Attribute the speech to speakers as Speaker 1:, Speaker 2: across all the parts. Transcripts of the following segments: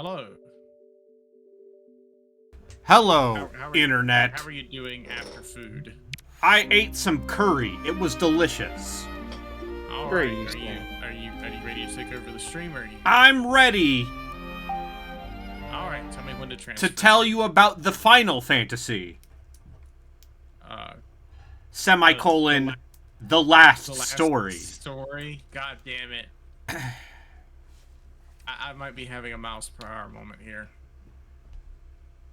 Speaker 1: Hello.
Speaker 2: Hello,
Speaker 1: How are
Speaker 2: Internet.
Speaker 1: How are you doing after food?
Speaker 2: I ate some curry. It was delicious.
Speaker 1: All
Speaker 3: Very
Speaker 1: right.
Speaker 3: useful.
Speaker 1: Are you ready to take over the stream? Or are you?
Speaker 2: I'm ready
Speaker 1: All right. Tell me when to transfer.
Speaker 2: to tell you about the Final Fantasy. Semicolon, the last story.
Speaker 1: Story. God damn it. I might be having a mouse per hour moment here.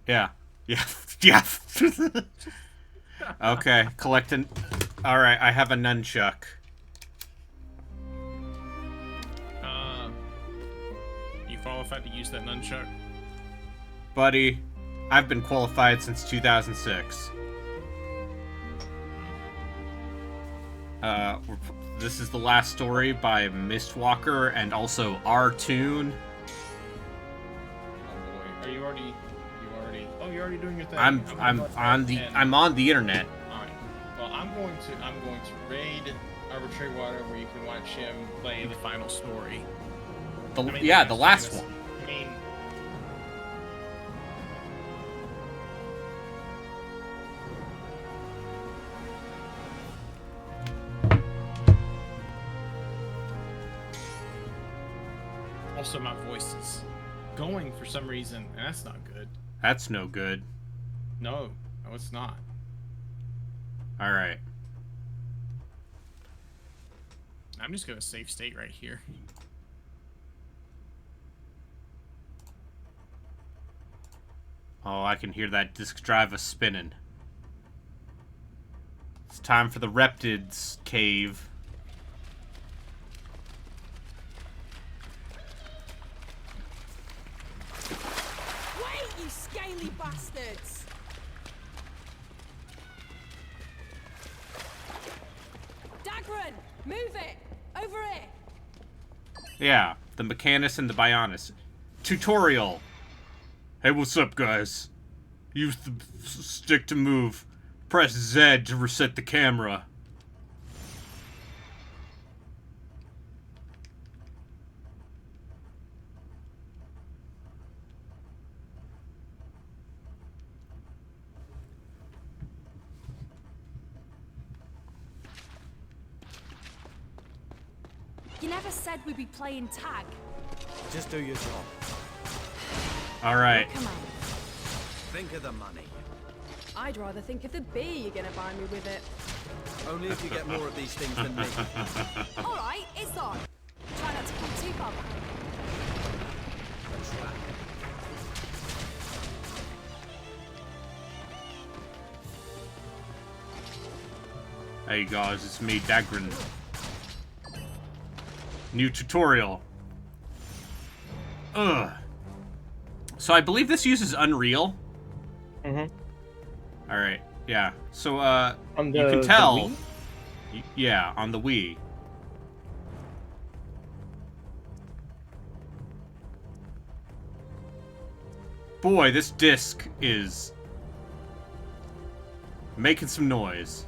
Speaker 2: Yeah. Yeah. Yeah. Okay, collecting. Alright, I have a nunchuck.
Speaker 1: You qualified to use that nunchuck?
Speaker 2: Buddy, I've been qualified since 2006. This is the last story by Mistwalker and also R-Tune.
Speaker 1: Oh boy. Are you already? Oh, you're already doing your thing.
Speaker 2: I'm on the internet.
Speaker 1: All right. Well, I'm going to raid Arbitrary Water, where you can watch him play the final story.
Speaker 2: The last one.
Speaker 1: I mean, also my voice is going for some reason, and that's not good.
Speaker 2: That's no good.
Speaker 1: No, it's not.
Speaker 2: Alright.
Speaker 1: I'm just gonna save state right here.
Speaker 2: Oh, I can hear that disk drive a spinning. It's time for the Reptids cave.
Speaker 4: Wait, you scaly bastards! Dagran, move it! Over here!
Speaker 2: Yeah, the Mechanus and the Bionis. Tutorial. Hey, what's up, guys? Use the stick to move. Press Z to reset the camera.
Speaker 4: You never said we'd be playing tag.
Speaker 5: Just do your job.
Speaker 2: Alright.
Speaker 4: Come on.
Speaker 5: Think of the money.
Speaker 4: I'd rather think of the beer you're gonna buy me with it.
Speaker 5: Only if you get more of these things than me.
Speaker 4: Alright, it's on. Try not to come too far behind.
Speaker 5: That's right.
Speaker 2: Hey guys, it's me, Dagran. New tutorial. Ugh. So I believe this uses Unreal.
Speaker 3: Mm-hmm.
Speaker 2: Alright, yeah. So,
Speaker 3: On
Speaker 2: you can tell...
Speaker 3: Wii?
Speaker 2: Yeah, on the Wii. Boy, this disc is... making some noise.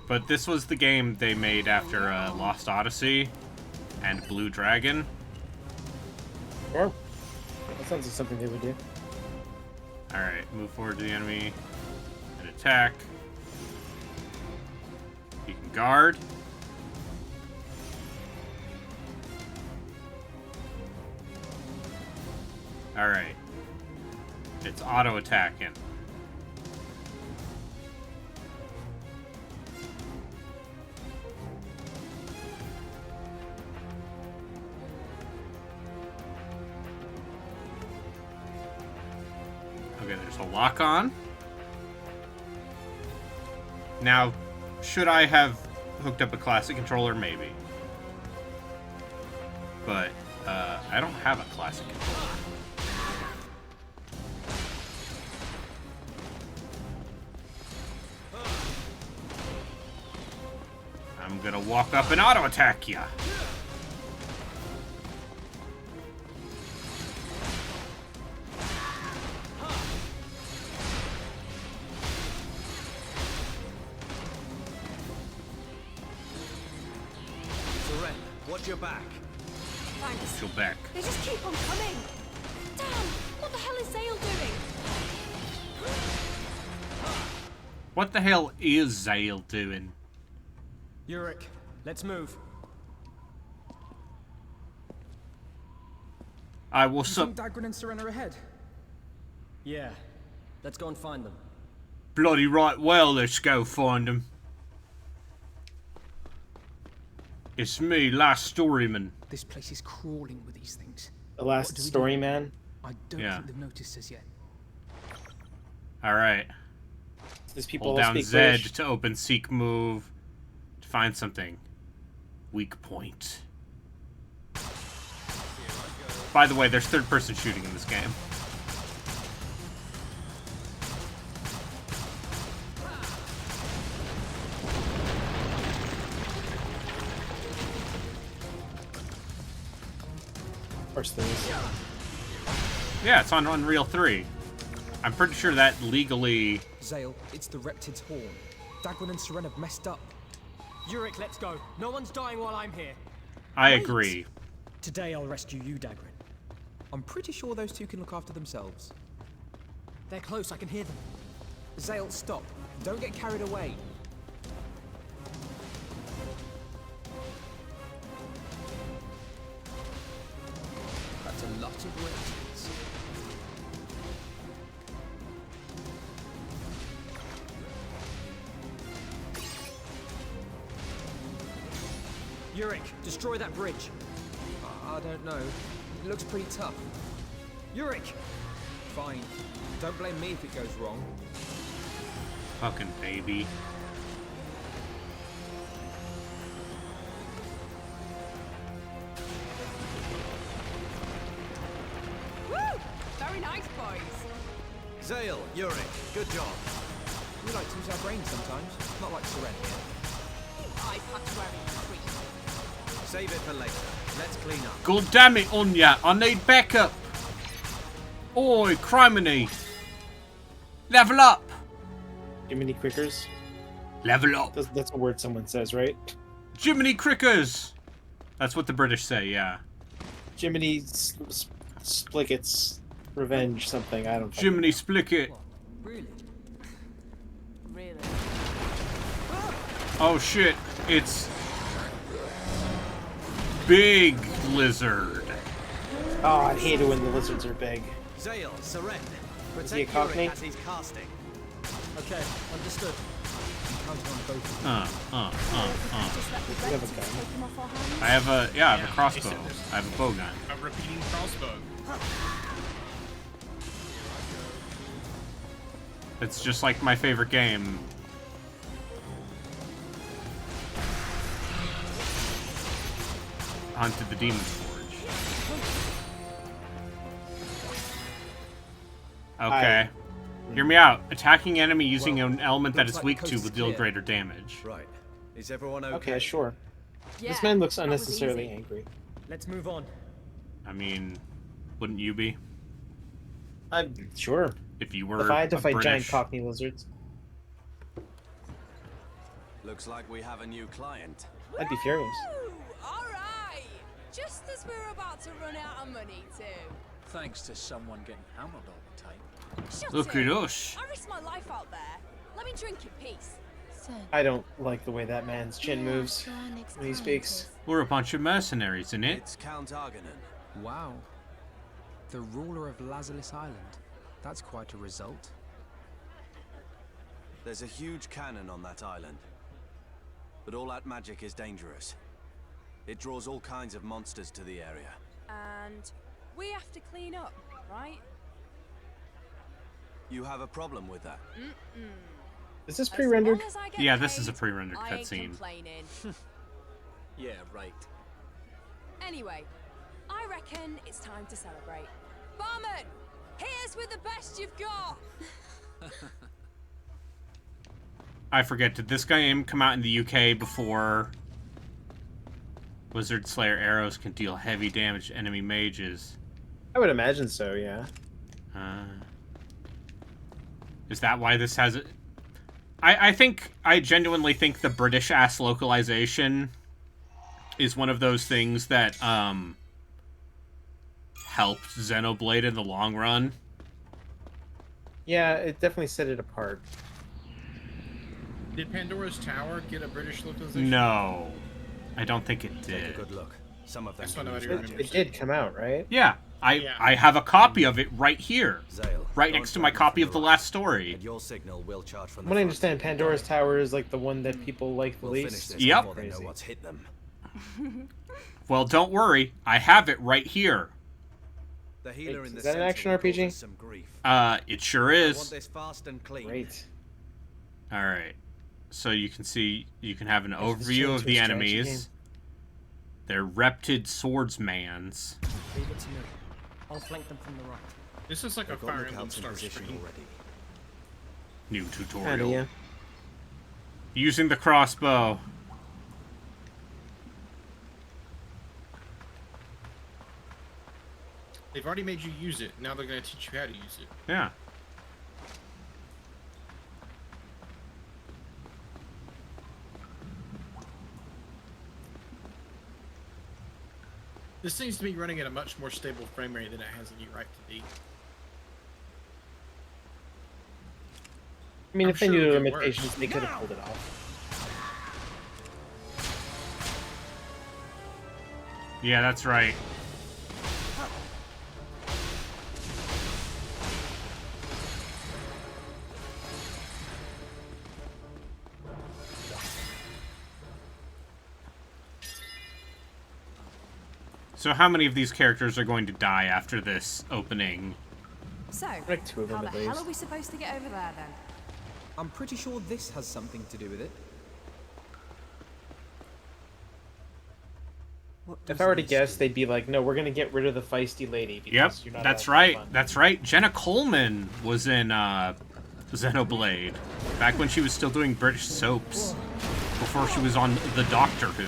Speaker 2: But this was the game they made after Lost Odyssey and Blue Dragon.
Speaker 3: Sure. That sounds like something they would do.
Speaker 2: Alright, move forward to the enemy and attack. You can guard. Alright. It's auto attacking. Okay, there's a lock on. Now, should I have hooked up a classic controller? Maybe. But, I don't have a classic controller. walk up and auto attack ya.
Speaker 5: Surrender. Watch your back.
Speaker 4: Thanks.
Speaker 2: Go back.
Speaker 4: They just keep on coming. Damn! What the hell is Zale doing?
Speaker 2: What the hell is Zale doing?
Speaker 6: Yurik, let's move.
Speaker 2: What's
Speaker 6: You
Speaker 2: up?
Speaker 6: think Dagran and Serena ahead? Yeah. Let's go and find them.
Speaker 2: Bloody right, well, let's go find them. It's me, Last Storyman.
Speaker 6: This place is crawling with these things.
Speaker 3: The last
Speaker 6: What do we
Speaker 3: story,
Speaker 6: do?
Speaker 3: man.
Speaker 6: I don't
Speaker 2: Yeah.
Speaker 6: think they've noticed us yet.
Speaker 2: Alright.
Speaker 3: These people
Speaker 2: Hold
Speaker 3: all
Speaker 2: down
Speaker 3: speak
Speaker 2: Z
Speaker 3: British.
Speaker 2: to open seek move. To find something. Weak point. By the way, there's third-person shooting in this game.
Speaker 3: Of course there is.
Speaker 2: Yeah, it's on Unreal 3. I'm pretty sure that legally...
Speaker 6: Zale, it's the Reptid's horn. Dagran and Serena have messed up. Yurik, let's go. No one's dying while I'm here.
Speaker 2: I
Speaker 6: Wait.
Speaker 2: agree.
Speaker 6: Today I'll rescue you, Dagran. I'm pretty sure those two can look after themselves. They're close, I can hear them. Zale, stop. Don't get carried away. That's a lot of Reptids. Yurik, destroy that bridge. I don't know. It looks pretty tough. Yurik! Fine. Don't blame me if it goes wrong.
Speaker 2: Fucking baby.
Speaker 4: Woo! Very nice, boys.
Speaker 5: Zale, Yurik, good job.
Speaker 6: We like to use our brains sometimes. Not like Serena.
Speaker 4: I patchworry creep.
Speaker 5: Save it for later. Let's clean up.
Speaker 2: God damn it, Anya! I need backup! Oi, criminy! Level up!
Speaker 3: Jiminy Crickers.
Speaker 2: Level up!
Speaker 3: That's a word someone says, right?
Speaker 2: Jiminy Crickers! That's what the British say, yeah.
Speaker 3: Jiminy Splickets. Revenge something. I don't know.
Speaker 2: Jiminy Splicket.
Speaker 6: Really?
Speaker 4: Really?
Speaker 2: Oh shit, it's... Big Lizard.
Speaker 3: Oh, I hate it when the lizards are big.
Speaker 5: Zale, surrender.
Speaker 3: Is he a
Speaker 5: Protect
Speaker 3: cockney?
Speaker 5: Yurik as he's casting.
Speaker 6: Okay, understood. I'm counting on both of you.
Speaker 4: Just let the
Speaker 3: You have a
Speaker 4: Reptids
Speaker 3: gun.
Speaker 4: take them off our hands?
Speaker 2: I have a, yeah, I have a
Speaker 1: Yeah,
Speaker 2: crossbow.
Speaker 1: she said this.
Speaker 2: I have a bow gun.
Speaker 1: A repeating crossbow.
Speaker 2: It's just like my favorite game. Haunted the Demon's Forge. Okay. Hear me out. Attacking enemy using
Speaker 5: Well,
Speaker 2: an element that
Speaker 5: looks
Speaker 2: it's
Speaker 5: like
Speaker 2: weak
Speaker 5: the
Speaker 2: to
Speaker 5: coast
Speaker 2: will
Speaker 5: is
Speaker 2: deal
Speaker 5: clear.
Speaker 2: greater damage.
Speaker 5: Right. Is everyone okay?
Speaker 3: Okay, sure.
Speaker 4: Yeah,
Speaker 3: This man looks
Speaker 4: that was
Speaker 3: unnecessarily
Speaker 4: easy.
Speaker 3: angry.
Speaker 6: Let's move on.
Speaker 2: I mean, wouldn't you be?
Speaker 3: I'm sure.
Speaker 2: If you were
Speaker 3: If I had to
Speaker 2: a
Speaker 3: fight giant
Speaker 2: British...
Speaker 3: cockney lizards,
Speaker 5: Looks like we have a new client.
Speaker 3: I'd be furious.
Speaker 4: Woo! All right. Just as we're about to run out of money, too.
Speaker 7: Thanks to someone getting hammered all the time.
Speaker 4: Shut
Speaker 2: Look
Speaker 4: it.
Speaker 2: at us.
Speaker 4: I risked my life out there. Let me drink in peace.
Speaker 3: I don't like the way that man's chin moves when he speaks.
Speaker 2: We're a bunch of mercenaries, in it?
Speaker 5: It's Count Arganan.
Speaker 8: Wow. The ruler of Lazarus Island. That's quite a result.
Speaker 5: There's a huge cannon on that island. But all that magic is dangerous. It draws all kinds of monsters to the area.
Speaker 4: And we have to clean up, right?
Speaker 5: You have a problem with that?
Speaker 3: Is this
Speaker 4: As
Speaker 3: pre-rendered?
Speaker 4: long as I get
Speaker 2: Yeah, this is a
Speaker 4: paid,
Speaker 2: pre-rendered
Speaker 4: I ain't
Speaker 2: cutscene.
Speaker 4: complaining.
Speaker 7: Yeah, right.
Speaker 4: Anyway, I reckon it's time to celebrate. Barman, here's with the best you've got.
Speaker 2: I forget, did this game come out in the UK before Wizard Slayer arrows can deal heavy damage to enemy mages.
Speaker 3: I would imagine so, yeah.
Speaker 2: Is that why this has it? I genuinely think the British ass localization is one of those things that helped Xenoblade in the long run.
Speaker 3: Yeah, it definitely set it apart.
Speaker 1: Did Pandora's Tower get a British localization?
Speaker 2: No, I don't think it
Speaker 5: Take a
Speaker 2: did.
Speaker 5: good look. Some of them
Speaker 1: That's what
Speaker 5: can
Speaker 1: nobody
Speaker 5: use
Speaker 1: remembers.
Speaker 5: magic.
Speaker 3: It did come out, right?
Speaker 2: Yeah,
Speaker 1: Yeah.
Speaker 2: I have a copy of it right here,
Speaker 5: Zale,
Speaker 2: right
Speaker 5: go
Speaker 2: next
Speaker 5: and
Speaker 2: to my
Speaker 5: find
Speaker 2: copy
Speaker 5: from
Speaker 2: of the
Speaker 5: right.
Speaker 2: last story.
Speaker 5: At your signal, we'll charge from the
Speaker 3: What I
Speaker 5: front.
Speaker 3: understand, Pandora's Tower is like the one that people like the
Speaker 5: We'll finish
Speaker 3: least.
Speaker 5: this
Speaker 2: Yep.
Speaker 5: before they know
Speaker 3: Crazy.
Speaker 5: what's hit them.
Speaker 2: Well, don't worry, I have it right here.
Speaker 5: The healer
Speaker 3: Wait,
Speaker 5: in the
Speaker 3: is that an
Speaker 5: center
Speaker 3: action
Speaker 5: will cause
Speaker 3: RPG?
Speaker 5: us some grief.
Speaker 2: It sure
Speaker 5: I want
Speaker 2: is.
Speaker 5: this fast and clean.
Speaker 3: Great.
Speaker 2: All right, so you can see, you can have an
Speaker 3: This
Speaker 2: overview
Speaker 3: turned
Speaker 2: of
Speaker 3: to
Speaker 2: the
Speaker 3: a strategy
Speaker 2: enemies. They're repted swordsmans.
Speaker 6: Leave it to me. I'll flank them from the right.
Speaker 1: This is like a
Speaker 5: They've got
Speaker 1: Fire Emblem
Speaker 5: lookouts in
Speaker 1: start
Speaker 5: position
Speaker 1: screen.
Speaker 5: already.
Speaker 2: New
Speaker 3: Kinda,
Speaker 2: tutorial.
Speaker 3: yeah.
Speaker 2: Using the crossbow.
Speaker 1: They've already made you use it. Now they're going to teach you how to use it.
Speaker 2: Yeah.
Speaker 1: This seems to be running at a much more stable frame rate than it has any right to be.
Speaker 3: I mean,
Speaker 1: I'm
Speaker 3: if they
Speaker 1: sure
Speaker 3: knew the
Speaker 1: it'll get worse.
Speaker 3: limitations, they could have pulled it off.
Speaker 2: Yeah, that's right. So how many of these characters are going to die after this opening?
Speaker 4: So,
Speaker 3: Like two of them
Speaker 4: how the
Speaker 3: at
Speaker 4: hell
Speaker 3: least.
Speaker 4: are we supposed to get over there then?
Speaker 6: I'm pretty sure this has something to do with it. What
Speaker 3: If
Speaker 6: does
Speaker 3: I were to
Speaker 6: this
Speaker 3: guess,
Speaker 6: do?
Speaker 3: they'd be like, "No, we're gonna get rid of the feisty lady."
Speaker 2: Yep,
Speaker 3: Because you're not
Speaker 2: that's
Speaker 3: allowed to have
Speaker 2: right.
Speaker 3: fun."
Speaker 2: That's right. Jenna Coleman was in Xenoblade back when she was still doing British soaps before she was on the Doctor Who.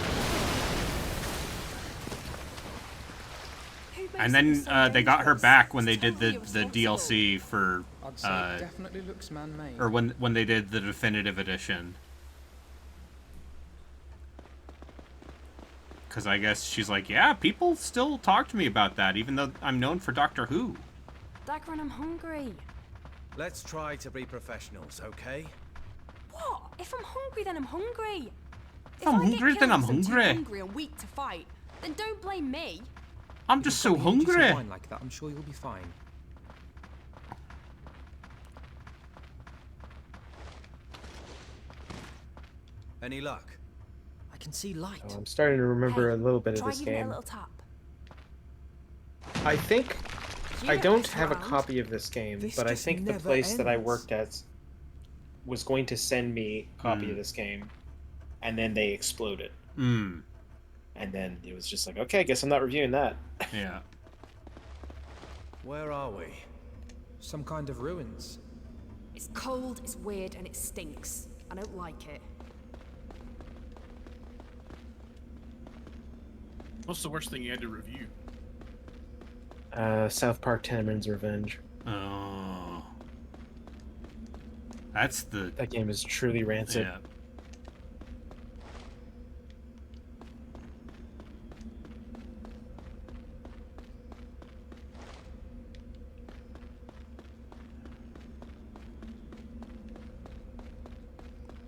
Speaker 4: Who makes
Speaker 2: And
Speaker 4: it
Speaker 2: then
Speaker 4: so
Speaker 2: they got her
Speaker 4: dangerous?
Speaker 2: back when they
Speaker 4: It's
Speaker 2: did the
Speaker 4: totally
Speaker 2: DLC for
Speaker 6: I'd say it definitely looks man-made.
Speaker 2: or when they did the definitive edition. Because I guess she's like, yeah, people still talk to me about that, even though I'm known for Doctor Who.
Speaker 4: Dagran, I'm hungry.
Speaker 5: Let's try to be professionals, okay?
Speaker 4: What? If I'm hungry, then I'm hungry. If
Speaker 2: I'm
Speaker 4: I get
Speaker 2: hungry, then
Speaker 4: killed
Speaker 2: I'm
Speaker 4: 'cause too
Speaker 2: hungry.
Speaker 4: hungry and weak to fight, then don't blame me.
Speaker 2: I'm just so
Speaker 6: You've got me into some
Speaker 2: hungry.
Speaker 6: wine like that, I'm sure you'll be fine.
Speaker 5: Any luck?
Speaker 6: I can see light.
Speaker 3: Oh, I'm starting to remember
Speaker 4: Hey,
Speaker 3: a little bit of
Speaker 4: try
Speaker 3: this
Speaker 4: giving it a
Speaker 3: game.
Speaker 4: little tap.
Speaker 3: I think
Speaker 4: Do you
Speaker 3: I
Speaker 4: get
Speaker 3: don't
Speaker 4: this
Speaker 3: have a
Speaker 4: round?
Speaker 3: copy of this game,
Speaker 6: This
Speaker 3: but I
Speaker 6: just
Speaker 3: think the
Speaker 6: never
Speaker 3: place that I
Speaker 6: ends.
Speaker 3: worked at was going to send me a copy of this game, and then they exploded.
Speaker 2: Hmm.
Speaker 3: And then it was just like, okay, I guess I'm not reviewing that.
Speaker 2: Yeah.
Speaker 5: Where are we?
Speaker 6: Some kind of ruins.
Speaker 4: It's cold, it's weird, and it stinks. I don't like it.
Speaker 1: What's the worst thing you had to review?
Speaker 3: South Park Tenenbaum's Revenge.
Speaker 2: Oh. That's the...
Speaker 3: That game is truly rancid.
Speaker 2: Yeah.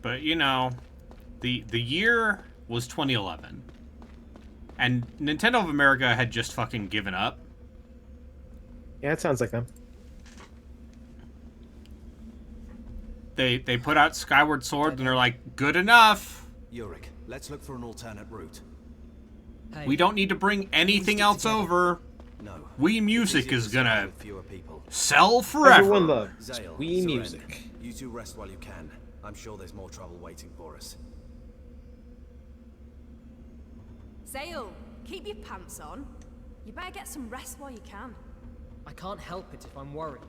Speaker 2: But, you know, the year was 2011. And Nintendo of America had just fucking given up.
Speaker 3: Yeah, it sounds like them.
Speaker 2: They put out Skyward Sword and they're like, good enough.
Speaker 5: Yurik, let's look for an alternate route.
Speaker 6: Hey,
Speaker 2: We don't need to bring anything
Speaker 6: stick
Speaker 2: else
Speaker 6: together.
Speaker 2: over.
Speaker 5: No.
Speaker 2: Wii
Speaker 5: It's
Speaker 2: Music
Speaker 5: easier
Speaker 2: is
Speaker 5: to survive
Speaker 2: gonna
Speaker 5: with fewer people.
Speaker 2: sell forever.
Speaker 3: Everyone loves
Speaker 5: Zale,
Speaker 3: Wii
Speaker 5: Seren,
Speaker 3: Music.
Speaker 5: You two rest while you can. I'm sure there's more trouble waiting for us.
Speaker 4: Zale, keep your pants on. You better get some rest while you can.
Speaker 6: I can't help it if I'm worried.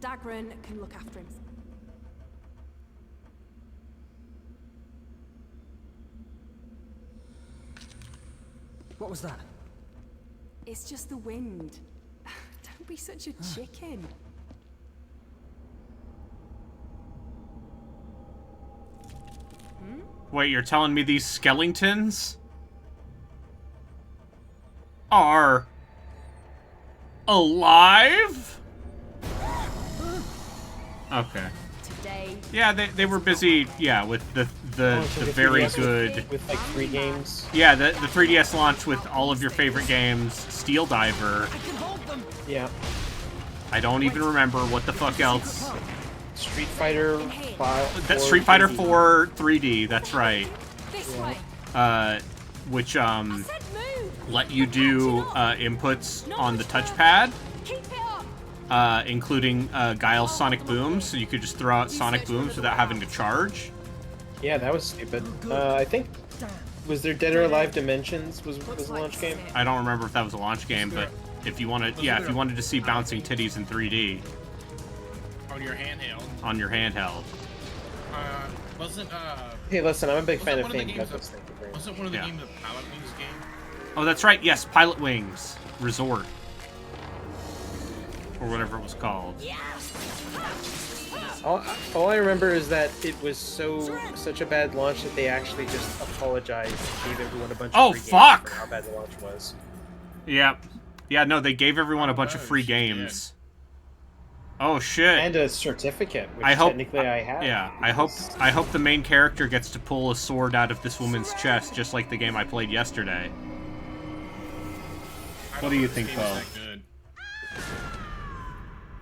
Speaker 4: Dagran can look after him.
Speaker 6: What was that?
Speaker 4: It's just the wind. Don't be such a chicken.
Speaker 2: Wait, you're telling me these skeletons are alive? Okay.
Speaker 4: Today.
Speaker 2: Yeah, they were busy, yeah, with the very good...
Speaker 3: With like 3 games.
Speaker 2: Yeah, the 3DS launch with all of your favorite games, Steel Diver.
Speaker 3: Yeah.
Speaker 2: I don't even remember what the fuck else.
Speaker 3: Street Fighter 5.
Speaker 2: That Street Fighter 4 3D, that's right.
Speaker 4: This way.
Speaker 2: Which
Speaker 4: I said move.
Speaker 2: let you do inputs on the touchpad,
Speaker 4: Keep it up.
Speaker 2: including Guile's Sonic Booms, so you could just throw out Sonic Booms without having to charge.
Speaker 3: Yeah, that was stupid. I think was there Dead or Alive Dimensions was the launch game?
Speaker 2: I don't remember if that was a launch game, but if you wanted, yeah, if you wanted to see bouncing titties in 3D
Speaker 1: On your handheld.
Speaker 2: on your handheld.
Speaker 1: Wasn't
Speaker 3: Hey, listen, I'm a big fan of
Speaker 1: one of the
Speaker 3: Fame
Speaker 1: games
Speaker 3: Peppers.
Speaker 1: that-
Speaker 3: Thank you very much.
Speaker 1: wasn't one of the
Speaker 2: Yeah.
Speaker 1: games of Pilot Wings game?
Speaker 2: Oh, that's right. Yes, Pilot Wings Resort, or whatever it was called.
Speaker 3: All I remember is that it was such a bad launch that they actually just apologized and gave everyone a bunch
Speaker 2: Oh,
Speaker 3: of free games
Speaker 2: fuck!
Speaker 3: for how bad the launch was.
Speaker 2: Yeah, yeah. No, they gave everyone a bunch of free
Speaker 1: shit,
Speaker 2: games. Oh shit!
Speaker 3: And a certificate, which
Speaker 2: I hope-
Speaker 3: technically I have.
Speaker 2: Yeah, I hope the main character gets to pull a sword out of this woman's chest, just like the game I played yesterday. What do you think, Bo?
Speaker 1: That good.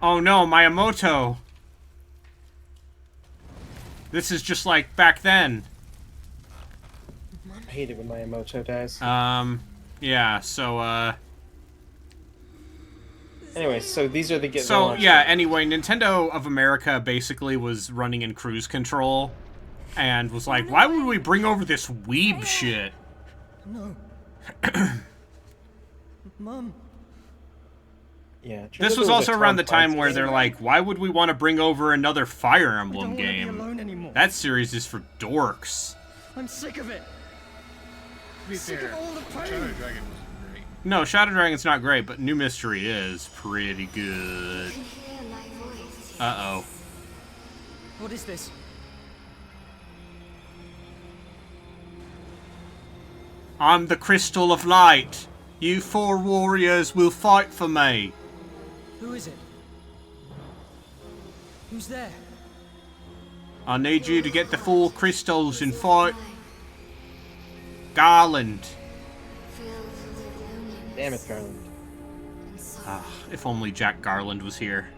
Speaker 2: Oh no, Miyamoto! This is just like back then.
Speaker 3: I hate it when Miyamoto dies.
Speaker 2: Yeah, so,
Speaker 3: Anyway, so these are the get.
Speaker 2: So, yeah, anyway, Nintendo of America basically was running in cruise control and was like, why would we bring over this weeb shit?
Speaker 6: No. Mom.
Speaker 3: Yeah.
Speaker 2: This was also around the time where they're like, why would we want to bring over another Fire Emblem game?
Speaker 6: Anymore.
Speaker 2: That series is for dorks.
Speaker 6: I'm sick of it.
Speaker 1: To be fair,
Speaker 6: all the pain.
Speaker 1: Shadow Dragon was great.
Speaker 2: No, Shadow Dragon's not great, but New Mystery is pretty good. Uh-oh.
Speaker 6: What is this?
Speaker 2: I'm the Crystal of Light. You 4 warriors will fight for me.
Speaker 6: Who is it? Who's there?
Speaker 2: I need you to get the 4 crystals and fight Garland.
Speaker 3: Damn it, Garland.
Speaker 2: Ah, if only Jack Garland was here.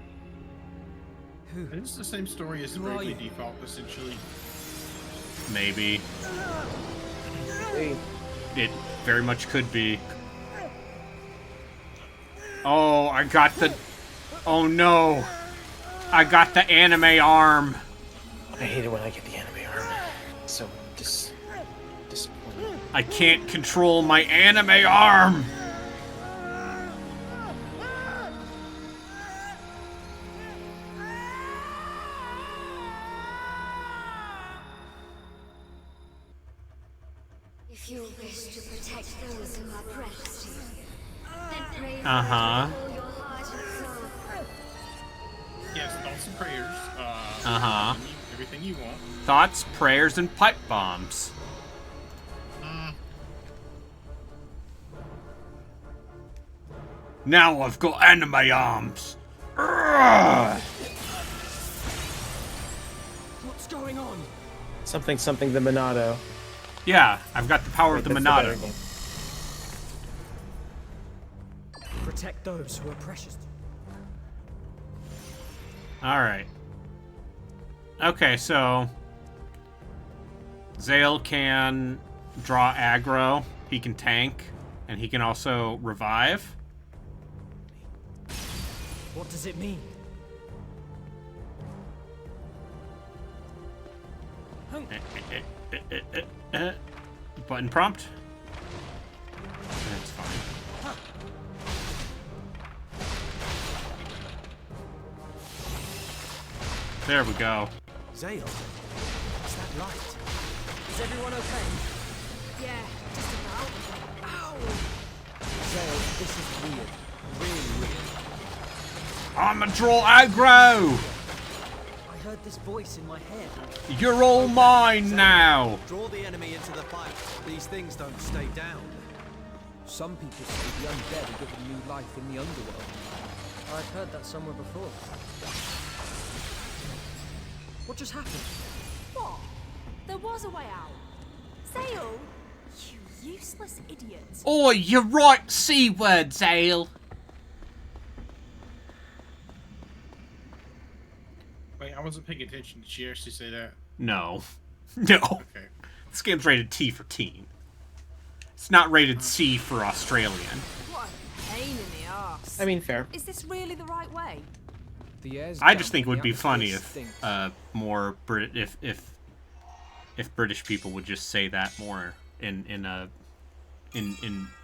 Speaker 1: It's the same story as
Speaker 6: Who are
Speaker 1: Bravely
Speaker 6: you?
Speaker 1: Default, essentially.
Speaker 2: Maybe.
Speaker 3: Hey,
Speaker 2: It very much could be. Oh, I got the... Oh no. I got the anime arm.
Speaker 3: I hate it when I get the anime arm. It's so disappointing.
Speaker 2: I can't control my anime arm.
Speaker 9: If you wish to protect those who are precious to you, then pray for
Speaker 2: Uh-huh.
Speaker 9: them with all your heart and soul.
Speaker 1: Yes, thoughts and prayers.
Speaker 2: Uh-huh.
Speaker 1: Everything you want.
Speaker 2: Thoughts, prayers, and pipe bombs. Now I've got anime arms. Urgh!
Speaker 6: What's going on?
Speaker 3: Something the Monado.
Speaker 2: Yeah, I've got the power of the
Speaker 3: That's better
Speaker 2: Monado.
Speaker 3: game.
Speaker 6: Protect those who are precious.
Speaker 2: Alright. Okay, so... Zale can draw aggro, he can tank, and he can also revive.
Speaker 6: What does it mean?
Speaker 2: Button prompt. That's fine. There we go.
Speaker 6: Zale? Is that right? Is everyone okay?
Speaker 4: Yeah, just about. Ow!
Speaker 6: Zale, this is weird. Really weird.
Speaker 2: I'ma draw aggro!
Speaker 6: I heard this voice in my head.
Speaker 2: You're all mine now!
Speaker 5: Draw the enemy into the fight. These things don't stay down.
Speaker 6: Some people say the undead are given new life in the underworld. I've heard that somewhere before. What just happened?
Speaker 4: What? There was a way out. Zale, you useless idiot.
Speaker 2: Oh, you're right, C-word, Zale.
Speaker 1: Wait, I wasn't paying attention. Did she actually say that?
Speaker 2: No. No.
Speaker 1: Okay.
Speaker 2: This game's rated T for teen. It's not rated C for Australian.
Speaker 4: What a pain in the arse.
Speaker 3: I mean, fair.
Speaker 4: Is this really the right way?
Speaker 6: The air's
Speaker 2: I just
Speaker 6: damp
Speaker 2: think it
Speaker 6: and
Speaker 2: would
Speaker 6: the
Speaker 2: be funny
Speaker 6: atmosphere
Speaker 2: if
Speaker 6: stinks.
Speaker 2: more if British people would just say that more in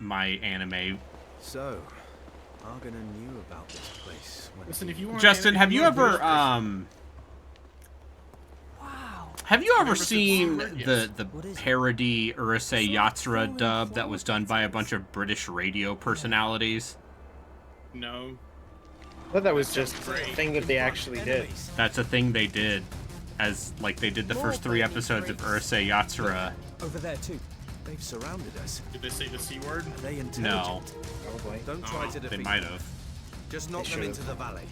Speaker 2: my anime.
Speaker 5: So, Argana knew about this place. When
Speaker 1: Listen, if you want
Speaker 2: Justin, have you ever
Speaker 4: Wow.
Speaker 2: have you ever
Speaker 1: never seen
Speaker 2: seen
Speaker 1: Secret?
Speaker 2: the
Speaker 6: Yes.
Speaker 2: parody Urusei Yatsura dub that was done by a bunch of British radio personalities?
Speaker 1: No.
Speaker 3: I thought that was
Speaker 1: That sounds
Speaker 3: just a
Speaker 1: great.
Speaker 3: thing that they actually did.
Speaker 2: That's a thing they did, as like they did the first 3 episodes of Urusei Yatsura.
Speaker 6: Over there too.
Speaker 5: They've surrounded us.
Speaker 1: Did they say the C word?
Speaker 5: Are they intelligent?
Speaker 2: No,
Speaker 3: Probably.
Speaker 5: Don't try to
Speaker 2: they
Speaker 5: defeat
Speaker 2: might
Speaker 5: them.
Speaker 2: have.
Speaker 5: Just knock
Speaker 3: They
Speaker 5: them into
Speaker 3: should've.
Speaker 5: the valley.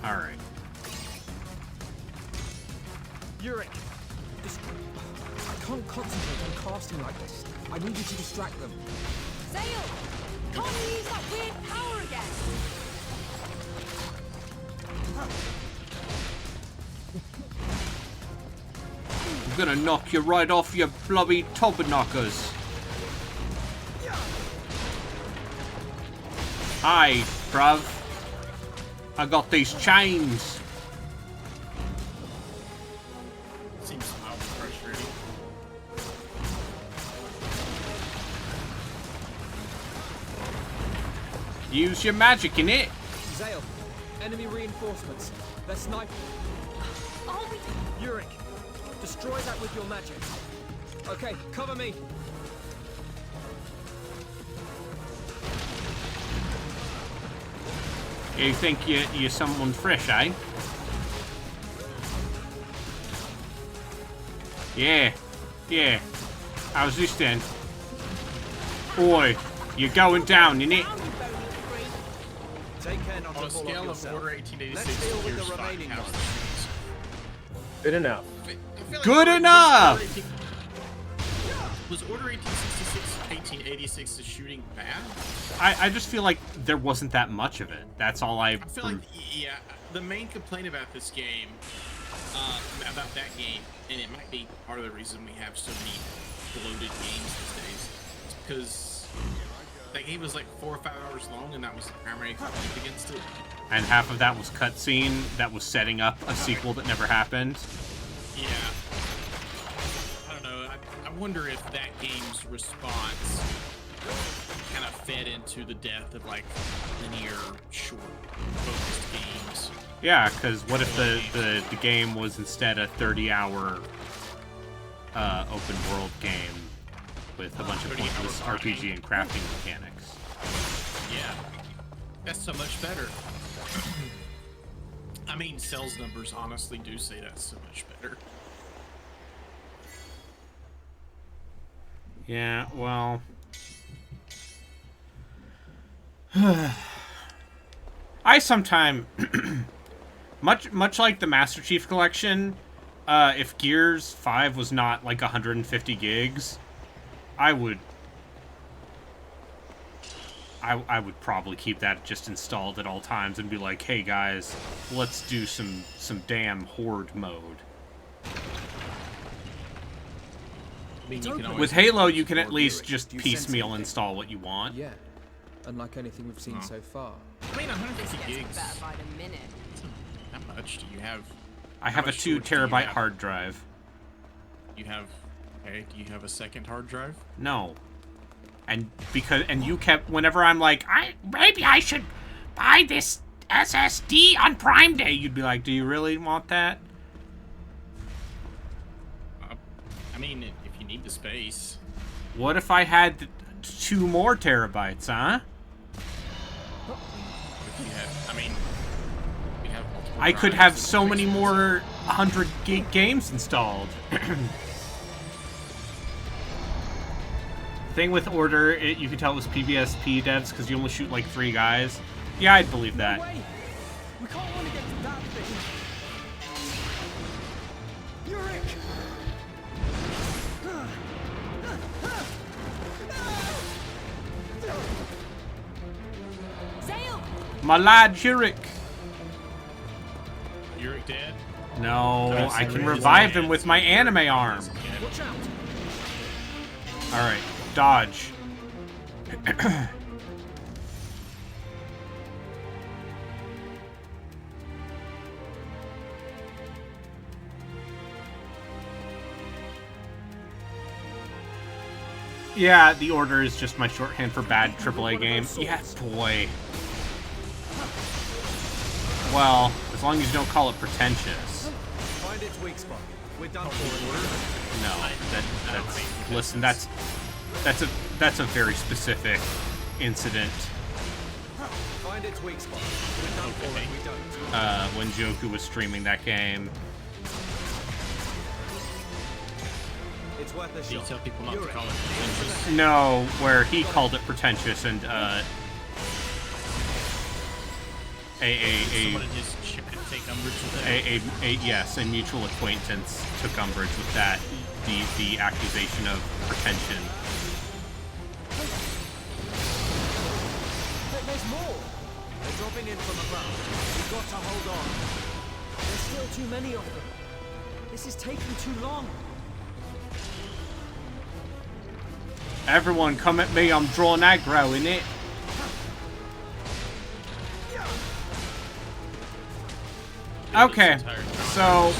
Speaker 2: All right.
Speaker 6: Yurik! Just... I can't concentrate on casting like this. I need you to distract them.
Speaker 4: Zale! Can't you use that weird power again?
Speaker 2: I'm gonna knock you right off your blobby tobberknockers. Hi, bruv. I got these chains.
Speaker 1: Seems mildly frustrating.
Speaker 2: Use your magic in it.
Speaker 6: Zale, enemy reinforcements. They're sniping.
Speaker 4: Are we?
Speaker 6: Yurik, destroy that with your magic. Okay, cover me.
Speaker 2: You think you're someone fresh, eh? Yeah. Yeah. How's this then? Oi, you're going down, innit?
Speaker 5: Take care not
Speaker 1: On
Speaker 5: to
Speaker 1: a
Speaker 5: fall
Speaker 1: scale
Speaker 5: off
Speaker 1: of
Speaker 5: yourself.
Speaker 1: Order 1886
Speaker 5: Let's deal
Speaker 1: to
Speaker 5: with
Speaker 1: Gears
Speaker 5: the
Speaker 1: 5,
Speaker 5: remaining
Speaker 1: how's
Speaker 5: ones.
Speaker 1: the
Speaker 3: Good enough.
Speaker 1: I feel like
Speaker 2: Good
Speaker 1: Order-
Speaker 2: enough!
Speaker 1: Was Order 1866, 1886 the shooting bad?
Speaker 2: I just feel like there wasn't that much of it. That's all
Speaker 1: I feel like, yeah, the main complaint about this game, about that game, and it might be part of the reason we have so many bloated games these days, is because that game was like 4 or 5 hours long, and that was the primary complaint against it.
Speaker 2: And half of that was cutscene that was setting up a sequel that never happened.
Speaker 1: Yeah. I don't know. I wonder if that game's response kind of fed into the death of like linear, short, focused games.
Speaker 2: Yeah, because what if the game was instead a 30-hour open world game with a bunch of
Speaker 1: 30-hour
Speaker 2: pointless RPG and crafting mechanics?
Speaker 1: Yeah. That's so much better. I mean, sales numbers honestly do say that's so much better.
Speaker 2: Yeah, well... I sometimes... much like the Master Chief Collection, if Gears 5 was not like 150 gigs, I would probably keep that just installed at all times and be like, hey guys, let's do some damn horde mode.
Speaker 1: I mean, you can always
Speaker 2: With Halo, you can
Speaker 5: more
Speaker 2: at least
Speaker 5: lyric.
Speaker 2: just
Speaker 5: Do you sense
Speaker 2: piecemeal
Speaker 5: anything?
Speaker 2: install what you want.
Speaker 6: Yeah, unlike anything we've seen so far.
Speaker 1: I mean,
Speaker 4: This
Speaker 1: 150
Speaker 4: gets
Speaker 1: gigs.
Speaker 4: better by the minute.
Speaker 1: How much do you have?
Speaker 2: I
Speaker 1: How
Speaker 2: have a
Speaker 1: much
Speaker 2: 2
Speaker 1: storage do you
Speaker 2: terabyte
Speaker 1: have?
Speaker 2: hard drive.
Speaker 1: You have. Okay. Do you have a second hard drive?
Speaker 2: No. And you kept, whenever I'm like, maybe I should buy this SSD on Prime Day, you'd be like, do you really want that?
Speaker 1: I mean, if you need the space.
Speaker 2: What if I had 2 more terabytes, huh?
Speaker 1: If you have, I mean, we have multiple
Speaker 2: I could
Speaker 1: drives
Speaker 2: have
Speaker 1: and
Speaker 2: so many
Speaker 1: operations.
Speaker 2: more 100 gig games installed. Thing with Order, you could tell it was PBSP devs because you only shoot like 3 guys. Yeah, I'd believe that.
Speaker 6: No way! We can't want to get to that thing! Yurik!
Speaker 4: Zale!
Speaker 2: My lad, Yurik.
Speaker 1: Yurik dead?
Speaker 2: No,
Speaker 1: That's
Speaker 2: I can
Speaker 1: the
Speaker 2: revive
Speaker 1: reason.
Speaker 2: him with my anime arm.
Speaker 6: Watch out!
Speaker 2: Alright, dodge. Yeah, the Order is just my shorthand for bad AAA game. Yeah, boy. Well, as long as you don't call it pretentious.
Speaker 5: Find its weak spot. We're done for it.
Speaker 2: No, that's listen, that's a very specific incident.
Speaker 5: Find its weak spot. We're done for it. We don't.
Speaker 2: When Joku was streaming that game.
Speaker 5: It's worth a
Speaker 1: Do you
Speaker 5: shot.
Speaker 1: tell people not to call it pretentious?
Speaker 2: No, where he called it pretentious and
Speaker 1: Someone in his chat take umbrage with that?
Speaker 2: yes, a mutual acquaintance took umbrage with that, the accusation of pretension.
Speaker 6: There's more!
Speaker 5: They're dropping in from above. We've got to hold on.
Speaker 6: There's still too many of them. This is taking too long.
Speaker 2: Everyone come at me, I'm drawing aggro in it. Okay, so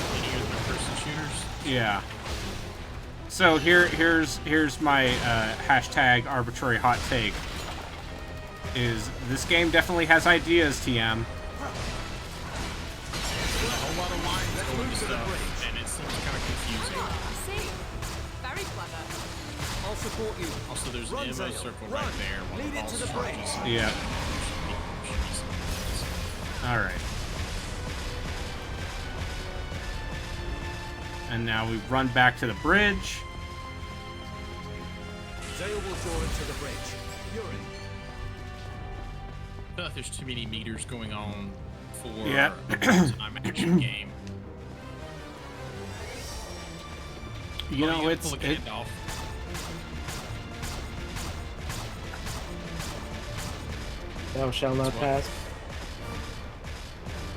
Speaker 2: yeah. So here's my hashtag arbitrary hot take. Is this game definitely has ideas, TM?
Speaker 1: A whole lot of lines going to stuff, and it seems kind of confusing.
Speaker 4: See? Very clever.
Speaker 6: I'll support you.
Speaker 1: Also, there's
Speaker 5: Run,
Speaker 1: an ammo
Speaker 5: Zale,
Speaker 1: circle
Speaker 5: run.
Speaker 1: right there. While
Speaker 5: Lead
Speaker 1: the
Speaker 5: it to
Speaker 1: boss
Speaker 5: the
Speaker 1: charges.
Speaker 5: bridge.
Speaker 2: Yeah. Alright. And now we run back to the bridge.
Speaker 5: Zale will draw it to the bridge. You're in.
Speaker 1: I feel like there's too many meters going on for
Speaker 2: Yeah.
Speaker 1: a real-time action game.
Speaker 2: You know,
Speaker 1: gotta
Speaker 2: it's
Speaker 1: pull a Gandalf.
Speaker 3: Thou shall not pass.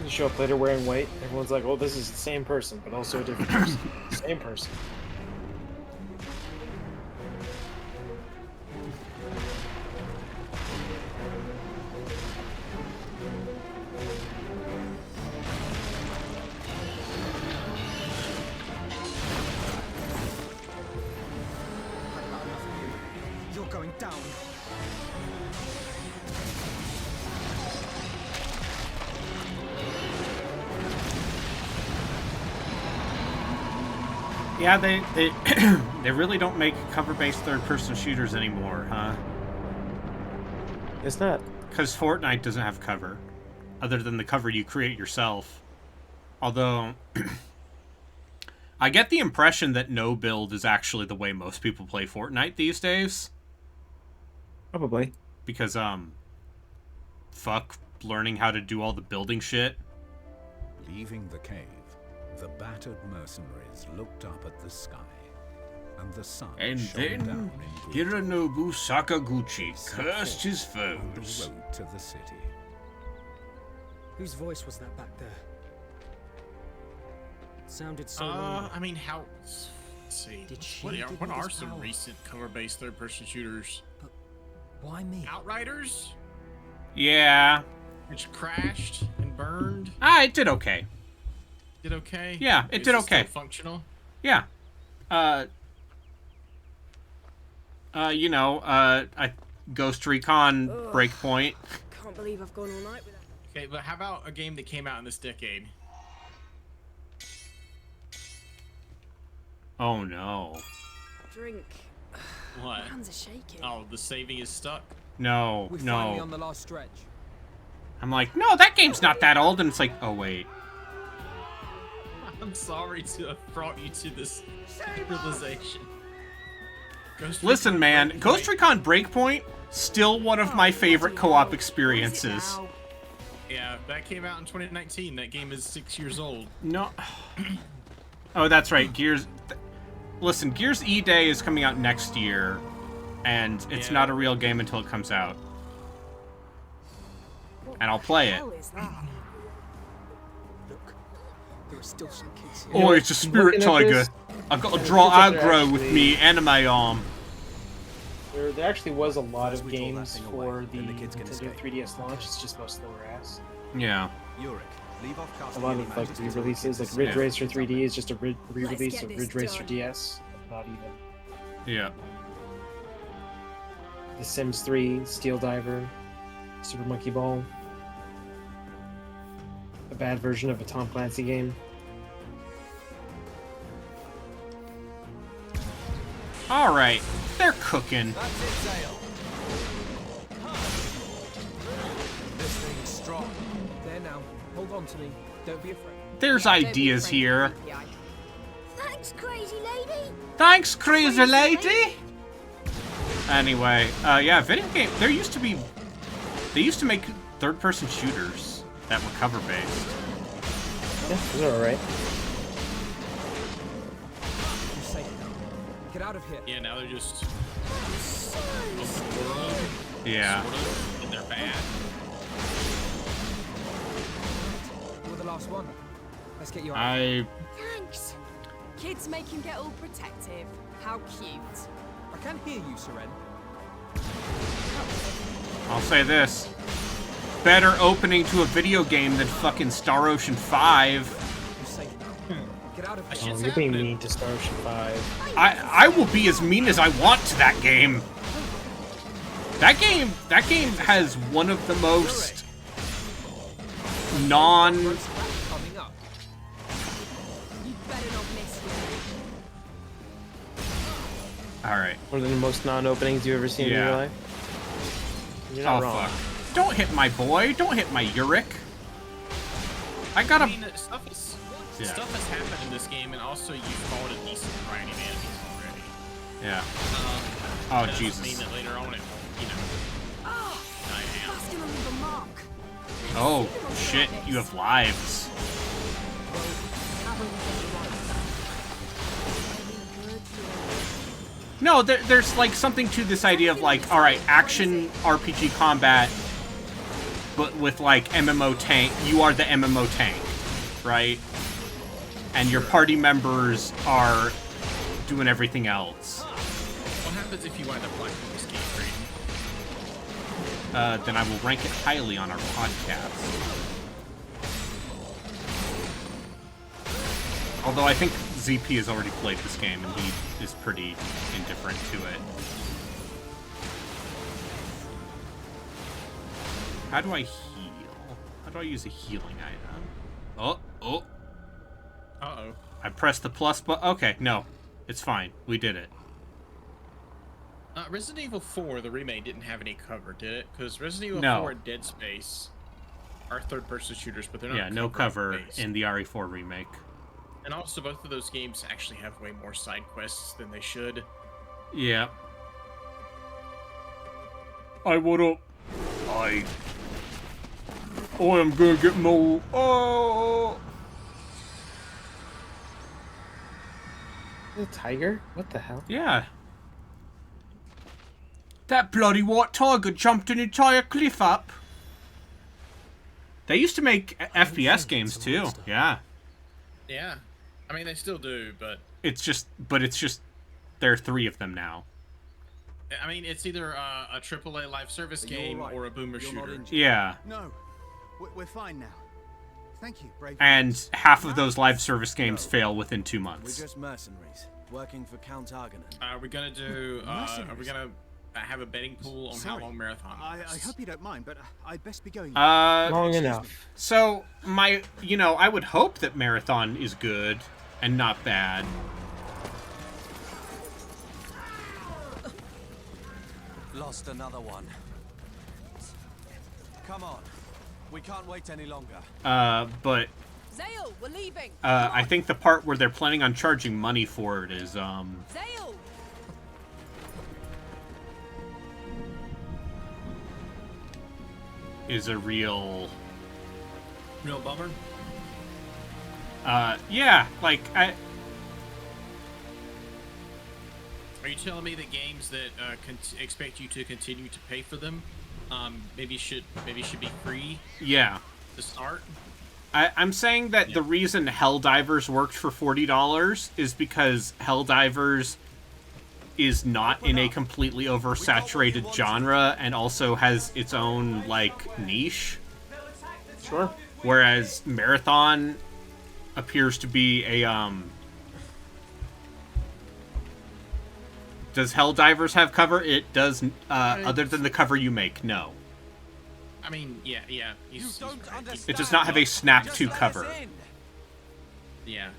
Speaker 3: You show up later wearing white. Everyone's like, "Oh, this is the same person, but also a different person." Same person.
Speaker 6: You're going down.
Speaker 2: Yeah, they they really don't make cover-based third-person shooters anymore, huh?
Speaker 3: It's not.
Speaker 2: Because Fortnite doesn't have cover, other than the cover you create yourself. Although, I get the impression that no build is actually the way most people play Fortnite these days.
Speaker 3: Probably.
Speaker 2: Because, fuck learning how to do all the building shit.
Speaker 10: Leaving the cave, the battered mercenaries looked up at the sky, and the sun
Speaker 2: And
Speaker 10: shone
Speaker 2: then
Speaker 10: down in good
Speaker 2: Hironobu Sakaguchi
Speaker 10: set
Speaker 2: cursed his
Speaker 10: forth on the
Speaker 2: foes.
Speaker 10: road to the city.
Speaker 6: Whose voice was that back there? It sounded so long.
Speaker 1: I mean, how? Let's see.
Speaker 6: Did she
Speaker 1: What
Speaker 6: give
Speaker 1: what
Speaker 6: me
Speaker 1: are
Speaker 6: this
Speaker 1: some
Speaker 6: power?
Speaker 1: recent cover-based third-person shooters?
Speaker 6: Why me?
Speaker 1: Outriders,
Speaker 2: Yeah.
Speaker 1: which crashed and burned.
Speaker 2: It did okay.
Speaker 1: Did okay?
Speaker 2: Yeah, it
Speaker 1: Is
Speaker 2: did
Speaker 1: still
Speaker 2: okay.
Speaker 1: functional.
Speaker 2: Yeah. You know, Ghost Recon Breakpoint.
Speaker 4: Can't believe I've gone all night without.
Speaker 1: Okay, but how about a game that came out in this decade?
Speaker 2: Oh no.
Speaker 4: Drink.
Speaker 1: What?
Speaker 4: My hands are shaking.
Speaker 1: Oh, the saving is stuck.
Speaker 2: No,
Speaker 6: We're finally
Speaker 2: no.
Speaker 6: on the last stretch.
Speaker 2: I'm like, no, that game's not that old. And it's like, oh, wait.
Speaker 1: I'm sorry to have brought you to this realization.
Speaker 2: Listen, man, Ghost Recon Breakpoint, still one of my favorite co-op experiences.
Speaker 1: Yeah, that came out in 2019. That game is 6 years old.
Speaker 2: No. Oh, that's right. Gears. Listen, Gears E-Day is coming out next year, and it's not a real game until it comes out. And I'll play it.
Speaker 6: Look, there are still some kids here.
Speaker 2: Oh, it's a spirit
Speaker 3: Looking at
Speaker 2: tiger.
Speaker 3: this,
Speaker 2: I've got to
Speaker 3: it
Speaker 2: draw
Speaker 3: looks like they're
Speaker 2: aggro with
Speaker 3: actually-
Speaker 2: me anime arm.
Speaker 3: There actually was a lot of
Speaker 5: we draw that
Speaker 3: games
Speaker 5: thing
Speaker 3: for
Speaker 5: away,
Speaker 3: the
Speaker 5: then the kids can
Speaker 3: Nintendo
Speaker 5: escape.
Speaker 3: 3DS launch. It's just mostly lower ass.
Speaker 2: Yeah.
Speaker 5: Uric, leave off
Speaker 3: A
Speaker 5: casting
Speaker 3: lot
Speaker 5: any
Speaker 3: of like
Speaker 5: magic until the
Speaker 3: re-releases,
Speaker 5: kids
Speaker 3: like Ridge
Speaker 5: escape.
Speaker 3: Racer 3D is just a re-release
Speaker 4: get
Speaker 3: of
Speaker 4: this
Speaker 3: Ridge Racer
Speaker 4: done.
Speaker 3: DS. Not even.
Speaker 2: Yeah.
Speaker 3: The Sims 3, Steel Diver, Super Monkey Ball. A bad version of a Tom Clancy game.
Speaker 2: All right. They're cooking.
Speaker 5: That's it, Zale. This thing's strong.
Speaker 6: There now. Hold on to me. Don't be afraid.
Speaker 2: There's ideas here.
Speaker 9: Thanks, crazy lady.
Speaker 2: Thanks, crazy lady. Anyway, yeah, video game. They used to make third-person shooters that were cover-based.
Speaker 3: Yeah, those are alright.
Speaker 6: You're safe now. Get out of here.
Speaker 1: Yeah, now they're just open world,
Speaker 2: Yeah.
Speaker 1: sort of, and they're bad.
Speaker 6: You're the last one. Let's get you out.
Speaker 9: Thanks.
Speaker 4: Kids make him get all protective. How cute.
Speaker 6: I can hear you, Seren.
Speaker 2: I'll say this. Better opening to a video game than fucking Star Ocean 5.
Speaker 6: You're safe now. Get out of
Speaker 1: That
Speaker 6: here.
Speaker 3: Oh,
Speaker 1: shit's
Speaker 3: you're being
Speaker 1: happening.
Speaker 3: mean to Star Ocean 5.
Speaker 2: I will be as mean as I want to that game. That game has one of the most non
Speaker 6: Roast back coming up.
Speaker 4: You better not miss it.
Speaker 2: All right.
Speaker 3: One of the most non-openings you've ever seen in
Speaker 2: Yeah.
Speaker 3: your life. You're not
Speaker 2: Oh
Speaker 3: wrong.
Speaker 2: fuck. Don't hit my boy. Don't hit my Uric. I
Speaker 1: I
Speaker 2: gotta
Speaker 1: mean, stuff has happened in this game, and also you fought a decent variety of enemies already.
Speaker 2: Yeah.
Speaker 1: That
Speaker 2: Oh
Speaker 1: doesn't
Speaker 2: Jesus.
Speaker 1: mean that later on it won't, die down.
Speaker 4: That's gonna leave a mark.
Speaker 2: Oh shit, you have lives. No, there's like something to this idea of like, all right, action RPG combat, but with like MMO tank. You are the MMO tank, right? And your party members are doing everything else.
Speaker 1: What happens if you wind up liking this game, Brayden?
Speaker 2: Then I will rank it highly on our podcast. Although I think ZP has already played this game and he is pretty indifferent to it. How do I heal? How do I use a healing item? Oh.
Speaker 1: Uh-oh.
Speaker 2: I pressed the plus button. Okay, no. It's fine. We did it.
Speaker 1: Resident Evil 4, the remake, didn't have any cover, did it? Because Resident Evil
Speaker 2: No.
Speaker 1: 4 and Dead Space are third-person shooters, but they're not
Speaker 2: Yeah, no cover
Speaker 1: based.
Speaker 2: in the RE4 remake.
Speaker 1: And also, both of those games actually have way more side quests than they should.
Speaker 2: Yeah. What up? I am gonna get more. Oh.
Speaker 3: The tiger? What the hell?
Speaker 2: Yeah. That bloody white tiger jumped an entire cliff up. They used to make FPS games too. Yeah.
Speaker 1: Yeah. I mean, they still do, but...
Speaker 2: It's just there are 3 of them now.
Speaker 1: I mean, it's either a AAA live service
Speaker 5: Are you
Speaker 1: game
Speaker 5: all right?
Speaker 1: or a boomer
Speaker 5: You're not
Speaker 1: shooter.
Speaker 5: injured?
Speaker 2: Yeah.
Speaker 11: No, we're fine now. Thank you, brave.
Speaker 2: And half of those live service games fail within 2
Speaker 5: We're
Speaker 2: months.
Speaker 5: just mercenaries, working for Count Argonan.
Speaker 1: Are we gonna do... are we
Speaker 11: Mercenaries?
Speaker 1: gonna have a betting pool on how
Speaker 11: Sorry.
Speaker 1: long Marathon
Speaker 11: I
Speaker 1: lasts?
Speaker 11: hope you don't mind, but I'd best be going.
Speaker 3: Long enough.
Speaker 2: So I would hope that Marathon is good and not bad.
Speaker 5: lost another one. Come on. We can't wait any longer.
Speaker 2: But
Speaker 4: Zale, we're leaving.
Speaker 2: I think the part where they're planning on charging money for it is
Speaker 4: Zale.
Speaker 2: is a real
Speaker 1: bummer.
Speaker 2: Yeah, like
Speaker 1: Are you telling me that games that expect you to continue to pay for them, maybe should be free?
Speaker 2: Yeah.
Speaker 1: To start.
Speaker 2: I'm saying that the reason Helldivers worked for $40 is because Helldivers is not in a completely oversaturated genre and also has its own like niche.
Speaker 3: Sure.
Speaker 2: Whereas Marathon appears to be a Does Helldivers have cover? It does. Other than the cover you make, no.
Speaker 1: I mean, yeah.
Speaker 2: It does not have a Snap 2 cover.
Speaker 1: Yeah.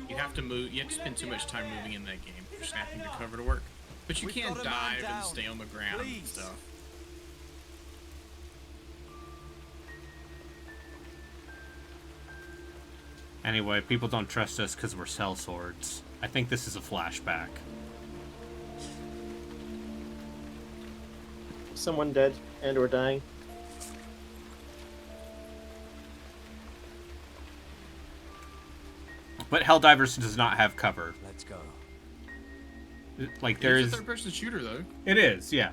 Speaker 1: You have to move. You have to spend too much time moving in that game for snapping the cover to work. But you can dive and stay on the ground and stuff.
Speaker 2: Anyway, people don't trust us because we're sellswords. I think this is a flashback.
Speaker 3: Someone dead and or dying.
Speaker 2: But Helldivers does not have cover.
Speaker 5: Let's go.
Speaker 2: Like there
Speaker 1: It's
Speaker 2: is
Speaker 1: a third-person shooter though.
Speaker 2: It is, yeah.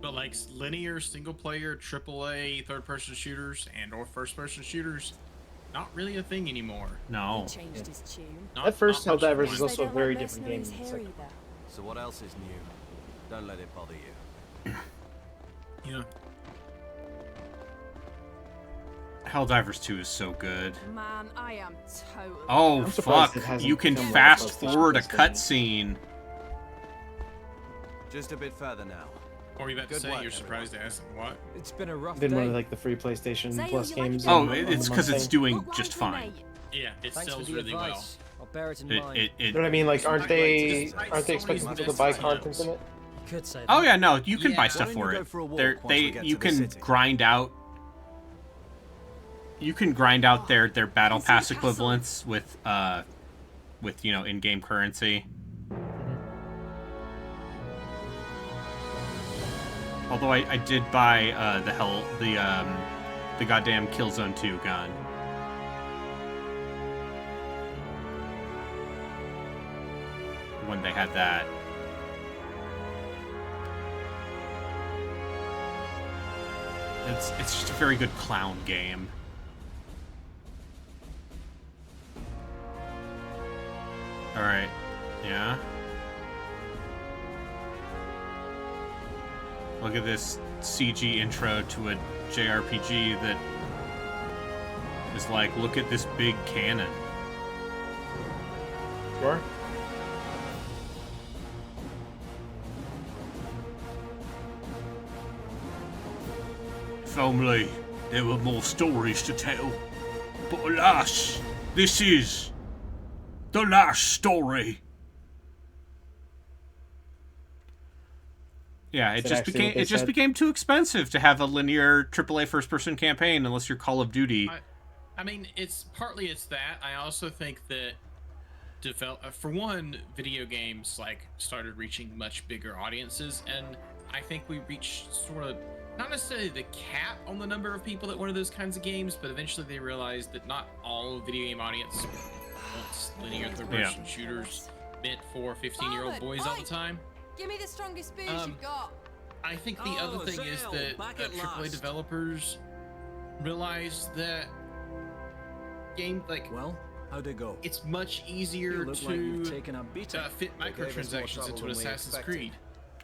Speaker 1: But like linear single-player AAA third-person shooters and or first-person shooters, not really a thing anymore.
Speaker 2: No.
Speaker 4: He changed his tune.
Speaker 3: That first
Speaker 1: not much
Speaker 3: Helldivers
Speaker 1: fun.
Speaker 3: is also a
Speaker 4: They don't
Speaker 3: very
Speaker 4: let
Speaker 3: different game.
Speaker 4: mercenaries
Speaker 3: It's
Speaker 4: harry
Speaker 3: like-
Speaker 4: though.
Speaker 5: So what else is new? Don't let it bother you.
Speaker 1: Yeah.
Speaker 2: Helldivers 2 is so good.
Speaker 4: Man, I am totally.
Speaker 2: Oh
Speaker 3: I'm surprised
Speaker 2: fuck!
Speaker 3: it hasn't
Speaker 2: You can
Speaker 3: become like a
Speaker 2: fast
Speaker 3: PlayStation
Speaker 2: forward a
Speaker 3: exclusive.
Speaker 2: cutscene.
Speaker 5: Just a bit further now.
Speaker 1: Or you about to
Speaker 5: Good
Speaker 1: say
Speaker 5: work,
Speaker 1: you're surprised to ask them what?
Speaker 6: It's been a rough
Speaker 3: Been one
Speaker 6: day.
Speaker 3: of like the free PlayStation
Speaker 4: Zale,
Speaker 3: Plus
Speaker 4: you like
Speaker 3: games.
Speaker 4: it?
Speaker 2: Oh,
Speaker 3: on the
Speaker 2: it's because
Speaker 3: month
Speaker 2: it's
Speaker 3: thing.
Speaker 2: doing
Speaker 4: Book
Speaker 2: just
Speaker 4: one for
Speaker 2: fine.
Speaker 4: me.
Speaker 1: Yeah, it
Speaker 7: Thanks
Speaker 1: sells
Speaker 7: for the
Speaker 1: really well.
Speaker 7: advice. I'll bear it in mind.
Speaker 3: You know what I mean? Like, aren't they
Speaker 1: Despite
Speaker 3: aren't they expecting
Speaker 1: Sony's
Speaker 3: people to buy
Speaker 1: message,
Speaker 3: content in it?
Speaker 7: You could say that.
Speaker 2: Oh yeah, no, you can
Speaker 1: Yeah.
Speaker 2: buy
Speaker 1: Why
Speaker 2: stuff
Speaker 5: don't you
Speaker 2: for
Speaker 5: go
Speaker 2: it.
Speaker 5: for a walk
Speaker 2: They're-
Speaker 5: once
Speaker 2: they
Speaker 5: we get
Speaker 2: you
Speaker 5: to the
Speaker 2: can
Speaker 5: city?
Speaker 2: grind out. You can grind out their battle
Speaker 4: Fancy
Speaker 2: pass
Speaker 4: castle.
Speaker 2: equivalents with in-game currency. Although I did buy the goddamn Killzone 2 gun. When they had that. It's just a very good clown game. Alright. Yeah. Look at this CG intro to a JRPG that is like, look at this big cannon.
Speaker 3: Sure.
Speaker 2: If only there were more stories to tell. But alas, this is the last story. Yeah,
Speaker 3: Is that actually what they
Speaker 2: it just
Speaker 3: said?
Speaker 2: became too expensive to have a linear AAA first-person campaign unless you're Call of Duty.
Speaker 1: I mean, it's that. I also think that for one, video games like started reaching much bigger audiences, and I think we reached sort of not necessarily the cap on the number of people that wanted those kinds of games, but eventually they realized that not all video game audience wants linear third-person shooters meant for 15-year-old boys all the time.
Speaker 4: Give me the strongest booze you've got.
Speaker 1: I think the other thing is that AAA developers realize that
Speaker 7: Well, how'd it go?
Speaker 1: it's much easier
Speaker 7: You look like you've
Speaker 1: to
Speaker 7: taken a beating.
Speaker 1: fit
Speaker 7: They gave us more
Speaker 1: microtransactions
Speaker 7: trouble
Speaker 1: into
Speaker 7: than we
Speaker 1: Assassin's
Speaker 7: expected.
Speaker 1: Creed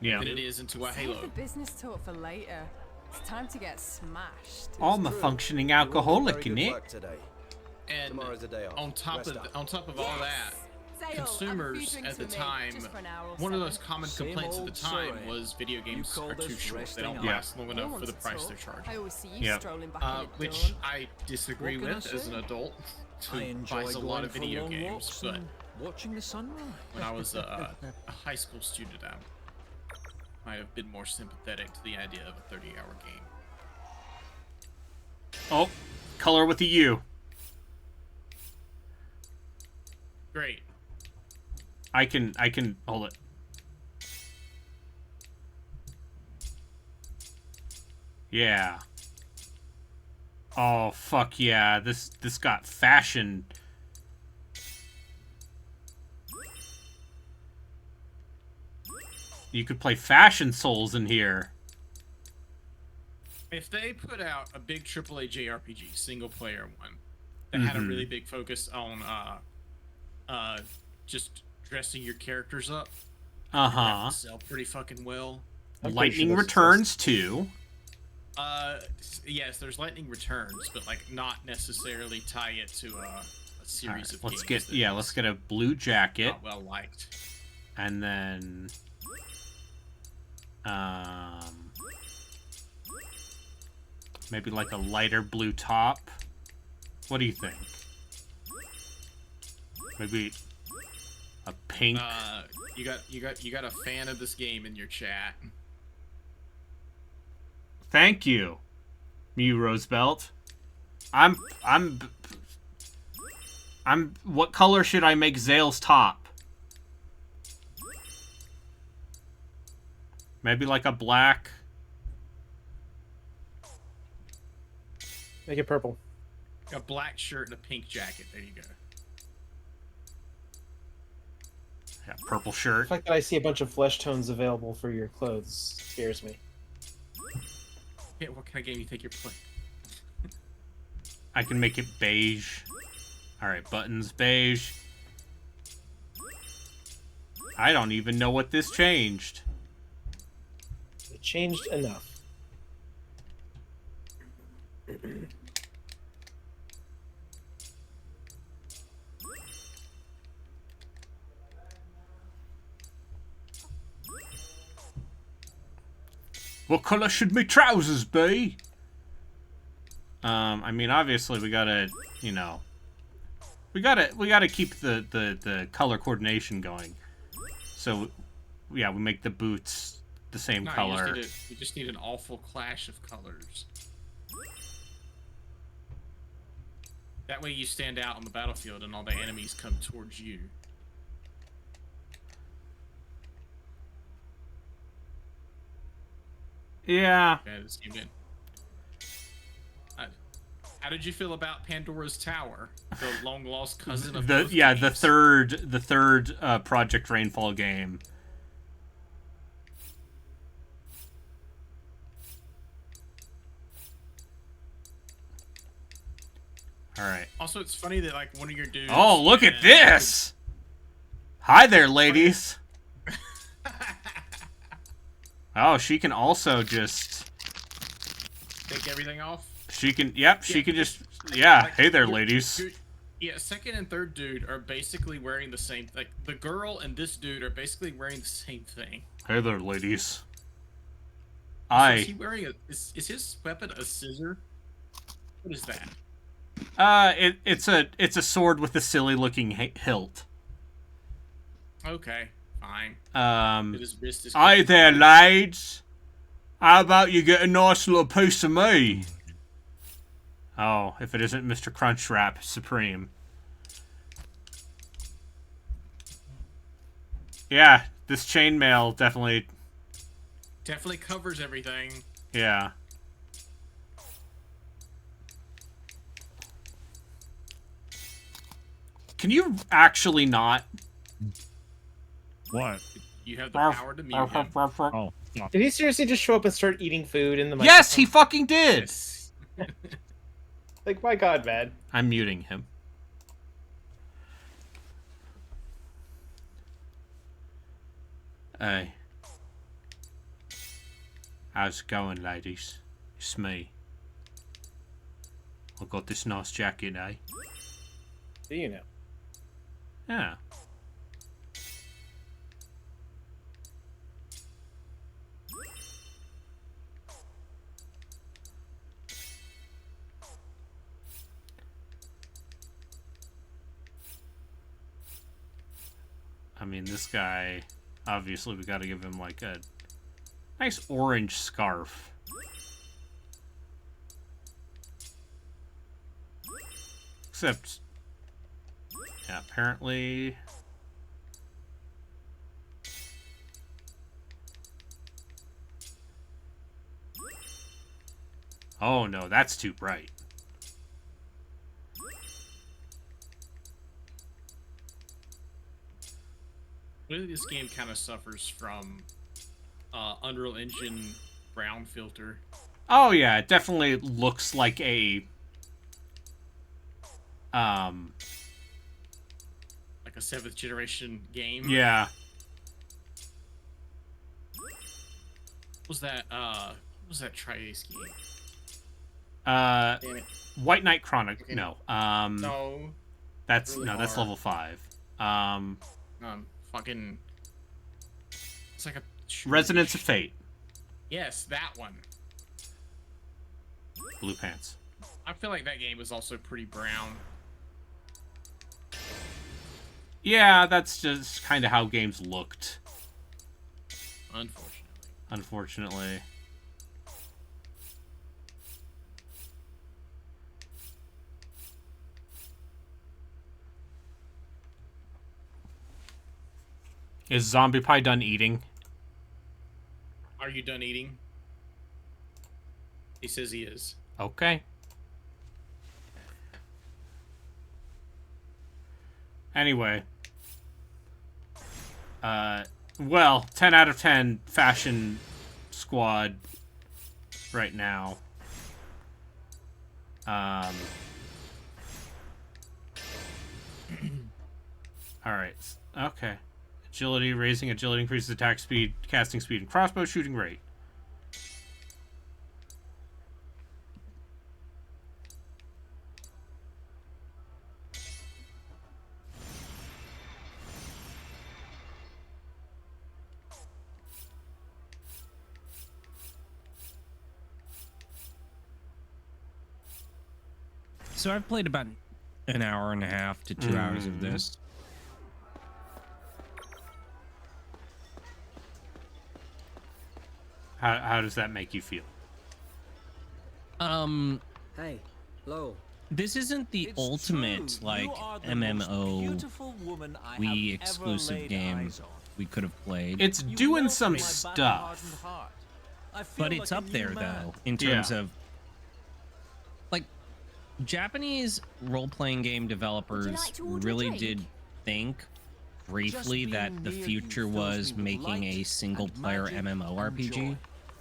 Speaker 2: Yeah.
Speaker 1: than it is into a
Speaker 4: Save
Speaker 1: Halo.
Speaker 4: the business talk for later. It's time to get smashed.
Speaker 2: I'm a functioning alcoholic, innit?
Speaker 1: And on top of all that,
Speaker 4: Zale,
Speaker 1: consumers
Speaker 4: I've
Speaker 1: at the
Speaker 4: for me,
Speaker 1: time,
Speaker 4: just for an hour or
Speaker 1: one of
Speaker 4: so.
Speaker 1: those common
Speaker 7: Same
Speaker 1: complaints at the
Speaker 7: old
Speaker 1: time
Speaker 7: story.
Speaker 1: was video games
Speaker 7: call
Speaker 1: are too
Speaker 7: this
Speaker 1: short. They
Speaker 7: resting
Speaker 1: don't
Speaker 7: up.
Speaker 1: last long
Speaker 4: No
Speaker 1: enough
Speaker 4: one
Speaker 1: for the
Speaker 4: wants to
Speaker 1: price they're
Speaker 4: talk.
Speaker 1: charging.
Speaker 4: I always see you
Speaker 2: Yep.
Speaker 4: strolling back in the
Speaker 1: Which
Speaker 4: door.
Speaker 1: I disagree
Speaker 7: What can I
Speaker 1: with as
Speaker 7: say?
Speaker 1: an adult
Speaker 7: I
Speaker 1: who
Speaker 7: enjoy
Speaker 1: buys a lot
Speaker 7: going
Speaker 1: of
Speaker 7: for
Speaker 1: video
Speaker 7: long
Speaker 1: games,
Speaker 7: walks
Speaker 1: but
Speaker 7: and Watching the sunrise.
Speaker 1: When I was a high school student, I might have been more sympathetic to the idea of a 30-hour game.
Speaker 2: Oh, color with a U.
Speaker 1: Great.
Speaker 2: I can hold it. Yeah. Oh fuck yeah. This got fashion. You could play Fashion Souls in here.
Speaker 1: If they put out a big AAA JRPG single player one that had a really big focus on just dressing your characters up, that would sell pretty fucking well.
Speaker 2: Lightning Returns too.
Speaker 1: Yes, there's Lightning Returns, but like not necessarily tie it to a series of
Speaker 2: let's
Speaker 1: games.
Speaker 2: let's get a blue jacket.
Speaker 1: Not well liked.
Speaker 2: And then maybe like a lighter blue top. What do you think? Maybe a pink.
Speaker 1: You got a fan of this game in your chat.
Speaker 2: Thank you, Mew Rosebelt. What color should I make Zale's top? Maybe like a black.
Speaker 3: Make it purple.
Speaker 1: A black shirt and a pink jacket. There you go.
Speaker 2: Yeah, purple shirt.
Speaker 3: The fact that I see a bunch of flesh tones available for your clothes scares me.
Speaker 1: Yeah, what kind of game you think you're playing?
Speaker 2: I can make it beige. Alright, buttons beige. I don't even know what this changed.
Speaker 3: It changed enough.
Speaker 2: What color should my trousers be? I mean, obviously we gotta, you know, we gotta keep the color coordination going. So, yeah, we make the boots the same color.
Speaker 1: You just need an awful clash of colors. That way you stand out on the battlefield and all the enemies come towards you.
Speaker 2: Yeah.
Speaker 1: How did you feel about Pandora's Tower, the long lost cousin of
Speaker 2: the
Speaker 1: both
Speaker 2: games? the third Project Rainfall game. All right.
Speaker 1: Also, it's funny that like one of your dudes.
Speaker 2: Oh, look at this! Hi there, ladies. Oh, she can also just
Speaker 1: take everything off.
Speaker 2: She can. Yep. She can just. Yeah.
Speaker 1: Like,
Speaker 2: hey there, ladies.
Speaker 1: Yeah. Second and third dude are basically wearing the same. Like the girl and this dude are basically wearing the same thing.
Speaker 2: Hey there, ladies.
Speaker 1: So is he wearing a? Is his weapon a scissor? What is that?
Speaker 2: It's a sword with a silly looking hilt.
Speaker 1: Okay, fine.
Speaker 2: Hi there, lads. How about you get a nice little piece of me? Oh, if it isn't Mr. Crunchwrap Supreme. Yeah, this chainmail definitely
Speaker 1: covers everything.
Speaker 2: Yeah. Can you actually not?
Speaker 12: What?
Speaker 1: You have the power to mute him.
Speaker 12: Oh.
Speaker 3: Did he seriously just show up and start eating food in the microphone?
Speaker 2: Yes, he fucking did!
Speaker 1: Yes.
Speaker 3: Like, my god, man.
Speaker 2: I'm muting him. Hey. How's it going, ladies? It's me. I got this nice jacket, eh?
Speaker 3: Do you know?
Speaker 2: Yeah. mean, this guy, obviously we gotta give him like a nice orange scarf. Except, yeah, apparently... Oh no, that's too bright.
Speaker 1: Really, this game kind of suffers from Unreal Engine brown filter.
Speaker 2: Oh yeah, it definitely looks like a
Speaker 1: like a 7th generation game.
Speaker 2: Yeah.
Speaker 1: What was that Tri-Ace game?
Speaker 2: Damn
Speaker 1: it.
Speaker 2: White Knight Chronic.
Speaker 1: Okay.
Speaker 2: No.
Speaker 1: No.
Speaker 2: That's
Speaker 1: really
Speaker 2: that's
Speaker 1: hard.
Speaker 2: level 5.
Speaker 1: Fucking. It's like a
Speaker 2: Resonance of Fate.
Speaker 1: Yes, that one.
Speaker 2: Blue pants.
Speaker 1: I feel like that game was also pretty brown.
Speaker 2: Yeah, that's just kind of how games looked.
Speaker 1: Unfortunately.
Speaker 2: Is Zombie Pie done eating?
Speaker 1: Are you done eating? He says he is.
Speaker 2: Okay. Anyway. Well, 10 out of 10 fashion squad right now. Alright. Okay. Agility, raising agility increases attack speed, casting speed, and crossbow shooting rate.
Speaker 12: So I've played about an hour and a half to 2 hours of this.
Speaker 2: How does that make you feel?
Speaker 13: Hey, Lowell.
Speaker 12: This isn't the ultimate like MMO Wii exclusive game we could have played.
Speaker 2: It's doing some stuff.
Speaker 12: But it's up there though in terms of like Japanese role-playing game developers really did think briefly that the future was making a single-player MMORPG.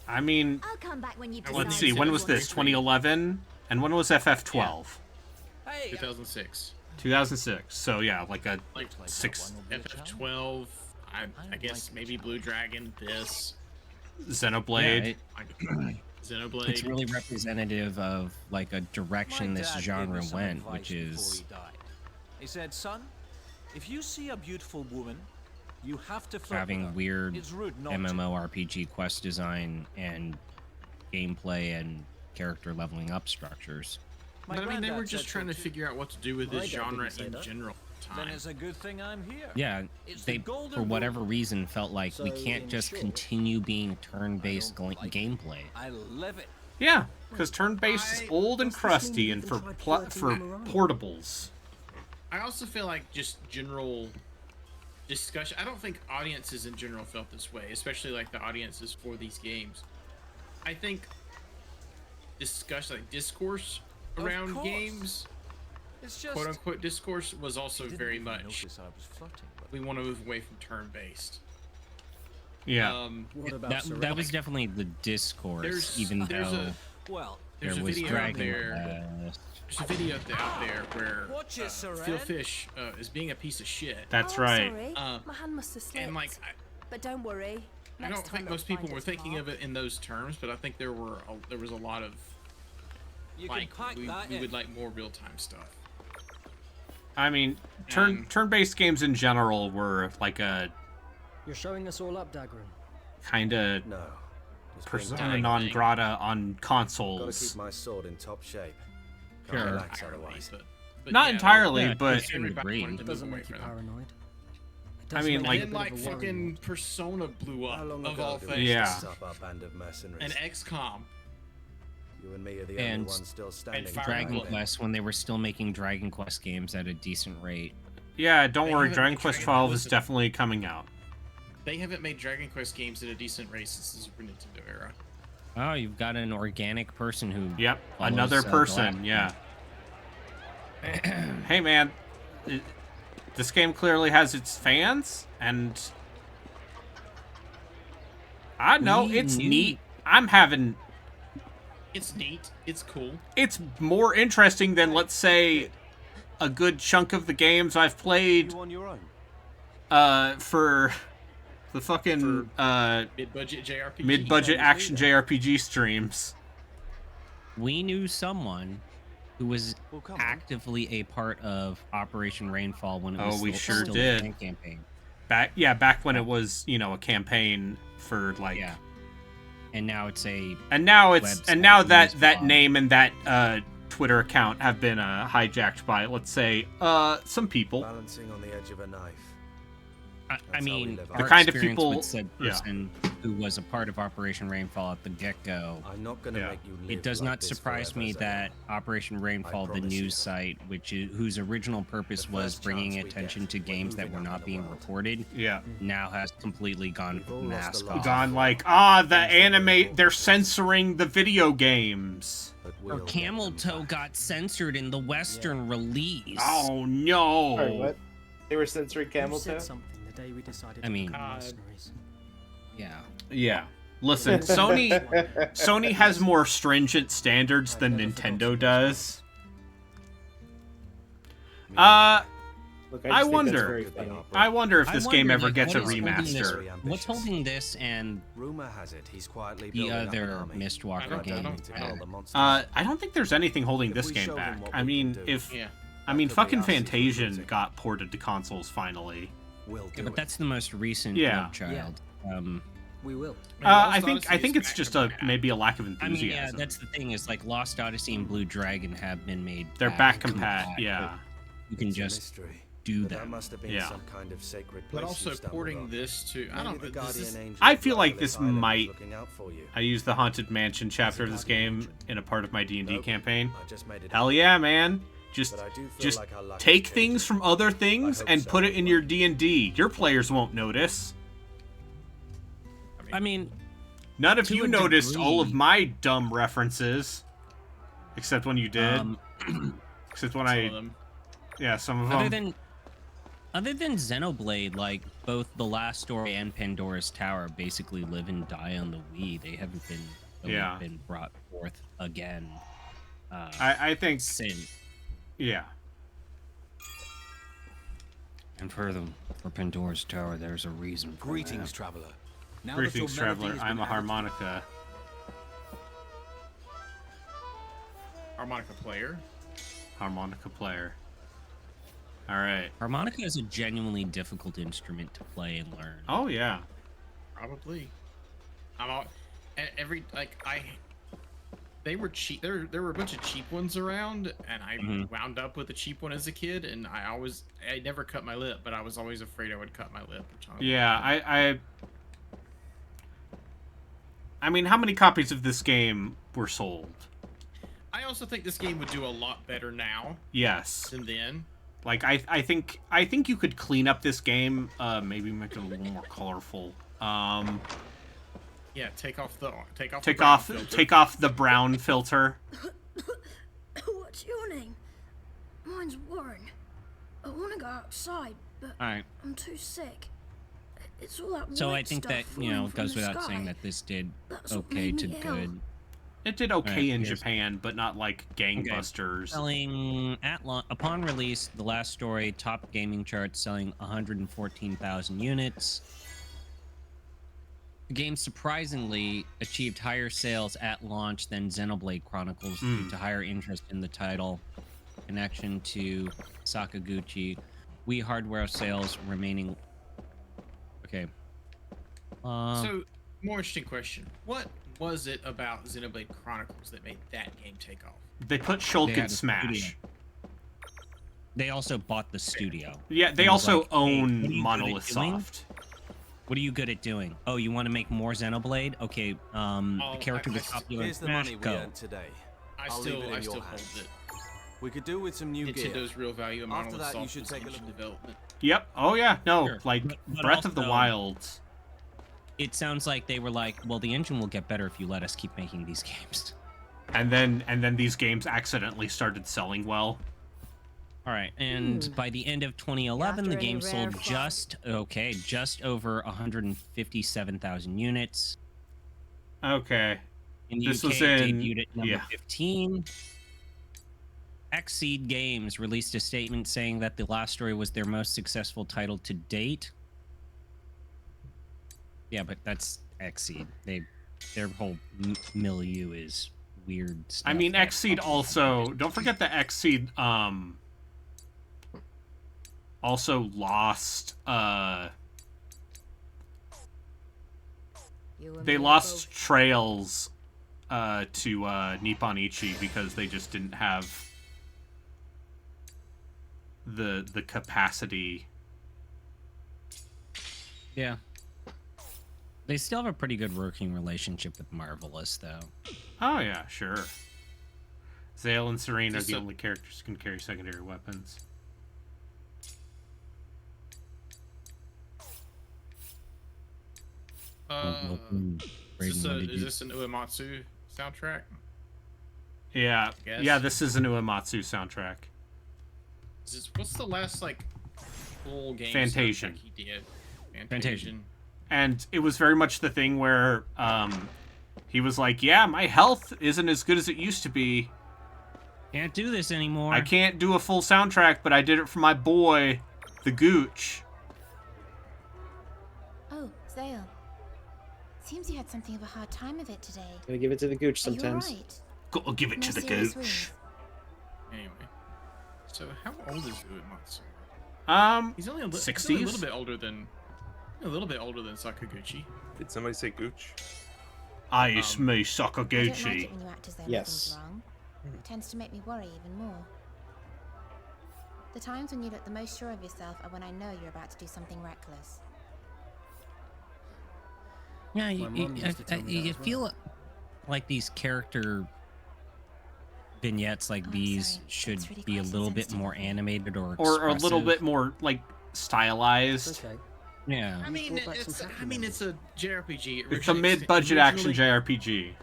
Speaker 2: I mean,
Speaker 9: I'll come back when you
Speaker 2: let's see, when was this? 2011? And when was FF12?
Speaker 1: Yeah. 2006.
Speaker 2: 2006. So yeah, like a
Speaker 1: Like
Speaker 2: 6.
Speaker 1: FF12. I guess maybe Blue Dragon. This.
Speaker 2: Xenoblade.
Speaker 12: Yeah,
Speaker 1: Xenoblade.
Speaker 12: it's really representative of like a direction this genre went, which is
Speaker 7: He said, "Son, if you see a beautiful woman, you have to flirt with
Speaker 12: having
Speaker 7: her.
Speaker 12: weird
Speaker 7: It's rude not to."
Speaker 12: MMORPG quest design and gameplay and character leveling up structures.
Speaker 1: But I mean, they were
Speaker 7: granddad
Speaker 1: just
Speaker 7: said
Speaker 1: trying
Speaker 7: so
Speaker 1: to
Speaker 7: too.
Speaker 1: figure out what to do with
Speaker 13: My
Speaker 1: this
Speaker 13: dad
Speaker 1: genre
Speaker 13: didn't say
Speaker 1: in
Speaker 13: that.
Speaker 1: general.
Speaker 7: Then
Speaker 1: Time.
Speaker 7: it's a good thing I'm here.
Speaker 12: Yeah,
Speaker 7: It's the
Speaker 12: they
Speaker 7: golden
Speaker 12: for whatever
Speaker 7: rule.
Speaker 12: reason felt like we
Speaker 13: So,
Speaker 12: can't
Speaker 13: in
Speaker 12: just
Speaker 13: short,
Speaker 12: continue being turn-based gameplay.
Speaker 7: I love it.
Speaker 2: Yeah, because turn-based is old and
Speaker 13: Does this
Speaker 2: crusty,
Speaker 13: mean
Speaker 2: and
Speaker 13: we
Speaker 2: for
Speaker 13: can try flirting
Speaker 2: for
Speaker 13: them around?
Speaker 2: portables.
Speaker 1: I also feel like just general discussion. I don't think audiences in general felt this way, especially like the audiences for these games. I think discourse around
Speaker 7: course.
Speaker 1: games,
Speaker 7: It's just
Speaker 1: quote unquote discourse, was also
Speaker 7: Didn't
Speaker 1: very
Speaker 7: even
Speaker 1: much.
Speaker 7: notice I was flirting, but
Speaker 1: We want to move away from turn-based.
Speaker 2: Yeah.
Speaker 13: What about
Speaker 12: That
Speaker 13: Serenity?
Speaker 12: was definitely the discourse,
Speaker 1: There's-
Speaker 12: even
Speaker 1: there's
Speaker 12: though
Speaker 7: well,
Speaker 12: there
Speaker 1: There's a
Speaker 12: was
Speaker 1: video out
Speaker 12: Dragon
Speaker 1: there.
Speaker 12: Quest.
Speaker 1: There's a video out there where
Speaker 7: Watch it,
Speaker 1: Phil
Speaker 7: Seren.
Speaker 1: Fish is being a piece of shit.
Speaker 2: That's
Speaker 4: Oh,
Speaker 2: right.
Speaker 4: Sorry.
Speaker 1: Uh,
Speaker 4: My hand must have slipped.
Speaker 1: And like,
Speaker 4: But don't worry.
Speaker 1: I
Speaker 4: Next
Speaker 1: don't
Speaker 4: time
Speaker 1: think
Speaker 4: it'll
Speaker 1: most people
Speaker 4: find
Speaker 1: were
Speaker 4: its
Speaker 1: thinking
Speaker 4: mark.
Speaker 1: of it in those terms, but I think there was a lot of
Speaker 7: You
Speaker 1: like
Speaker 7: can pack
Speaker 1: we
Speaker 7: that in.
Speaker 1: would like more real-time stuff.
Speaker 2: I mean,
Speaker 1: And-
Speaker 2: turn-based games in general were like a
Speaker 13: You're showing us all up, Dagran.
Speaker 2: kind of
Speaker 5: No. It's been
Speaker 2: persona
Speaker 1: dying.
Speaker 2: non grata on
Speaker 5: Gotta
Speaker 2: consoles.
Speaker 5: keep my sword in top shape. Can't
Speaker 2: Sure.
Speaker 5: relax
Speaker 1: Entirely,
Speaker 5: otherwise.
Speaker 1: but
Speaker 2: Not
Speaker 1: yeah,
Speaker 2: entirely,
Speaker 12: Yeah,
Speaker 2: but
Speaker 12: to a certain
Speaker 1: everybody
Speaker 12: degree.
Speaker 1: wanted to move
Speaker 13: Doesn't
Speaker 1: away
Speaker 13: make you
Speaker 1: from them.
Speaker 13: paranoid.
Speaker 2: I mean,
Speaker 1: And
Speaker 2: like,
Speaker 1: then, like, fucking Persona blew up, of all things.
Speaker 2: Yeah.
Speaker 1: And XCOM.
Speaker 5: You and me are the
Speaker 12: And-
Speaker 5: only ones still standing.
Speaker 12: Dragon Quest, when they were still making Dragon Quest games at a decent rate.
Speaker 2: Yeah, don't
Speaker 1: They
Speaker 2: worry,
Speaker 1: haven't
Speaker 2: Dragon
Speaker 1: made
Speaker 2: Quest
Speaker 1: Dragon
Speaker 2: 12
Speaker 1: Quest
Speaker 2: is definitely coming out.
Speaker 1: They haven't made Dragon Quest games at a decent rate since the Super Nintendo era.
Speaker 12: Oh, you've got an organic person who.
Speaker 2: Yep,
Speaker 12: follows,
Speaker 2: another
Speaker 12: the
Speaker 2: person,
Speaker 12: last
Speaker 2: yeah. Hey, man, this game clearly has its fans, and I know
Speaker 12: We
Speaker 2: it's
Speaker 12: knew-
Speaker 2: neat. I'm having.
Speaker 1: It's neat. It's cool.
Speaker 2: It's more interesting than, let's say, a good chunk of the games I've played.
Speaker 5: You on your own?
Speaker 2: For the fucking
Speaker 1: Mid-budget JRPG.
Speaker 2: mid-budget action JRPG streams.
Speaker 12: We knew someone who was actively a part of Operation Rainfall when it was
Speaker 2: Oh, we
Speaker 12: still,
Speaker 2: sure
Speaker 12: still
Speaker 2: did.
Speaker 12: a campaign.
Speaker 2: Back when it was, you know, a campaign for like.
Speaker 12: Yeah. And now it's a.
Speaker 2: And now it's
Speaker 12: website
Speaker 2: and now that
Speaker 12: used
Speaker 2: that
Speaker 12: by-
Speaker 2: name and that Twitter account have been hijacked by, let's say, some people.
Speaker 5: Balancing on the edge of a knife.
Speaker 12: I mean,
Speaker 2: The
Speaker 12: our
Speaker 2: kind of
Speaker 12: experience
Speaker 2: people-
Speaker 12: with said
Speaker 2: yeah.
Speaker 12: person who was a part of Operation Rainfall at the get-go.
Speaker 5: I'm not gonna make you live
Speaker 12: It does
Speaker 5: like
Speaker 12: not
Speaker 5: this
Speaker 12: surprise
Speaker 5: forever,
Speaker 12: me
Speaker 5: Zeno.
Speaker 12: that Operation Rainfall, the
Speaker 5: promise you.
Speaker 12: news site, whose original purpose was
Speaker 5: first
Speaker 12: bringing
Speaker 5: chance we
Speaker 12: attention
Speaker 5: get,
Speaker 12: to
Speaker 5: we're
Speaker 12: games that
Speaker 5: moving
Speaker 12: were
Speaker 5: up in
Speaker 12: not
Speaker 5: the
Speaker 12: being
Speaker 5: world.
Speaker 12: reported,
Speaker 2: Yeah.
Speaker 12: now has completely gone
Speaker 5: all lost
Speaker 12: mask
Speaker 5: a lot.
Speaker 12: off.
Speaker 2: Gone like, the anime, they're censoring the video games.
Speaker 5: But
Speaker 12: Or
Speaker 5: we'll get
Speaker 12: Camel
Speaker 5: them
Speaker 12: Toe
Speaker 5: back.
Speaker 12: got censored in the Western release.
Speaker 2: Oh no.
Speaker 3: Sorry, what? They were censoring Camel
Speaker 13: You said
Speaker 3: Toe?
Speaker 13: something the day we decided
Speaker 12: I mean-
Speaker 13: to become mercenaries.
Speaker 12: Yeah.
Speaker 2: Yeah. Listen, Sony has more stringent standards than Nintendo does.
Speaker 3: Look,
Speaker 2: I
Speaker 3: just think that's
Speaker 2: wonder.
Speaker 3: very funny.
Speaker 2: I wonder if
Speaker 12: I
Speaker 2: this
Speaker 12: wonder,
Speaker 2: game ever
Speaker 12: like,
Speaker 2: gets a
Speaker 12: what is holding this-
Speaker 2: remaster.
Speaker 12: What's holding this and
Speaker 5: Rumor has it he's quietly
Speaker 12: the
Speaker 5: building up an
Speaker 12: other
Speaker 5: army.
Speaker 12: Mistwalker
Speaker 1: I
Speaker 12: game?
Speaker 1: don't
Speaker 5: To
Speaker 1: know.
Speaker 5: kill the monsters.
Speaker 2: I don't think there's anything holding
Speaker 5: If
Speaker 2: this
Speaker 5: we
Speaker 2: game
Speaker 5: show them
Speaker 2: back.
Speaker 5: what
Speaker 2: I
Speaker 5: we
Speaker 2: mean,
Speaker 5: can do.
Speaker 2: if
Speaker 1: Yeah.
Speaker 2: I mean,
Speaker 5: That could be
Speaker 2: fucking
Speaker 5: us if we lose
Speaker 2: Fantasian
Speaker 5: it.
Speaker 2: got ported to consoles finally.
Speaker 5: We'll
Speaker 12: Yeah,
Speaker 5: do
Speaker 12: but
Speaker 5: it.
Speaker 12: that's the most recent
Speaker 2: Yeah.
Speaker 12: love child.
Speaker 13: We will.
Speaker 2: I think it's just maybe a lack of
Speaker 12: I mean,
Speaker 2: enthusiasm.
Speaker 12: yeah, that's the thing. Is like Lost Odyssey and Blue Dragon have been made.
Speaker 2: They're back compat. Yeah.
Speaker 12: You can
Speaker 5: It's a
Speaker 12: just
Speaker 5: mystery.
Speaker 12: do
Speaker 5: But that
Speaker 12: them.
Speaker 5: must have been
Speaker 2: Yeah.
Speaker 5: some kind of sacred
Speaker 1: But
Speaker 5: place
Speaker 1: also
Speaker 5: you stumbled
Speaker 1: porting
Speaker 5: on.
Speaker 1: this to I
Speaker 5: Maybe
Speaker 1: don't
Speaker 5: the
Speaker 1: know.
Speaker 5: guardian
Speaker 1: This is,
Speaker 5: angel
Speaker 2: I
Speaker 5: of
Speaker 2: feel like
Speaker 5: Lazarus
Speaker 2: this
Speaker 5: Island is
Speaker 2: might-
Speaker 5: looking out for you.
Speaker 2: I used the Haunted Mansion chapter of this game in a part of my D&D
Speaker 5: Nope,
Speaker 2: campaign.
Speaker 5: I just made it
Speaker 2: Hell
Speaker 5: up.
Speaker 2: yeah, man. Just
Speaker 5: But I do feel
Speaker 2: just
Speaker 5: like our luck is
Speaker 2: take
Speaker 5: changing.
Speaker 2: things from other things
Speaker 5: hope
Speaker 2: and
Speaker 5: so.
Speaker 2: put it in your D&D. Your players won't notice.
Speaker 12: I mean,
Speaker 2: None of
Speaker 12: To
Speaker 2: you
Speaker 12: a
Speaker 2: noticed all of
Speaker 12: degree.
Speaker 2: my dumb references. Except when you did. Except when
Speaker 1: some
Speaker 2: I...
Speaker 1: of them.
Speaker 2: Yeah, some of
Speaker 12: other
Speaker 2: them.
Speaker 12: than Xenoblade, like both The Last Story and Pandora's Tower basically live and die on the Wii. They haven't been
Speaker 2: Yeah.
Speaker 12: been brought forth again.
Speaker 2: I think...
Speaker 12: Since.
Speaker 2: Yeah.
Speaker 12: And for Pandora's Tower, there's a reason for
Speaker 10: Greetings,
Speaker 12: that.
Speaker 10: traveler. Now
Speaker 2: Greetings,
Speaker 10: that your melody
Speaker 2: traveler.
Speaker 10: has
Speaker 2: I'm
Speaker 10: been
Speaker 2: a harmonica.
Speaker 1: Harmonica player.
Speaker 2: Harmonica player. Alright.
Speaker 12: Harmonica is a genuinely difficult instrument to play and learn.
Speaker 2: Oh, yeah.
Speaker 1: Probably. I'm all every like I. They were cheap. There were a bunch of cheap ones around, and I wound up with a cheap one as a kid. And I never cut my lip, but I was always afraid I would cut my lip.
Speaker 2: Yeah, I mean, how many copies of this game were sold?
Speaker 1: I also think this game would do a lot better now
Speaker 2: Yes.
Speaker 1: than then.
Speaker 2: Like, I think you could clean up this game, maybe make it a little more colorful.
Speaker 1: Yeah, take off the
Speaker 2: Take
Speaker 1: brown
Speaker 2: off
Speaker 1: filter.
Speaker 2: the brown filter.
Speaker 9: What's your name? Mine's Warren. I want to go outside, but
Speaker 12: Alright.
Speaker 9: I'm too sick. It's all that
Speaker 12: So I
Speaker 9: white
Speaker 12: think
Speaker 9: stuff
Speaker 12: that,
Speaker 9: falling
Speaker 12: it
Speaker 9: from
Speaker 12: goes
Speaker 9: the
Speaker 12: without
Speaker 9: sky.
Speaker 12: saying that this did
Speaker 9: That's what
Speaker 12: okay
Speaker 9: made
Speaker 12: to
Speaker 9: me ill.
Speaker 12: good.
Speaker 2: It did okay
Speaker 12: Alright,
Speaker 2: in
Speaker 12: yes.
Speaker 2: Japan, but not like gangbusters.
Speaker 12: Selling upon release, The Last Story top gaming charts selling 114,000 units. The game surprisingly achieved higher sales at launch than Xenoblade Chronicles due to higher interest in the title, connection to Sakaguchi, Wii hardware sales remaining. Okay.
Speaker 1: So, more interesting question. What was it about Xenoblade Chronicles that made that game take off?
Speaker 2: They put
Speaker 12: They
Speaker 2: Shulk
Speaker 12: had
Speaker 2: in
Speaker 12: a
Speaker 2: Smash.
Speaker 12: studio. They also bought the studio.
Speaker 2: Yeah, they
Speaker 12: And was
Speaker 2: also
Speaker 12: like, "Hey,
Speaker 2: own
Speaker 12: what are you good at
Speaker 2: Monolith
Speaker 12: doing?
Speaker 2: Soft.
Speaker 12: What are you good at doing? Oh, you want to make more Xenoblade? Okay, the character that's popular in
Speaker 5: Here's the
Speaker 12: Smash,
Speaker 5: money we
Speaker 12: go.
Speaker 5: earned today.
Speaker 1: I
Speaker 5: I'll
Speaker 1: still
Speaker 5: leave it in your
Speaker 1: hold
Speaker 5: hands.
Speaker 1: it.
Speaker 5: We could do with some new gear.
Speaker 1: Nintendo's real value in
Speaker 5: After
Speaker 1: Monolith
Speaker 5: that, you
Speaker 1: Soft
Speaker 5: should
Speaker 1: was
Speaker 5: take a
Speaker 1: engine
Speaker 5: look.
Speaker 1: development.
Speaker 2: Yep. Oh yeah. No,
Speaker 12: Sure.
Speaker 2: like
Speaker 12: But
Speaker 2: Breath of the
Speaker 12: also-
Speaker 2: Wild.
Speaker 12: It sounds like they were like, well, the engine will get better if you let us keep making these games.
Speaker 2: And then these games accidentally started selling well.
Speaker 12: All right, and by the end of 2011, the
Speaker 9: After any
Speaker 12: game
Speaker 9: rare
Speaker 12: sold
Speaker 9: fun.
Speaker 12: just over 157,000 units.
Speaker 2: Okay.
Speaker 12: In the
Speaker 2: This
Speaker 12: UK,
Speaker 2: was
Speaker 12: it
Speaker 2: in
Speaker 12: debuted at number
Speaker 2: yeah.
Speaker 12: 15. Xseed Games released a statement saying that The Last Story was their most successful title to date. Yeah, but that's Xseed. Their whole milieu is weird stuff.
Speaker 2: I mean,
Speaker 12: that
Speaker 2: Xseed also. Don't forget that Xseed also lost. They lost Trails to Nippon Ichi because they just didn't have the capacity.
Speaker 12: Yeah. They still have a pretty good working relationship with Marvelous, though.
Speaker 2: Oh yeah, sure. Zale and Serene are
Speaker 1: Just
Speaker 2: the
Speaker 1: a-
Speaker 2: only characters who can carry secondary weapons.
Speaker 1: Is this an Uematsu soundtrack?
Speaker 2: Yeah,
Speaker 1: Guess.
Speaker 2: yeah. This is an Uematsu soundtrack.
Speaker 1: What's the last like full game
Speaker 2: Fantasian.
Speaker 1: soundtrack he did?
Speaker 12: Fantasian.
Speaker 2: And it was very much the thing where he was like, "Yeah, my health isn't as good as it used to be.
Speaker 12: Can't do this anymore.
Speaker 2: I can't do a full soundtrack, but I did it for my boy, the Gooch."
Speaker 14: Oh, Zale. Seems you had something of a hard time of it today.
Speaker 3: Gotta give it to the Gooch
Speaker 14: Are you
Speaker 3: sometimes.
Speaker 14: alright?
Speaker 2: Gotta give it
Speaker 14: No
Speaker 2: to the
Speaker 14: serious
Speaker 2: Gooch.
Speaker 14: wounds?
Speaker 1: Anyway, so how old is Uematsu?
Speaker 2: He's
Speaker 1: only a little
Speaker 2: 60s.
Speaker 1: bit older than Sakaguchi.
Speaker 15: Did somebody say Gooch?
Speaker 2: Aye, it's me,
Speaker 14: I don't like
Speaker 2: Sakaguchi.
Speaker 14: it when you act as though
Speaker 3: Yes.
Speaker 14: nothing's wrong. It tends to make me worry even more. The times when you look the most sure of yourself are when I know you're about to do something reckless.
Speaker 12: Yeah,
Speaker 13: My mum used to tell me that
Speaker 12: you
Speaker 13: as well.
Speaker 12: feel like these character vignettes like
Speaker 14: Oh, I'm
Speaker 12: these
Speaker 14: sorry.
Speaker 12: should
Speaker 14: That's really
Speaker 12: be a
Speaker 14: quite
Speaker 12: little bit
Speaker 14: sensitive
Speaker 12: more
Speaker 14: of me.
Speaker 12: animated or
Speaker 2: Or a little
Speaker 12: expressive.
Speaker 2: bit more like stylized.
Speaker 13: Okay.
Speaker 12: Yeah.
Speaker 1: I mean,
Speaker 13: brought back some happy
Speaker 1: it's a JRPG.
Speaker 2: It's a mid-budget action
Speaker 1: originally-
Speaker 2: JRPG.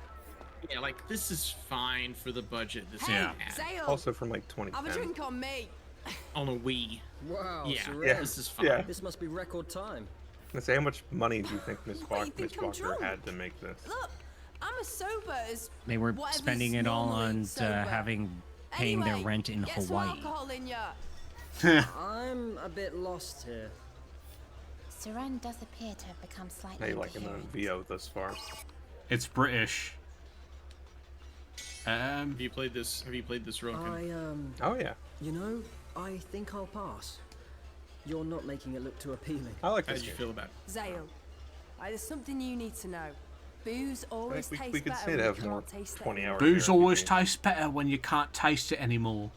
Speaker 1: Yeah, like this is fine for the budget. This
Speaker 2: Yeah.
Speaker 1: is
Speaker 4: Zale,
Speaker 15: Also from like
Speaker 4: have a
Speaker 15: 2010.
Speaker 4: drink on me.
Speaker 1: on a Wii.
Speaker 13: Wow,
Speaker 1: Yeah,
Speaker 13: Seren.
Speaker 1: this is fine.
Speaker 15: Yeah.
Speaker 13: This must be record time.
Speaker 15: Let's say, how much money do you think Miss
Speaker 4: What, you think I'm
Speaker 15: Walker
Speaker 4: drunk?
Speaker 15: had to make this?
Speaker 4: Look, I'm as sober as
Speaker 12: They were
Speaker 4: whatever's
Speaker 12: spending it all
Speaker 4: normally
Speaker 12: on
Speaker 4: sober.
Speaker 12: paying their
Speaker 4: Anyway,
Speaker 12: rent in
Speaker 4: get some
Speaker 12: Hawaii.
Speaker 4: alcohol in ya.
Speaker 13: I'm a bit lost here.
Speaker 14: Seren does appear to have become
Speaker 15: How
Speaker 14: slightly
Speaker 15: you liking the
Speaker 14: incoherent.
Speaker 15: VO thus far?
Speaker 2: It's British.
Speaker 1: Have you played this? Have you played this, Roken?
Speaker 15: Oh yeah,
Speaker 13: You know, I think I'll pass. You're not making it look too appealing.
Speaker 15: I like
Speaker 1: How
Speaker 15: this
Speaker 1: did you
Speaker 15: game.
Speaker 1: feel about it?
Speaker 4: Zale, there's something you need to know. Booze always
Speaker 15: we
Speaker 4: tastes
Speaker 15: could
Speaker 4: better
Speaker 15: say
Speaker 4: when
Speaker 15: to
Speaker 4: you
Speaker 15: have more
Speaker 4: can't taste it
Speaker 15: 20 hour
Speaker 2: Booze
Speaker 15: JRPG.
Speaker 2: always tastes better when you can't taste it anymore.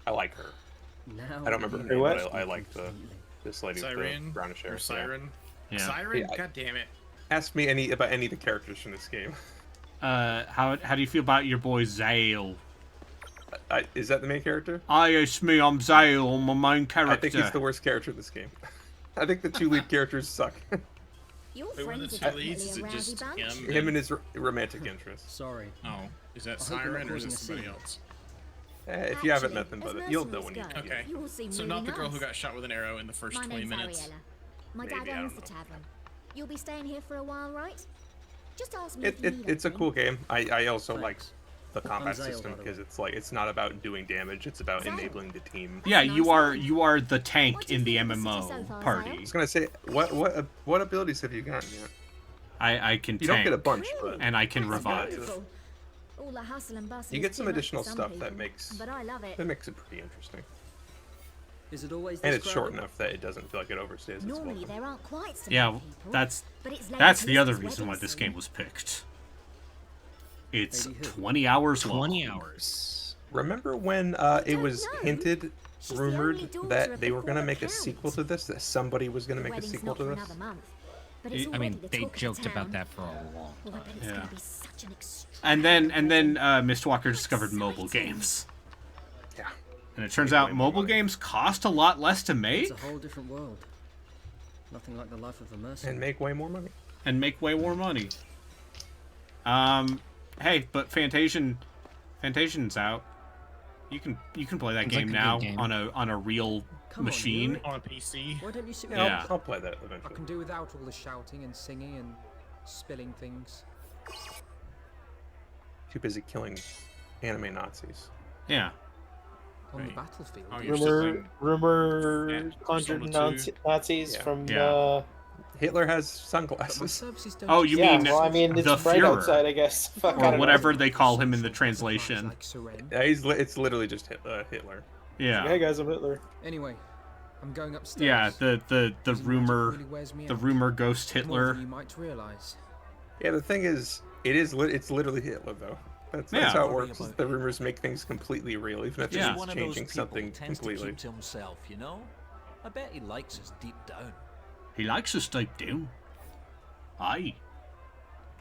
Speaker 15: I like her.
Speaker 13: Now
Speaker 15: I don't remember her
Speaker 13: you
Speaker 15: name,
Speaker 3: what?
Speaker 15: but I like this lady with
Speaker 1: Siren
Speaker 15: the brownish hair.
Speaker 1: or Siren?
Speaker 2: Yeah.
Speaker 1: Siren?
Speaker 15: Yeah,
Speaker 1: God damn it!
Speaker 15: Ask me about any of the characters from this game.
Speaker 2: How do you feel about your boy Zale?
Speaker 15: Is that the main character?
Speaker 2: Aye, it's me, I'm Zale, I'm my main character.
Speaker 15: I think he's the worst character in this game. I think the two lead characters suck.
Speaker 9: Your
Speaker 1: Wait, one of
Speaker 9: friends
Speaker 1: the
Speaker 9: are
Speaker 1: two leads? Is
Speaker 9: definitely
Speaker 1: it
Speaker 9: a rowdy
Speaker 1: just
Speaker 9: bunch.
Speaker 1: him?
Speaker 15: Him and his romantic interest.
Speaker 13: Sorry.
Speaker 1: Oh, is that
Speaker 13: I hope you're not
Speaker 1: Siren or is
Speaker 13: causing
Speaker 1: it
Speaker 13: a
Speaker 1: somebody
Speaker 13: scene.
Speaker 1: else?
Speaker 15: If you haven't
Speaker 9: Actually,
Speaker 15: met them,
Speaker 9: as
Speaker 15: but you'll know
Speaker 9: mercenaries
Speaker 15: when you
Speaker 9: go,
Speaker 15: do.
Speaker 1: Okay.
Speaker 9: You all seem
Speaker 1: So
Speaker 9: really
Speaker 1: not the girl who
Speaker 9: nice.
Speaker 1: got shot with an arrow in the first
Speaker 9: My
Speaker 1: 20
Speaker 9: name's
Speaker 1: minutes.
Speaker 9: Ariella. My
Speaker 1: Maybe,
Speaker 9: dad
Speaker 1: I
Speaker 9: owns
Speaker 1: don't
Speaker 9: the
Speaker 1: know.
Speaker 9: tavern. You'll be staying here for a while, right? Just ask me if you need
Speaker 15: It's a
Speaker 9: anything.
Speaker 15: cool game. I also like
Speaker 13: Thanks.
Speaker 15: the combat
Speaker 13: Zale,
Speaker 15: system
Speaker 13: by the
Speaker 15: because
Speaker 13: way.
Speaker 15: it's like it's not about doing damage, it's about
Speaker 9: Zale.
Speaker 15: enabling the team.
Speaker 2: Yeah,
Speaker 9: Nice
Speaker 2: you
Speaker 9: name.
Speaker 2: are the tank
Speaker 9: What do you
Speaker 2: in the
Speaker 9: think of the city
Speaker 2: MMO
Speaker 9: so far,
Speaker 2: party.
Speaker 15: I was gonna say, what abilities have you gotten yet?
Speaker 2: I can
Speaker 15: You
Speaker 2: tank.
Speaker 15: don't get a bunch,
Speaker 9: Really?
Speaker 15: but
Speaker 2: And I can
Speaker 9: That's
Speaker 2: revive.
Speaker 9: beautiful. All the hustle and bustle
Speaker 15: you
Speaker 9: is
Speaker 15: get some
Speaker 9: too much for
Speaker 15: additional
Speaker 9: some
Speaker 15: stuff that
Speaker 9: people,
Speaker 15: makes
Speaker 9: but I love it.
Speaker 15: it pretty interesting.
Speaker 13: Is it always
Speaker 15: And
Speaker 13: this
Speaker 15: it's short
Speaker 13: crowded?
Speaker 15: enough that it doesn't feel like it overstays its
Speaker 9: Normally
Speaker 15: welcome.
Speaker 9: there aren't quite so
Speaker 2: Yeah,
Speaker 9: many people,
Speaker 2: that's
Speaker 9: but it's
Speaker 2: the other
Speaker 9: Lady
Speaker 2: reason why
Speaker 9: Elizabeth's
Speaker 2: this
Speaker 9: wedding
Speaker 2: game was picked. It's
Speaker 13: Lady who?
Speaker 2: 20 hours
Speaker 12: 20
Speaker 2: long.
Speaker 12: hours.
Speaker 15: Remember when it was hinted rumored that they were gonna make a sequel to this. That somebody was gonna make a sequel to this.
Speaker 12: I mean, they joked about that for a long time.
Speaker 2: Yeah. And then Mistwalker discovered mobile games.
Speaker 15: Yeah.
Speaker 2: And it turns out mobile games cost a lot less to make.
Speaker 13: It's a whole different world. Nothing like the life of a mercenary.
Speaker 15: And make way more money.
Speaker 2: Hey, but Fantasian's out. You can play that game now on a real machine.
Speaker 1: On a PC.
Speaker 13: Why don't you sit
Speaker 2: Yeah.
Speaker 15: I'll play that eventually.
Speaker 8: I can do without all the shouting and singing and spilling things.
Speaker 15: Too busy killing anime Nazis.
Speaker 2: Yeah.
Speaker 8: On the battlefield.
Speaker 3: Rumor conjured Nazis from
Speaker 15: Hitler has sunglasses.
Speaker 2: Oh, you mean
Speaker 3: well, I mean, it's
Speaker 2: the
Speaker 3: bright
Speaker 2: Führer,
Speaker 3: outside, I guess. Fuck, I
Speaker 2: or
Speaker 3: don't
Speaker 2: whatever they call him in the translation.
Speaker 15: Yeah, it's literally just Hitler.
Speaker 2: Yeah.
Speaker 3: Hey guys, I'm Hitler.
Speaker 8: Anyway, I'm going upstairs.
Speaker 2: Yeah, the rumor,
Speaker 8: really wears me
Speaker 2: the
Speaker 8: out.
Speaker 2: rumor ghost
Speaker 8: More
Speaker 2: Hitler.
Speaker 8: than you might realize.
Speaker 15: Yeah, the thing is, it's literally Hitler though. That's how it works. The rumors make things completely real, even if
Speaker 7: Just
Speaker 15: it's
Speaker 7: one of those
Speaker 15: changing
Speaker 7: people
Speaker 15: something
Speaker 7: tends
Speaker 15: completely.
Speaker 7: to keep to himself, you know? I bet he likes us deep down.
Speaker 2: He likes us deep down. Aye.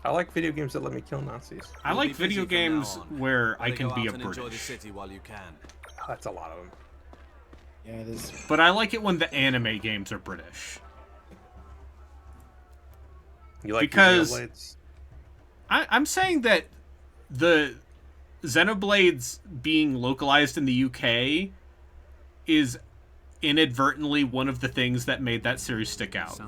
Speaker 15: I like video games that let me kill Nazis.
Speaker 2: I like video games where I can be a
Speaker 5: Enjoy the
Speaker 2: British.
Speaker 5: city while you can.
Speaker 15: Oh, that's a lot of them.
Speaker 3: Yeah, it is.
Speaker 2: But I like it when the anime games are British.
Speaker 15: You like
Speaker 2: because
Speaker 15: Xenoblades?
Speaker 2: I'm saying that the Xenoblades being localized in the UK is inadvertently one of the things that made that series stick out.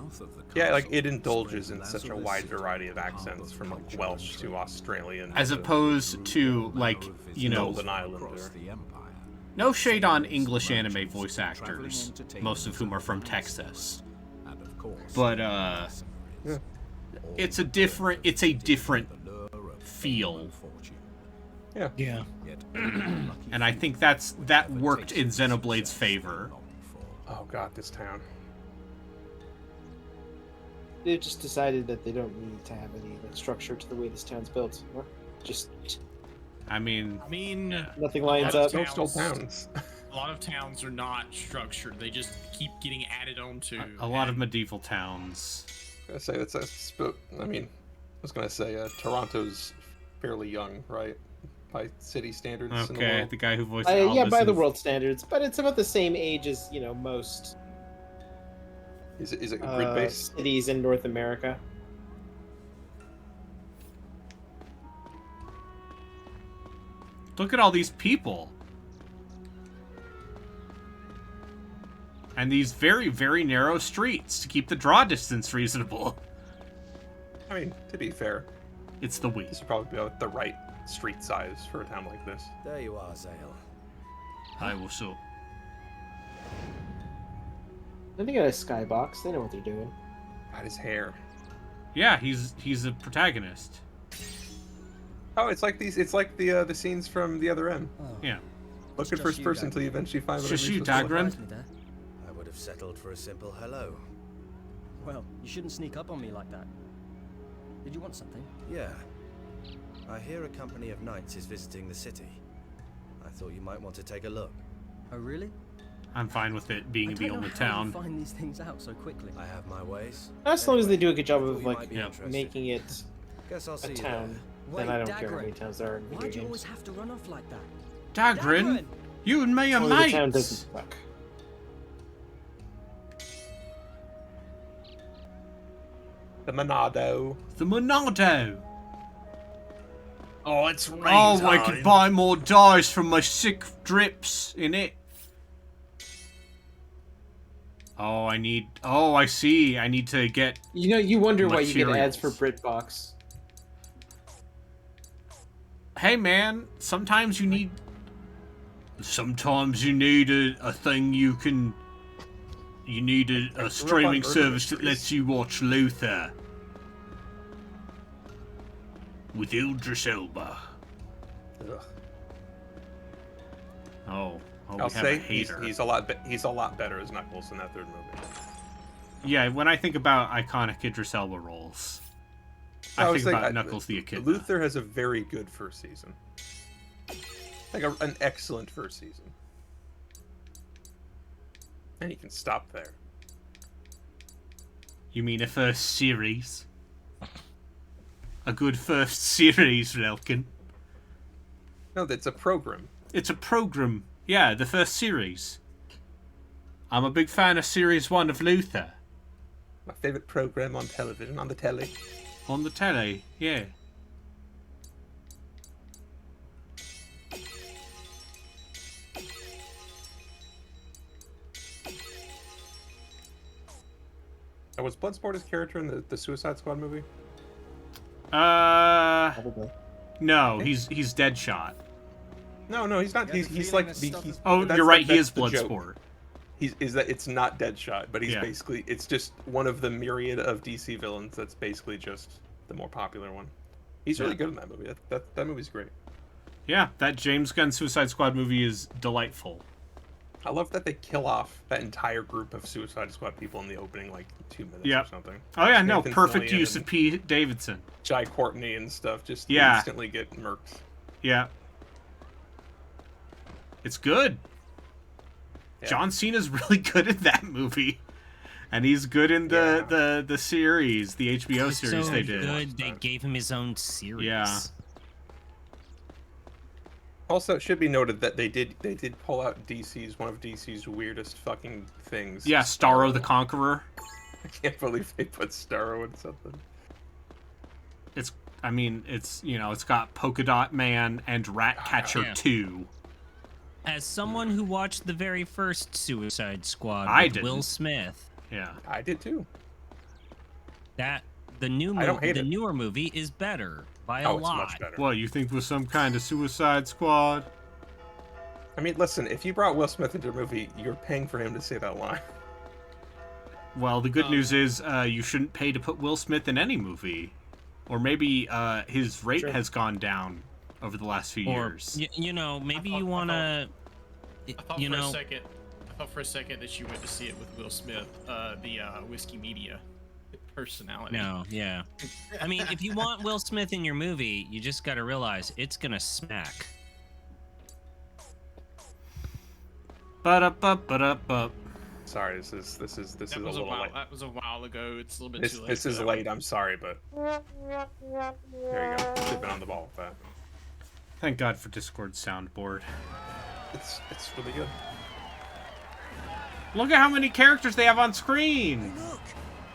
Speaker 15: Yeah, like it indulges in such a wide variety of accents, from like Welsh to Australian,
Speaker 2: As
Speaker 15: to
Speaker 2: opposed to, like, you know,
Speaker 15: Northern Islander.
Speaker 2: no shade on English anime voice actors, most of whom are from Texas. But it's a different feel.
Speaker 15: Yeah.
Speaker 3: Yeah.
Speaker 2: And I think that worked in Xenoblade's favor.
Speaker 15: Oh god, this town.
Speaker 3: They've just decided that they don't need to have any like, structure to the way this town's built. You know? Just.
Speaker 2: I mean,
Speaker 3: nothing lines up.
Speaker 15: Coastal towns.
Speaker 1: A lot of towns are not structured. They just keep getting added onto.
Speaker 2: A lot of medieval towns.
Speaker 15: I was gonna say I mean, I was gonna say Toronto's fairly young, right? By city standards. In the
Speaker 2: Okay,
Speaker 15: world.
Speaker 2: the guy who voiced
Speaker 3: Yeah,
Speaker 2: Albus
Speaker 3: by the
Speaker 2: in-
Speaker 3: world standards, but it's about the same age as most.
Speaker 15: Is it grid based?
Speaker 3: Cities in North America?
Speaker 2: Look at all these people. And these very, very narrow streets to keep the draw distance reasonable.
Speaker 15: I mean, to be fair,
Speaker 2: it's the Wii.
Speaker 15: This would probably be about the right street size for a town like this.
Speaker 5: There you are, Zale.
Speaker 2: Hi, what's up?
Speaker 3: I think got a skybox. They know what they're doing.
Speaker 15: Got his hair.
Speaker 2: Yeah, he's a protagonist.
Speaker 15: Oh, it's like these. It's like the scenes from The Other M.
Speaker 2: Yeah.
Speaker 15: Look at first person until you eventually find.
Speaker 2: Just you, Dagran.
Speaker 5: I would have settled for a simple hello.
Speaker 13: Well, you shouldn't sneak up on me like that. Did you want something?
Speaker 5: Yeah. I hear a company of knights is visiting the city. I thought you might want to take a look.
Speaker 13: Oh, really?
Speaker 2: I'm fine with it being
Speaker 13: I
Speaker 2: the
Speaker 13: don't
Speaker 2: only
Speaker 13: know how you
Speaker 2: town.
Speaker 13: find these things out so quickly.
Speaker 5: I have my ways.
Speaker 3: As long as they do a good job of
Speaker 5: you
Speaker 3: like
Speaker 5: might be interested.
Speaker 3: making it
Speaker 5: Guess I'll
Speaker 3: a
Speaker 5: see you
Speaker 3: town,
Speaker 13: there.
Speaker 3: then I
Speaker 13: Wait,
Speaker 3: don't care how many
Speaker 13: Dagran,
Speaker 3: towns there are in
Speaker 13: Why
Speaker 3: video
Speaker 13: do you always
Speaker 3: games.
Speaker 13: have to run off like that?
Speaker 2: Dagran, you and me are
Speaker 3: Only the town
Speaker 2: mates.
Speaker 3: doesn't suck.
Speaker 15: The Monado.
Speaker 2: The Monado.
Speaker 15: Oh, it's rain
Speaker 2: Oh, I
Speaker 15: time.
Speaker 2: could buy more dyes from my sick drips in it. Oh, I see. I need to get.
Speaker 3: You know, you wonder why you get ads
Speaker 2: materials.
Speaker 3: for BritBox.
Speaker 2: Hey, man. Sometimes you need a thing you can. You need a streaming service that lets you watch Luther with Idris Elba.
Speaker 15: Ugh.
Speaker 2: Oh,
Speaker 15: I'll
Speaker 2: we have
Speaker 15: say
Speaker 2: a hater.
Speaker 15: he's a lot better as Knuckles in that third movie.
Speaker 2: Yeah, when I think about iconic Idris Elba roles, I
Speaker 15: was
Speaker 2: think
Speaker 15: thinking,
Speaker 2: about Knuckles the Echidna.
Speaker 15: Luther has a very good first season. Like an excellent first season. And you can stop there.
Speaker 2: You mean a first series? A good first series, Relkin.
Speaker 15: No, that's a program.
Speaker 2: It's a program. Yeah, the first series. I'm a big fan of Series 1 of Luther.
Speaker 15: My favorite program on television, on the telly.
Speaker 2: On the telly, yeah.
Speaker 15: Was Bloodsport his character in the Suicide Squad movie?
Speaker 2: No, he's Deadshot.
Speaker 15: No, he's not. He's like
Speaker 2: oh, you're right. He is Bloodsport.
Speaker 15: Is that it's not Deadshot, but he's
Speaker 2: Yeah.
Speaker 15: basically it's just one of the myriad of DC villains that's basically just the more popular one. He's really good in that movie. That movie's great.
Speaker 2: Yeah, that James Gunn Suicide Squad movie is delightful.
Speaker 15: I love that they kill off that entire group of Suicide Squad people in the opening, like 2 minutes or something.
Speaker 2: Oh yeah, no,
Speaker 15: Nathan
Speaker 2: perfect
Speaker 15: Fillion
Speaker 2: use of Pete Davidson.
Speaker 15: Jai Courtney and stuff just
Speaker 2: Yeah.
Speaker 15: instantly get murked.
Speaker 2: Yeah. It's good.
Speaker 15: Yeah.
Speaker 2: John Cena's really good in that movie. And he's good in the series, the HBO
Speaker 12: It's
Speaker 2: series
Speaker 12: so
Speaker 2: they did.
Speaker 12: good, they gave him his own series.
Speaker 2: Yeah.
Speaker 15: Also, it should be noted that they did pull out one of DC's weirdest fucking things.
Speaker 2: Yeah, Starro the Conqueror.
Speaker 15: I can't believe they put Starro in something.
Speaker 2: It's it's got Polka Dot Man and Ratcatcher
Speaker 12: Yeah.
Speaker 2: 2.
Speaker 12: As someone who watched the very first Suicide Squad
Speaker 2: I
Speaker 12: with
Speaker 2: didn't.
Speaker 12: Will Smith,
Speaker 2: Yeah.
Speaker 15: I did too.
Speaker 12: that the new
Speaker 15: I don't hate
Speaker 12: the
Speaker 15: it.
Speaker 12: newer movie is better by a
Speaker 15: Oh, it's
Speaker 12: lot.
Speaker 15: much better.
Speaker 2: What, you think was some kind of Suicide Squad?
Speaker 15: I mean, listen, if you brought Will Smith into a movie, you're paying for him to say that line.
Speaker 2: Well, the good news is you shouldn't pay to put Will Smith in any movie. Or maybe his rate has gone down over the last few
Speaker 12: Or
Speaker 2: years.
Speaker 12: maybe you want to.
Speaker 1: I thought for a second that you went to see it with Will Smith, the Whiskey Media personality.
Speaker 12: No, yeah. I mean, if you want Will Smith in your movie, you just got to realize it's gonna smack.
Speaker 2: Ba-da-ba-ba-da-ba.
Speaker 15: Sorry, this is a little late.
Speaker 1: That was a while ago. It's a little bit too late.
Speaker 15: This
Speaker 1: for
Speaker 15: is
Speaker 1: that
Speaker 15: late.
Speaker 1: one.
Speaker 15: I'm sorry, but there you go. Should have been on the ball with that.
Speaker 2: Thank God for Discord soundboard.
Speaker 15: It's really good.
Speaker 2: Look at how many characters they have on screen.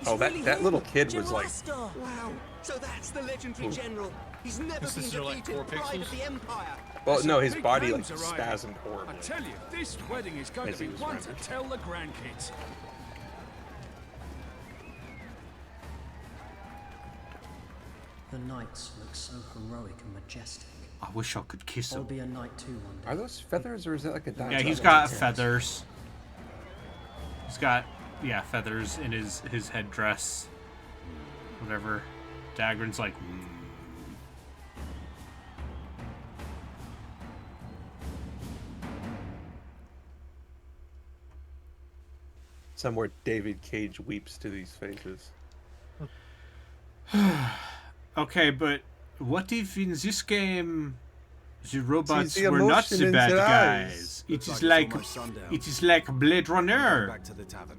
Speaker 15: Oh, that little kid was like.
Speaker 16: Wow. So that's the legendary
Speaker 15: Ooh.
Speaker 16: general. He's never
Speaker 1: This
Speaker 16: been
Speaker 1: is like
Speaker 16: defeated.
Speaker 1: 4
Speaker 16: Pride of
Speaker 1: pixels?
Speaker 16: the Empire.
Speaker 15: Well, no, his
Speaker 11: Big
Speaker 15: body like
Speaker 11: fans arriving.
Speaker 15: spasmed horribly.
Speaker 11: I tell you, this wedding is going
Speaker 15: As
Speaker 11: to
Speaker 15: he
Speaker 11: be
Speaker 15: was
Speaker 11: one to
Speaker 15: rendered.
Speaker 11: tell the grandkids.
Speaker 13: The knights look so heroic and majestic.
Speaker 2: I wish I could kiss
Speaker 13: I'll
Speaker 2: him.
Speaker 13: be a knight too one day.
Speaker 15: Are those feathers or is that like a diamond?
Speaker 2: Yeah, he's got feathers. He's got, feathers in his headdress. Whatever. Dagran's like,
Speaker 15: Somewhere David Cage weeps to these faces.
Speaker 2: Okay, but what if in this game the robots
Speaker 15: See the
Speaker 2: were not
Speaker 15: emotion
Speaker 2: the
Speaker 15: in
Speaker 2: bad
Speaker 15: their
Speaker 2: guys?
Speaker 15: eyes.
Speaker 11: Looks
Speaker 2: It is
Speaker 11: like
Speaker 2: like
Speaker 11: it's almost sundown.
Speaker 2: it is like Blade Runner.
Speaker 11: Back to the tavern.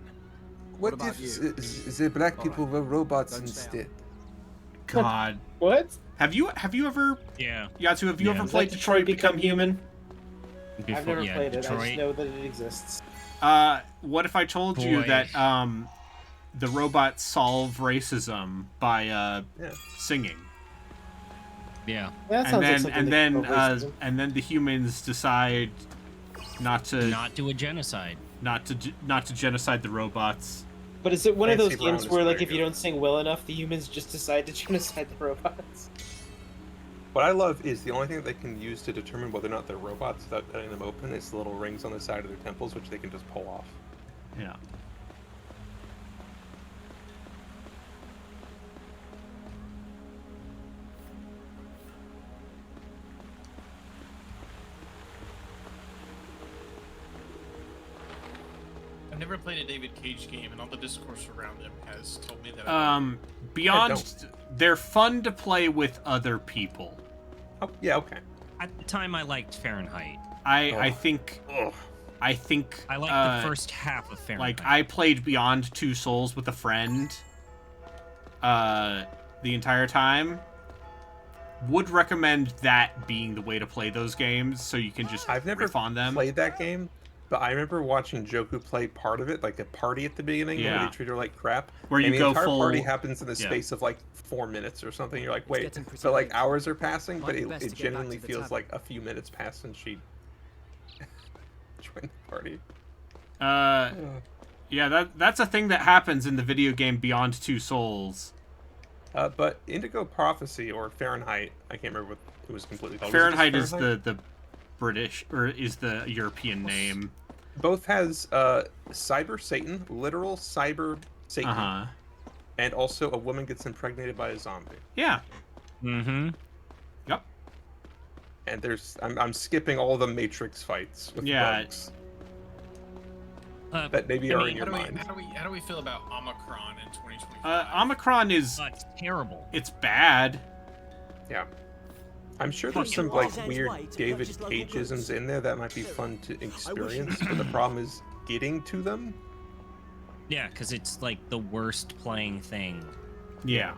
Speaker 15: What
Speaker 11: about
Speaker 15: if
Speaker 11: you?
Speaker 15: the black people were robots
Speaker 11: Don't
Speaker 15: instead?
Speaker 2: God.
Speaker 3: What?
Speaker 2: Have you ever
Speaker 12: Yeah.
Speaker 2: Yatsu, have you
Speaker 12: Yeah.
Speaker 2: ever
Speaker 12: Is
Speaker 2: played
Speaker 3: that
Speaker 2: Detroit
Speaker 3: Detroit
Speaker 2: Become
Speaker 3: Become
Speaker 2: Human?
Speaker 3: I've never played it. I
Speaker 12: Detroit.
Speaker 3: just know that it exists.
Speaker 2: What if I told you
Speaker 12: Boy.
Speaker 2: that the robots solve racism by
Speaker 15: Yeah.
Speaker 2: singing?
Speaker 12: Yeah.
Speaker 3: That sounds like something that could solve racism.
Speaker 2: and then the humans decide not to
Speaker 12: do a genocide.
Speaker 2: not to genocide the robots.
Speaker 3: But is it one of
Speaker 15: Clancy
Speaker 3: those
Speaker 15: Brown
Speaker 3: games
Speaker 15: is
Speaker 3: where, like,
Speaker 15: very
Speaker 3: if you
Speaker 15: good.
Speaker 3: don't sing well enough, the humans just decide to genocide the robots?
Speaker 15: What I love is the only thing that they can use to determine whether or not they're robots without cutting them open is the little rings on the side of their temples, which they can just pull off.
Speaker 2: Yeah.
Speaker 1: I've never played a David Cage game, and all the discourse around them has told me that.
Speaker 2: Beyond, they're fun to play with other people.
Speaker 15: Oh, yeah, okay.
Speaker 12: At the time, I liked Fahrenheit.
Speaker 2: I think I think
Speaker 12: I like the first half of Fahrenheit.
Speaker 2: Like, I played Beyond Two Souls with a friend the entire time. Would recommend that being the way to play those games, so you can just
Speaker 15: I've never
Speaker 2: riff on them.
Speaker 15: played that game, but I remember watching Joku play part of it, like a party at the beginning, where they treat her like crap.
Speaker 2: Where you
Speaker 15: and the
Speaker 2: go
Speaker 15: entire
Speaker 2: full...
Speaker 15: party happens in the space of like 4 minutes or something. You're like, wait, so like hours are passing, but it genuinely feels like a few minutes passed since she joined the party.
Speaker 2: Yeah, that's a thing that happens in the video game Beyond Two Souls.
Speaker 15: But Indigo Prophecy or Fahrenheit, I can't remember what it was completely called.
Speaker 2: Fahrenheit is the British, or is the European name.
Speaker 15: Both has Cyber Satan, literal Cyber Satan, and also a woman gets impregnated by a zombie.
Speaker 2: Yeah.
Speaker 12: Mm-hmm.
Speaker 2: Yep.
Speaker 15: And I'm skipping all the Matrix fights with bugs. That maybe are in your mind.
Speaker 1: How do we feel about Omicron in 2025?
Speaker 2: Omicron is
Speaker 12: it's terrible.
Speaker 2: It's bad.
Speaker 15: Yeah. I'm sure there's some like weird David Cageisms in there that might be fun to experience, but the problem is getting to them.
Speaker 12: Yeah, because it's like the worst playing thing.
Speaker 2: Yeah.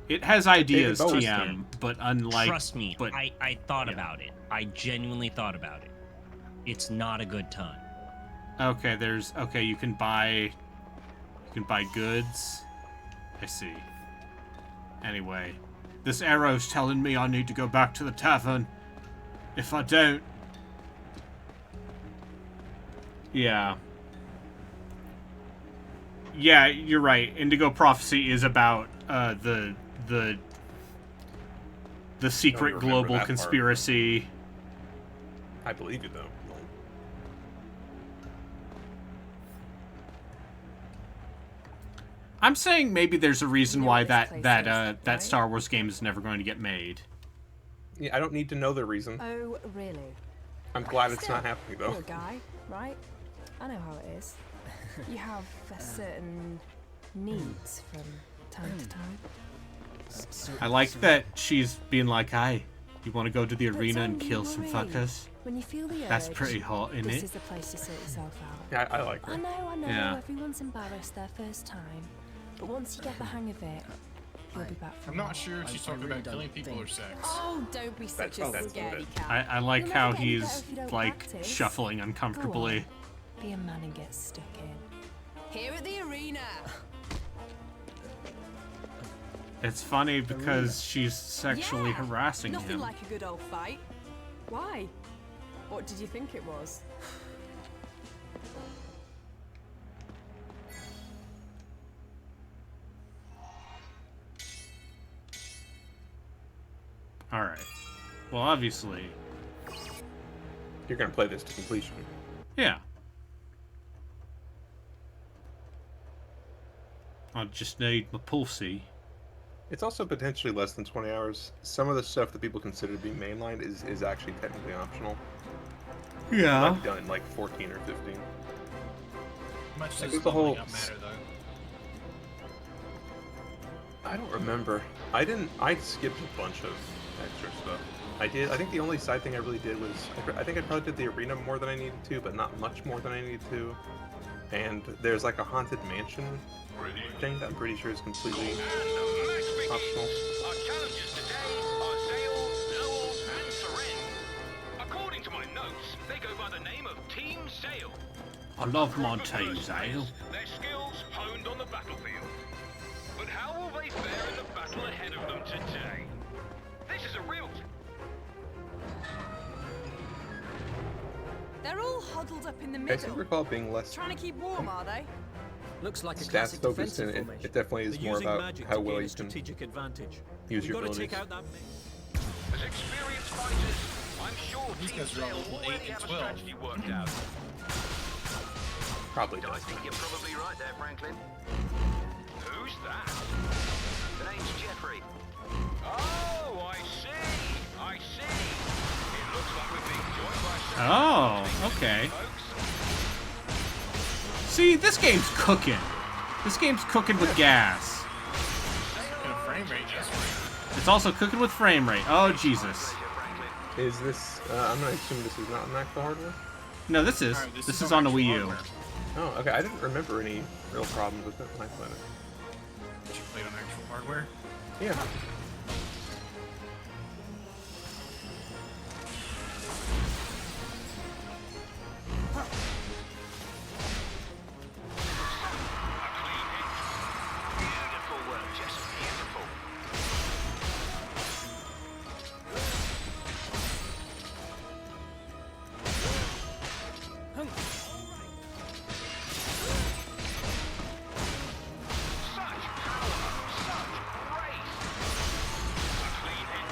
Speaker 2: It has ideas, TM, but unlike...
Speaker 12: Trust me, I thought about it. I genuinely thought about it. It's not a good time.
Speaker 2: Okay, you can buy goods. I see. Anyway, this arrow's telling me I need to go back to the tavern. If I don't... Yeah. Yeah, you're right. Indigo Prophecy is about the secret global conspiracy.
Speaker 15: I believe you though.
Speaker 2: I'm saying maybe there's a reason why that Star Wars game is never going to get made.
Speaker 15: Yeah, I don't need to know the reason.
Speaker 4: Oh, really?
Speaker 15: I'm glad it's not happening though.
Speaker 4: You're a guy, right? I know how it is. You have certain needs from time to time.
Speaker 2: I like that she's being like, "Hey, you want to go to the arena and kill some fuckers?"
Speaker 4: When you feel the
Speaker 2: That's
Speaker 4: urge,
Speaker 2: pretty hot, isn't
Speaker 4: this
Speaker 2: it?
Speaker 4: is the place to sort yourself out.
Speaker 15: Yeah, I like her.
Speaker 4: I know.
Speaker 2: Yeah.
Speaker 4: Everyone's embarrassed their first time, but once you get the hang of it, you'll be back for
Speaker 1: I'm not sure if she's talking about killing people or sex.
Speaker 4: Oh, don't be such a scaredy cat.
Speaker 2: I like
Speaker 4: You'll
Speaker 2: how
Speaker 4: never get any
Speaker 2: he's
Speaker 4: better if you don't
Speaker 2: like
Speaker 4: practice.
Speaker 2: shuffling uncomfortably.
Speaker 4: Go on. Be a man and get stuck in. Here at the arena.
Speaker 2: It's funny because she's sexually harassing
Speaker 4: Nothing
Speaker 2: him.
Speaker 4: like a good old fight. Why? What did you think it was?
Speaker 2: All right. Well, obviously.
Speaker 15: You're gonna play this to completion.
Speaker 2: Yeah. I just need my pussy.
Speaker 15: It's also potentially less than 20 hours. Some of the stuff that people consider to be mainlined is actually technically optional.
Speaker 2: Yeah.
Speaker 15: It might be done in like 14 or 15.
Speaker 1: Much
Speaker 15: Like,
Speaker 1: does
Speaker 15: the whole...
Speaker 1: leveling up matter, though?
Speaker 15: I don't remember. I skipped a bunch of extra stuff. I think the only side thing I really did was, I think I probably did the arena more than I needed to, but not much more than I needed to. And there's like a haunted mansion thing that I'm pretty sure is completely optional.
Speaker 17: Our challenges today are Zale, Lowell, and Seren. According to my notes, they go by the name of Team Zale.
Speaker 2: I love my team, Zale.
Speaker 17: Their skills honed on the battlefield. But how will they fare in the battle ahead of them today? This is a real...
Speaker 4: They're all huddled up in the
Speaker 15: I
Speaker 4: middle.
Speaker 15: seem to recall being less
Speaker 4: Trying to keep warm, are they?
Speaker 6: Looks like a
Speaker 15: stats
Speaker 6: classic
Speaker 15: focused, and
Speaker 6: defensive
Speaker 15: it definitely is more about how well you can
Speaker 7: strategic advantage.
Speaker 15: use your
Speaker 7: We've got to
Speaker 15: abilities.
Speaker 7: take out that
Speaker 17: As experienced fighters, I'm sure
Speaker 1: These
Speaker 17: Team
Speaker 1: guys are all
Speaker 17: Zale
Speaker 1: level 8
Speaker 17: already
Speaker 1: and
Speaker 17: have a
Speaker 1: 12.
Speaker 17: strategy worked out.
Speaker 15: Probably
Speaker 17: I
Speaker 15: does.
Speaker 17: think you're probably right there, Franklin. Who's that? The name's Jeffrey. Oh, I see. I see. It looks like we're being joined by some
Speaker 2: Oh, okay. See, this game's cooking. This game's cooking with gas.
Speaker 1: And frame rate, that's right.
Speaker 2: It's also cooking with frame rate. Oh, Jesus.
Speaker 15: Is this, I'm gonna assume this is not Mac the hardware?
Speaker 2: No, this is.
Speaker 1: Alright,
Speaker 2: this is on the Wii U.
Speaker 1: hardware.
Speaker 15: Oh, okay. I didn't remember any real problems with it when I played it.
Speaker 1: Did you play it on actual hardware?
Speaker 15: Yeah.
Speaker 17: Beautiful work, just beautiful. Such power, such grace. A clean hit.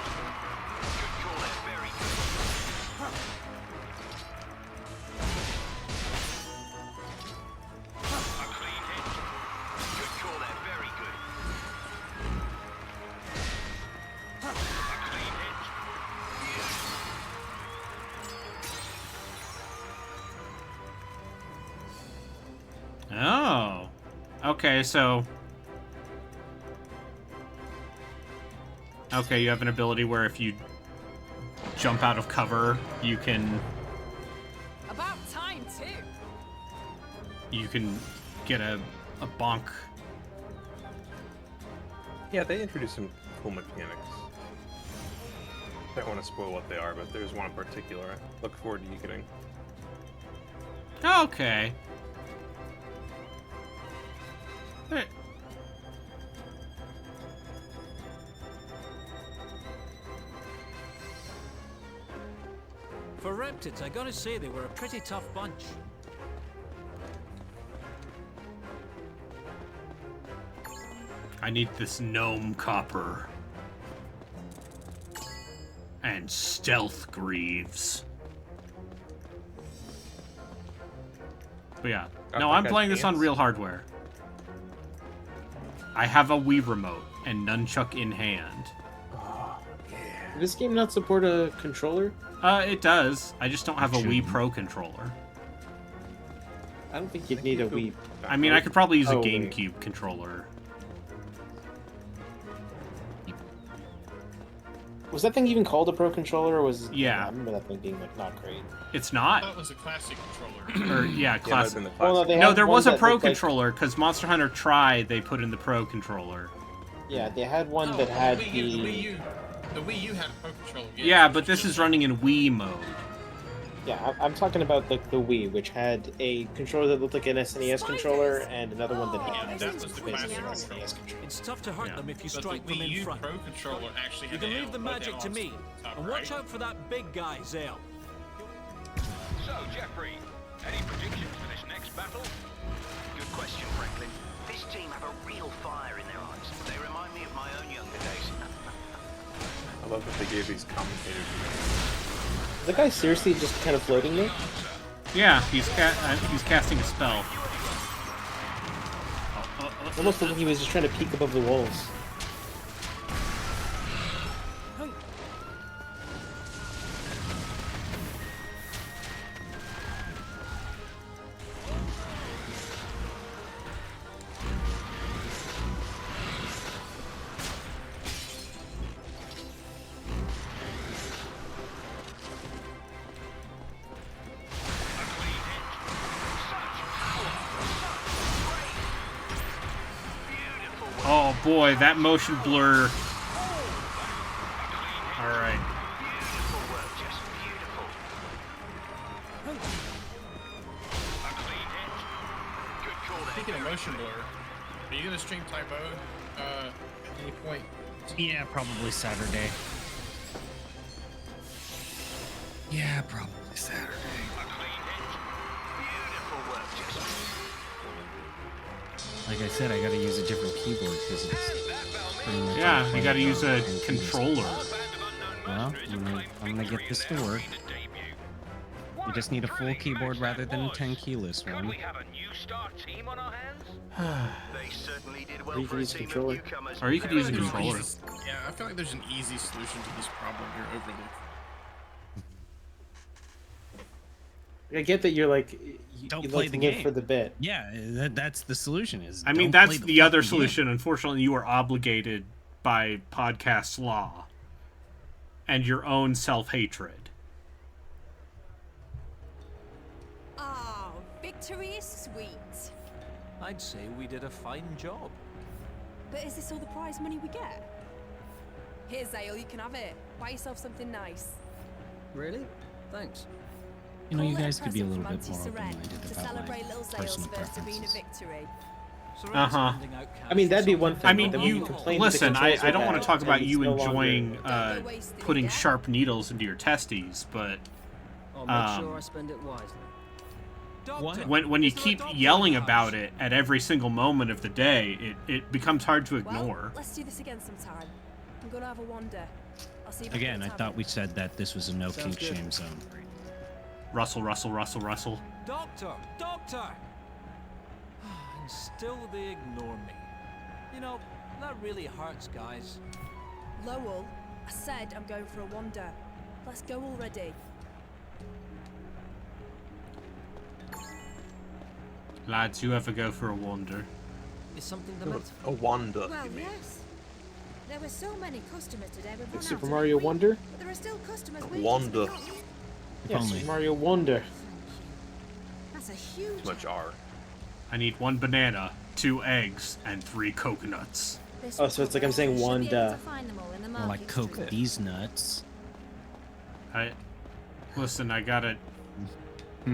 Speaker 17: Good call there, very good. A clean hit. Good call there, very good. A clean hit.
Speaker 2: Oh. Okay, so... Okay, you have an ability where if you jump out of cover, you can
Speaker 4: About time, too.
Speaker 2: get a bonk.
Speaker 15: Yeah, they introduced some cool mechanics. I don't want to spoil what they are, but there's one in particular I look forward to you getting.
Speaker 2: Okay. Hey.
Speaker 7: For Reptids, I gotta say they were a pretty tough bunch.
Speaker 2: I need this gnome copper. And stealth greaves. But yeah. No, I'm playing this on real hardware. I have a Wii remote and nunchuck in hand.
Speaker 3: Does this game not support a controller?
Speaker 2: It does. I just don't have a Wii Pro controller.
Speaker 3: I don't think you'd need a Wii.
Speaker 2: I mean, I could probably use a
Speaker 3: Oh, wait.
Speaker 2: GameCube controller.
Speaker 3: Was that thing even called a Pro controller, or was?
Speaker 2: Yeah.
Speaker 3: I remember that thing being like not great.
Speaker 2: It's
Speaker 1: I
Speaker 2: not.
Speaker 1: thought it was a classic controller.
Speaker 2: Or yeah, classic.
Speaker 3: Well, no, they
Speaker 2: No,
Speaker 3: had
Speaker 2: there
Speaker 3: one
Speaker 2: was a
Speaker 3: that
Speaker 2: Pro
Speaker 3: looked like-
Speaker 2: controller because Monster Hunter Tri they put in the Pro controller.
Speaker 3: Yeah, they had one that
Speaker 1: Oh,
Speaker 3: had
Speaker 1: the Wii U. The Wii U had a Pro controller.
Speaker 2: Yeah, but this is running in Wii mode.
Speaker 3: Yeah, I'm talking about the Wii, which had a controller that looked like an SNES controller and another one that had
Speaker 1: that was the
Speaker 3: basically
Speaker 1: classic
Speaker 3: an
Speaker 1: controller.
Speaker 3: SNES controller.
Speaker 7: It's tough to hurt them if you
Speaker 1: But
Speaker 7: strike
Speaker 1: the
Speaker 7: them
Speaker 1: Wii
Speaker 7: in
Speaker 1: U
Speaker 7: front.
Speaker 1: Pro controller actually
Speaker 7: You
Speaker 1: had
Speaker 7: can
Speaker 1: the
Speaker 7: leave
Speaker 1: L,
Speaker 7: the
Speaker 1: both
Speaker 7: magic
Speaker 1: Ls
Speaker 7: to me,
Speaker 1: top
Speaker 7: and
Speaker 1: right.
Speaker 7: watch out for that big guy, Zale.
Speaker 17: So, Jeffrey, any predictions for this next battle? Good question, Franklin. This team have a real fire in their eyes. They remind me of my own younger days.
Speaker 15: I love that they gave these commentators.
Speaker 3: Is that guy seriously just kind of floating there?
Speaker 2: Yeah, he's casting a spell.
Speaker 3: Almost looked like he was just trying to peek above the walls.
Speaker 2: Oh boy, that motion blur. Alright.
Speaker 1: Speaking of motion blur, are you gonna stream type mode at any point?
Speaker 12: Yeah, probably Saturday. Yeah, probably Saturday. Like I said, I gotta use a different keyboard because it's pretty much.
Speaker 2: Yeah, you gotta use a controller.
Speaker 12: Well, I'm gonna get this to work. We just need a full keyboard rather than a 10 keyless one.
Speaker 17: We have a new star team on our hands. They certainly did well
Speaker 3: Or you
Speaker 17: for
Speaker 3: could
Speaker 17: a
Speaker 3: use
Speaker 17: team of
Speaker 3: controller.
Speaker 17: newcomers.
Speaker 2: Or you could use a
Speaker 1: There's an
Speaker 2: controller.
Speaker 1: easy- Yeah, I feel like there's an easy solution to this problem you're overlooking.
Speaker 3: I get that you're like,
Speaker 12: Don't
Speaker 3: you
Speaker 12: play
Speaker 3: like
Speaker 12: the
Speaker 3: to live
Speaker 12: game.
Speaker 3: for the bit.
Speaker 12: Yeah, that's the solution. Is
Speaker 2: I mean,
Speaker 12: don't play
Speaker 2: that's the other
Speaker 12: fucking game.
Speaker 2: solution. Unfortunately, you are obligated by podcast law and your own self-hatred.
Speaker 4: victory is sweet.
Speaker 7: I'd say we did a fine job.
Speaker 4: But is this all the prize money we get? Here, Zale, you can have it. Buy yourself something nice.
Speaker 13: Really? Thanks.
Speaker 12: You know, you
Speaker 4: Call it
Speaker 12: guys could be a little
Speaker 4: present
Speaker 12: bit
Speaker 4: from
Speaker 12: more
Speaker 4: Auntie Seren
Speaker 12: open-minded
Speaker 4: to
Speaker 12: about
Speaker 4: celebrate
Speaker 12: my
Speaker 4: little Zale's
Speaker 12: personal
Speaker 4: first arena
Speaker 12: preferences.
Speaker 4: victory.
Speaker 3: I mean, that'd be one thing.
Speaker 2: I mean,
Speaker 3: but when
Speaker 2: you
Speaker 3: complain that the
Speaker 2: listen.
Speaker 3: controls
Speaker 2: I
Speaker 3: are
Speaker 2: don't want
Speaker 3: bad,
Speaker 2: to talk about
Speaker 3: and
Speaker 2: you
Speaker 3: it's no longer-
Speaker 2: enjoying putting sharp needles into your testes, but
Speaker 13: I'll make sure I spend it wisely.
Speaker 2: when you keep yelling about it at every single moment of the day, it becomes hard to ignore.
Speaker 4: Well, let's do this again sometime. I'm gonna have a wander. I'll see you back
Speaker 12: Again,
Speaker 4: at
Speaker 12: I
Speaker 4: the
Speaker 12: thought we said that this was a no
Speaker 13: Sounds
Speaker 12: kink
Speaker 13: good.
Speaker 12: shame zone.
Speaker 2: Russell, Russell, Russell, Russell.
Speaker 7: Doctor! Doctor! And still they ignore me. You know, that really hurts, guys.
Speaker 4: Lowell, I said I'm going for a wander. Let's go already.
Speaker 2: Lads, you ever go for a wander?
Speaker 13: Is something the matter?
Speaker 15: A wander.
Speaker 18: Well, yes. There were so many customers today. We've run
Speaker 3: Like
Speaker 18: out
Speaker 3: Super
Speaker 18: of
Speaker 3: Mario
Speaker 18: wait,
Speaker 3: Wonder?
Speaker 18: But there are still customers waiting.
Speaker 15: Wonder.
Speaker 18: So we can't-
Speaker 3: Yeah,
Speaker 2: only.
Speaker 3: Super Mario Wonder.
Speaker 18: That's a huge.
Speaker 15: Too much R.
Speaker 2: I need 1 banana, 2 eggs, and 3 coconuts.
Speaker 3: Oh, so it's like I'm saying Wanda.
Speaker 12: Well, like coke these nuts.
Speaker 2: Listen, I gotta.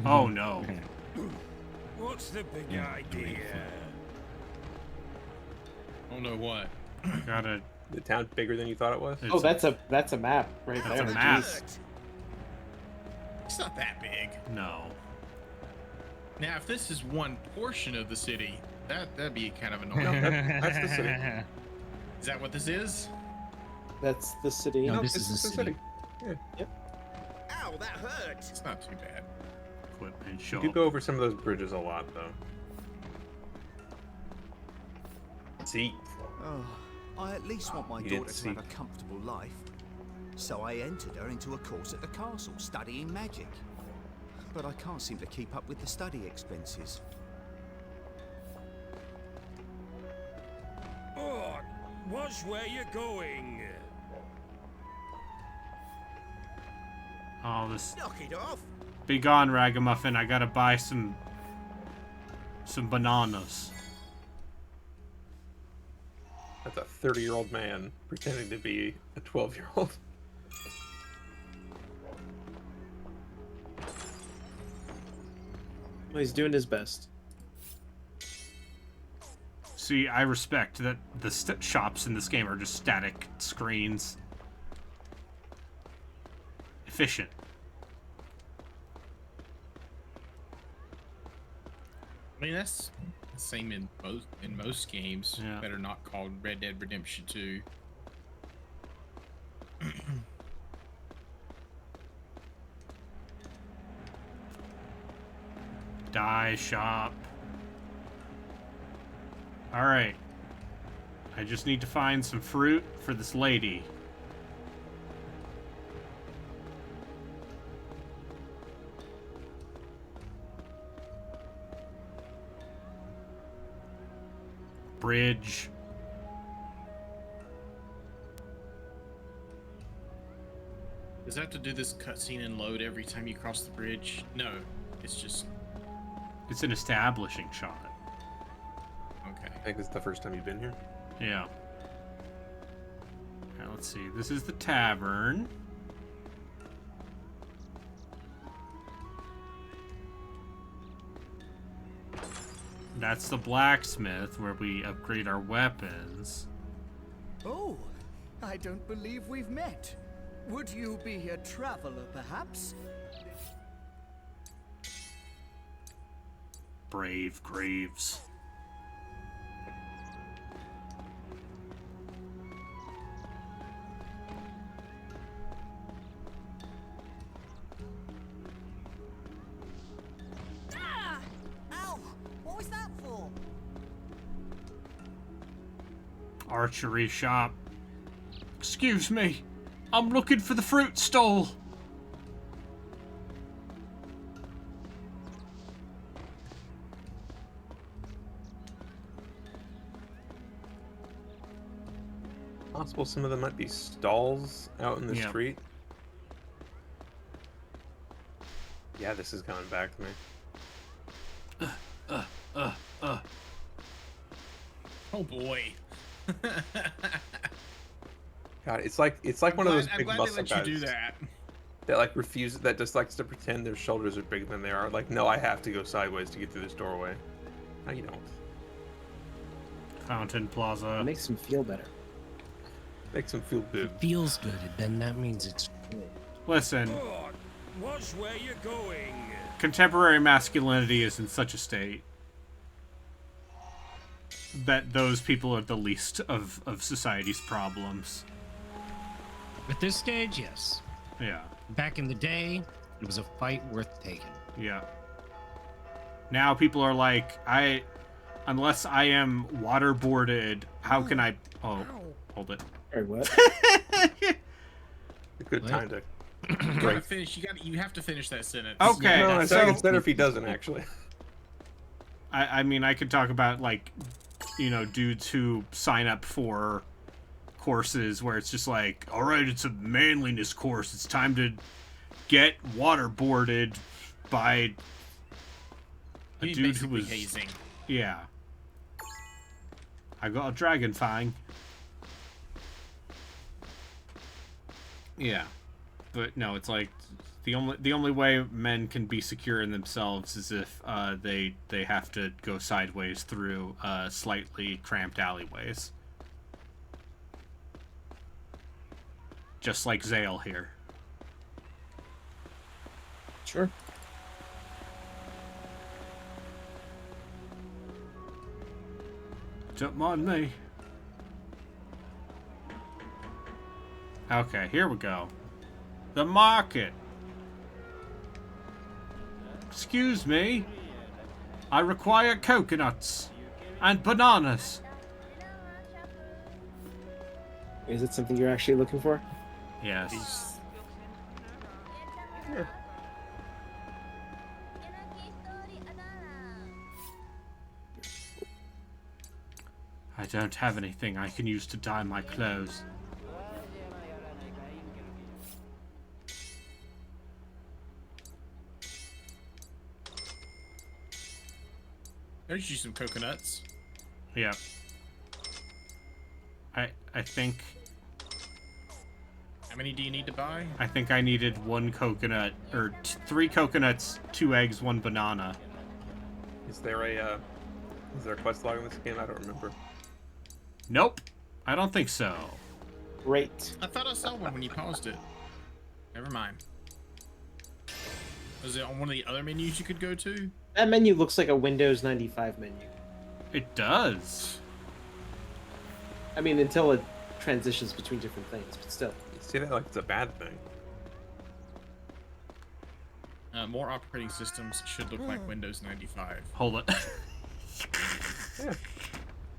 Speaker 2: Oh no.
Speaker 19: What's the big
Speaker 12: Yeah,
Speaker 19: idea?
Speaker 1: Oh no, what?
Speaker 2: I gotta.
Speaker 15: The town bigger than you thought it was?
Speaker 3: Oh, that's a map right
Speaker 2: That's
Speaker 3: there.
Speaker 2: a map.
Speaker 3: Jeez.
Speaker 1: It's not that big.
Speaker 2: No.
Speaker 1: Now, if this is one portion of the city, that'd be kind of
Speaker 15: No,
Speaker 1: annoying.
Speaker 15: that's the city.
Speaker 1: Is that what this is?
Speaker 3: That's the city.
Speaker 12: No, this is the city.
Speaker 15: Yeah.
Speaker 3: Yep.
Speaker 16: Ow, that hurt!
Speaker 1: It's not too bad.
Speaker 2: Equipment
Speaker 15: You
Speaker 2: shop.
Speaker 15: do go over some of those bridges a lot, though. See?
Speaker 11: Oh, I at least want my
Speaker 15: You didn't
Speaker 11: daughter to
Speaker 15: see.
Speaker 11: have a comfortable life. So I entered her into a course at the castle, studying magic. But I can't seem to keep up with the study expenses.
Speaker 19: Oh, watch where you're going.
Speaker 2: Oh, this.
Speaker 16: Knock it off!
Speaker 2: Be gone, Ragamuffin. I gotta buy some bananas.
Speaker 15: That's a 30-year-old man pretending to be a 12-year-old.
Speaker 3: Well, he's doing his best.
Speaker 2: See, I respect that the shops in this game are just static screens. Efficient.
Speaker 1: I mean, that's the same in most games
Speaker 2: Yeah.
Speaker 1: that are not called Red Dead Redemption 2.
Speaker 2: Dye shop. Alright. I just need to find some fruit for this lady. Bridge.
Speaker 1: Does that have to do this cutscene and load every time you cross the bridge? No, it's just
Speaker 2: It's an establishing shot.
Speaker 1: okay.
Speaker 15: I think it's the first time you've been here.
Speaker 2: Yeah. Alright, let's see. This is the tavern. That's the blacksmith where we upgrade our weapons.
Speaker 11: Oh, I don't believe we've met. Would you be a traveler, perhaps?
Speaker 2: Brave Graves.
Speaker 16: Ah! Ow! What was that for?
Speaker 2: Archery shop. Excuse me. I'm looking for the fruit stall.
Speaker 15: Possible some of them might be stalls out in the
Speaker 2: Yeah.
Speaker 15: street. Yeah, this is coming back to me.
Speaker 1: Oh boy.
Speaker 15: God, it's like one of those
Speaker 1: I'm
Speaker 15: big
Speaker 1: glad
Speaker 15: muscle
Speaker 1: they let you
Speaker 15: guys
Speaker 1: do that.
Speaker 15: that like refuses, that just likes to pretend their shoulders are bigger than they are. Like, no, I have to go sideways to get through this doorway. No, you don't.
Speaker 2: Fountain Plaza.
Speaker 3: It makes him feel better.
Speaker 15: Makes him feel good.
Speaker 12: Feels good, then that means it's good.
Speaker 2: Listen,
Speaker 19: Watch where you're going.
Speaker 2: contemporary masculinity is in such a state that those people are the least of society's problems.
Speaker 12: At this stage, yes.
Speaker 2: Yeah.
Speaker 12: Back in the day, it was a fight worth taking.
Speaker 2: Yeah. Now people are like, unless I am waterboarded, how can I... Oh, hold it.
Speaker 3: Or what?
Speaker 15: A good time to...
Speaker 1: You gotta finish. You have to finish that sentence.
Speaker 2: Okay.
Speaker 15: No, I think it's better if he doesn't, actually.
Speaker 2: I mean, I could talk about, like, you know, dudes who sign up for courses where it's just like, all right, it's a manliness course. It's time to get waterboarded by a dude who was
Speaker 1: hazing.
Speaker 2: Yeah. I got a dragon fang. Yeah. But no, it's like the only way men can be secure in themselves is if they have to go sideways through slightly cramped alleyways. Just like Zale here.
Speaker 3: Sure.
Speaker 2: Don't mind me. Okay, here we go. The market. Excuse me. I require coconuts and bananas.
Speaker 3: Is it something you're actually looking for?
Speaker 2: Yes.
Speaker 3: Yeah.
Speaker 2: I don't have anything I can use to dye my clothes.
Speaker 1: There's you some coconuts.
Speaker 2: Yeah. I think...
Speaker 1: How many do you need to buy?
Speaker 2: I think I needed 1 coconut, or 3 coconuts, 2 eggs, 1 banana.
Speaker 15: Is there a quest log in this game? I don't remember.
Speaker 2: Nope. I don't think so.
Speaker 3: Great.
Speaker 1: I thought I saw one when you paused it. Never mind. Was it on one of the other menus you could go to?
Speaker 3: That menu looks like a Windows 95 menu.
Speaker 2: It does.
Speaker 3: I mean, until it transitions between different things, but still.
Speaker 15: You see that like it's a bad thing.
Speaker 1: More operating systems should look like Windows 95.
Speaker 2: Hold it.
Speaker 15: Yeah.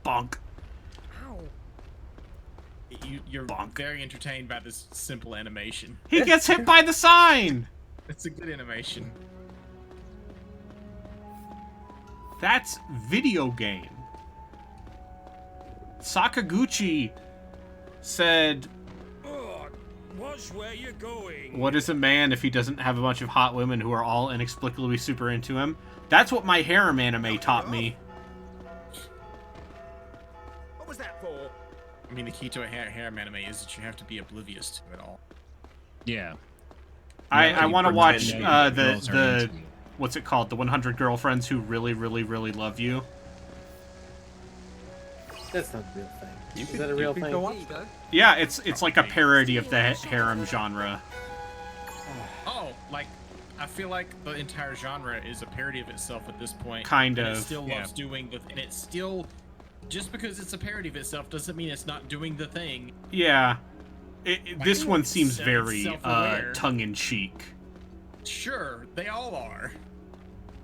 Speaker 2: Bonk.
Speaker 1: You're very entertained by this simple animation.
Speaker 2: He gets hit by the sign!
Speaker 1: It's a good animation.
Speaker 2: That's video game. Sakaguchi said,
Speaker 19: Watch where you're going.
Speaker 2: what is a man if he doesn't have a bunch of hot women who are all inexplicably super into him? That's what my harem anime taught me.
Speaker 11: What was that for?
Speaker 1: I mean, the key to a harem anime is that you have to be oblivious to it all.
Speaker 12: Yeah.
Speaker 2: I want to watch
Speaker 12: girls are
Speaker 2: the
Speaker 12: into you.
Speaker 2: what's it called? The 100 Girlfriends Who Really, Really, Really Love You.
Speaker 3: That's not a real thing. Is that a real thing?
Speaker 2: Yeah, it's like a parody of the harem genre.
Speaker 1: Oh, like, I feel like the entire genre is a parody of itself at this point.
Speaker 2: Kind
Speaker 1: and
Speaker 2: of,
Speaker 1: It still
Speaker 2: yeah.
Speaker 1: loves doing the, and it's still, just because it's a parody of itself doesn't mean it's not doing the thing.
Speaker 2: Yeah. This one seems
Speaker 1: It's
Speaker 2: very
Speaker 1: self-aware.
Speaker 2: tongue-in-cheek.
Speaker 1: Sure, they all are.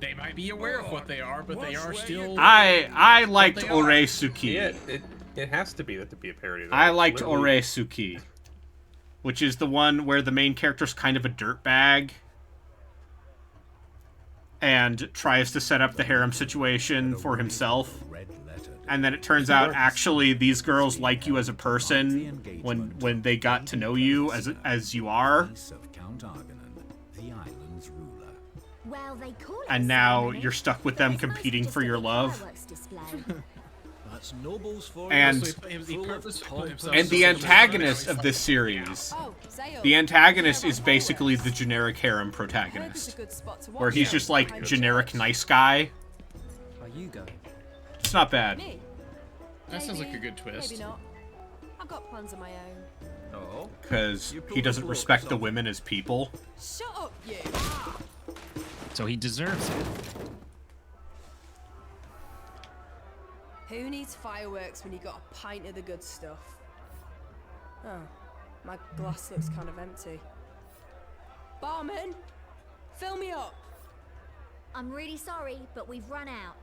Speaker 1: They might be aware of what they are, but they are still.
Speaker 2: I liked
Speaker 1: they are.
Speaker 2: Oresuki.
Speaker 15: Yeah, it has to be that to be a parody. Though.
Speaker 2: I liked
Speaker 15: Literally.
Speaker 2: Oresuki, which is the one where the main character's kind of a dirtbag and tries to set up the harem situation for himself. And then it turns out actually these girls like you as a person when they got to know you as you are.
Speaker 20: Well, they call it
Speaker 2: and
Speaker 20: a
Speaker 2: now
Speaker 20: ceremony,
Speaker 2: you're stuck with
Speaker 20: but
Speaker 2: them
Speaker 20: it's mostly
Speaker 2: competing
Speaker 20: just
Speaker 2: for
Speaker 20: a
Speaker 2: your
Speaker 20: big
Speaker 2: love.
Speaker 20: fireworks display.
Speaker 7: That's nobles for
Speaker 2: And the antagonist of this series, the antagonist is basically the generic harem protagonist, where he's just like generic nice guy.
Speaker 13: Are you going?
Speaker 2: It's not bad.
Speaker 1: That sounds like a good twist.
Speaker 4: Maybe not. I've got plans of my own.
Speaker 15: Oh.
Speaker 2: Because he doesn't respect the women as people.
Speaker 4: Shut up, you!
Speaker 12: So he deserves it.
Speaker 4: Who needs fireworks when you got a pint of the good stuff? Oh, my glass looks kind of empty. Barman, fill me up.
Speaker 20: I'm really sorry, but we've run out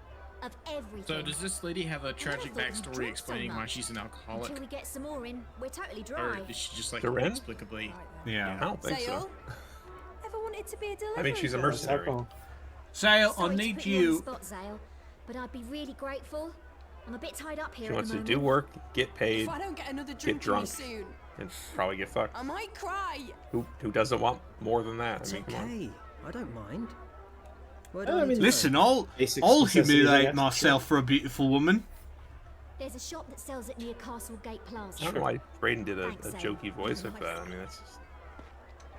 Speaker 20: of everything.
Speaker 1: So does this lady have a tragic backstory explaining why she's an alcoholic?
Speaker 20: Until we get some more in, we're totally
Speaker 1: Or
Speaker 20: dry.
Speaker 1: is she just like
Speaker 15: They're in?
Speaker 1: inexplicably?
Speaker 2: Yeah.
Speaker 15: I don't think so.
Speaker 4: Zale? Ever wanted to be a delivery
Speaker 15: I mean, she's a
Speaker 4: girl?
Speaker 15: mercenary.
Speaker 2: Zale, I
Speaker 20: Sorry to
Speaker 2: need
Speaker 20: put you on the
Speaker 2: you.
Speaker 20: spot, Zale, but I'd be really grateful. I'm a bit tied up here
Speaker 15: She
Speaker 20: at
Speaker 15: wants
Speaker 20: the
Speaker 15: to
Speaker 20: moment.
Speaker 15: do work, get paid,
Speaker 4: If I don't get another
Speaker 15: get
Speaker 4: drink from you
Speaker 15: drunk,
Speaker 4: soon,
Speaker 15: and probably get fucked.
Speaker 4: I might cry.
Speaker 15: Who doesn't want more than that?
Speaker 13: It's
Speaker 15: I mean, come on.
Speaker 13: okay. I don't mind. Where
Speaker 3: I mean,
Speaker 2: Listen, I'll
Speaker 3: Basic
Speaker 2: I'll
Speaker 3: necessities, I
Speaker 2: humiliate
Speaker 3: guess.
Speaker 2: myself for a beautiful woman.
Speaker 20: There's a shop that sells it near Castle Gate Plaza.
Speaker 15: I don't know why Braden did a
Speaker 20: Thanks, Zale.
Speaker 15: jokey voice of that. I mean, that's just,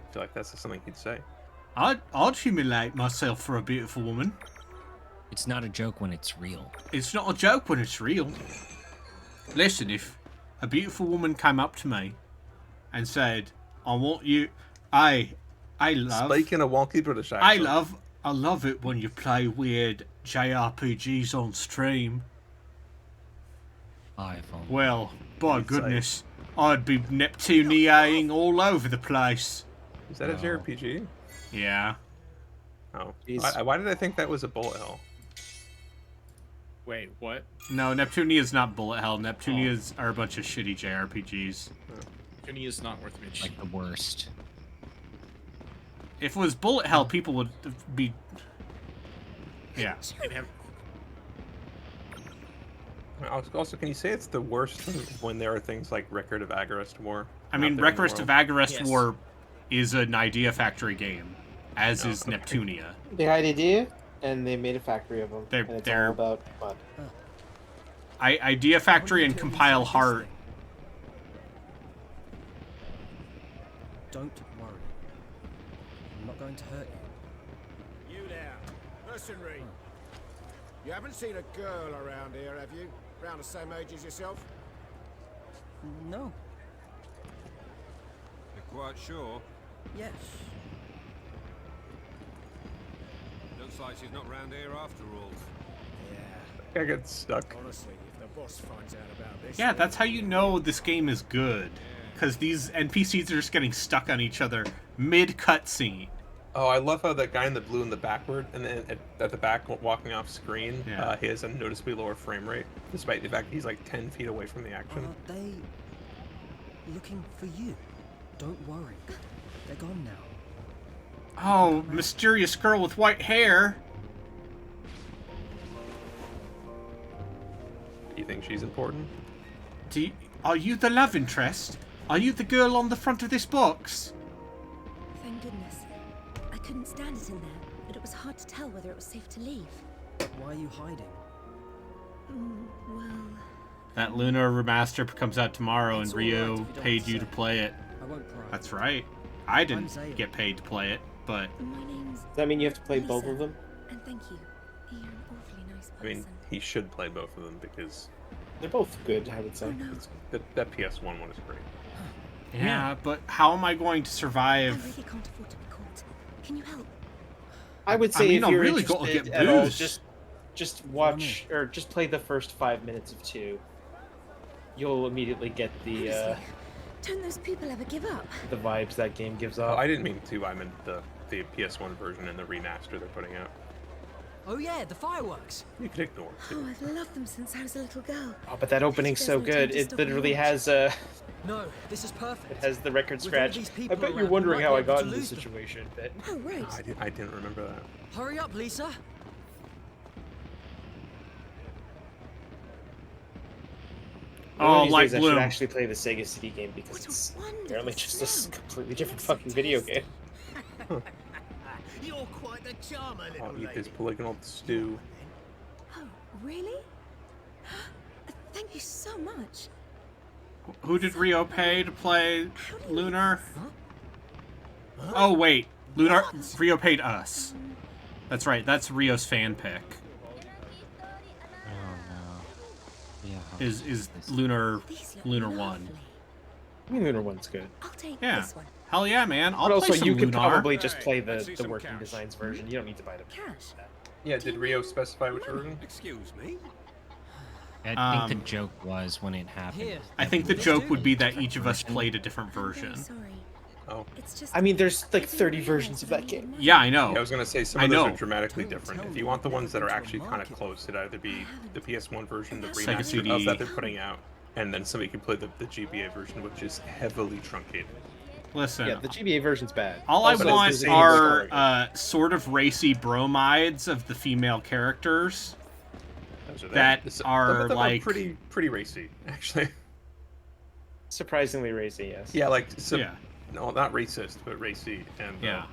Speaker 15: I feel like that's just something he'd say.
Speaker 2: I'd humiliate myself for a beautiful woman.
Speaker 12: It's not a joke when it's real.
Speaker 2: It's not a joke when it's real. Listen, if a beautiful woman came up to me and said, "I want you," I love.
Speaker 15: Speak in a wonky British accent.
Speaker 2: I love it when you play weird JRPGs on stream. Well, by
Speaker 15: You'd say.
Speaker 2: goodness, I'd be Neptuniaing all over the place.
Speaker 15: Is that a JRPG?
Speaker 2: Yeah.
Speaker 15: Oh.
Speaker 3: Jeez.
Speaker 15: Why did I think that was a bullet hell?
Speaker 1: Wait, what?
Speaker 2: No, Neptunia is not bullet hell. Neptunias are a bunch of shitty JRPGs.
Speaker 1: Jenny is not worth mentioning.
Speaker 12: Like the worst.
Speaker 2: If it was bullet hell, people would be. Yeah.
Speaker 1: They'd have-
Speaker 15: Also, can you say it's the worst when there are things like Record of Agarest War?
Speaker 2: I mean,
Speaker 15: out there in the
Speaker 2: Request of
Speaker 15: world?
Speaker 2: Agarest
Speaker 1: Yes.
Speaker 2: War is an Idea Factory game, as
Speaker 15: Oh,
Speaker 2: is
Speaker 15: okay.
Speaker 2: Neptunia.
Speaker 3: They had idea, and they made a factory of them.
Speaker 2: They're-
Speaker 3: and it's
Speaker 2: they're-
Speaker 3: all about mud.
Speaker 2: Idea Factory and Compile Heart.
Speaker 13: Don't worry. I'm not going to hurt you.
Speaker 19: You there, mercenary. You haven't seen a girl around here, have you? Around the same age as yourself?
Speaker 13: No.
Speaker 19: You're quite sure?
Speaker 13: Yes.
Speaker 19: Looks like she's not round here after all.
Speaker 15: I get stuck.
Speaker 19: Honestly, if the boss finds out about this...
Speaker 2: Yeah, that's how you know this game is good. Because these NPCs are just getting stuck on each other mid-cutscene.
Speaker 15: Oh, I love how that guy in the blue in the backward, and then at the back walking off screen,
Speaker 2: Yeah.
Speaker 15: he has a noticeably lower frame rate, despite the fact that he's like 10 feet away from the action.
Speaker 13: Are they looking for you? Don't worry. They're gone now.
Speaker 2: Oh, mysterious girl with white hair.
Speaker 15: Do you think she's important?
Speaker 2: Are you the love interest? Are you the girl on the front of this box?
Speaker 18: Thank goodness. I couldn't stand it in there, but it was hard to tell whether it was safe to leave.
Speaker 13: Why are you hiding?
Speaker 18: Well,
Speaker 2: That Luna remaster comes out tomorrow,
Speaker 13: It's
Speaker 2: and
Speaker 13: all right
Speaker 2: Rio
Speaker 13: if you don't
Speaker 2: paid
Speaker 13: have to
Speaker 2: you to
Speaker 13: say.
Speaker 2: play it.
Speaker 13: I won't pry.
Speaker 2: That's right. I
Speaker 13: I'm
Speaker 2: didn't
Speaker 13: Zale.
Speaker 2: get paid to play it, but
Speaker 18: my name's
Speaker 3: Does that mean you have to play both
Speaker 18: Lisa,
Speaker 3: of them?
Speaker 18: and thank you. You're an awfully nice
Speaker 15: I mean,
Speaker 18: person.
Speaker 15: he should play both of them because
Speaker 3: They're both good, I would say.
Speaker 18: Oh, no.
Speaker 15: that PS1 one is great.
Speaker 2: yeah, but how am I going to
Speaker 18: I
Speaker 2: survive?
Speaker 18: really can't afford to be caught. Can you help?
Speaker 3: I would say
Speaker 2: I mean,
Speaker 3: if
Speaker 2: I'm
Speaker 3: you're
Speaker 2: really gonna
Speaker 3: interested
Speaker 2: get
Speaker 3: at all,
Speaker 2: booze.
Speaker 3: just watch or just play the first 5 minutes of 2. You'll immediately get the
Speaker 18: Honestly, don't those people ever give up?
Speaker 3: vibes that game gives
Speaker 15: Oh,
Speaker 3: off.
Speaker 15: I didn't mean to. I meant the PS1 version and the remaster they're putting out.
Speaker 6: Oh yeah, the fireworks.
Speaker 15: You could ignore it.
Speaker 18: Oh, I've loved them since I was a little girl.
Speaker 3: Oh, but that opening's so
Speaker 18: There's no time
Speaker 3: good.
Speaker 18: to
Speaker 3: It
Speaker 18: stop
Speaker 3: literally
Speaker 18: and watch.
Speaker 3: has
Speaker 6: No, this is perfect.
Speaker 3: it has the record
Speaker 6: With all
Speaker 3: scratch.
Speaker 6: these
Speaker 3: I
Speaker 6: people
Speaker 3: bet you're
Speaker 6: around, we
Speaker 3: wondering
Speaker 6: might
Speaker 3: how
Speaker 6: be
Speaker 3: I
Speaker 6: able
Speaker 3: got
Speaker 6: to
Speaker 3: in this
Speaker 6: lose them.
Speaker 3: situation, but
Speaker 18: Oh, right.
Speaker 15: No, I didn't remember that.
Speaker 6: Hurry up, Lisa.
Speaker 3: one
Speaker 2: Oh,
Speaker 3: of these
Speaker 2: like
Speaker 3: days I should
Speaker 2: Bloom.
Speaker 3: actually play the Sega CD game because it's apparently just a completely different fucking video game.
Speaker 11: You're quite the charmer, little
Speaker 15: I'll eat
Speaker 11: lady.
Speaker 15: this polygonal stew.
Speaker 18: Oh, really? Thank you so much.
Speaker 2: Who did Rio pay to play Lunar? Oh wait, Rio paid us. That's right. That's Rio's fan pick. Is Lunar 1?
Speaker 3: I mean, Lunar 1's good.
Speaker 18: I'll take
Speaker 2: Yeah.
Speaker 18: this one.
Speaker 2: Hell yeah, man. I'll
Speaker 3: But
Speaker 2: play
Speaker 3: also,
Speaker 2: some
Speaker 3: you could
Speaker 2: Lunar.
Speaker 3: probably just play the working designs version. You don't need to buy the
Speaker 18: cash.
Speaker 15: Yeah, did Rio specify which version?
Speaker 19: Excuse me?
Speaker 12: I think the joke was when it happened.
Speaker 2: I think the joke would be that each of us played a different version.
Speaker 15: Oh.
Speaker 18: It's just
Speaker 3: I mean, there's like 30 versions of that game.
Speaker 2: Yeah, I know.
Speaker 15: Yeah, I was gonna say some
Speaker 2: I
Speaker 15: of those
Speaker 2: know.
Speaker 15: are dramatically different. If you want the ones that are actually kind of close, it'd either be the PS1 version, the
Speaker 2: Sega
Speaker 15: remaster
Speaker 2: CD.
Speaker 15: of that they're putting out, and then somebody can play the GBA version, which is heavily truncated.
Speaker 2: Listen,
Speaker 3: Yeah, the GBA version's bad.
Speaker 2: all I
Speaker 3: Also,
Speaker 2: want
Speaker 3: the same
Speaker 2: are
Speaker 3: color.
Speaker 2: sort of racy bromides of the female characters
Speaker 15: Those are
Speaker 2: that
Speaker 15: some
Speaker 2: are
Speaker 15: of them
Speaker 2: like
Speaker 15: pretty racy, actually.
Speaker 3: Surprisingly racy, yes.
Speaker 15: Yeah, like
Speaker 2: Yeah.
Speaker 15: no, not racist, but racy and
Speaker 2: Yeah.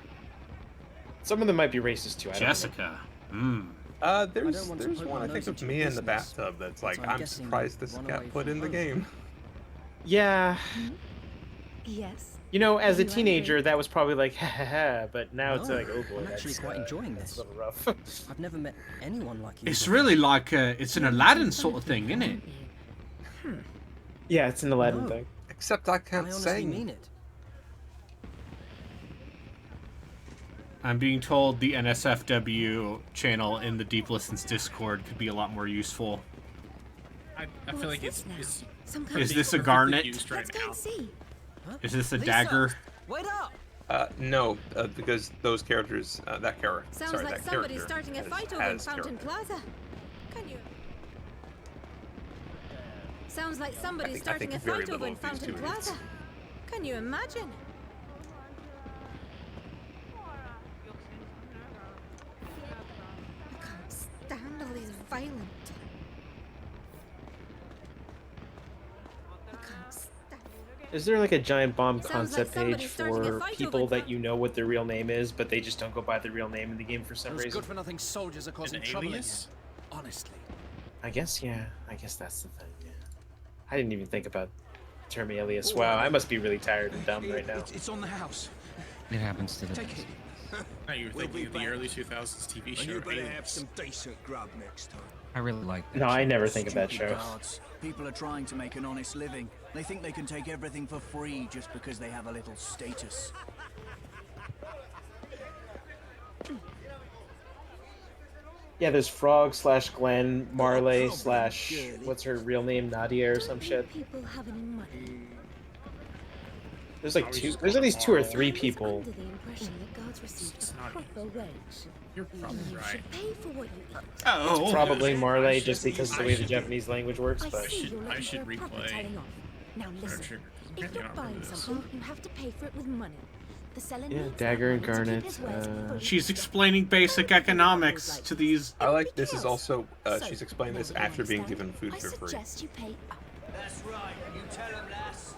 Speaker 3: Some of them might be racist too. I don't know.
Speaker 2: Jessica.
Speaker 15: There's
Speaker 13: don't want to
Speaker 15: there's
Speaker 13: poke
Speaker 15: one
Speaker 13: my
Speaker 15: I think
Speaker 13: nose
Speaker 15: of
Speaker 13: into
Speaker 15: me
Speaker 13: your
Speaker 15: in the
Speaker 13: business,
Speaker 15: bathtub that's like
Speaker 13: so I'm
Speaker 15: I'm
Speaker 13: guessing
Speaker 15: surprised this
Speaker 13: run
Speaker 15: got
Speaker 13: away
Speaker 15: put
Speaker 13: from
Speaker 15: in the
Speaker 13: home.
Speaker 15: game.
Speaker 3: Yeah.
Speaker 18: Yes.
Speaker 3: You know, as
Speaker 18: Are
Speaker 3: a
Speaker 18: you
Speaker 3: teenager,
Speaker 18: angry?
Speaker 3: that was probably like, ha ha ha, but now it's
Speaker 13: No,
Speaker 3: like, oh boy,
Speaker 13: I'm actually
Speaker 3: that's,
Speaker 13: quite enjoying
Speaker 3: that's
Speaker 13: this.
Speaker 3: a little rough.
Speaker 13: I've never met anyone like you.
Speaker 2: It's
Speaker 13: before.
Speaker 2: really like it's an Aladdin sort of thing, isn't it?
Speaker 3: Yeah, it's an Aladdin
Speaker 13: No.
Speaker 3: thing.
Speaker 15: Except I
Speaker 13: I
Speaker 15: can't
Speaker 13: honestly
Speaker 15: sing.
Speaker 13: mean it.
Speaker 2: I'm being told the NSFW channel in the Deep Listens Discord could be a lot more useful.
Speaker 1: I feel like it's
Speaker 18: Some kind
Speaker 2: Is
Speaker 18: of
Speaker 2: this a
Speaker 18: sword.
Speaker 2: garnet?
Speaker 1: used right
Speaker 18: Let's go
Speaker 1: now.
Speaker 18: and see.
Speaker 2: Is this a
Speaker 13: Lisa,
Speaker 2: dagger?
Speaker 13: Wait up!
Speaker 15: No, because those characters, that character,
Speaker 18: Sounds
Speaker 15: sorry,
Speaker 18: like
Speaker 15: that
Speaker 18: somebody's
Speaker 15: character
Speaker 18: starting a
Speaker 15: has-
Speaker 18: fight over in
Speaker 15: has
Speaker 18: Fountain
Speaker 15: character.
Speaker 18: Plaza. Can you? Sounds like somebody's
Speaker 15: I
Speaker 18: starting
Speaker 15: think
Speaker 18: a
Speaker 15: very
Speaker 18: fight over
Speaker 15: little
Speaker 18: in
Speaker 15: of these
Speaker 18: Fountain
Speaker 15: two idiots.
Speaker 18: Plaza. Can you imagine? I can't stand all these violent. I can't stand.
Speaker 3: Is there like a giant bomb
Speaker 18: Sounds
Speaker 3: concept
Speaker 18: like
Speaker 3: page
Speaker 18: somebody's starting a
Speaker 3: for
Speaker 18: fight
Speaker 3: people
Speaker 18: over
Speaker 3: that you know what their real name is, but they just don't go by the real name in the game for some
Speaker 6: Those
Speaker 3: reason?
Speaker 6: good-for-nothing soldiers are causing
Speaker 1: An
Speaker 6: trouble in here.
Speaker 1: alias?
Speaker 6: Honestly.
Speaker 3: I guess, yeah. I guess that's the thing, yeah. I didn't even think about the term alias.
Speaker 11: Oh,
Speaker 3: Wow, I must be really tired and dumb right now.
Speaker 11: It's on the house.
Speaker 12: It happens to the
Speaker 11: Take
Speaker 12: best.
Speaker 11: it.
Speaker 1: Now you were
Speaker 11: We'll
Speaker 1: thinking
Speaker 11: be
Speaker 1: of the
Speaker 11: back.
Speaker 1: early 2000s TV
Speaker 11: And
Speaker 1: show.
Speaker 11: you better have
Speaker 1: Alias.
Speaker 11: some decent grub next time.
Speaker 12: I really like that.
Speaker 3: No, I
Speaker 12: show.
Speaker 3: never think of that
Speaker 11: Stupid
Speaker 3: show.
Speaker 11: guards. People are trying to make an honest living. They think they can take everything for free just because they have a little status.
Speaker 3: Yeah, there's Frog / Glenn, Marley / what's her real name, Nadia or some shit.
Speaker 18: People have any money.
Speaker 3: There's like two. There's at least 2 or 3 people.
Speaker 18: Under the impression that guards receive a proper wage.
Speaker 1: You're probably
Speaker 18: You
Speaker 1: right.
Speaker 18: should pay for what you eat.
Speaker 2: Oh.
Speaker 3: It's probably Marley, just because of the way the
Speaker 1: should-
Speaker 3: Japanese language works.
Speaker 18: I
Speaker 3: But
Speaker 18: see you're
Speaker 1: I
Speaker 18: looking
Speaker 1: should
Speaker 18: for a proper
Speaker 1: replay
Speaker 18: telling off. Now listen,
Speaker 1: Trigger.
Speaker 18: if
Speaker 1: I
Speaker 18: you're
Speaker 1: can't
Speaker 18: buying
Speaker 1: remember this.
Speaker 18: something, you have to pay for it with money. The seller
Speaker 3: yeah,
Speaker 18: needs
Speaker 3: Dagger and
Speaker 18: that money to keep
Speaker 3: Garnet.
Speaker 18: his wares fully
Speaker 2: She's explaining basic economics to these.
Speaker 15: I like this is also she's explained this
Speaker 18: now you
Speaker 15: after being
Speaker 18: understand.
Speaker 15: given food
Speaker 18: I
Speaker 15: for free.
Speaker 18: suggest you pay up.
Speaker 19: That's right. You tell him, lass.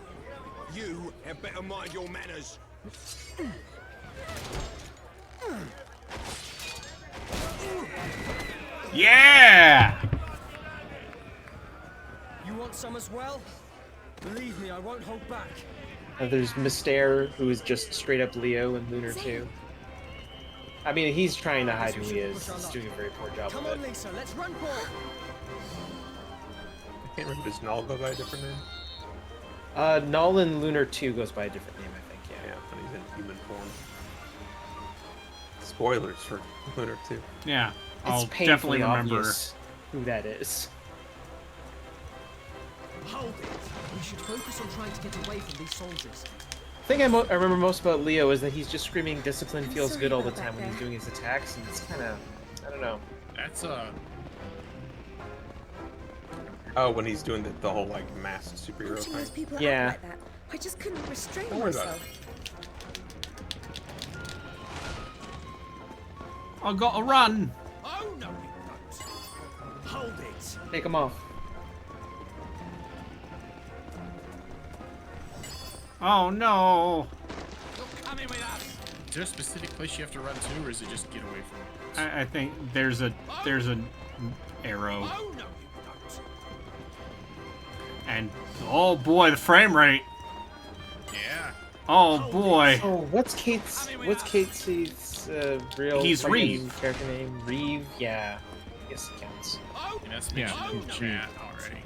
Speaker 19: You had better mind your manners.
Speaker 2: Yeah!
Speaker 6: You want some as well? Believe me, I won't hold back.
Speaker 3: there's Mystaire, who is just straight up Leo in Lunar 2. I mean, he's trying to hide who he is. He's doing a very poor job
Speaker 6: Come
Speaker 3: of
Speaker 6: on,
Speaker 3: it.
Speaker 6: Lisa, let's run for it.
Speaker 15: I can't remember, does Null go by a different name?
Speaker 3: Null in Lunar 2 goes by a different name, I think, yeah.
Speaker 15: Yeah, when he's in human form. Spoilers for Lunar 2.
Speaker 2: Yeah, I'll
Speaker 3: It's painfully
Speaker 2: definitely remember.
Speaker 3: obvious who that is.
Speaker 6: Hold it. We should focus on trying to get away from these soldiers.
Speaker 3: The thing I remember most about Leo is that he's just screaming "discipline
Speaker 18: I'm
Speaker 3: feels
Speaker 18: sorry
Speaker 3: good" all the
Speaker 18: about
Speaker 3: time
Speaker 18: that,
Speaker 3: when he's
Speaker 18: Bear.
Speaker 3: doing his attacks, and it's kind of, I don't know.
Speaker 1: That's
Speaker 15: Oh, when he's doing the whole like masked superhero
Speaker 18: Watching those
Speaker 15: thing.
Speaker 18: people
Speaker 3: Yeah.
Speaker 18: act like that, I just couldn't restrain
Speaker 15: Don't worry about
Speaker 18: myself.
Speaker 2: I gotta run.
Speaker 19: Oh, no, you don't. Hold it.
Speaker 3: Take him off.
Speaker 2: Oh no.
Speaker 7: You're coming with us.
Speaker 1: Is there a specific place you have to run to, or is it just get away from it?
Speaker 2: I think there's an arrow.
Speaker 19: Oh, no, you don't.
Speaker 2: And oh boy, the frame rate.
Speaker 1: Yeah.
Speaker 2: Oh boy.
Speaker 3: Oh, what's Kate's real
Speaker 2: He's
Speaker 3: fighting
Speaker 2: Reeve.
Speaker 3: character name? Reeve? Yeah. I guess it counts.
Speaker 1: And that's mentioned in the chat already.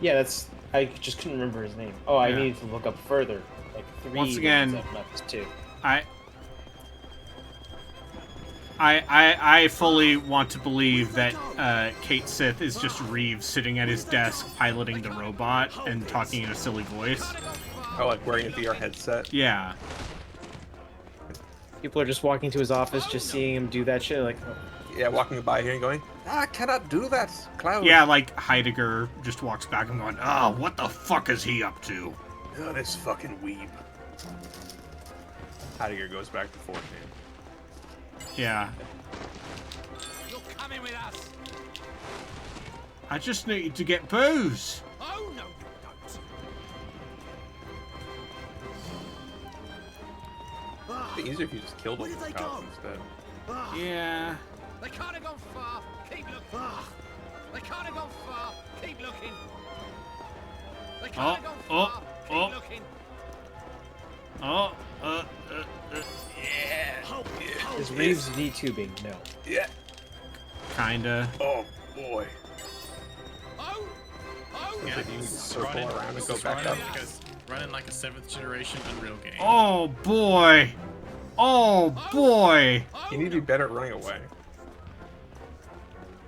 Speaker 3: Yeah, that's. I just couldn't remember his name. Oh, I
Speaker 2: Yeah.
Speaker 3: needed to look up further. Like 3
Speaker 2: Once again,
Speaker 3: ones up, not just 2.
Speaker 2: I fully want to believe that Kate Sith is just Reeves sitting at his desk piloting the robot and talking in a silly voice.
Speaker 15: Oh, like wearing a VR headset?
Speaker 2: Yeah.
Speaker 3: People are just walking to his office, just seeing him do that shit, like... Oh.
Speaker 15: Yeah, walking by here and going, I cannot do that, Cloud.
Speaker 2: Yeah, like Heidegger just walks back and going, oh, what the fuck is he up to?
Speaker 15: Oh, this fucking weeb. Heidegger goes back to 14.
Speaker 2: Yeah.
Speaker 7: You're coming with us.
Speaker 2: I just need to get booze.
Speaker 19: Oh, no, you don't.
Speaker 15: It'd be easier if you just killed him with cops instead.
Speaker 2: Yeah.
Speaker 19: They can't have gone far. Keep looking. They can't have gone far. Keep looking. They can't have gone far. Keep looking.
Speaker 15: Yeah.
Speaker 3: Is Reeves VTubing? No.
Speaker 15: Yeah.
Speaker 2: Kinda.
Speaker 15: Oh, boy.
Speaker 19: Oh!
Speaker 1: Yeah,
Speaker 15: If you can circle around and go
Speaker 1: It's
Speaker 15: back up.
Speaker 1: running like a 7th generation Unreal game.
Speaker 2: Oh boy. Oh boy.
Speaker 15: You need to be better at running away.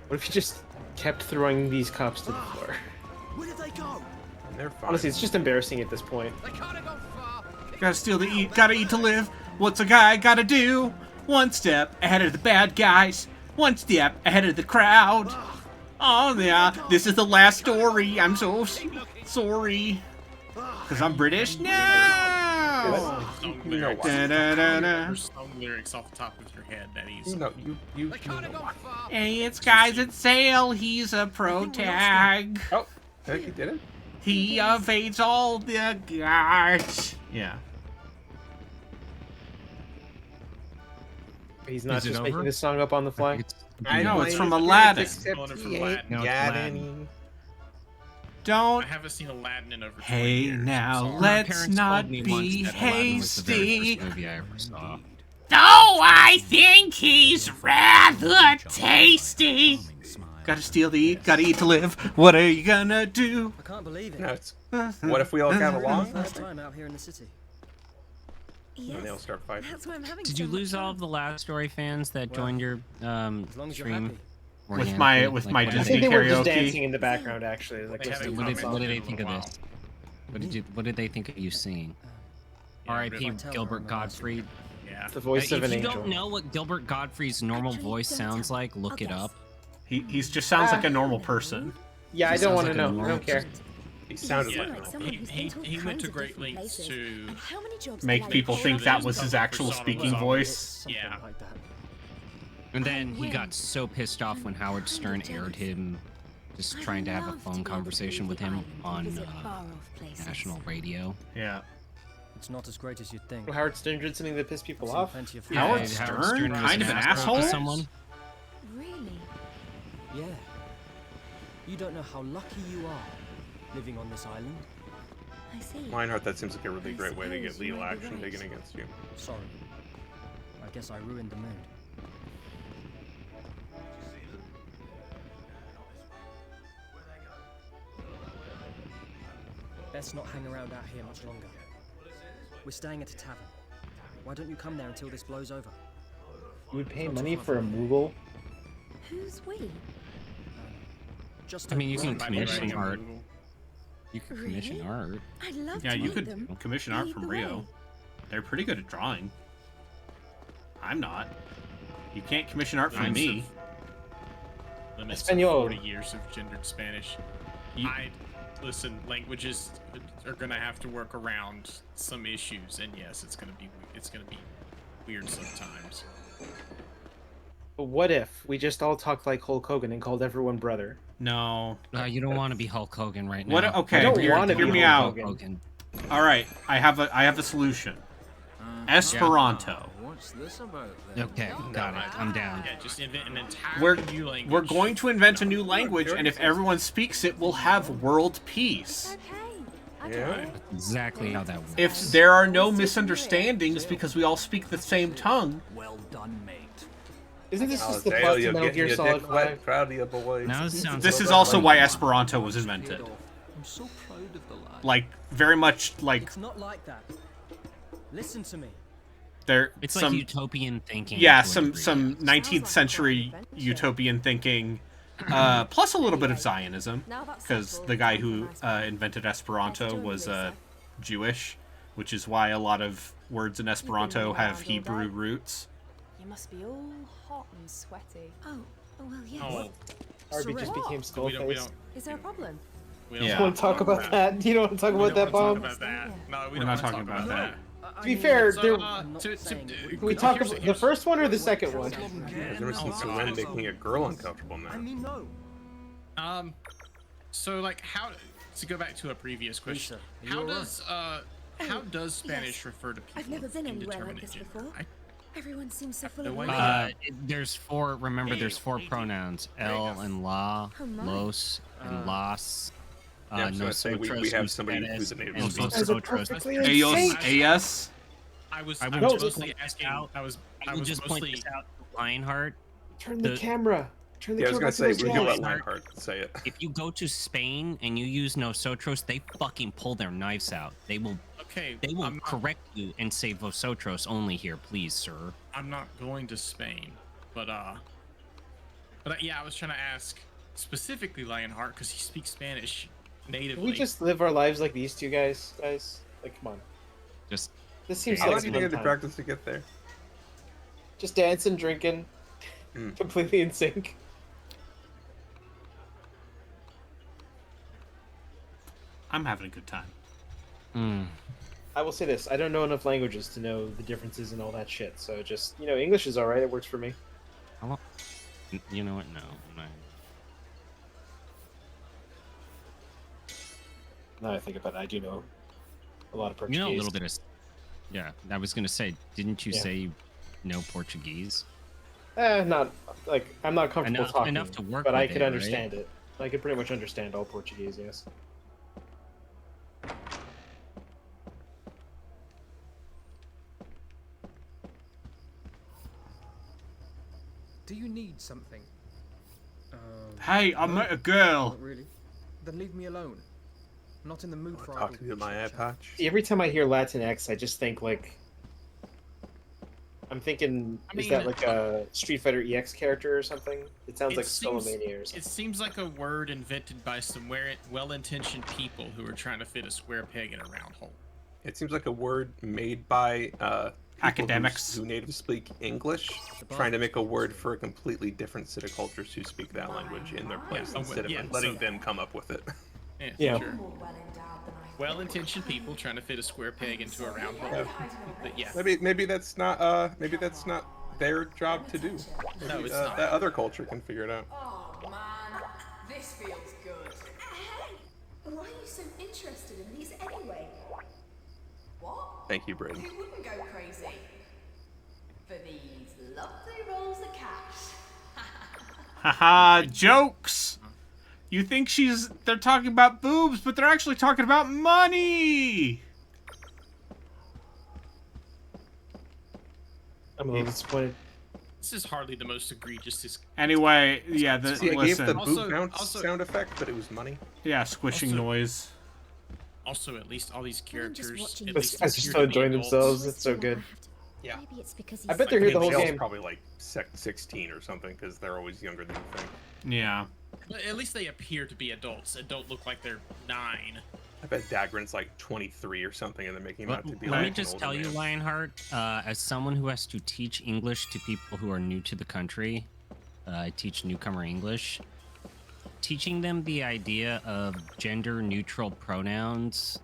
Speaker 3: What if you just kept throwing these cops to the floor?
Speaker 19: Where did they go?
Speaker 15: They're fine.
Speaker 3: Honestly, it's just embarrassing at this point.
Speaker 19: They can't have gone far.
Speaker 2: Gotta steal to eat, gotta eat to live. What's a guy gotta do? One step ahead of the bad guys. One step ahead of the crowd. Oh yeah, this is the last story. I'm so sorry. Cause I'm British now.
Speaker 1: Your song lyrics off the top of your head that easy.
Speaker 15: No, you
Speaker 2: Hey, it's guys at sail. He's a pro tag.
Speaker 15: Oh, I think he did it.
Speaker 2: He evades all the guards. Yeah.
Speaker 3: He's not
Speaker 12: Is it
Speaker 3: just making
Speaker 12: over?
Speaker 3: this song up on the fly.
Speaker 2: I know it's from Aladdin.
Speaker 1: No, it's Aladdin.
Speaker 2: Don't.
Speaker 1: I haven't seen Aladdin in over 20
Speaker 2: Hey,
Speaker 1: years.
Speaker 2: now
Speaker 1: Sorry.
Speaker 2: let's not
Speaker 12: told me
Speaker 2: be
Speaker 12: once that Aladdin was the very
Speaker 2: hasty.
Speaker 12: first movie I ever saw.
Speaker 2: Oh, I think he's rather tasty. Gotta steal to eat, gotta eat to live. What are you gonna do?
Speaker 13: I can't believe it.
Speaker 15: No, it's, what if we all got along?
Speaker 13: First time out here in the city.
Speaker 15: And they'll start fighting.
Speaker 18: That's why I'm having
Speaker 12: Did
Speaker 18: so
Speaker 12: you
Speaker 18: much
Speaker 12: lose all of the Last Story fans that joined your
Speaker 13: as long as you're
Speaker 12: stream?
Speaker 13: happy.
Speaker 2: With my
Speaker 12: organically?
Speaker 2: my
Speaker 12: Like, what did
Speaker 3: I
Speaker 2: Disney
Speaker 3: think they were just
Speaker 2: karaoke.
Speaker 3: dancing in the background, actually. Like
Speaker 1: They haven't
Speaker 3: listening
Speaker 12: What
Speaker 3: to
Speaker 12: did,
Speaker 3: the
Speaker 12: what
Speaker 3: song.
Speaker 12: did they think of this? What did they think of you singing? R.I.P.
Speaker 13: Tell her
Speaker 12: Gilbert
Speaker 13: I'm a
Speaker 12: Gottfried.
Speaker 1: Yeah.
Speaker 3: The voice of
Speaker 12: If
Speaker 3: an
Speaker 12: you
Speaker 3: angel.
Speaker 12: don't know what Gilbert Gottfried's normal voice sounds like, look it up.
Speaker 2: He's just sounds like a normal person.
Speaker 3: Yeah, I
Speaker 12: He
Speaker 3: don't
Speaker 12: sounds
Speaker 3: want to
Speaker 12: like a
Speaker 3: know. I
Speaker 12: normal
Speaker 3: don't care.
Speaker 12: person.
Speaker 15: He sounded
Speaker 1: Yeah,
Speaker 15: like
Speaker 18: like
Speaker 15: normal.
Speaker 18: someone who's been to all
Speaker 1: he went
Speaker 18: kinds
Speaker 1: to
Speaker 18: of
Speaker 1: great
Speaker 18: different
Speaker 1: lengths
Speaker 18: places.
Speaker 1: to
Speaker 18: And how many jobs
Speaker 2: Make
Speaker 18: allow
Speaker 2: people
Speaker 18: you
Speaker 2: think
Speaker 18: to
Speaker 2: that
Speaker 18: do?
Speaker 2: was his actual speaking voice.
Speaker 3: Something
Speaker 1: Yeah.
Speaker 3: like that.
Speaker 12: And then he got so pissed off when Howard Stern aired him just trying to have a phone conversation with him on national radio.
Speaker 2: Yeah.
Speaker 13: It's not as great as you'd think.
Speaker 3: Well, Howard Stern did something that pissed people
Speaker 13: Seen
Speaker 3: off.
Speaker 13: plenty of
Speaker 2: Howard
Speaker 13: films.
Speaker 2: Stern?
Speaker 12: was
Speaker 2: Kind of an asshole?
Speaker 12: to someone.
Speaker 18: Really?
Speaker 13: Yeah. You don't know how lucky you are living on this island.
Speaker 18: I see.
Speaker 15: Lionheart, that seems like a really great way to get legal action taken against you.
Speaker 13: Sorry. I guess I ruined the mood. Best not hang around out here much longer. We're staying at a tavern. Why don't you come there until this blows over?
Speaker 3: You would pay money for a Moogle?
Speaker 18: Who's we?
Speaker 13: Just
Speaker 12: I mean, you can
Speaker 1: Somebody
Speaker 12: commission
Speaker 1: writing a
Speaker 12: art.
Speaker 1: Google.
Speaker 12: You can commission
Speaker 18: Really?
Speaker 12: art.
Speaker 18: I'd love
Speaker 2: Yeah,
Speaker 18: to
Speaker 2: you
Speaker 18: meet
Speaker 2: could
Speaker 18: them.
Speaker 2: commission art
Speaker 18: Lead
Speaker 2: from
Speaker 18: the
Speaker 2: Rio.
Speaker 18: way.
Speaker 2: They're pretty good at drawing. I'm not. You can't commission art from
Speaker 1: I'm
Speaker 2: me.
Speaker 1: Limits
Speaker 3: Espanol.
Speaker 1: 40 years of gendered Spanish. Listen, languages are gonna have to work around some issues, and yes, it's gonna be weird sometimes.
Speaker 3: But what if we just all talked like Hulk Hogan and called everyone brother?
Speaker 2: No.
Speaker 12: You don't want to be Hulk Hogan right now.
Speaker 2: What? Okay.
Speaker 3: I don't
Speaker 2: hear
Speaker 3: wanna
Speaker 2: hear
Speaker 3: be
Speaker 2: me
Speaker 3: Hulk
Speaker 2: out.
Speaker 3: Hogan.
Speaker 12: Hogan.
Speaker 2: All right. I have a solution. Esperanto.
Speaker 7: What's this about then?
Speaker 12: Okay, got it. I'm down.
Speaker 1: Yeah, just invent an entirely new language.
Speaker 2: We're going to invent a new language, and if everyone speaks it, we'll have world peace.
Speaker 15: Yeah.
Speaker 12: That's exactly how that works.
Speaker 2: If there are no misunderstandings because we all speak the same tongue.
Speaker 7: Well done, mate.
Speaker 3: Isn't this
Speaker 15: Oh,
Speaker 3: just the
Speaker 15: Dale,
Speaker 3: plot to
Speaker 15: you're
Speaker 3: Metal
Speaker 15: getting
Speaker 3: Gear
Speaker 15: your
Speaker 3: Solid
Speaker 15: dick wet.
Speaker 3: 5?
Speaker 15: Proud of you, boy.
Speaker 12: Now this sounds.
Speaker 2: This is also why Esperanto was invented.
Speaker 7: I'm so proud of the lad.
Speaker 2: Like, very much like
Speaker 13: It's not like that. Listen to me.
Speaker 2: there.
Speaker 12: It's
Speaker 2: some,
Speaker 12: like utopian thinking.
Speaker 2: Yeah,
Speaker 12: to a
Speaker 2: some
Speaker 12: degree.
Speaker 2: 19th century utopian thinking, plus a little bit of Zionism, because the guy who invented Esperanto was Jewish, which is why a lot of words in Esperanto have Hebrew roots.
Speaker 4: You must be all hot and sweaty.
Speaker 18: Oh, well, yes.
Speaker 1: Oh,
Speaker 3: Arby just became
Speaker 1: we don't.
Speaker 3: Skullface.
Speaker 4: Is there a problem?
Speaker 1: We
Speaker 2: Yeah.
Speaker 3: You want to talk about that? You don't want to talk about that, Bomb?
Speaker 1: No,
Speaker 2: We're not talking about that.
Speaker 3: To be fair,
Speaker 1: So,
Speaker 3: there,
Speaker 1: can
Speaker 3: we talk about the first one or the second one?
Speaker 15: There's ever since Seren making a girl uncomfortable now.
Speaker 13: I mean, no.
Speaker 1: So like, how to go back to a previous question? How does Spanish refer to people?
Speaker 18: I've never been
Speaker 1: of
Speaker 18: anywhere like
Speaker 1: indeterminate
Speaker 18: this
Speaker 1: gender?
Speaker 18: before. Everyone seems so full
Speaker 1: no
Speaker 18: of
Speaker 1: idea.
Speaker 12: There's four. Remember, there's four pronouns: el and la,
Speaker 18: Oh my.
Speaker 12: los and las.
Speaker 15: Yeah, I was gonna say, we have somebody who's a native speaker.
Speaker 2: AS.
Speaker 1: I was
Speaker 12: I
Speaker 1: mostly
Speaker 12: just point
Speaker 1: asking. I was
Speaker 12: just point
Speaker 1: mostly.
Speaker 12: this out to Lionheart.
Speaker 3: Turn the camera. Turn the
Speaker 15: Yeah, I was
Speaker 3: camera.
Speaker 15: gonna say, we
Speaker 3: to
Speaker 15: can
Speaker 3: his
Speaker 15: let
Speaker 3: mouth.
Speaker 15: Lionheart say it.
Speaker 12: If you go to Spain and you use nosotros, they fucking pull their knives out. They will.
Speaker 1: Okay.
Speaker 12: They will correct you and say vosotros only here, please, sir.
Speaker 1: I'm not going to Spain, but yeah, I was trying to ask specifically Lionheart because he speaks Spanish natively.
Speaker 3: Can we just live our lives like these two guys? Like, come on.
Speaker 12: Just.
Speaker 3: This seems
Speaker 15: How
Speaker 3: like
Speaker 15: long do you
Speaker 3: some
Speaker 15: need to
Speaker 3: time.
Speaker 15: practice to get there?
Speaker 3: Just dancing, drinking, completely in sync.
Speaker 2: I'm having a good time.
Speaker 3: I will say this: I don't know enough languages to know the differences and all that shit. So just English is all right. It works for me.
Speaker 12: You know what? No.
Speaker 3: Now I think about it, I do know a lot of Portuguese.
Speaker 12: You know a little bit of. Yeah, I was gonna say, didn't you
Speaker 3: Yeah.
Speaker 12: say you know Portuguese?
Speaker 3: Not like I'm not comfortable
Speaker 12: Enough-
Speaker 3: talking,
Speaker 12: enough to work
Speaker 3: but I
Speaker 12: with
Speaker 3: could
Speaker 12: it,
Speaker 3: understand it. I could pretty much understand all Portuguese. Yes.
Speaker 6: Do you need something?
Speaker 2: Hey, I met a girl.
Speaker 6: Not really. Then leave me alone. I'm not in the mood for
Speaker 15: Talk
Speaker 6: idle
Speaker 15: to you in my eye patch.
Speaker 3: Every time I hear Latinx, I just think like I'm thinking, is that like a Street Fighter EX character or something? It sounds like Skullomania or something.
Speaker 1: It seems like a word invented by some well-intentioned people who are trying to fit a square peg in a round hole.
Speaker 15: It seems like a word made by
Speaker 2: academics
Speaker 15: who native speak English, trying to make a word for a completely different set of cultures who speak that language in their place instead of letting them come up with it.
Speaker 1: Yeah, sure. Well-intentioned people trying to fit a square peg into a round hole. But yeah.
Speaker 15: Maybe that's not their job to do. Maybe,
Speaker 1: No, it's not.
Speaker 15: that other culture can figure it out.
Speaker 4: Oh man, this feels good.
Speaker 20: Hey, why are you so interested in these anyway?
Speaker 4: What?
Speaker 15: Thank you, Braden.
Speaker 4: Who wouldn't go crazy for these lovely rolls of cash?
Speaker 2: Haha, jokes! You think they're talking about boobs, but they're actually talking about money!
Speaker 3: I'm a little disappointed.
Speaker 1: This is hardly the most egregious.
Speaker 2: Anyway, yeah,
Speaker 15: See, I gave
Speaker 2: listen.
Speaker 15: the boot bounce sound effect, but it was money.
Speaker 2: Yeah, squishing noise.
Speaker 1: Also, at least all these characters.
Speaker 3: These guys are so enjoying themselves. It's so good.
Speaker 15: Yeah.
Speaker 20: Maybe it's because
Speaker 3: I bet they're here the whole
Speaker 15: Michelle's
Speaker 3: game.
Speaker 15: probably like 16 or something because they're always younger than you think.
Speaker 2: Yeah.
Speaker 1: But at least they appear to be adults and don't look like they're 9.
Speaker 15: I bet Dagran's like 23 or something, and they're making him out to be
Speaker 12: Let
Speaker 15: like
Speaker 12: me
Speaker 15: an
Speaker 12: just
Speaker 15: older
Speaker 12: tell you,
Speaker 15: man.
Speaker 12: Lionheart, as someone who has to teach English to people who are new to the country, I teach newcomer English. Teaching them the idea of gender-neutral pronouns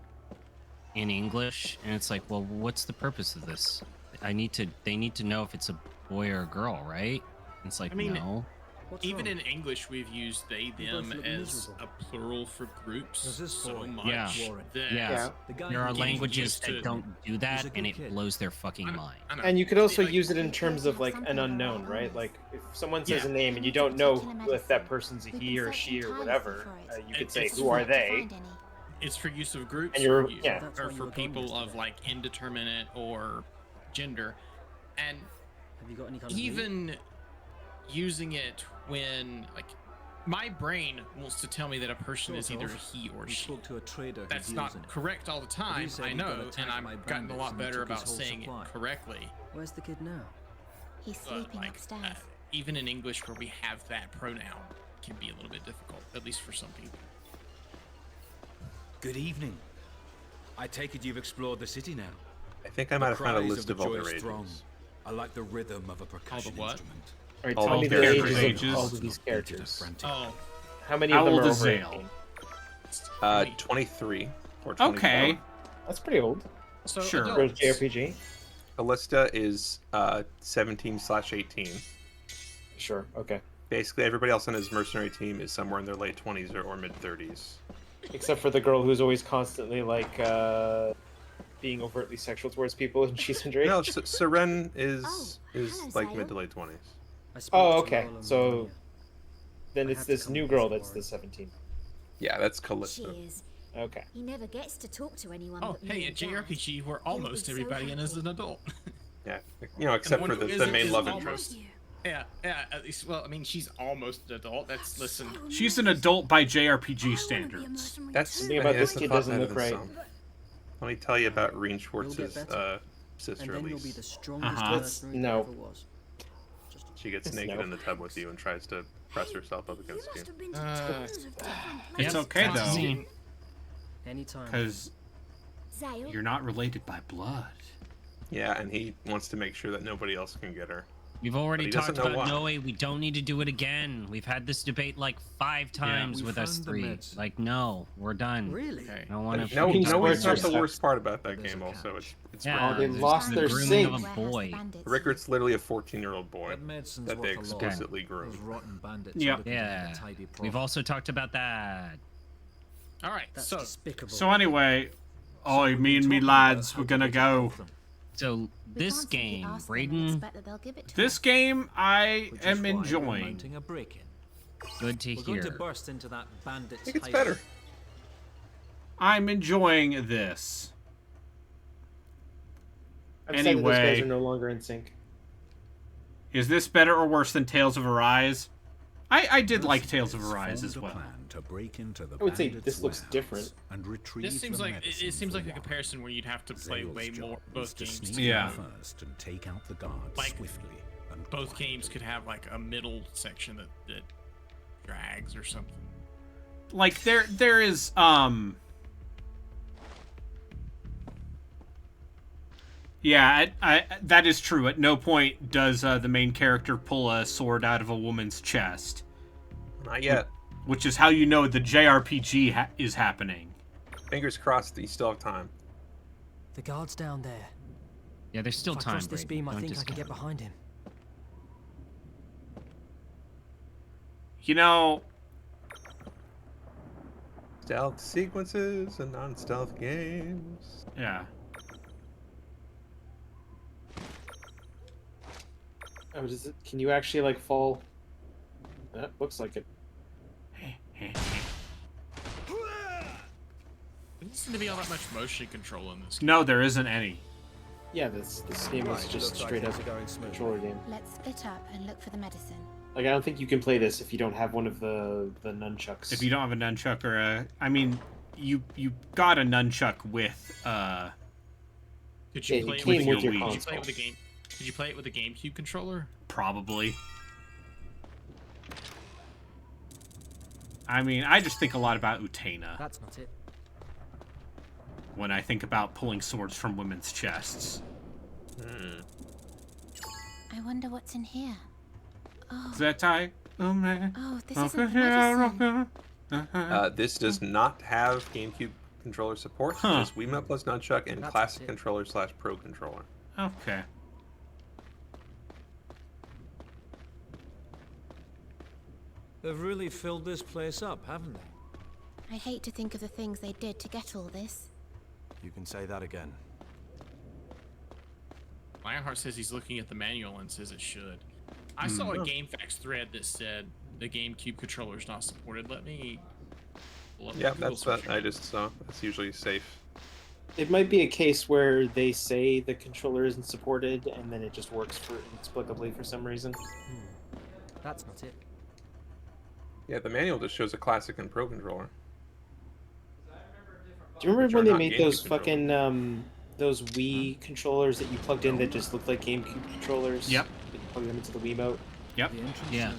Speaker 12: in English, and it's like, well, what's the purpose of this? They need to know if it's a boy or a girl, right? And it's like,
Speaker 1: I mean,
Speaker 12: no.
Speaker 1: even in English, we've used they, them as a plural for groups so much that
Speaker 12: There are languages that don't do that, and it blows their fucking mind.
Speaker 3: And you could also use it in terms of like an unknown, right? Like if someone says a name and you don't know if that person's a he or she or whatever, you could say, "Who are they?"
Speaker 1: It's for use of groups,
Speaker 3: And you're-
Speaker 1: for use,
Speaker 3: yeah.
Speaker 1: or for people of like indeterminate or gender, and
Speaker 13: Have you got any kind of
Speaker 1: even using it when like my brain wants to tell me that a person is either a he or she. That's not correct all the time, I know, and I've gotten a lot better about saying it correctly.
Speaker 13: Where's the kid now?
Speaker 14: He's
Speaker 1: But,
Speaker 14: sleeping
Speaker 1: like,
Speaker 14: upstairs.
Speaker 1: even in English where we have that pronoun, can be a little bit difficult, at least for some people.
Speaker 21: Good evening. I take it you've explored the city now.
Speaker 15: I think I might have found a list of all their ages.
Speaker 21: I like the rhythm of a percussion instrument.
Speaker 3: All right,
Speaker 15: All
Speaker 3: tell me
Speaker 15: the
Speaker 3: the
Speaker 15: characters'
Speaker 3: ages
Speaker 15: ages.
Speaker 3: of all of these characters.
Speaker 1: Oh,
Speaker 3: How many
Speaker 2: How
Speaker 3: of them
Speaker 2: old
Speaker 3: are
Speaker 2: is
Speaker 3: over
Speaker 2: Zale?
Speaker 3: 18?
Speaker 15: 23 or 24.
Speaker 2: Okay.
Speaker 3: That's pretty old.
Speaker 1: So
Speaker 2: Sure.
Speaker 3: For a JRPG.
Speaker 15: Callista is 17/18.
Speaker 3: Sure. Okay.
Speaker 15: Basically, everybody else on his mercenary team is somewhere in their late 20s or mid 30s.
Speaker 3: Except for the girl who's always constantly like being overtly sexual towards people, and she's underage.
Speaker 15: No, Seren is like mid to late 20s.
Speaker 3: Oh, okay. So then it's this new girl that's the 17.
Speaker 15: Yeah, that's Callista.
Speaker 20: Cheers.
Speaker 3: Okay.
Speaker 20: He never gets to talk to anyone.
Speaker 1: Oh,
Speaker 20: but me
Speaker 1: hey, at
Speaker 20: and Dad.
Speaker 1: JRPG, where almost
Speaker 20: be so
Speaker 1: everybody in is
Speaker 20: happy.
Speaker 1: an adult.
Speaker 15: Yeah, you know, except for the main love interest.
Speaker 1: Yeah, at least, well, I mean, she's almost an adult. That's, listen.
Speaker 2: She's an adult by JRPG standards.
Speaker 15: That's
Speaker 3: Something about this kid doesn't look right.
Speaker 15: Let me tell you about Reen Schwartz's sister,
Speaker 13: And then you'll be
Speaker 15: Elise.
Speaker 13: the strongest
Speaker 3: Let's-
Speaker 13: mercenary
Speaker 3: no.
Speaker 13: there ever was.
Speaker 15: She gets naked in the tub with you and tries to press herself up against you.
Speaker 2: It's okay though,
Speaker 13: Anytime.
Speaker 2: because you're not related by blood.
Speaker 15: Yeah, and he wants to make sure that nobody else can get her.
Speaker 12: We've
Speaker 15: But
Speaker 12: already
Speaker 15: he
Speaker 12: talked
Speaker 15: doesn't know
Speaker 12: about
Speaker 15: why.
Speaker 12: Noe. We don't need to do it again. We've had this debate like 5 times
Speaker 21: we
Speaker 12: with us
Speaker 21: found the
Speaker 12: 3.
Speaker 21: meds.
Speaker 12: Like, no, we're done.
Speaker 13: Really?
Speaker 12: I don't want to.
Speaker 15: No,
Speaker 3: Fucking
Speaker 15: Noe's not
Speaker 3: Schwartz
Speaker 15: the
Speaker 3: are
Speaker 15: worst part about that game. Also, it's
Speaker 12: Yeah,
Speaker 3: they
Speaker 12: it's
Speaker 3: lost
Speaker 12: the
Speaker 3: their
Speaker 12: grooming
Speaker 3: sync.
Speaker 12: of a boy.
Speaker 15: Rickard's literally a 14-year-old boy
Speaker 21: That medicine's
Speaker 15: that they
Speaker 21: worth a lot.
Speaker 15: explicitly groomed.
Speaker 21: Those rotten bandits
Speaker 2: Yeah.
Speaker 21: are looking to get a
Speaker 12: Yeah.
Speaker 21: tidy
Speaker 12: We've
Speaker 21: profit.
Speaker 12: also talked about that.
Speaker 1: All right,
Speaker 13: That's
Speaker 1: so
Speaker 13: despicable.
Speaker 2: So anyway, me and me lads, we're gonna go.
Speaker 12: So
Speaker 14: We
Speaker 12: this
Speaker 14: can't simply
Speaker 12: game,
Speaker 14: ask them and
Speaker 12: Brayden,
Speaker 14: expect that they'll give it to
Speaker 2: This
Speaker 14: us.
Speaker 2: game I
Speaker 21: Which is
Speaker 2: am
Speaker 21: why we're
Speaker 2: enjoying.
Speaker 21: mounting a break-in.
Speaker 12: good to
Speaker 21: We're going to
Speaker 12: hear.
Speaker 21: burst into that bandit's
Speaker 15: I think it's
Speaker 21: hideout.
Speaker 15: better.
Speaker 2: I'm enjoying this.
Speaker 3: I'm sad that those guys
Speaker 2: Anyway.
Speaker 3: are no longer in sync.
Speaker 2: Is this better or worse than Tales of Arise? I did like Tales of Arise
Speaker 10: Formed
Speaker 2: as
Speaker 10: a
Speaker 2: well.
Speaker 10: plan to break into the
Speaker 3: I would say
Speaker 10: bandits'
Speaker 3: this looks
Speaker 10: warehouse
Speaker 3: different.
Speaker 10: And retrieve
Speaker 1: this seems
Speaker 10: the
Speaker 1: like
Speaker 10: medicine
Speaker 1: it seems
Speaker 10: for
Speaker 1: like a
Speaker 10: one.
Speaker 1: comparison where you'd have to play
Speaker 10: Zale's
Speaker 1: way
Speaker 10: job
Speaker 1: more
Speaker 10: was
Speaker 1: both
Speaker 10: to
Speaker 1: games.
Speaker 10: sneak
Speaker 1: to
Speaker 10: in
Speaker 2: Yeah.
Speaker 10: first and take out the guards
Speaker 1: Like,
Speaker 10: swiftly and
Speaker 1: both
Speaker 10: quietly.
Speaker 1: games could have like a middle section that drags or something.
Speaker 2: Like there is Yeah, that is true. At no point does the main character pull a sword out of a woman's chest.
Speaker 15: Not yet.
Speaker 2: Which is how you know the JRPG is happening.
Speaker 15: Fingers crossed that you still have time.
Speaker 13: The guard's down there.
Speaker 12: Yeah, there's still
Speaker 13: If I
Speaker 12: time.
Speaker 13: cross this
Speaker 12: Brayden.
Speaker 13: beam, I
Speaker 12: Don't
Speaker 13: think I can
Speaker 12: discount
Speaker 13: get
Speaker 12: it.
Speaker 13: behind him.
Speaker 2: You know,
Speaker 15: Stealth sequences and non-stealth games.
Speaker 2: yeah.
Speaker 3: Oh, does it? Can you actually like fall? That looks like it.
Speaker 1: There doesn't seem to be all that much motion control in this game.
Speaker 2: No, there isn't any.
Speaker 3: Yeah, this game is
Speaker 11: Right,
Speaker 3: just
Speaker 11: looks like
Speaker 3: straight up
Speaker 11: things are going smoothly.
Speaker 3: controller game.
Speaker 14: Let's split up and look for the medicine.
Speaker 3: Like I don't think you can play this if you don't have one of the nunchucks.
Speaker 2: If you don't have a nunchuck or a, I mean, you got a nunchuck with
Speaker 1: Could you
Speaker 3: Yeah,
Speaker 1: play
Speaker 3: you
Speaker 1: it
Speaker 3: came
Speaker 1: with,
Speaker 3: with your
Speaker 1: Could you
Speaker 3: console.
Speaker 1: play it with a game? Could you play it with a GameCube controller?
Speaker 2: Probably. I mean, I just think a lot about Utena
Speaker 13: That's not it.
Speaker 2: when I think about pulling swords from women's chests.
Speaker 14: I wonder what's in here. Oh,
Speaker 2: Zetai, oh man.
Speaker 14: oh, this isn't medicine.
Speaker 15: This does not have GameCube controller support.
Speaker 2: Huh.
Speaker 15: It's Wiimote plus nunchuck and
Speaker 13: That's
Speaker 15: classic
Speaker 13: it.
Speaker 15: controller / pro controller.
Speaker 2: Okay.
Speaker 7: They've really filled this place up, haven't they?
Speaker 14: I hate to think of the things they did to get all this.
Speaker 5: You can say that again.
Speaker 1: Lionheart says he's looking at the manual and says it should. I saw a GameFAQs thread that said the GameCube controller is not supported. Let me.
Speaker 15: Yeah, that's that. I just saw. That's usually safe.
Speaker 3: It might be a case where they say the controller isn't supported, and then it just works for inexplicably for some reason.
Speaker 13: That's not it.
Speaker 15: Yeah, the manual just shows a classic and pro controller.
Speaker 3: Do you remember when they made those
Speaker 15: controllers.
Speaker 3: fucking those Wii controllers that you plugged in that just looked like GameCube controllers?
Speaker 2: Yep.
Speaker 3: You plug them into the Wiimote.
Speaker 2: Yep.
Speaker 12: Yeah.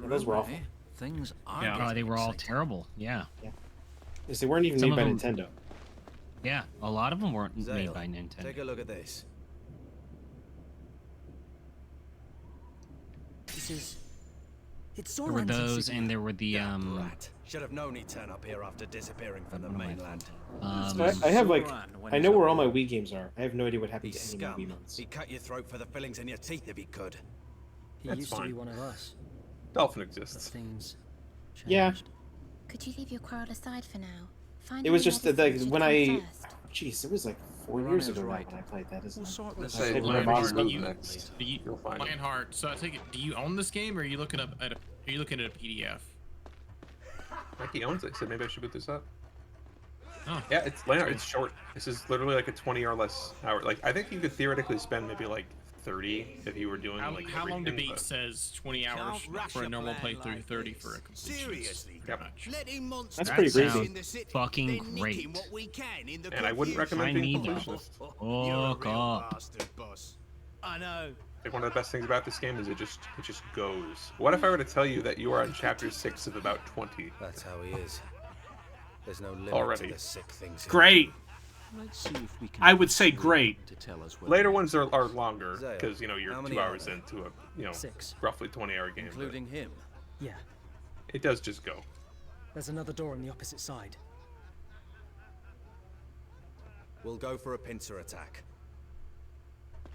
Speaker 3: Those were awful.
Speaker 6: Things are.
Speaker 12: Yeah. Oh, they were all terrible. Yeah.
Speaker 3: Because they weren't even made by Nintendo.
Speaker 12: Yeah, a lot of them weren't made
Speaker 5: Zale,
Speaker 12: by Nintendo.
Speaker 5: Take a look at this.
Speaker 13: This is. It's
Speaker 12: There were
Speaker 13: Zoran's
Speaker 12: those,
Speaker 13: insignia.
Speaker 12: and there were the
Speaker 5: Should have known he'd turn up here after disappearing from the mainland.
Speaker 3: So I have like, I know where all my Wii games are. I have no idea what happened
Speaker 5: He's
Speaker 3: to any of my Wii
Speaker 5: scum.
Speaker 3: ones.
Speaker 5: He'd cut your throat for the fillings in your teeth if he could.
Speaker 13: He
Speaker 15: That's
Speaker 13: used to
Speaker 15: fine.
Speaker 13: be one of us.
Speaker 15: Dolphin
Speaker 13: But
Speaker 15: exists.
Speaker 13: things.
Speaker 3: Yeah.
Speaker 14: Could you leave your quarrel aside for now? Find
Speaker 3: It was
Speaker 14: out
Speaker 3: just
Speaker 14: where
Speaker 3: that
Speaker 14: this
Speaker 3: like
Speaker 14: thing
Speaker 3: when
Speaker 14: should
Speaker 3: I,
Speaker 14: come first.
Speaker 3: jeez, it was like 4 years ago now when I played that, isn't it?
Speaker 15: Let's
Speaker 3: I
Speaker 15: say
Speaker 3: played with my
Speaker 15: Lionheart
Speaker 3: mom.
Speaker 15: move next. You'll find it.
Speaker 1: Lionheart. So I take it. Do you own this game, or are you looking up at a? Are you looking at a PDF?
Speaker 15: Like he owns it, so maybe I should boot this up.
Speaker 1: Oh.
Speaker 15: Yeah, it's Lionheart. It's short. This is literally like a 20 or less hour. Like I think you could theoretically spend maybe like 30 if you were doing like
Speaker 1: How long to
Speaker 15: everything,
Speaker 1: beat
Speaker 15: but-
Speaker 1: says 20 hours for a normal playthrough, 30 for a completion.
Speaker 11: Seriously.
Speaker 15: Yep.
Speaker 3: That's pretty breezy.
Speaker 11: In the city,
Speaker 12: fucking
Speaker 11: then
Speaker 12: great.
Speaker 11: nicking what we can in the
Speaker 15: And I wouldn't
Speaker 11: confusion.
Speaker 15: recommend being
Speaker 12: I need
Speaker 15: completionist.
Speaker 11: You're a
Speaker 12: Fuck
Speaker 11: real
Speaker 12: up.
Speaker 11: bastard, boss. I know.
Speaker 15: Like one of the best things about this game is it just goes. What if I were to tell you that you are on chapter 6 of about 20?
Speaker 5: That's how he is. There's no limit
Speaker 15: Already.
Speaker 5: to the sick things.
Speaker 2: Great.
Speaker 8: Let's see if we can
Speaker 2: I would say great.
Speaker 8: to tell us where
Speaker 15: Later ones are longer
Speaker 5: Zale,
Speaker 15: because you know you're
Speaker 5: how
Speaker 15: 2
Speaker 5: many
Speaker 15: hours
Speaker 5: are there?
Speaker 15: into a
Speaker 13: Six.
Speaker 15: roughly 20-hour game. but
Speaker 5: Including him.
Speaker 13: Yeah.
Speaker 15: it does just go.
Speaker 13: There's another door on the opposite side.
Speaker 5: We'll go for a pincer attack.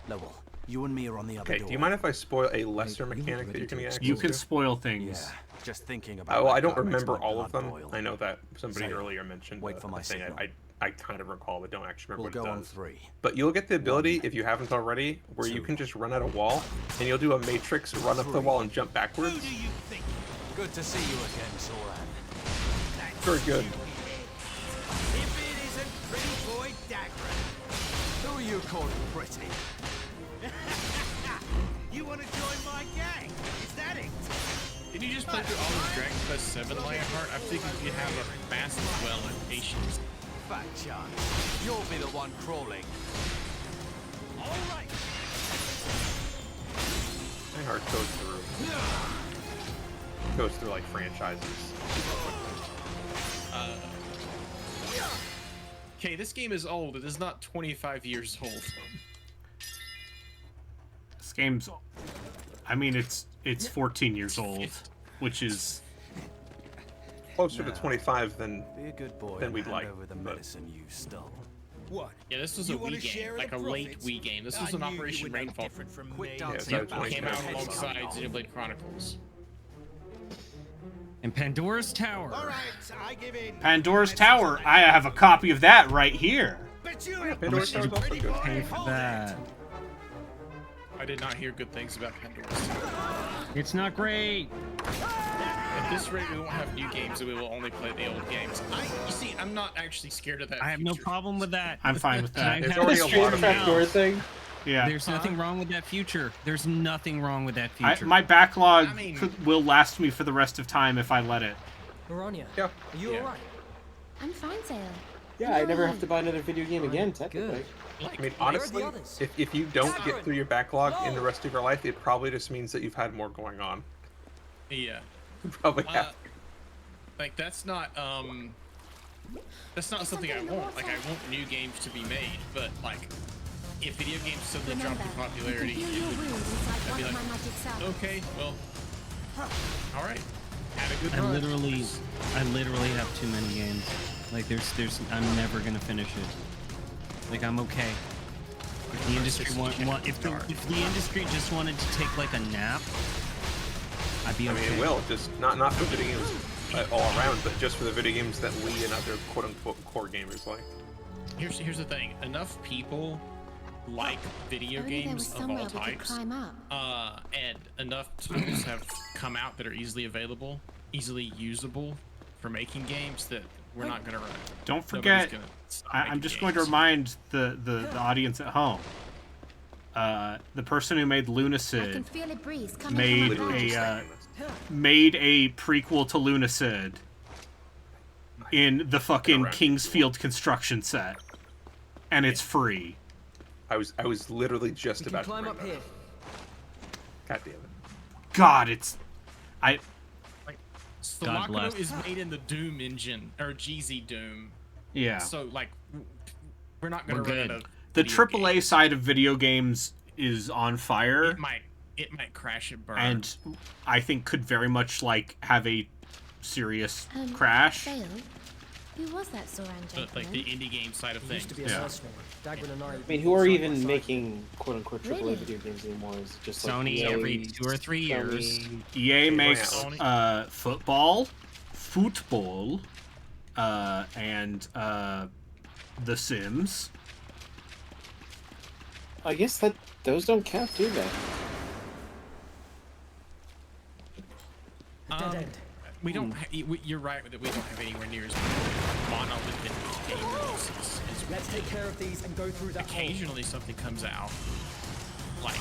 Speaker 5: Lowell, you and me are on the other
Speaker 15: Okay,
Speaker 5: door.
Speaker 15: do you mind if I spoil a lesser mechanic that you can get access
Speaker 2: You can
Speaker 15: to?
Speaker 2: spoil things.
Speaker 5: Yeah, just thinking about
Speaker 15: Well,
Speaker 5: that
Speaker 15: I don't
Speaker 5: car makes
Speaker 15: remember
Speaker 5: my
Speaker 15: all of
Speaker 5: blood
Speaker 15: them.
Speaker 5: boil.
Speaker 15: I know that somebody
Speaker 5: Zale,
Speaker 15: earlier mentioned
Speaker 5: wait for my
Speaker 15: a thing
Speaker 5: signal.
Speaker 15: I kind of recall, but don't actually remember
Speaker 5: We'll
Speaker 15: what
Speaker 5: go
Speaker 15: it
Speaker 5: on
Speaker 15: does.
Speaker 5: 3.
Speaker 15: But you'll get the ability, if you haven't already, where you
Speaker 5: 2.
Speaker 15: can just run at a wall, and you'll do a matrix, run up the wall, and jump backwards.
Speaker 5: Good to see you again, Zoran.
Speaker 15: Very good.
Speaker 11: If it isn't Pretty Boy Dagger.
Speaker 5: Who are you calling pretty?
Speaker 11: You want to join my gang? Is that it?
Speaker 1: Did you just play through all of Dragon Quest 7, Lionheart? I think you have a massive well of patience.
Speaker 5: Fat chance. You'll be the one crawling.
Speaker 11: All right.
Speaker 15: My heart goes through like franchises.
Speaker 1: Okay, this game is old. It is not 25 years old.
Speaker 2: This game's, I mean, it's 14 years old, which is
Speaker 15: Closer to 25 than
Speaker 5: Be a good boy
Speaker 15: than
Speaker 5: and
Speaker 15: we'd
Speaker 5: hand
Speaker 15: like.
Speaker 5: over the
Speaker 15: but-
Speaker 5: medicine you stole.
Speaker 11: What?
Speaker 1: Yeah, this was a
Speaker 11: You wanna
Speaker 1: Wii game,
Speaker 11: share
Speaker 1: like
Speaker 11: the
Speaker 1: a late
Speaker 11: profits?
Speaker 1: Wii game. This
Speaker 11: I
Speaker 1: was an
Speaker 11: knew you
Speaker 1: Operation
Speaker 11: were no
Speaker 1: Rainfall.
Speaker 11: different from
Speaker 5: Quit
Speaker 11: me.
Speaker 5: dancing
Speaker 15: Yeah,
Speaker 1: It
Speaker 15: so
Speaker 1: came out
Speaker 15: 20.
Speaker 1: alongside Xenoblade Chronicles.
Speaker 12: And Pandora's Tower.
Speaker 11: All right, I give in.
Speaker 2: Pandora's Tower. I have a copy of that right here.
Speaker 11: Bet you
Speaker 15: Yeah, Pandora's Tower's also
Speaker 11: pretty
Speaker 15: good.
Speaker 11: boy.
Speaker 12: Pay for that.
Speaker 1: I did not hear good things about Pandora's Tower.
Speaker 12: It's not great.
Speaker 1: At this rate, we won't have new games, and we will only play the old games. You see, I'm not actually scared of that.
Speaker 12: I have no
Speaker 1: future.
Speaker 12: problem with that.
Speaker 2: I'm fine with that.
Speaker 15: There's already a lot of
Speaker 3: Trapdoor thing.
Speaker 2: Yeah.
Speaker 12: There's nothing wrong with that future. There's nothing wrong with that future.
Speaker 2: My backlog
Speaker 1: I mean-
Speaker 2: will last me for the rest of time if I let it.
Speaker 13: Marania,
Speaker 15: Yeah.
Speaker 13: are you
Speaker 1: Yeah.
Speaker 13: alright?
Speaker 14: I'm fine, Zale.
Speaker 3: Yeah, I never have to buy another video game again, technically.
Speaker 15: I mean, honestly,
Speaker 13: others?
Speaker 15: if you don't get through your backlog in the rest of your life, it probably just means that you've had more going on.
Speaker 1: Yeah.
Speaker 15: You probably have.
Speaker 1: Like that's not something I want. Like I want new games to be made, but like if video games suddenly drop in popularity,
Speaker 20: you can heal
Speaker 1: it
Speaker 20: your
Speaker 1: would,
Speaker 20: wounds inside
Speaker 1: I'd
Speaker 20: one
Speaker 1: be
Speaker 20: of
Speaker 1: like,
Speaker 20: my magic cells.
Speaker 1: okay, well, all right, had a good
Speaker 12: I
Speaker 1: run.
Speaker 12: literally have too many games. Like there's I'm never gonna finish it. Like I'm okay. If the industry if the industry just wanted to take like a nap, I'd be okay.
Speaker 15: I mean, it will, just not for video games all around, but just for the video games that we and other quote-unquote core gamers like.
Speaker 1: Here's the thing. Enough people like video games of all types, and enough tools have come out that are easily available, easily usable for making games that we're not going to run.
Speaker 2: Don't forget, I'm just going to remind the audience at home. The person who made Lunacid made a prequel to Lunacid in the fucking Kingsfield construction set, and it's free.
Speaker 15: I was literally just about to
Speaker 13: climb up here.
Speaker 15: God damn it.
Speaker 2: God, it's
Speaker 1: Sakaguchi is made in the Doom engine or GZ Doom.
Speaker 2: Yeah.
Speaker 1: So like, we're not gonna run out of
Speaker 2: the AAA side of video games is on fire.
Speaker 1: It might crash and burn.
Speaker 2: And I think could very much like have a serious crash.
Speaker 14: Dale, who was that Zoran gentleman?
Speaker 1: But like the indie game side of things.
Speaker 13: Used to be a mercenary. Dagran and
Speaker 3: I mean, who are even making quote-unquote AAA video games anymore? Is it just like
Speaker 12: Sony
Speaker 3: EA,
Speaker 12: every 2 or 3 years.
Speaker 2: EA makes football, and The Sims.
Speaker 3: I guess that those don't count, do they?
Speaker 1: We don't. You're right that we don't have anywhere near as monolithic game releases.
Speaker 13: Let's take care of these and go through that.
Speaker 1: Occasionally something comes out, like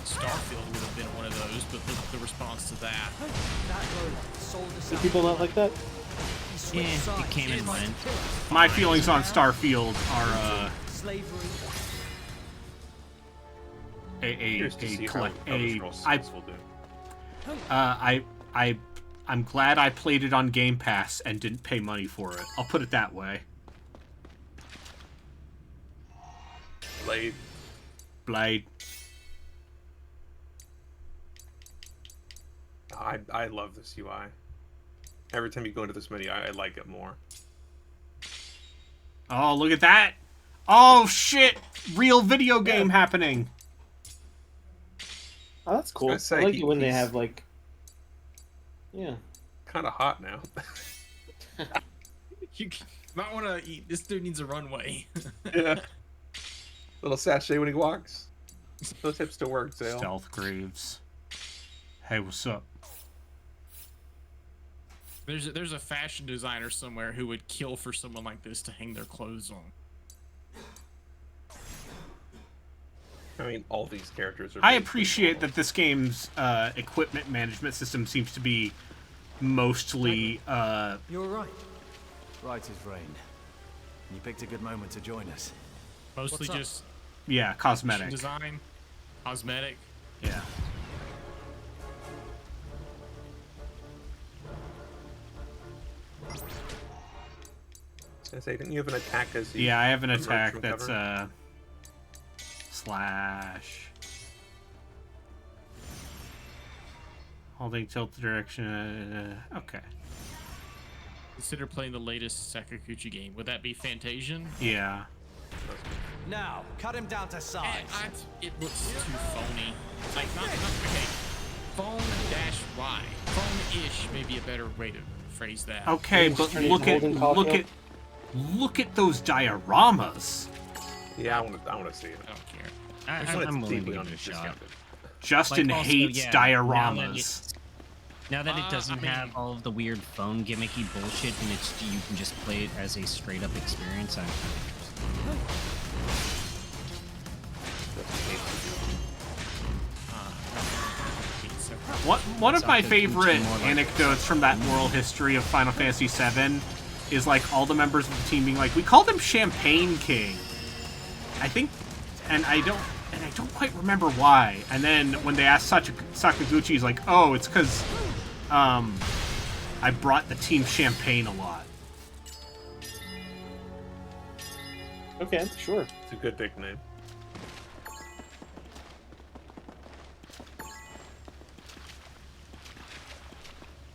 Speaker 1: Starfield would have been one of those, but the response to that.
Speaker 3: Do people not like that?
Speaker 12: Yeah, it came and went.
Speaker 2: My feelings on Starfield are I'm glad I played it on Game Pass and didn't pay money for it. I'll put it that way. Blade.
Speaker 15: I love this UI. Every time you go into this menu, I like it more.
Speaker 2: Oh, look at that! Oh shit! Real video game happening.
Speaker 3: Oh, that's cool. I like it when they have like. Yeah.
Speaker 15: Kind of hot now.
Speaker 1: You might want to eat. This dude needs a runway.
Speaker 15: Yeah. Little sachet when he walks. Those hips to work, Zale.
Speaker 2: Stealth Greaves. Hey, what's up?
Speaker 1: There's a fashion designer somewhere who would kill for someone like this to hang their clothes on.
Speaker 15: I mean, all these characters are.
Speaker 2: I appreciate that this game's equipment management system seems to be mostly.
Speaker 9: You're right. Right as rain. You picked a good moment to join us.
Speaker 1: Mostly just.
Speaker 2: Yeah, cosmetic.
Speaker 1: Design, cosmetic.
Speaker 2: Yeah.
Speaker 15: I say, didn't you have an attack as
Speaker 2: Yeah, I have an attack that's slash. Holding tilt direction. Okay.
Speaker 1: Consider playing the latest Sakaguchi game. Would that be Fantasian?
Speaker 2: Yeah.
Speaker 9: Now, cut him down to size.
Speaker 1: It looks too phony. Like, not okay. Phone-Y. Phone-ish may be a better way to phrase that.
Speaker 2: Okay, but look at those dioramas.
Speaker 15: Yeah, I want to see it.
Speaker 1: I don't care.
Speaker 12: I'm willing to give it a shot.
Speaker 2: Justin hates dioramas.
Speaker 12: Now that it doesn't have all of the weird phone gimmicky bullshit and you can just play it as a straight up experience, I'm kind of interested.
Speaker 2: One of my favorite anecdotes from that oral history of Final Fantasy VII is like all the members of the team being like, we called him Champagne King. I think, and I don't quite remember why. And then when they asked Sakaguchi, he's like, oh, it's because I brought the team champagne a lot.
Speaker 3: Okay, sure.
Speaker 15: It's a good nickname.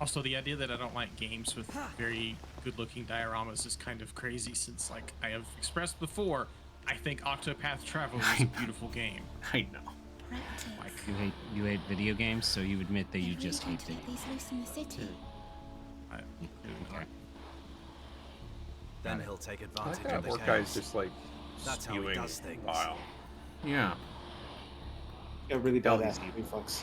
Speaker 1: Also, the idea that I don't like games with very good-looking dioramas is kind of crazy since, like I have expressed before, I think Octopath Traveler is a beautiful game.
Speaker 2: I know.
Speaker 12: You hate video games, so you admit that you
Speaker 14: They're
Speaker 12: just
Speaker 14: really
Speaker 12: hate
Speaker 14: trying to
Speaker 12: video
Speaker 14: let these loose in the city.
Speaker 12: Okay.
Speaker 5: Then he'll take
Speaker 15: I
Speaker 5: advantage
Speaker 15: like
Speaker 5: of
Speaker 15: that
Speaker 5: the
Speaker 15: orc guy's
Speaker 5: chaos.
Speaker 15: just like
Speaker 5: That's how he
Speaker 15: spewing
Speaker 5: does things.
Speaker 15: bile.
Speaker 2: Yeah.
Speaker 3: A really badass reflex.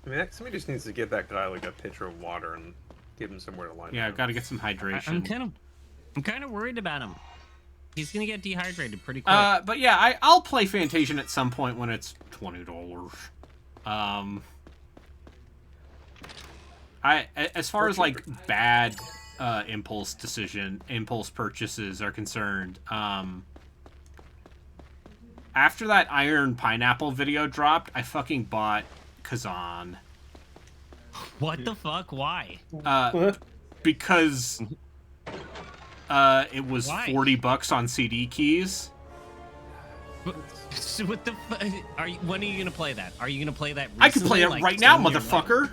Speaker 15: I mean, somebody just needs to give that guy like a pitcher of water and give him somewhere to lie
Speaker 2: Yeah,
Speaker 15: down.
Speaker 2: gotta get some hydration.
Speaker 12: I'm kind of worried about him. He's gonna get dehydrated pretty quick.
Speaker 2: But yeah, I'll play Fantasian at some point when it's $20. As far as like bad impulse purchases are concerned, after that Iron Pineapple video dropped, I fucking bought Kazan.
Speaker 12: What the fuck? Why?
Speaker 2: Because it was
Speaker 12: Why?
Speaker 2: $40 on CD keys.
Speaker 12: So what the when are you gonna play that? Are you gonna play that recently?
Speaker 2: I can play it
Speaker 12: like
Speaker 2: right now,
Speaker 12: 10 years
Speaker 2: motherfucker.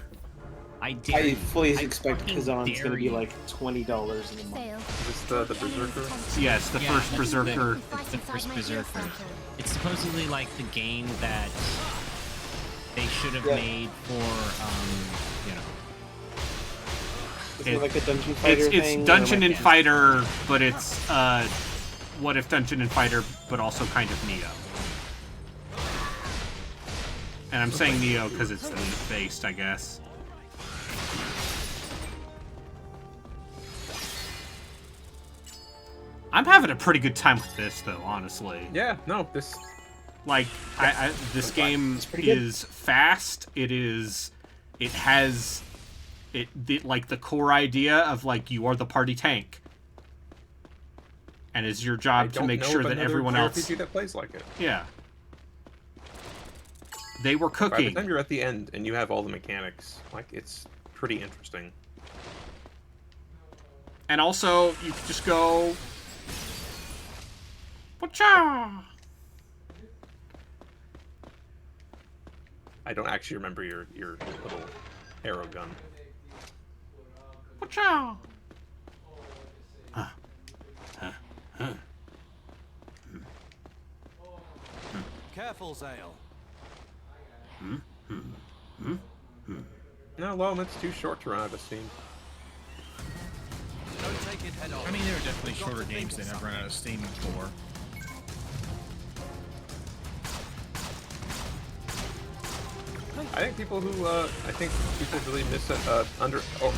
Speaker 12: I dare
Speaker 3: I
Speaker 12: you.
Speaker 3: fully
Speaker 12: I
Speaker 3: expect
Speaker 12: fucking
Speaker 3: Kazan's
Speaker 12: dare
Speaker 3: going to be
Speaker 12: you.
Speaker 3: like $20 in a month.
Speaker 15: Is this the Berserker?
Speaker 2: Yes, the first Berserker.
Speaker 12: It's the first Berserker. It's supposedly like the game that they should have made for,
Speaker 3: Is it like a Dungeon Fighter
Speaker 2: it's
Speaker 3: thing?
Speaker 2: Dungeon and Fighter, but it's what if Dungeon and Fighter, but also kind of Neo. And I'm saying Neo because it's based, I guess. I'm having a pretty good time with this, though, honestly.
Speaker 15: Yeah, no, this...
Speaker 2: Like, this game is fast. It has like the core idea of like you are the party tank, and it's your job to make sure that everyone else.
Speaker 15: RPG that plays like it.
Speaker 2: Yeah. They were cooking.
Speaker 15: By the time you're at the end and you have all the mechanics, like it's pretty interesting.
Speaker 2: And also, you just go. Wacha!
Speaker 15: I don't actually remember your little arrow gun.
Speaker 2: Wacha!
Speaker 5: Careful, Zale.
Speaker 15: No, well, it's too short to run out of steam.
Speaker 5: Don't take it head on.
Speaker 1: I mean, there are definitely shorter games that have run out of steam before.
Speaker 15: I think people really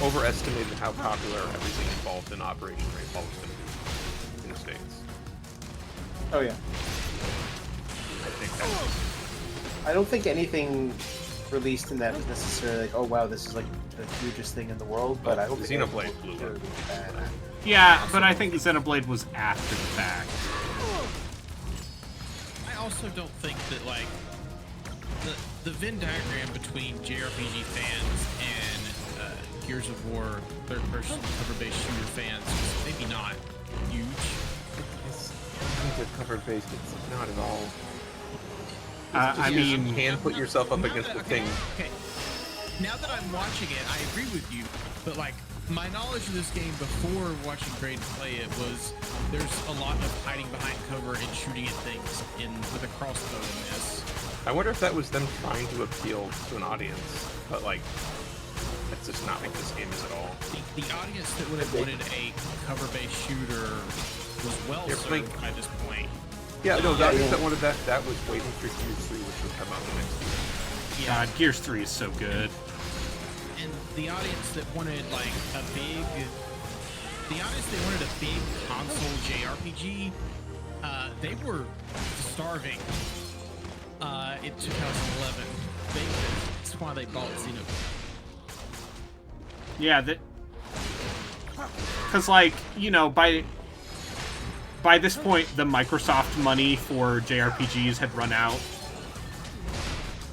Speaker 15: overestimated how popular everything involved in Operation Rainfall was going to be in the States.
Speaker 3: Oh yeah.
Speaker 15: I think
Speaker 3: I don't think anything released in that was necessarily like, oh wow, this is like the hugest thing in the world, but I hope
Speaker 15: Xenoblade blew up.
Speaker 2: Yeah, but I think Xenoblade was after the fact.
Speaker 1: I also don't think that like the Venn diagram between JRPG fans and Gears of War third-person cover-based shooter fans is maybe not huge.
Speaker 15: It's cover-based. It's not at all.
Speaker 2: I mean,
Speaker 15: you can put yourself up against the thing.
Speaker 1: Okay. Now that I'm watching it, I agree with you, but like my knowledge of this game before watching Braden play it was there's a lot of hiding behind cover and shooting at things with a crossbow in this.
Speaker 15: I wonder if that was them trying to appeal to an audience, but like that's just not what this game is at all.
Speaker 1: The audience that would have wanted a cover-based shooter was well served by this point.
Speaker 15: Yeah, no, the audience that wanted that was waiting for Gears 3, which would come out the next year.
Speaker 2: God, Gears 3 is so good.
Speaker 1: And the audience that wanted like a big console JRPG, they were starving in 2011. That's why they bought Xenoblade.
Speaker 2: Yeah, because like, you know, by this point, the Microsoft money for JRPGs had run out.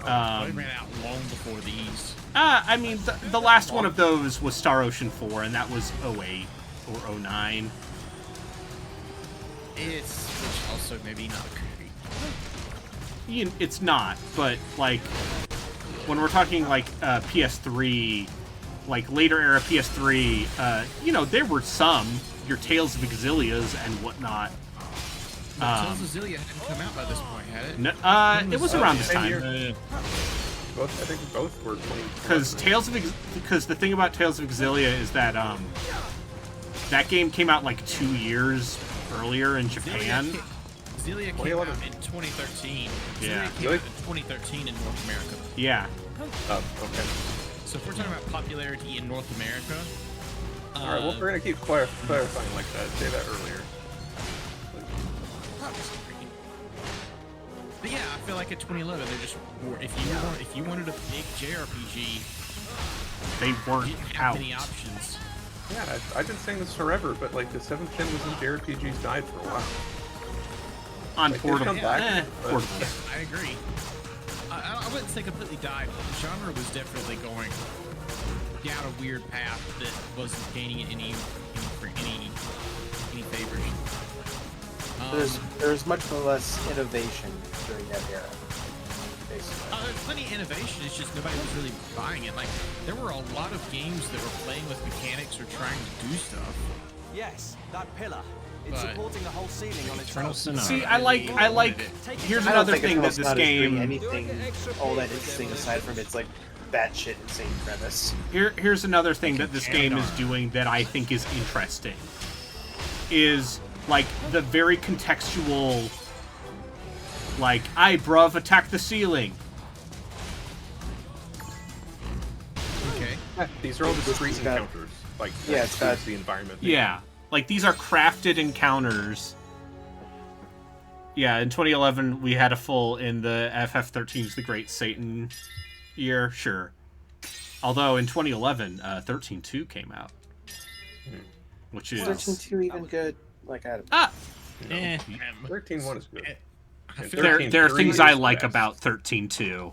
Speaker 1: They ran out long before these.
Speaker 2: I mean, the last one of those was Star Ocean 4, and that was 08 or 09.
Speaker 1: It's also maybe not great.
Speaker 2: It's not, but like when we're talking like PS3, like later era PS3, you know, there were some your Tales of Exilias and whatnot,
Speaker 1: Tales of Xillia hadn't come out by this point, had it?
Speaker 2: No, it was around this time.
Speaker 15: Both, I think both were 20.
Speaker 2: Because the thing about Tales of Xillia is that that game came out like 2 years earlier in Japan.
Speaker 1: Xillia came out in 2013.
Speaker 2: Yeah.
Speaker 1: Xillia came out in 2013 in North America.
Speaker 2: Yeah.
Speaker 15: Oh, okay.
Speaker 1: So if we're talking about popularity in North America,
Speaker 15: all right. Well, we're gonna keep clarifying like that. Say that earlier.
Speaker 1: But yeah, I feel like at 2011 they're just if you wanted a big JRPG,
Speaker 2: they weren't
Speaker 1: you didn't have many options.
Speaker 15: Yeah, I've been saying this forever, but like the 7th gen wasn't JRPGs died for a while.
Speaker 2: On
Speaker 15: like,
Speaker 2: portable.
Speaker 1: Portable. I agree. I wouldn't say completely died, but the genre was definitely going down a weird path that wasn't gaining any favors.
Speaker 3: There's much less innovation during that era. Basically.
Speaker 1: There's plenty of innovation. It's just nobody was really buying it. Like there were a lot of games that were playing with mechanics or trying to do stuff.
Speaker 5: Yes, that pillar. It's
Speaker 1: But-
Speaker 5: supporting the whole ceiling on its own.
Speaker 2: See, I like. Here's
Speaker 3: I don't
Speaker 2: another
Speaker 3: think
Speaker 2: thing that
Speaker 3: it's
Speaker 2: this
Speaker 3: not doing
Speaker 2: game.
Speaker 3: anything all that interesting aside from its like batshit insane premise.
Speaker 2: Here's another thing that this game is doing that I think is interesting. Is like the very contextual. Like, "Aye, bruv, attack the ceiling."
Speaker 1: Okay.
Speaker 15: These are all the street encounters. Like,
Speaker 3: yeah, it's
Speaker 15: that's the environment.
Speaker 2: Yeah, like these are crafted encounters. Yeah, in 2011 we had a full in the FF13's The Great Satan year, sure. Although in 2011, 13.2 came out, which is
Speaker 3: 13.2 even good? Like I don't.
Speaker 2: Ah.
Speaker 15: No. 13.1 is good.
Speaker 2: There are things I like about 13.2.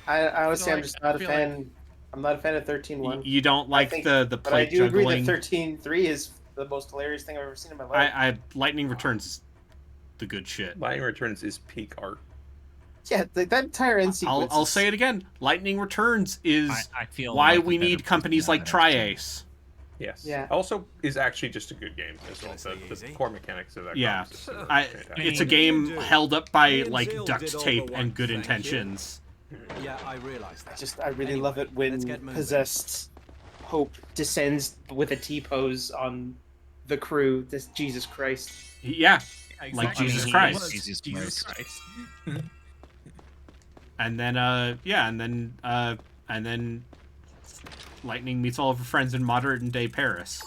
Speaker 3: I honestly, I'm
Speaker 1: like-
Speaker 3: just not
Speaker 1: I
Speaker 3: a
Speaker 1: feel
Speaker 3: fan. I'm not a fan of 13.1.
Speaker 2: You don't like the
Speaker 3: But I
Speaker 2: plate
Speaker 3: do agree
Speaker 2: juggling.
Speaker 3: that 13.3 is the most hilarious thing I've ever seen in my life.
Speaker 2: Lightning Returns is the good shit.
Speaker 15: Lightning Returns is peak art.
Speaker 3: Yeah, that entire end sequence.
Speaker 2: I'll say it again. Lightning Returns is
Speaker 12: I feel
Speaker 2: why
Speaker 12: like
Speaker 2: we
Speaker 12: the better
Speaker 2: need companies like Tri-Ace.
Speaker 15: Yes.
Speaker 3: Yeah.
Speaker 15: Also, is actually just a good game as well. The core mechanics of that.
Speaker 2: Yeah,
Speaker 15: game is just
Speaker 2: it's a game held up by
Speaker 21: Me and
Speaker 2: like
Speaker 21: Zil
Speaker 2: duct
Speaker 21: did all
Speaker 2: tape
Speaker 21: the
Speaker 2: and
Speaker 21: work,
Speaker 2: good
Speaker 21: thank you.
Speaker 2: intentions.
Speaker 5: Yeah, I realise that.
Speaker 3: I really love it when
Speaker 5: let's get moving.
Speaker 3: possessed Hope descends with a T-pose on the crew. This Jesus Christ.
Speaker 2: Yeah,
Speaker 1: Yeah,
Speaker 2: like
Speaker 1: exactly.
Speaker 2: Jesus
Speaker 1: It
Speaker 2: Christ.
Speaker 1: was
Speaker 12: Jesus
Speaker 1: Jesus
Speaker 12: Christ.
Speaker 1: Christ.
Speaker 2: And then and then Lightning meets all of her friends in modern day Paris.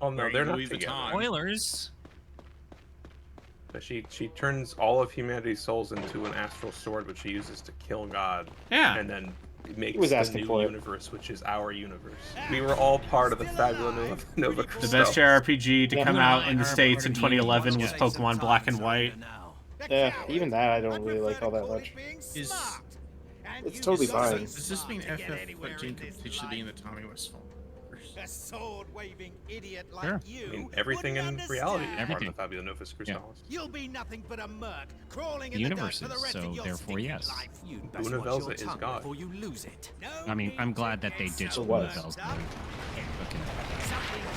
Speaker 15: Oh no,
Speaker 1: Very
Speaker 15: they're not
Speaker 1: Louis
Speaker 15: together.
Speaker 1: Vuitton.
Speaker 12: Spoilers.
Speaker 15: But she turns all of humanity's souls into an astral sword, which she uses to kill God.
Speaker 2: Yeah.
Speaker 15: And then makes
Speaker 3: was
Speaker 15: the
Speaker 3: asking
Speaker 15: new
Speaker 3: for it.
Speaker 15: universe, which is our universe. We were all part of the Fabula Nova
Speaker 2: The
Speaker 15: Crystal.
Speaker 2: best JRPG to come out in the
Speaker 12: Our
Speaker 2: States in
Speaker 12: part of the
Speaker 2: 2011 was
Speaker 12: universe.
Speaker 2: Pokemon Black and White.
Speaker 3: Yeah, even that I don't really like all that much.
Speaker 1: Is
Speaker 3: It's totally fine.
Speaker 1: does this mean FF13 could potentially be in the Tommy Westphal?
Speaker 19: A sword-waving idiot like
Speaker 12: Sure.
Speaker 19: you.
Speaker 15: I mean, everything in
Speaker 19: wouldn't
Speaker 15: reality is part of
Speaker 12: Everything.
Speaker 15: the Fabula Nova Crystal.
Speaker 19: You'll be nothing but a merc crawling in
Speaker 12: Universes,
Speaker 19: the dirt for the rest
Speaker 12: so
Speaker 19: of your
Speaker 12: therefore,
Speaker 19: stinking
Speaker 12: yes.
Speaker 19: life.
Speaker 5: You
Speaker 15: Una
Speaker 5: best watch
Speaker 15: Velza
Speaker 5: your
Speaker 15: is
Speaker 5: tongue
Speaker 15: God.
Speaker 5: before you lose it.
Speaker 12: I mean, I'm glad that they ditched
Speaker 3: For
Speaker 12: the
Speaker 3: what?
Speaker 12: Bells.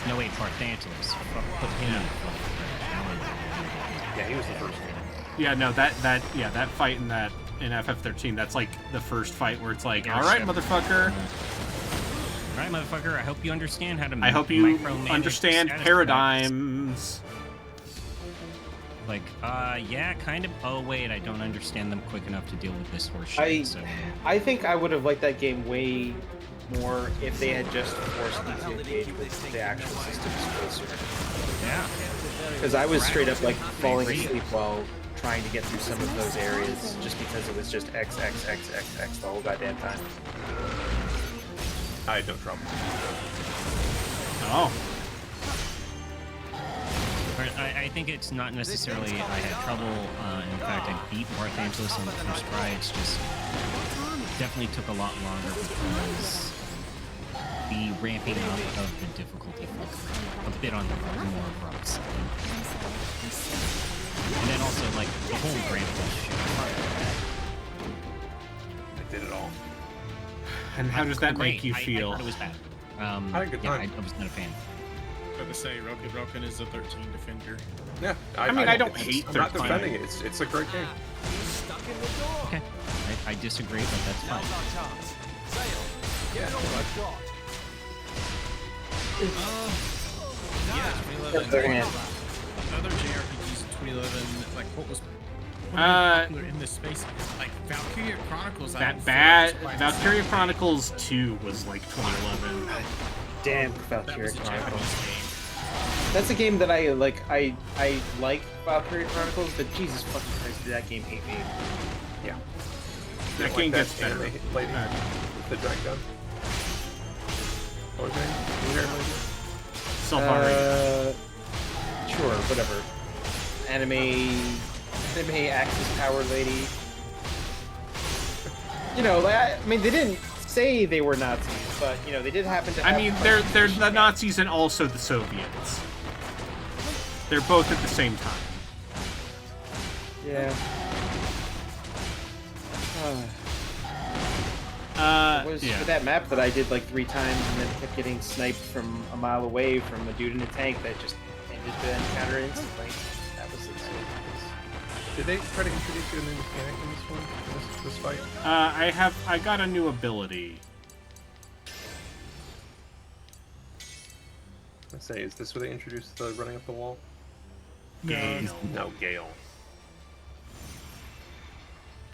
Speaker 12: No 8-part Thantalus. Put him in the front.
Speaker 15: Yeah, he was the first one.
Speaker 2: Yeah, no, that fight in FF13, that's like the first fight where it's like, all right, motherfucker.
Speaker 12: All right, motherfucker. I hope you understand how to.
Speaker 2: I hope you
Speaker 12: micromanage
Speaker 2: understand
Speaker 12: status
Speaker 2: paradigms.
Speaker 12: Like, yeah, kind of. Oh wait, I don't understand them quick enough to deal with this horse shit. So
Speaker 3: I think I would have liked that game way more if they had just forced me to engage with the actual systems closer.
Speaker 12: yeah,
Speaker 3: Because I was straight up like falling asleep while trying to get through some of those areas just because it was just X, X, X, X, X the whole goddamn time.
Speaker 15: I had no trouble.
Speaker 2: Oh.
Speaker 12: I think it's not necessarily I had trouble. In fact, I beat Barthantus on the first try. It's just definitely took a lot longer because the ramping up of the difficulty felt a bit on the more abrupt side. And then also like the whole grandpa shit.
Speaker 15: I did it all.
Speaker 2: And how does that
Speaker 12: Great.
Speaker 2: make you
Speaker 12: I
Speaker 2: feel?
Speaker 12: thought it was bad.
Speaker 15: I had a good
Speaker 12: yeah,
Speaker 15: time.
Speaker 12: I was not a fan.
Speaker 1: about to say, Roken is a 13 defender.
Speaker 15: Yeah,
Speaker 2: I mean, I don't hate 13.
Speaker 15: I'm not defending it. It's a great game.
Speaker 12: Okay. I disagree, but that's fine.
Speaker 1: Yeah, 2011. Other JRPGs in 2011, like what was popular in this space? Like Valkyria Chronicles.
Speaker 2: Valkyria Chronicles 2 was like 2011.
Speaker 3: Damn, Valkyria Chronicles. That's a game that I like. I like Valkyria Chronicles, but Jesus fucking Christ, did that game hate me?
Speaker 15: Yeah.
Speaker 2: That game gets better.
Speaker 15: Lady with the drag gun. What was her name?
Speaker 2: Self-already.
Speaker 3: Sure, whatever. Anime Axis Power Lady. You know, like, I mean, they didn't say they were Nazis, but you know, they did happen to.
Speaker 2: I mean, they're the Nazis and also the Soviets. They're both at the same time.
Speaker 3: Yeah. It was for that map that I did like 3 times and then kept getting sniped from a mile away from a dude in a tank that just ended the encounter instantly. That was it.
Speaker 15: Did they try to introduce you a new mechanic in this one? This fight?
Speaker 2: I got a new ability.
Speaker 15: Let's say, is this where they introduced the running up the wall?
Speaker 2: Gale.
Speaker 15: No, Gale.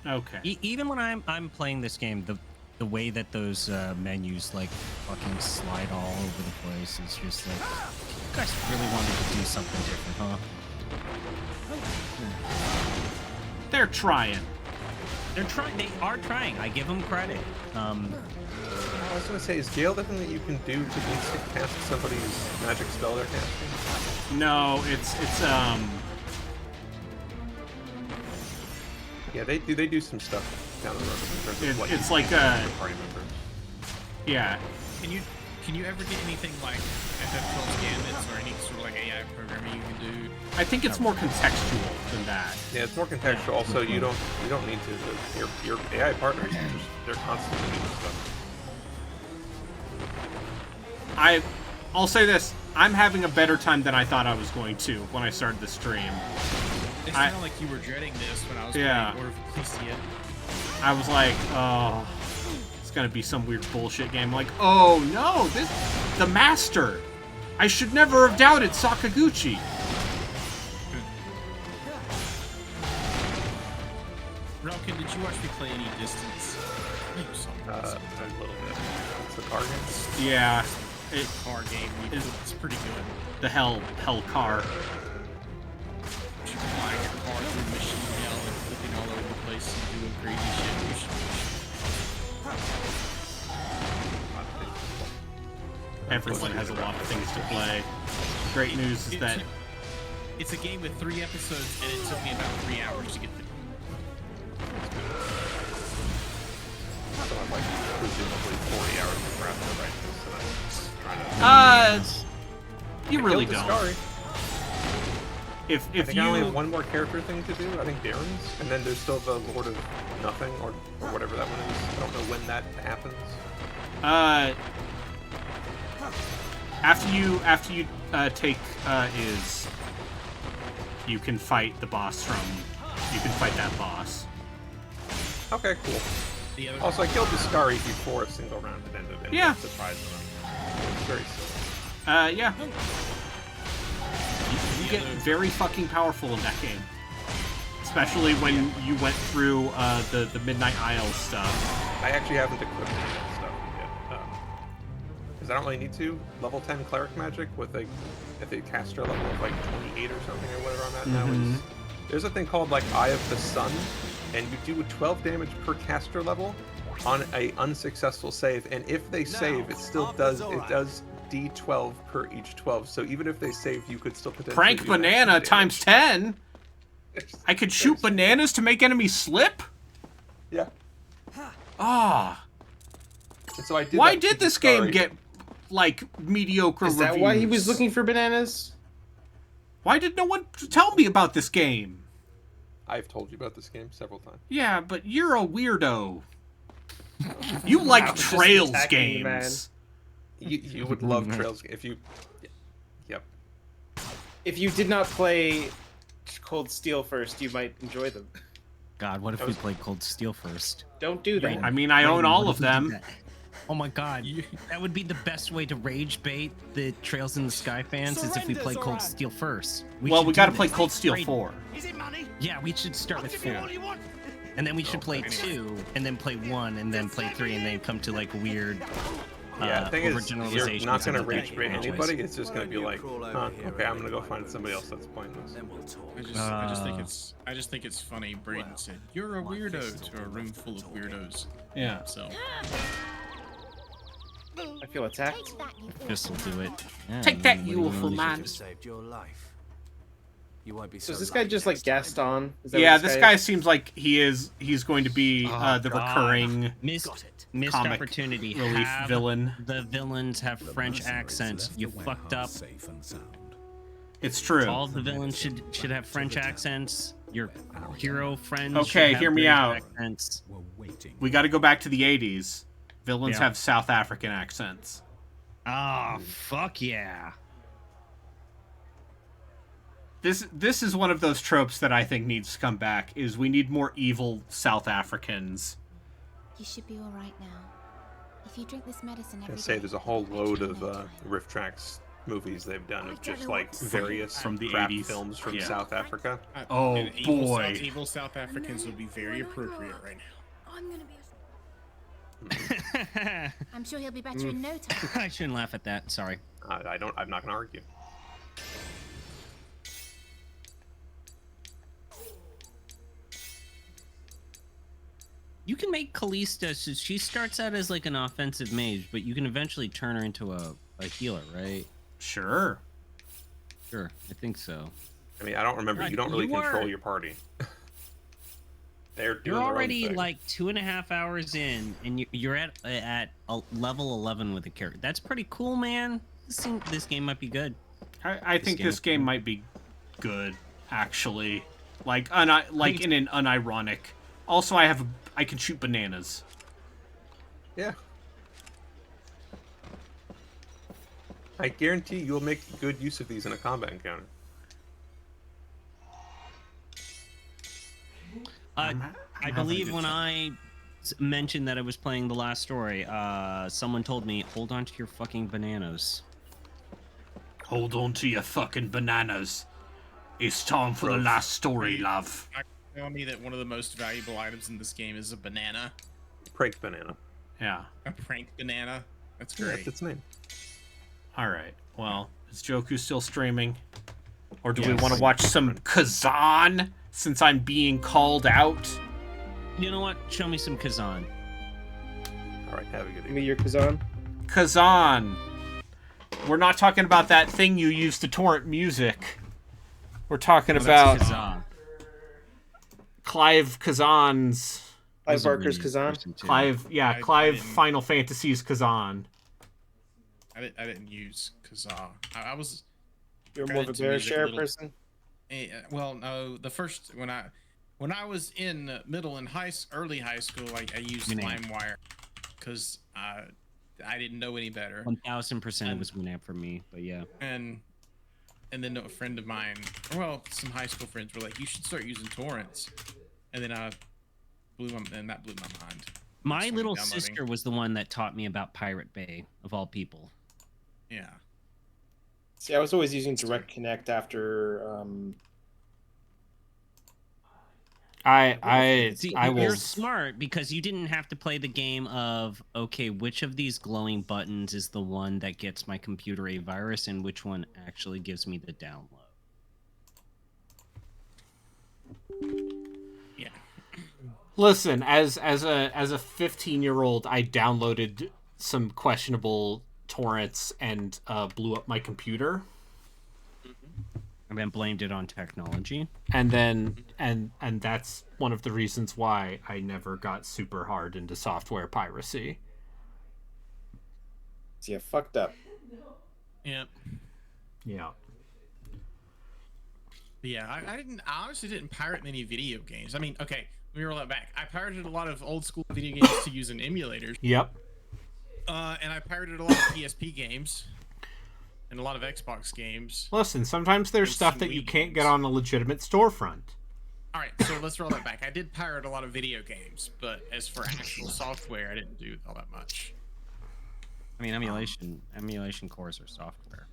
Speaker 2: Okay.
Speaker 12: Even when I'm playing this game, the way that those menus like fucking slide all over the place is just like, you guys really wanted to do something different, huh?
Speaker 2: They're trying.
Speaker 12: They are trying. I give them credit.
Speaker 15: I was gonna say, is Gale the thing that you can do to instant cast somebody's magic spell they're casting?
Speaker 2: No, it's
Speaker 15: Yeah, they do some stuff down the road in terms of what
Speaker 2: it's
Speaker 15: you
Speaker 2: like
Speaker 15: can do with party members.
Speaker 2: Yeah.
Speaker 1: Can you ever get anything like FF12 Gambits or any sort of like AI programming you can do?
Speaker 2: I think it's more contextual than that.
Speaker 15: Yeah, it's more contextual. Also, you don't need to. Your AI partners, they're constantly doing stuff.
Speaker 2: I'll say this: I'm having a better time than I thought I was going to when I started the stream.
Speaker 1: It sounded like you were dreading this when I was playing Order of Ecclesia.
Speaker 2: I was like, oh, it's gonna be some weird bullshit game. I'm like, oh no, the master. I should never have doubted Sakaguchi.
Speaker 1: Relkin, did you watch me play any Distance?
Speaker 15: A little bit. It's the car game.
Speaker 2: Yeah,
Speaker 1: car game. It's pretty good.
Speaker 2: The hell car.
Speaker 1: You can fly your car through machine hell and flipping all over the place and doing crazy shit. You should.
Speaker 2: Everyone has a lot of things to play. Great news is that
Speaker 1: it's a game with 3 episodes, and it took me about 3 hours to get through.
Speaker 15: So I'm like presumably 40 hours of breath to write this, and I'm just trying to.
Speaker 2: You really don't. If
Speaker 15: I think I only have one more character thing to do. I think Darren's, and then there's still the Lord of Nothing or whatever that one is. I don't know when that happens.
Speaker 2: After you take you can fight the boss you can fight that boss.
Speaker 15: Okay, cool. Also, I killed the Scary before a single round and ended up surprising them. It's very silly.
Speaker 2: Yeah. You get very fucking powerful in that game. Especially when you went through the Midnight Isle stuff.
Speaker 15: I actually haven't equipped any of that stuff yet. Because I don't really need to. Level 10 Cleric Magic with at the caster level of like 28 or something or whatever I'm at now is... There's a thing called like Eye of the Sun, and you do 12 damage per caster level on a unsuccessful save, and if they save, it still does D12 per each 12. So even if they save, you could still potentially
Speaker 2: Prank banana times 10. I could shoot bananas to make enemies slip.
Speaker 15: Yeah.
Speaker 2: Ah.
Speaker 15: So I did.
Speaker 2: Why did this game get like mediocre reviews?
Speaker 3: Is that why he was looking for bananas?
Speaker 2: Why did no one tell me about this game?
Speaker 15: I've told you about this game several times.
Speaker 2: Yeah, but you're a weirdo. You like Trails games.
Speaker 15: You would love Trails if you. Yep.
Speaker 3: If you did not play Cold Steel first, you might enjoy them.
Speaker 12: God, what if we played Cold Steel first?
Speaker 3: Don't do that.
Speaker 2: I mean, I own all of them.
Speaker 12: Oh my God, that would be the best way to rage bait the Trails in the Sky fans is if we play Cold Steel first.
Speaker 2: We got to play Cold Steel 4.
Speaker 12: Yeah, we should start with 4. And then we should play 2, and then play 1, and then play 3, and then come to like weird
Speaker 15: the thing is, you're
Speaker 12: overgeneralizations.
Speaker 15: not going to
Speaker 12: of
Speaker 15: rage bait
Speaker 12: that
Speaker 15: anybody. It's just going to be like, huh, okay, I'm going to go find somebody else that's pointless.
Speaker 1: I just think it's funny. Braden said, "You're a weirdo" to a room full of weirdos.
Speaker 2: Yeah.
Speaker 1: So.
Speaker 3: I feel attacked.
Speaker 12: This will do it. Yeah,
Speaker 2: Take that, you awful man.
Speaker 5: Saved your life. You won't be
Speaker 3: So
Speaker 5: so
Speaker 3: is this guy just like Gaston? Is that
Speaker 2: Yeah,
Speaker 3: what
Speaker 2: this guy seems like he's going to be the recurring
Speaker 12: missed
Speaker 2: comic
Speaker 12: opportunity.
Speaker 2: relief
Speaker 12: Have
Speaker 2: villain.
Speaker 12: The villains have French accents. You fucked up.
Speaker 2: It's true.
Speaker 12: All the villains should have French accents. Your hero friends.
Speaker 2: Okay,
Speaker 12: should have
Speaker 2: hear me
Speaker 12: British
Speaker 2: out.
Speaker 12: Accents.
Speaker 2: We got to go back to the 80s. Villains
Speaker 12: Yeah.
Speaker 2: have South African accents.
Speaker 12: Oh, fuck yeah.
Speaker 2: This is one of those tropes that I think needs to come back, is we need more evil South Africans.
Speaker 14: You should be all right now. If you drink this medicine
Speaker 15: I
Speaker 14: every
Speaker 15: say
Speaker 14: day,
Speaker 15: there's a whole load of Rift Tracks movies they've done of just like various
Speaker 2: from the
Speaker 15: crap
Speaker 2: 80s.
Speaker 15: films from
Speaker 2: Yeah.
Speaker 15: South Africa.
Speaker 2: Oh,
Speaker 1: And
Speaker 2: boy.
Speaker 1: evil South Africans would be very appropriate right now.
Speaker 14: I'm gonna be. I'm sure he'll be better in no time.
Speaker 12: I shouldn't laugh at that. Sorry.
Speaker 15: I'm not gonna argue.
Speaker 12: You can make Callista, so she starts out as like an offensive mage, but you can eventually turn her into a healer, right?
Speaker 2: Sure.
Speaker 12: Sure, I think so.
Speaker 15: I mean, I don't remember. You don't really control your party. They're doing
Speaker 12: You're
Speaker 15: their own
Speaker 12: already
Speaker 15: thing.
Speaker 12: like 2.5 hours in, and you're at a level 11 with the character. That's pretty cool, man. This game might be good.
Speaker 2: I think this game might be good, actually. Like in an unironic. Also, I can shoot bananas.
Speaker 15: Yeah. I guarantee you'll make good use of these in a combat encounter.
Speaker 12: I believe when I mentioned that I was playing the last story, someone told me, hold on to your fucking bananas.
Speaker 2: Hold on to your fucking bananas. It's time for the last story, love.
Speaker 1: Telling me that one of the most valuable items in this game is a banana.
Speaker 15: Prank banana.
Speaker 2: Yeah.
Speaker 1: A prank banana. That's
Speaker 15: Yeah,
Speaker 1: great.
Speaker 15: that's its name.
Speaker 2: Alright, well, is Joku still streaming? Or do we
Speaker 12: Yes.
Speaker 2: want to watch some Kazan, since I'm being called out?
Speaker 12: You know what? Show me some Kazan.
Speaker 15: Alright, have a good
Speaker 3: Give
Speaker 15: evening.
Speaker 3: me your Kazan.
Speaker 2: Kazan! We're not talking about that thing you use to torrent music. We're talking about
Speaker 12: Kazan.
Speaker 2: Clive Kazan's...
Speaker 3: Clive Barker's Kazan.
Speaker 2: Clive Final Fantasy's Kazan.
Speaker 1: I didn't use Kazaa. I was.
Speaker 3: You're more of a bear share person.
Speaker 1: Well, no. The first when I was in middle and early high school, I used LimeWire because I didn't know any better.
Speaker 12: 1000% it was Winamp for me, but yeah.
Speaker 1: And then a friend of mine, well, some high school friends were like, "You should start using torrents," and then that blew my mind.
Speaker 12: My little sister was the one that taught me about Pirate Bay, of all people.
Speaker 1: Yeah.
Speaker 3: See, I was always using Direct Connect after.
Speaker 12: You're smart because you didn't have to play the game of, okay, which of these glowing buttons is the one that gets my computer a virus and which one actually gives me the download.
Speaker 1: Yeah.
Speaker 2: Listen, as a 15-year-old, I downloaded some questionable torrents and blew up my computer.
Speaker 12: And then blamed it on technology.
Speaker 2: And then and that's one of the reasons why I never got super hard into software piracy.
Speaker 3: So you fucked up.
Speaker 1: Yep.
Speaker 2: Yeah.
Speaker 1: Yeah, I honestly didn't pirate many video games. I mean, okay, let me roll that back. I pirated a lot of old school video games to use in emulators.
Speaker 2: Yep.
Speaker 1: And I pirated a lot of PSP games. in a lot of Xbox games.
Speaker 2: Listen, sometimes there's stuff that you can't get on a legitimate storefront.
Speaker 1: All right, so let's roll that back. I did pirate a lot of video games, but as for actual software, I didn't do all that much.
Speaker 12: I mean, emulation cores are software.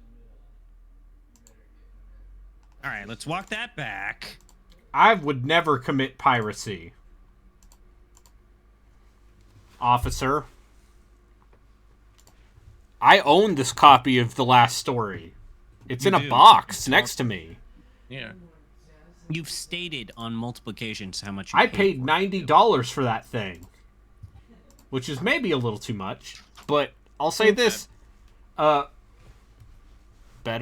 Speaker 12: All right, let's walk that back.
Speaker 2: I would never commit piracy. Officer. I own this copy of The Last Story. It's in a box next to me.
Speaker 1: Yeah.
Speaker 12: You've stated on multiple occasions how much
Speaker 2: I paid $90 for that thing. Which is maybe a little too much. But I'll say this. Better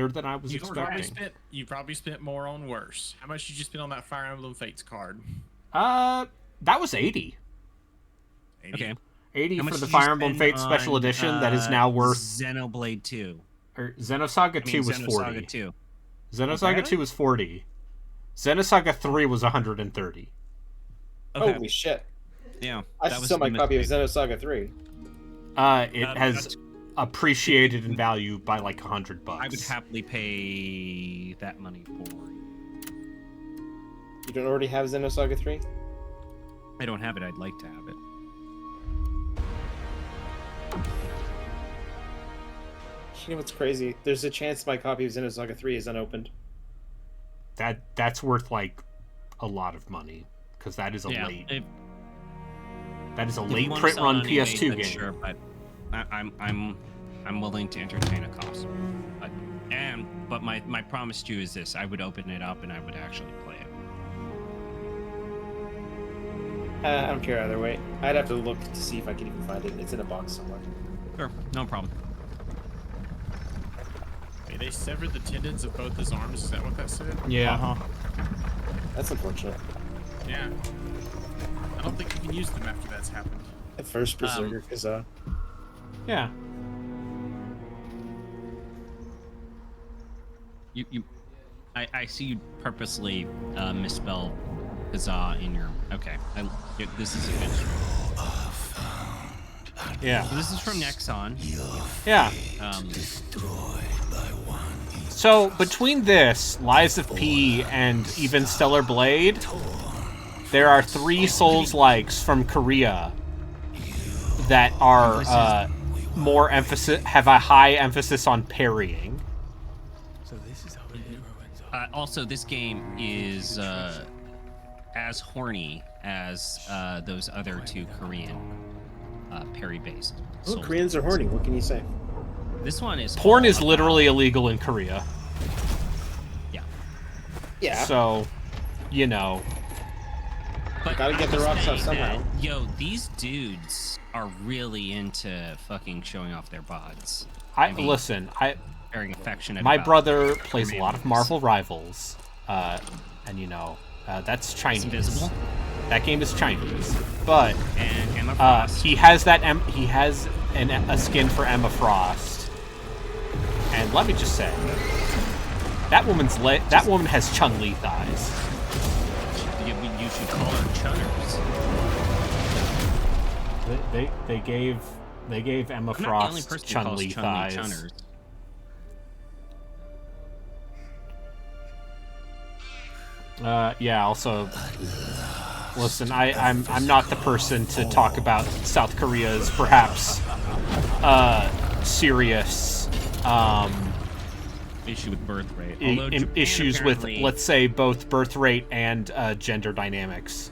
Speaker 2: than I was expecting.
Speaker 1: You probably spent more on worse. How much did you spend on that Fire Emblem Fates card?
Speaker 2: That was 80.
Speaker 1: 80?
Speaker 12: Okay.
Speaker 2: 80 for the Fire Emblem Fates Special Edition that is now worth...
Speaker 12: Xenoblade 2.
Speaker 2: Or Xenosaga 2 was 40.
Speaker 12: Xenosaga 2.
Speaker 2: Xenosaga 2 was 40. Xenosaga 3 was 130.
Speaker 12: Okay.
Speaker 3: Holy shit.
Speaker 12: Yeah.
Speaker 3: I still my copy of Xenosaga 3.
Speaker 2: It has appreciated in value by like $100.
Speaker 12: I would happily pay that money for it.
Speaker 3: You don't already have Xenosaga 3?
Speaker 12: I don't have it. I'd like to have it.
Speaker 3: You know what's crazy? There's a chance my copy of Xenosaga 3 is unopened.
Speaker 2: That's worth like a lot of money because that is a late. That is a late print run PS2 game.
Speaker 12: Sure, but I'm willing to entertain a cost. But my promise to you is this: I would open it up and I would actually play it.
Speaker 3: I don't care either way. I'd have to look to see if I can even find it. It's in a box somewhere.
Speaker 12: Sure, no problem.
Speaker 1: Hey, they severed the tendons of both his arms. Is that what that said?
Speaker 2: Yeah.
Speaker 3: That's unfortunate.
Speaker 1: Yeah. I don't think you can use them after that's happened.
Speaker 3: At first, Berserker, because
Speaker 2: yeah.
Speaker 12: I see you purposely misspell Huzzah in your. Okay, this is a good.
Speaker 2: Yeah.
Speaker 12: So this is from Nexon.
Speaker 2: Yeah. So between this, Lies of P, and even Stellar Blade, there are 3 Souls-likes from Korea that are more emphasis, have a high emphasis on parrying.
Speaker 12: So this is how also, this game is as horny as those other 2 Korean parry-based.
Speaker 3: Well, Koreans are horny. What can you say?
Speaker 12: This one is
Speaker 2: porn is literally illegal in Korea.
Speaker 12: Yeah.
Speaker 3: Yeah.
Speaker 2: So, you know.
Speaker 3: But gotta get the rocks off somehow.
Speaker 12: Yo, these dudes are really into fucking showing off their bods.
Speaker 2: Listen,
Speaker 12: very affectionate.
Speaker 2: My brother plays a lot of Marvel Rivals, and you know, that's Chinese.
Speaker 12: It's Invisible.
Speaker 2: That game is Chinese, but
Speaker 12: and Emma Frost.
Speaker 2: He has that. He has a skin for Emma Frost. And let me just say, that woman has Chun-Li thighs.
Speaker 12: You should call her Chunners.
Speaker 2: They gave Emma Frost Chun-Li thighs.
Speaker 12: Chunners.
Speaker 2: Yeah. Also, listen, I'm not the person to talk about South Korea's perhaps serious
Speaker 12: issue with birth rate.
Speaker 2: Issues with, let's say, both birth rate and gender dynamics.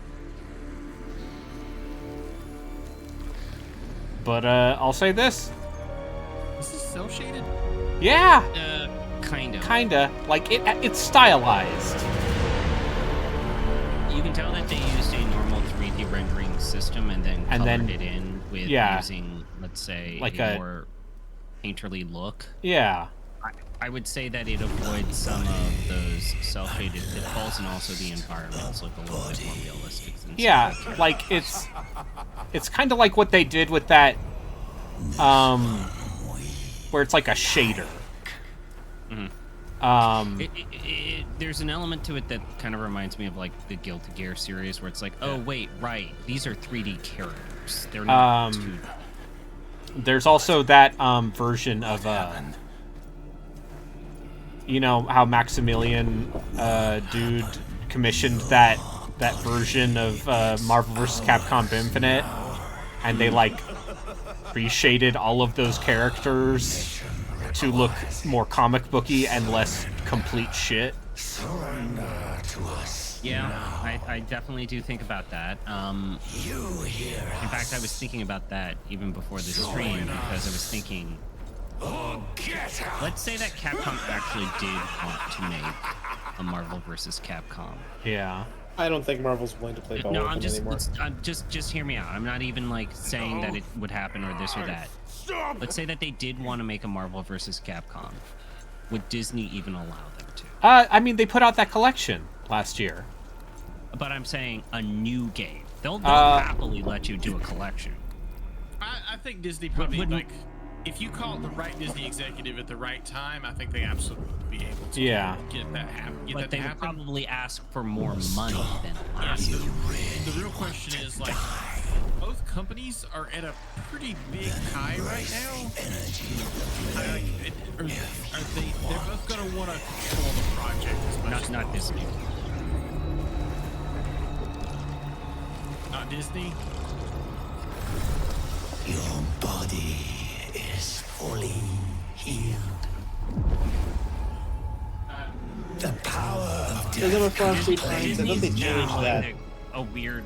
Speaker 2: But I'll say this.
Speaker 1: Is this cell shaded?
Speaker 2: Yeah.
Speaker 12: Kinda.
Speaker 2: Kinda. Like it's stylized.
Speaker 12: You can tell that they used a normal 3D rendering system and then colored it in with using, let's say,
Speaker 2: like
Speaker 12: a more painterly look.
Speaker 2: Yeah.
Speaker 12: I would say that it avoids some of those cel-shaded pitfalls, and also the environments look a little bit more realistic.
Speaker 2: Yeah, like it's kind of like what they did with that, where it's like a shader.
Speaker 12: There's an element to it that kind of reminds me of like the Guilty Gear series, where it's like, oh wait, right, these are 3D characters. They're not 2D.
Speaker 2: There's also that version of you know how Maximilian, dude, commissioned that version of Marvel vs. Capcom Infinite, and they like reshaded all of those characters to look more comic booky and less complete shit.
Speaker 12: Yeah, I definitely do think about that. In fact, I was thinking about that even before the stream because I was thinking, let's say that Capcom actually did want to make a Marvel vs. Capcom.
Speaker 2: Yeah.
Speaker 3: I don't think Marvel's willing to play ball with them anymore.
Speaker 12: Just hear me out. I'm not even like saying that it would happen or this or that. Let's say that they did want to make a Marvel vs. Capcom. Would Disney even allow them to?
Speaker 2: I mean, they put out that collection last year.
Speaker 12: But I'm saying a new game. They'll happily let you do a collection.
Speaker 1: I think Disney probably, like, if you call it the right Disney executive at the right time, I think they absolutely would be able to get that happen.
Speaker 12: But they would probably ask for more money than last year.
Speaker 1: The real question is, like, both companies are at a pretty big high right now. They're both going to want to control the project as much as
Speaker 12: not Disney.
Speaker 1: Not Disney?
Speaker 17: Your body is fully healed. The power of
Speaker 3: There's a Flash Times. I thought they changed that.
Speaker 12: A weird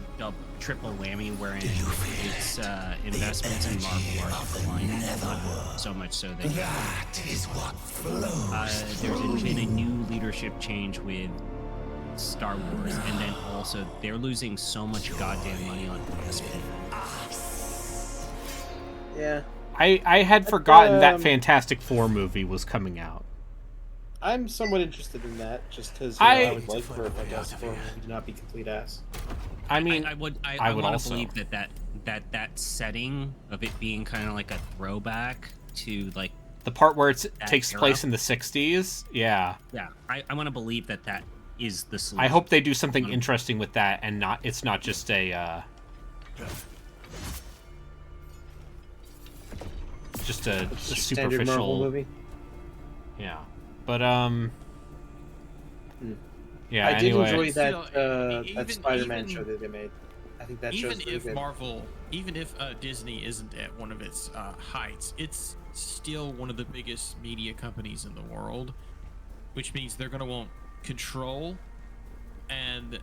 Speaker 12: triple whammy wherein its investments in Marvel are declining so much so that there's been a new leadership change with Star Wars, and then also they're losing so much goddamn money on ESPN.
Speaker 3: Yeah.
Speaker 2: I had forgotten that Fantastic Four movie was coming out.
Speaker 3: I'm somewhat interested in that, just because I would like for a Fantastic Four movie to not be complete ass.
Speaker 2: I mean,
Speaker 12: I would
Speaker 2: also
Speaker 12: want to believe that setting of it being kind of like a throwback to like
Speaker 2: the part where it takes
Speaker 12: era.
Speaker 2: place in the 60s. Yeah.
Speaker 12: Yeah, I want to believe that is the solution.
Speaker 2: I hope they do something interesting with that, and it's not just a
Speaker 3: standard Marvel
Speaker 2: superficial
Speaker 3: movie.
Speaker 2: Yeah, but yeah.
Speaker 3: I did
Speaker 2: anyway.
Speaker 3: enjoy that Spider-Man show that they made. I think that show's pretty good.
Speaker 1: Even if Disney isn't at one of its heights, it's still one of the biggest media companies in the world, which means they're going to want control. And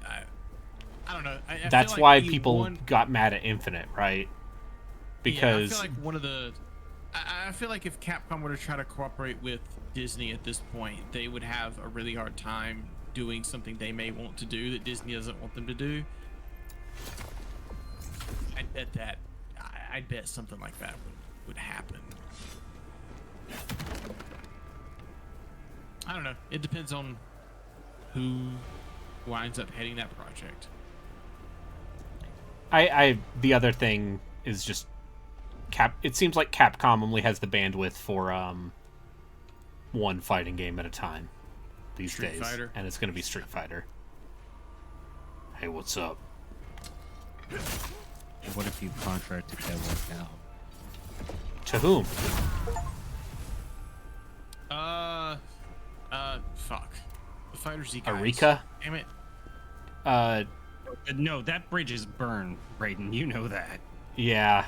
Speaker 1: I don't know.
Speaker 2: That's
Speaker 1: feel
Speaker 2: why
Speaker 1: like
Speaker 2: people got mad at Infinite, right? Because
Speaker 1: I feel like I feel like if Capcom were to try to cooperate with Disney at this point, they would have a really hard time doing something they may want to do that Disney doesn't want them to do. I bet something like that would happen. I don't know. It depends on who winds up heading that project.
Speaker 2: The other thing is just it seems like Capcom only has the bandwidth for one fighting game at a time these days.
Speaker 1: Street Fighter.
Speaker 2: And it's going to be Street Fighter. Hey, what's up?
Speaker 12: What if you contracted that work out?
Speaker 2: To whom?
Speaker 1: Fuck. The Fighter Z guys.
Speaker 2: Arika?
Speaker 1: Damn it.
Speaker 12: No, that bridge is burned, Brayden. You know that.
Speaker 2: Yeah.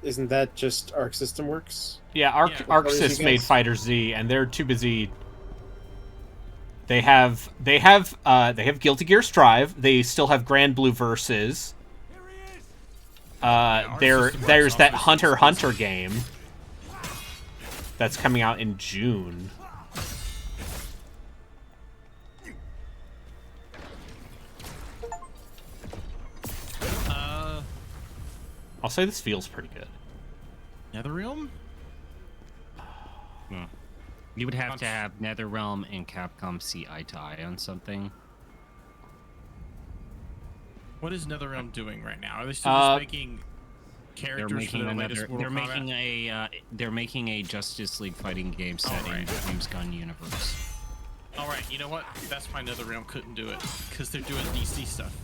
Speaker 3: Isn't that just Arc System Works?
Speaker 2: Yeah, ArcSys made Fighter Z, and they're too busy. They have Guilty Gear Strive. They still have Grand Blue Versus. There's that Hunter x Hunter game that's coming out in June. I'll say this feels pretty good.
Speaker 1: NetherRealm?
Speaker 12: You would have to have NetherRealm and Capcom see eye to eye on something.
Speaker 1: What is NetherRealm doing right now? Are they still just making characters
Speaker 12: They're making
Speaker 1: for the latest Mortal Kombat?
Speaker 12: They're making a Justice League fighting game set in the James Gunn universe.
Speaker 1: All right, you know what? That's why NetherRealm couldn't do it because they're doing DC stuff.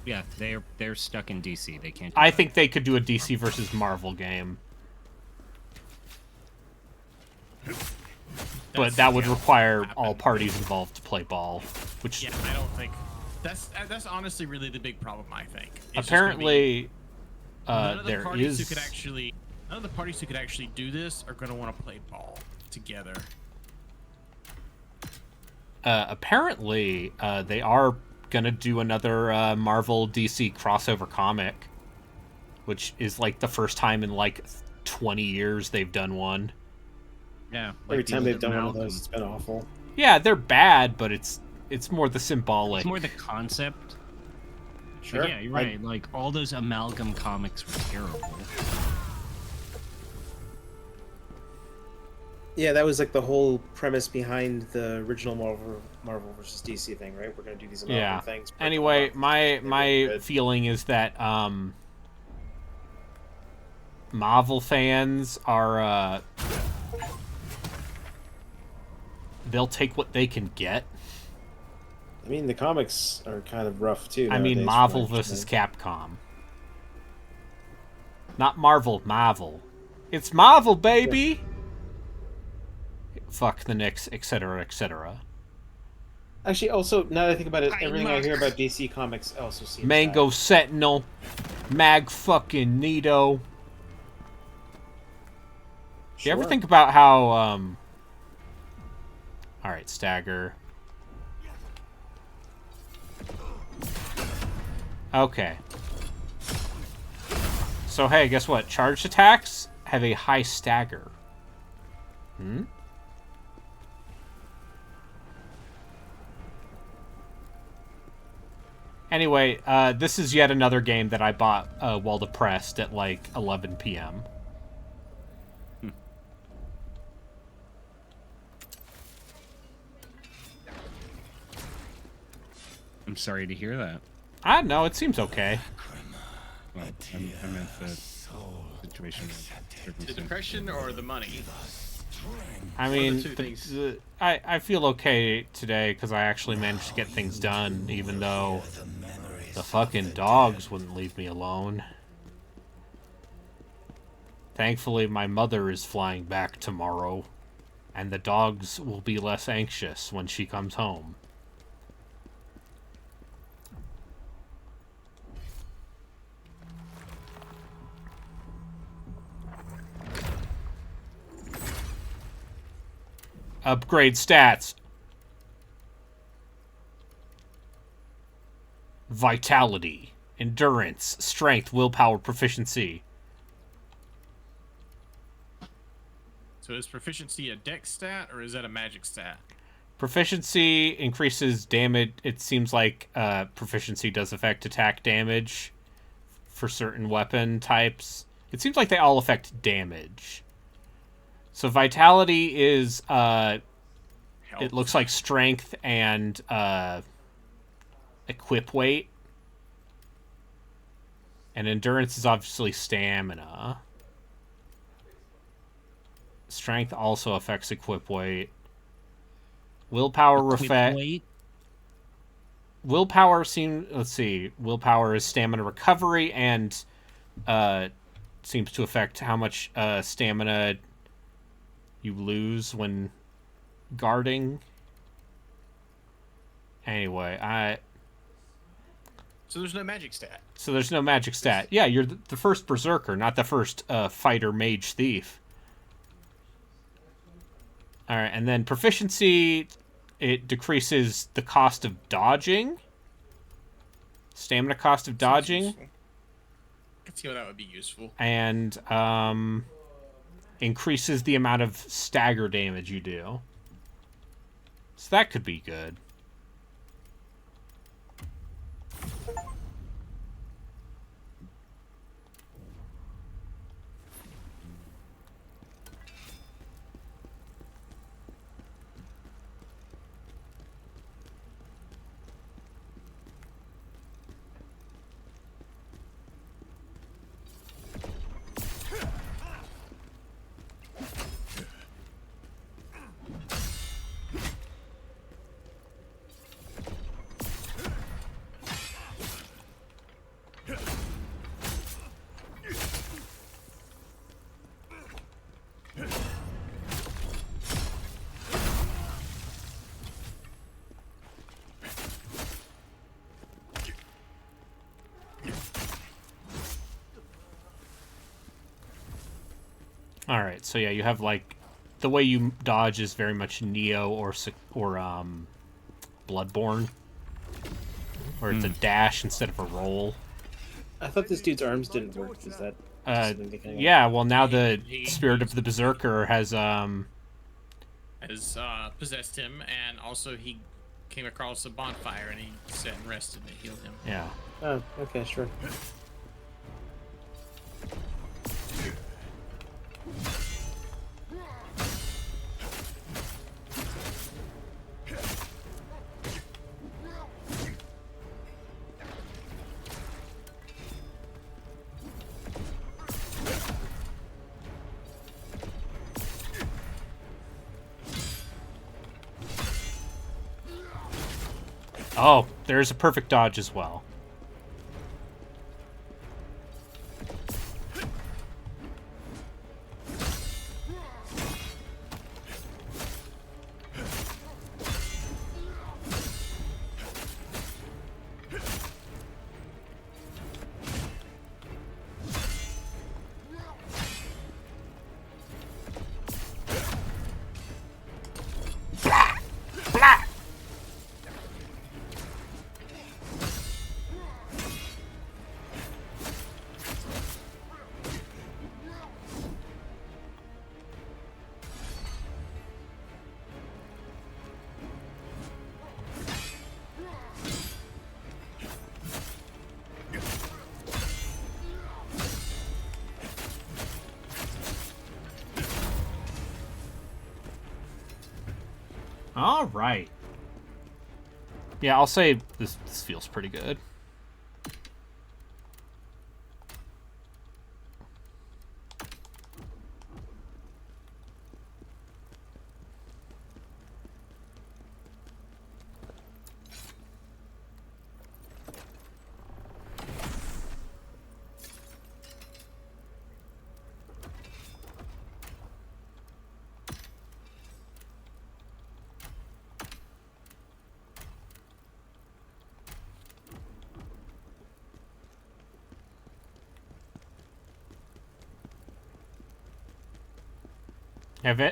Speaker 12: Yeah, they're stuck in DC. They can't.
Speaker 2: I think they could do a DC versus Marvel game. but that would require all parties involved to play ball, which
Speaker 1: yeah, I don't think that's honestly really the big problem. I think
Speaker 2: apparently
Speaker 1: none of the
Speaker 2: there
Speaker 1: parties
Speaker 2: is
Speaker 1: who could actually none of the parties who could actually do this are going to want to play ball together.
Speaker 2: Apparently they are gonna do another Marvel DC crossover comic, which is like the first time in like 20 years they've done one.
Speaker 12: Yeah.
Speaker 3: Every time they've done one of those, it's been awful.
Speaker 2: Yeah, they're bad, but it's more the symbolic.
Speaker 12: It's more the concept.
Speaker 3: Sure.
Speaker 12: Yeah, you're right. Like all those amalgam comics were terrible.
Speaker 3: Yeah, that was like the whole premise behind the original Marvel versus DC thing, right? We're gonna do these amalgam things.
Speaker 2: Anyway, my feeling is that Marvel fans are they'll take what they can get.
Speaker 3: I mean, the comics are kind of rough too.
Speaker 2: I mean, Marvel versus Capcom. Not Marvel, Marvel. It's Marvel, baby! Fuck the Knicks, etc., etc.
Speaker 3: Actually, also, now that I think about it, everything I hear about DC Comics also seems
Speaker 2: Mango Sentinel, Mag fucking Nito. Do you ever think about how, Alright, Stagger. Okay. So, hey, guess what? Charged attacks have a high stagger. Hmm? Anyway, this is yet another game that I bought while depressed at like 11 p.m.
Speaker 12: I'm sorry to hear that.
Speaker 2: I don't know, it seems okay.
Speaker 12: Well, I meant the situation.
Speaker 1: The depression or the money?
Speaker 2: I mean,
Speaker 1: two things.
Speaker 2: I feel okay today because I actually managed to get things done, even though the fucking dogs wouldn't leave me alone. Thankfully, my mother is flying back tomorrow, and the dogs will be less anxious when she comes home. Upgrade stats. Vitality, endurance, strength, willpower, proficiency.
Speaker 1: So is proficiency a dex stat or is that a magic stat?
Speaker 2: Proficiency increases damage. It seems like proficiency does affect attack damage for certain weapon types. It seems like they all affect damage. So vitality is, it looks like strength and equip weight. And endurance is obviously stamina. Strength also affects equip weight. Willpower effect. Willpower let's see. Willpower is stamina recovery and seems to affect how much stamina you lose when guarding. Anyway,
Speaker 1: So there's no magic stat.
Speaker 2: So there's no magic stat. Yeah, you're the first berserker, not the first fighter mage thief. Alright, and then proficiency, it decreases the cost of dodging. Stamina cost of dodging.
Speaker 1: I can see how that would be useful.
Speaker 2: And increases the amount of stagger damage you do. So that could be good. All right, so yeah, you have like the way you dodge is very much Neo or Bloodborne, where it's a dash instead of a roll.
Speaker 3: I thought this dude's arms didn't work. Is that something they kind of...
Speaker 2: Yeah, well now the spirit of the berserker has
Speaker 1: possessed him, and also he came across a bonfire and he sat and rested and it healed him.
Speaker 2: Yeah.
Speaker 3: Oh, okay, sure.
Speaker 2: Oh, there's a perfect dodge as well. All right. Yeah, I'll say this feels pretty good.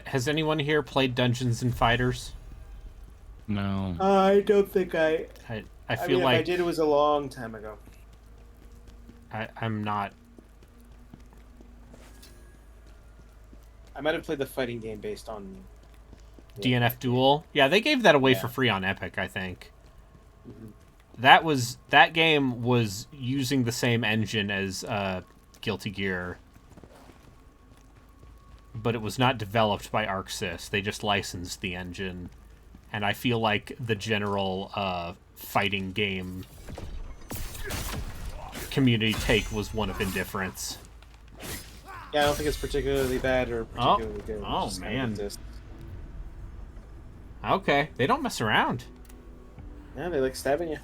Speaker 2: Has anyone here played Dungeons and Fighters?
Speaker 12: No.
Speaker 3: I don't think I
Speaker 2: feel
Speaker 3: mean,
Speaker 2: like
Speaker 3: if I did, it was a long time ago.
Speaker 2: I'm not.
Speaker 3: I might have played the fighting game based on
Speaker 2: DNF Duel. Yeah, they gave that away for free on Epic, I think. That game was using the same engine as Guilty Gear, but it was not developed by ArcSys. They just licensed the engine, and I feel like the general fighting game community take was one of indifference.
Speaker 3: Yeah, I don't think it's particularly bad or particularly good.
Speaker 2: Oh,
Speaker 3: Just kind of
Speaker 2: man.
Speaker 3: exists.
Speaker 2: Okay, they don't mess around.
Speaker 3: Yeah, they like stabbing you.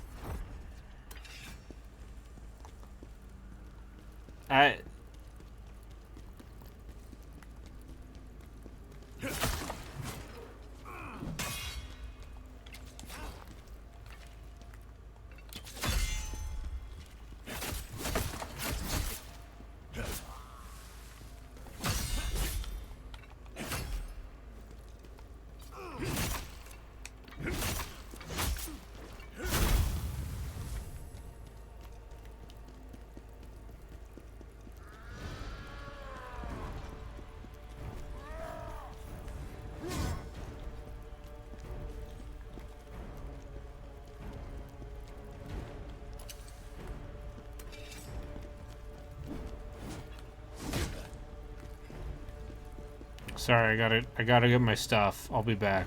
Speaker 2: Sorry, I gotta get my stuff. I'll be back.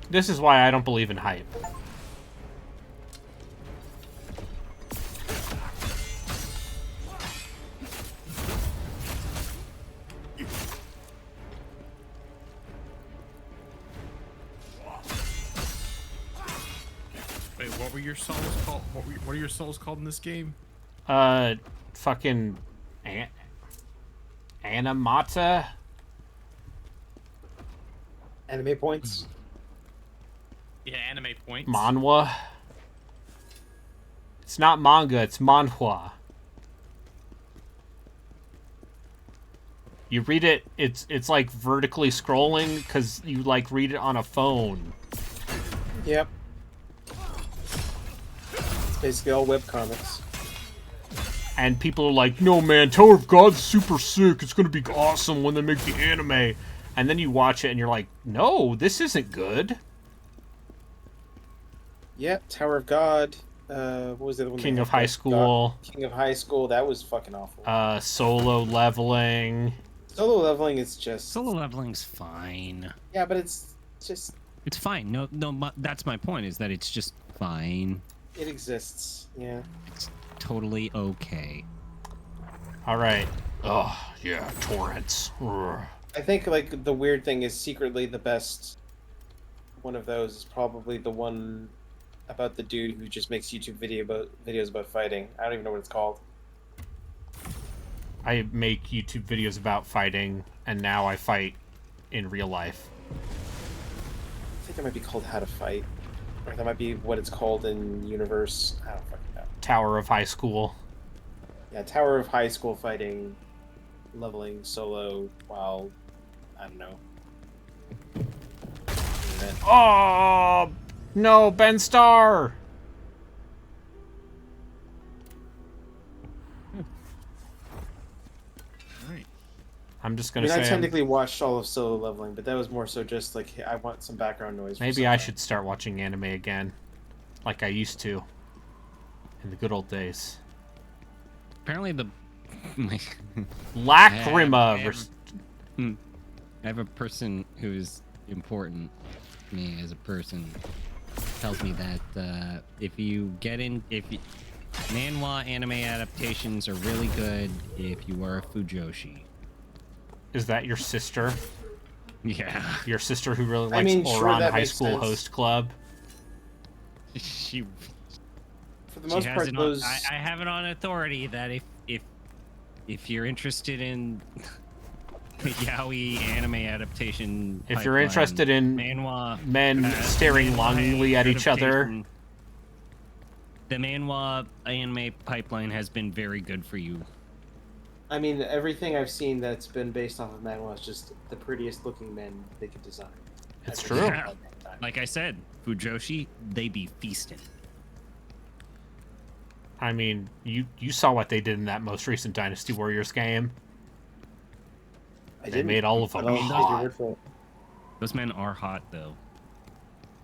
Speaker 2: This is why I don't believe in hype.
Speaker 1: Wait, what were your souls called? What are your souls called in this game?
Speaker 2: Fucking Animata.
Speaker 3: Anime points.
Speaker 1: Yeah, anime points.
Speaker 2: Manhwa. It's not manga, it's manhwa. You read it, it's like vertically scrolling because you like read it on a phone.
Speaker 3: Yep. It's basically all webcomics.
Speaker 2: And people are like, no man, Tower of God's super sick. It's gonna be awesome when they make the anime. And then you watch it and you're like, no, this isn't good.
Speaker 3: Yep, Tower of God. What was the other one?
Speaker 2: King of High School.
Speaker 3: King of High School. That was fucking awful.
Speaker 2: Solo Leveling.
Speaker 3: Solo Leveling is just...
Speaker 12: Solo Leveling's fine.
Speaker 3: Yeah, but it's just...
Speaker 12: It's fine. No, that's my point, is that it's just fine.
Speaker 3: It exists, yeah.
Speaker 12: It's totally okay.
Speaker 2: Alright. Oh, yeah, torrents. Urgh.
Speaker 3: I think, like, the weird thing is secretly the best one of those is probably the one about the dude who just makes YouTube videos about fighting. I don't even know what it's called.
Speaker 2: I make YouTube videos about fighting, and now I fight in real life.
Speaker 3: I think that might be called How to Fight. Or that might be what it's called in Universe. I don't fucking know.
Speaker 2: Tower of High School.
Speaker 3: Yeah, Tower of High School fighting, leveling solo while, I don't know.
Speaker 2: Oh, no, Ben Starr! I'm just gonna say.
Speaker 3: I technically watched all of Solo Leveling, but that was more so just like, hey, I want some background noise.
Speaker 2: Maybe I should start watching anime again, like I used to, in the good old days.
Speaker 12: Apparently the
Speaker 2: Lacrima.
Speaker 12: I have a person who's important to me as a person. Tells me that if manhwa anime adaptations are really good if you are a fujoshi.
Speaker 2: Is that your sister?
Speaker 12: Yeah.
Speaker 2: Your sister who really likes Oran High School Host Club?
Speaker 12: She...
Speaker 3: For the most part, those...
Speaker 12: I have it on authority that if you're interested in yaoi anime adaptation...
Speaker 2: If you're interested in
Speaker 12: manhwa,
Speaker 2: men staring longingly at each other...
Speaker 12: The manhwa anime pipeline has been very good for you.
Speaker 3: I mean, everything I've seen that's been based off of manhwa is just the prettiest looking men they could design.
Speaker 2: It's true.
Speaker 12: Yeah. Like I said, Fujoshi, they be feasting.
Speaker 2: I mean, you saw what they did in that most recent Dynasty Warriors game. They made all of them hot.
Speaker 12: Those men are hot, though.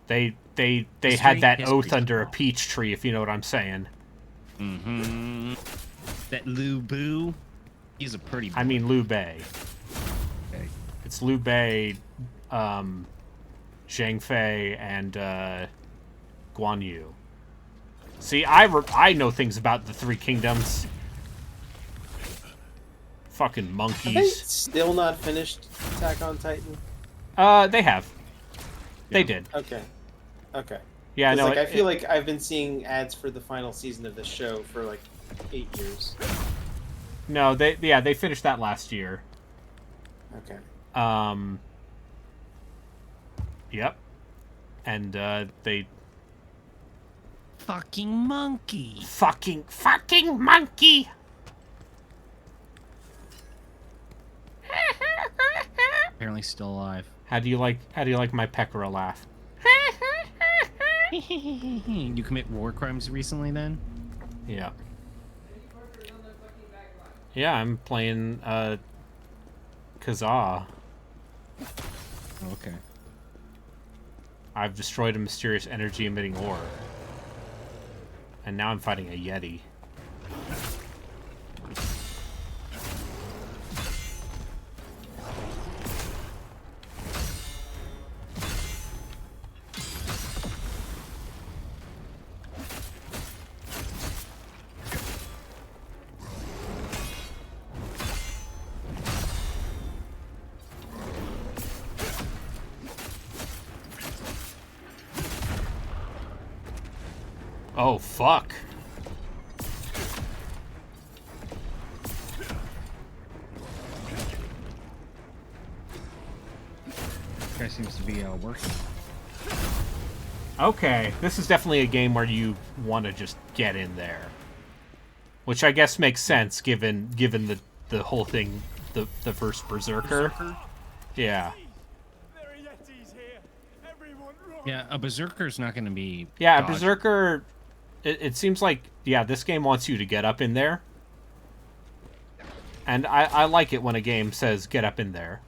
Speaker 2: They had that oath under a peach tree, if you know what I'm saying.
Speaker 12: Mm-hmm. That Liu Bu, he's a pretty boy.
Speaker 2: I mean Liu Bei.
Speaker 12: Okay.
Speaker 2: It's Liu Bei, Zhang Fei, and Guan Yu. See, I know things about the Three Kingdoms. Fucking monkeys.
Speaker 3: Have they still not finished Attack on Titan?
Speaker 2: They have. They did.
Speaker 3: Okay. Okay.
Speaker 2: Yeah, no.
Speaker 3: Like, I feel like I've been seeing ads for the final season of this show for like 8 years.
Speaker 2: No, they finished that last year.
Speaker 3: Okay.
Speaker 2: Yep. And they.
Speaker 12: Fucking monkey.
Speaker 2: Fucking monkey.
Speaker 12: Apparently still alive.
Speaker 2: How do you like my Pekora laugh?
Speaker 12: You commit war crimes recently, then?
Speaker 2: Yeah. Yeah, I'm playing Kazaa.
Speaker 12: Okay.
Speaker 2: I've destroyed a mysterious energy-emitting ore. And now I'm fighting a Yeti. Oh, fuck.
Speaker 12: This guy seems to be working.
Speaker 2: Okay, this is definitely a game where you want to just get in there. Which I guess makes sense given the whole thing, the first Berserker. Yeah.
Speaker 12: Yeah, a Berserker's not going to be...
Speaker 2: Yeah, a
Speaker 12: dodged.
Speaker 2: Berserker, it seems like, yeah, this game wants you to get up in there. And I like it when a game says, get up in there.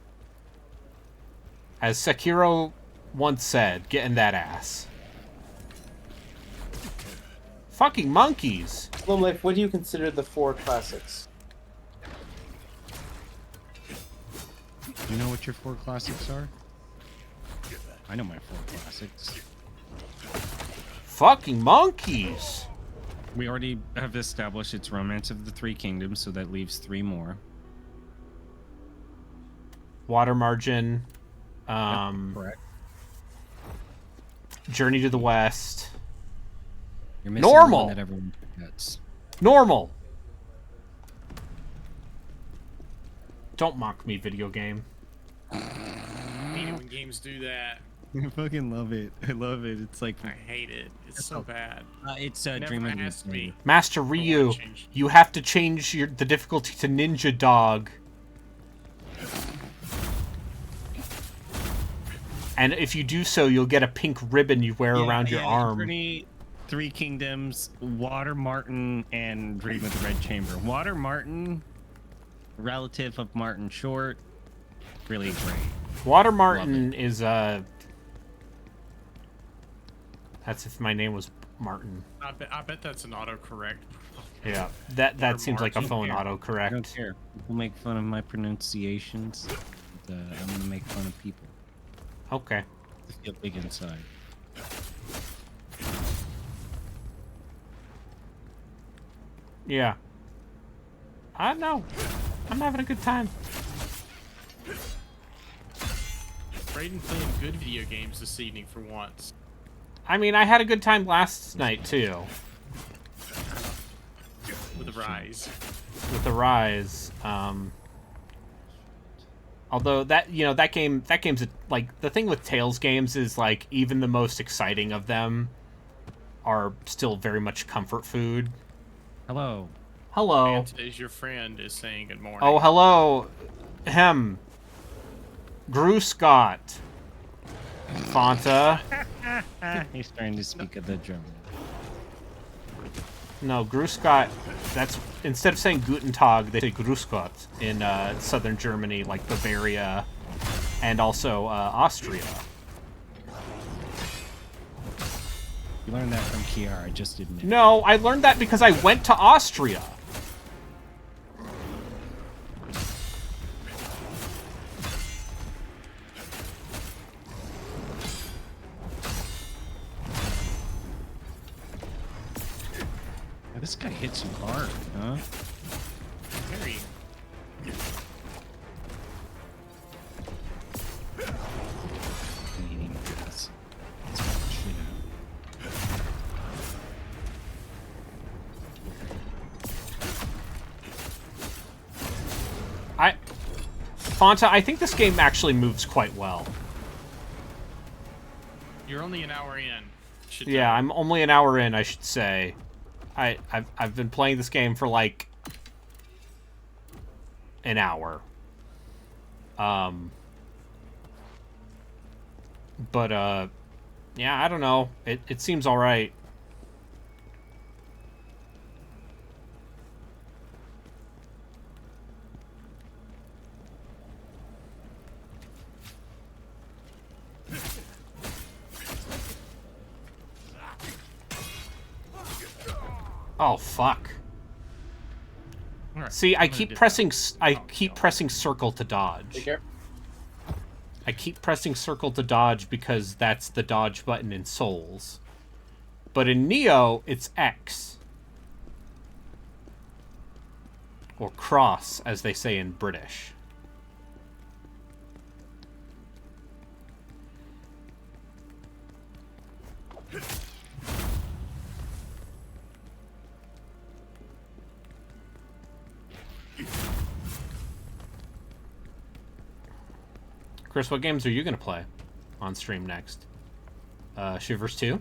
Speaker 2: As Sekiro once said, get in that ass. Fucking monkeys!
Speaker 3: Slow Life, what do you consider the 4 classics?
Speaker 12: You know what your 4 classics are? I know my 4 classics.
Speaker 2: Fucking monkeys!
Speaker 12: We already have established it's Romance of the Three Kingdoms, so that leaves 3 more.
Speaker 2: Water Margin.
Speaker 12: Correct.
Speaker 2: Journey to the West.
Speaker 12: You're missing
Speaker 2: Normal!
Speaker 12: the one that everyone forgets.
Speaker 2: Normal! Don't mock me, video game.
Speaker 1: I hate it when games do that.
Speaker 12: I fucking love it. I love it. It's like...
Speaker 1: I hate it. It's so bad.
Speaker 12: It's
Speaker 1: Never
Speaker 12: Dream of
Speaker 1: asked me.
Speaker 2: Master Ryu, you have to change the difficulty to Ninja Dog. And if you do so, you'll get a pink ribbon you wear around your arm.
Speaker 12: Journey, Three Kingdoms, Water Martin, and Dream of the Red Chamber. Water Martin, relative of Martin Short, really great.
Speaker 2: Water Martin is that's if my name was Martin.
Speaker 1: I bet that's an autocorrect.
Speaker 2: Yeah, that seems like a
Speaker 12: Martin.
Speaker 2: phone
Speaker 12: I
Speaker 2: autocorrect.
Speaker 12: don't care. People make fun of my pronunciations. But, I'm gonna make fun of people.
Speaker 2: Okay.
Speaker 12: I feel big inside.
Speaker 2: Yeah. I don't know. I'm having a good time.
Speaker 1: Brayden playing good video games this evening for once.
Speaker 2: I mean, I had a good time last night too.
Speaker 1: With the Rise.
Speaker 2: With the Rise. Although that game's like, the thing with Tales games is like even the most exciting of them are still very much comfort food.
Speaker 12: Hello.
Speaker 2: Hello.
Speaker 1: And today's your friend is saying good morning.
Speaker 2: Oh, hello. Gru Scott. Fanta.
Speaker 12: He's trying to speak of the German.
Speaker 2: No, Gru Scott, that's, instead of saying Guten Tag, they say Gru Scott in southern Germany, like Bavaria, and also Austria.
Speaker 12: You learned that from Kiara, I just didn't know.
Speaker 2: No, I learned that because I went to Austria.
Speaker 12: This guy hits you hard, huh?
Speaker 1: Very.
Speaker 2: Fanta, I think this game actually moves quite well.
Speaker 1: You're only an hour in.
Speaker 2: Yeah, I'm only an hour in, I should say. I've been playing this game for like an hour. But yeah, I don't know. It seems all right. Oh fuck.
Speaker 1: Right,
Speaker 2: see, I keep pressing circle to dodge.
Speaker 3: Take care.
Speaker 2: I keep pressing circle to dodge because that's the dodge button in Souls. But in Neo, it's X. Or cross, as they say in British. Chris, what games are you going to play on stream next? Shivers 2.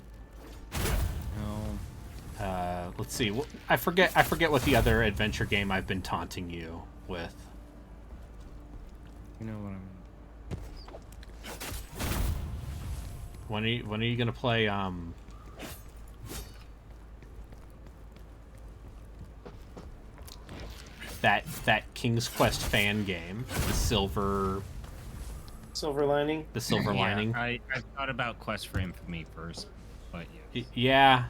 Speaker 12: No.
Speaker 2: Let's see. I forget what the other adventure game I've been taunting you with.
Speaker 12: You know what
Speaker 2: When are you gonna play that King's Quest fan game, the Silver
Speaker 3: Lining?
Speaker 2: The Silver Lining.
Speaker 12: I thought about Quest for Infamy first, but
Speaker 2: yeah.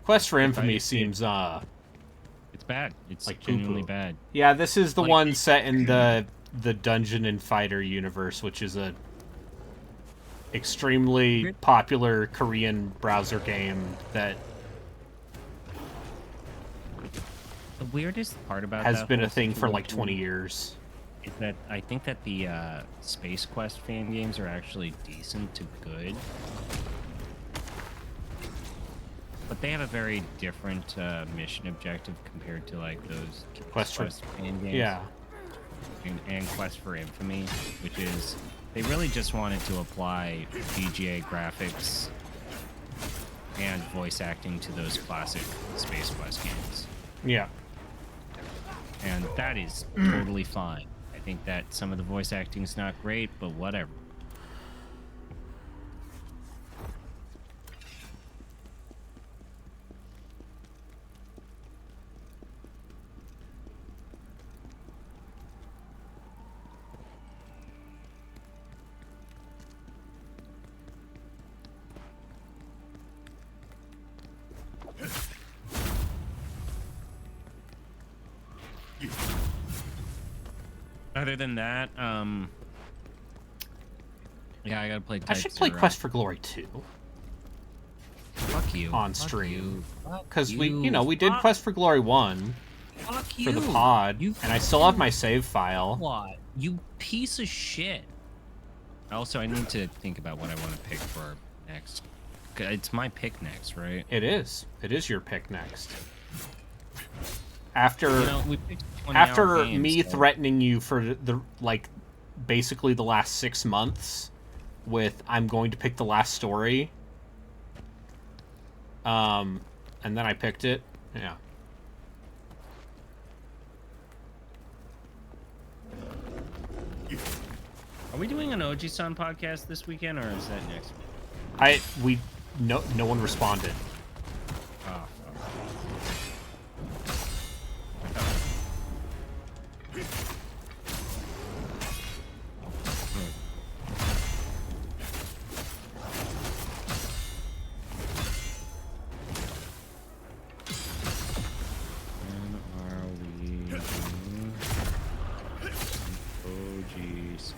Speaker 2: Quest for
Speaker 12: If
Speaker 2: Infamy
Speaker 12: I-
Speaker 2: seems
Speaker 12: it's bad. It's
Speaker 2: like
Speaker 12: genuinely
Speaker 2: poo-poo.
Speaker 12: bad.
Speaker 2: Yeah, this is the
Speaker 12: Like-
Speaker 2: one set in the Dungeon and Fighter universe, which is a extremely popular Korean browser game that
Speaker 12: The weirdest part about
Speaker 2: has
Speaker 12: that
Speaker 2: been a
Speaker 12: whole
Speaker 2: thing for like
Speaker 12: situation
Speaker 2: 20 years.
Speaker 12: is that I think that the Space Quest fan games are actually decent to good, but they have a very different mission objective compared to like those
Speaker 2: Quest for-
Speaker 12: fan games.
Speaker 2: yeah.
Speaker 12: And Quest for Infamy, which is they really just wanted to apply VGA graphics and voice acting to those classic Space Quest games.
Speaker 2: Yeah.
Speaker 12: And that is totally fine. I think that some of the voice acting is not great, but whatever. Other than that, yeah, I gotta play.
Speaker 2: I should play Quest for Glory 2
Speaker 12: Fuck you.
Speaker 2: on
Speaker 12: Fuck
Speaker 2: stream.
Speaker 12: you. Fuck
Speaker 2: Because we
Speaker 12: you.
Speaker 2: we did
Speaker 12: Fuck-
Speaker 2: Quest for Glory 1
Speaker 12: Fuck
Speaker 2: for the
Speaker 12: you.
Speaker 2: pod,
Speaker 12: You
Speaker 2: and I still have my save file.
Speaker 12: What? You piece of shit. Also, I need to think about what I want to pick for next. 'Cause it's my pick next, right?
Speaker 2: It is. It is your pick next. After
Speaker 12: You know, we picked 20-hour
Speaker 2: after
Speaker 12: games,
Speaker 2: me
Speaker 12: so-
Speaker 2: threatening you for the like basically the last 6 months with I'm going to pick the last story. And then I picked it. Yeah.
Speaker 12: Are we doing an Oji-san podcast this weekend, or is that next week?
Speaker 2: No one responded.
Speaker 12: Oh, when are we doing Oji's?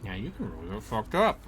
Speaker 2: Yeah, you can really get fucked up.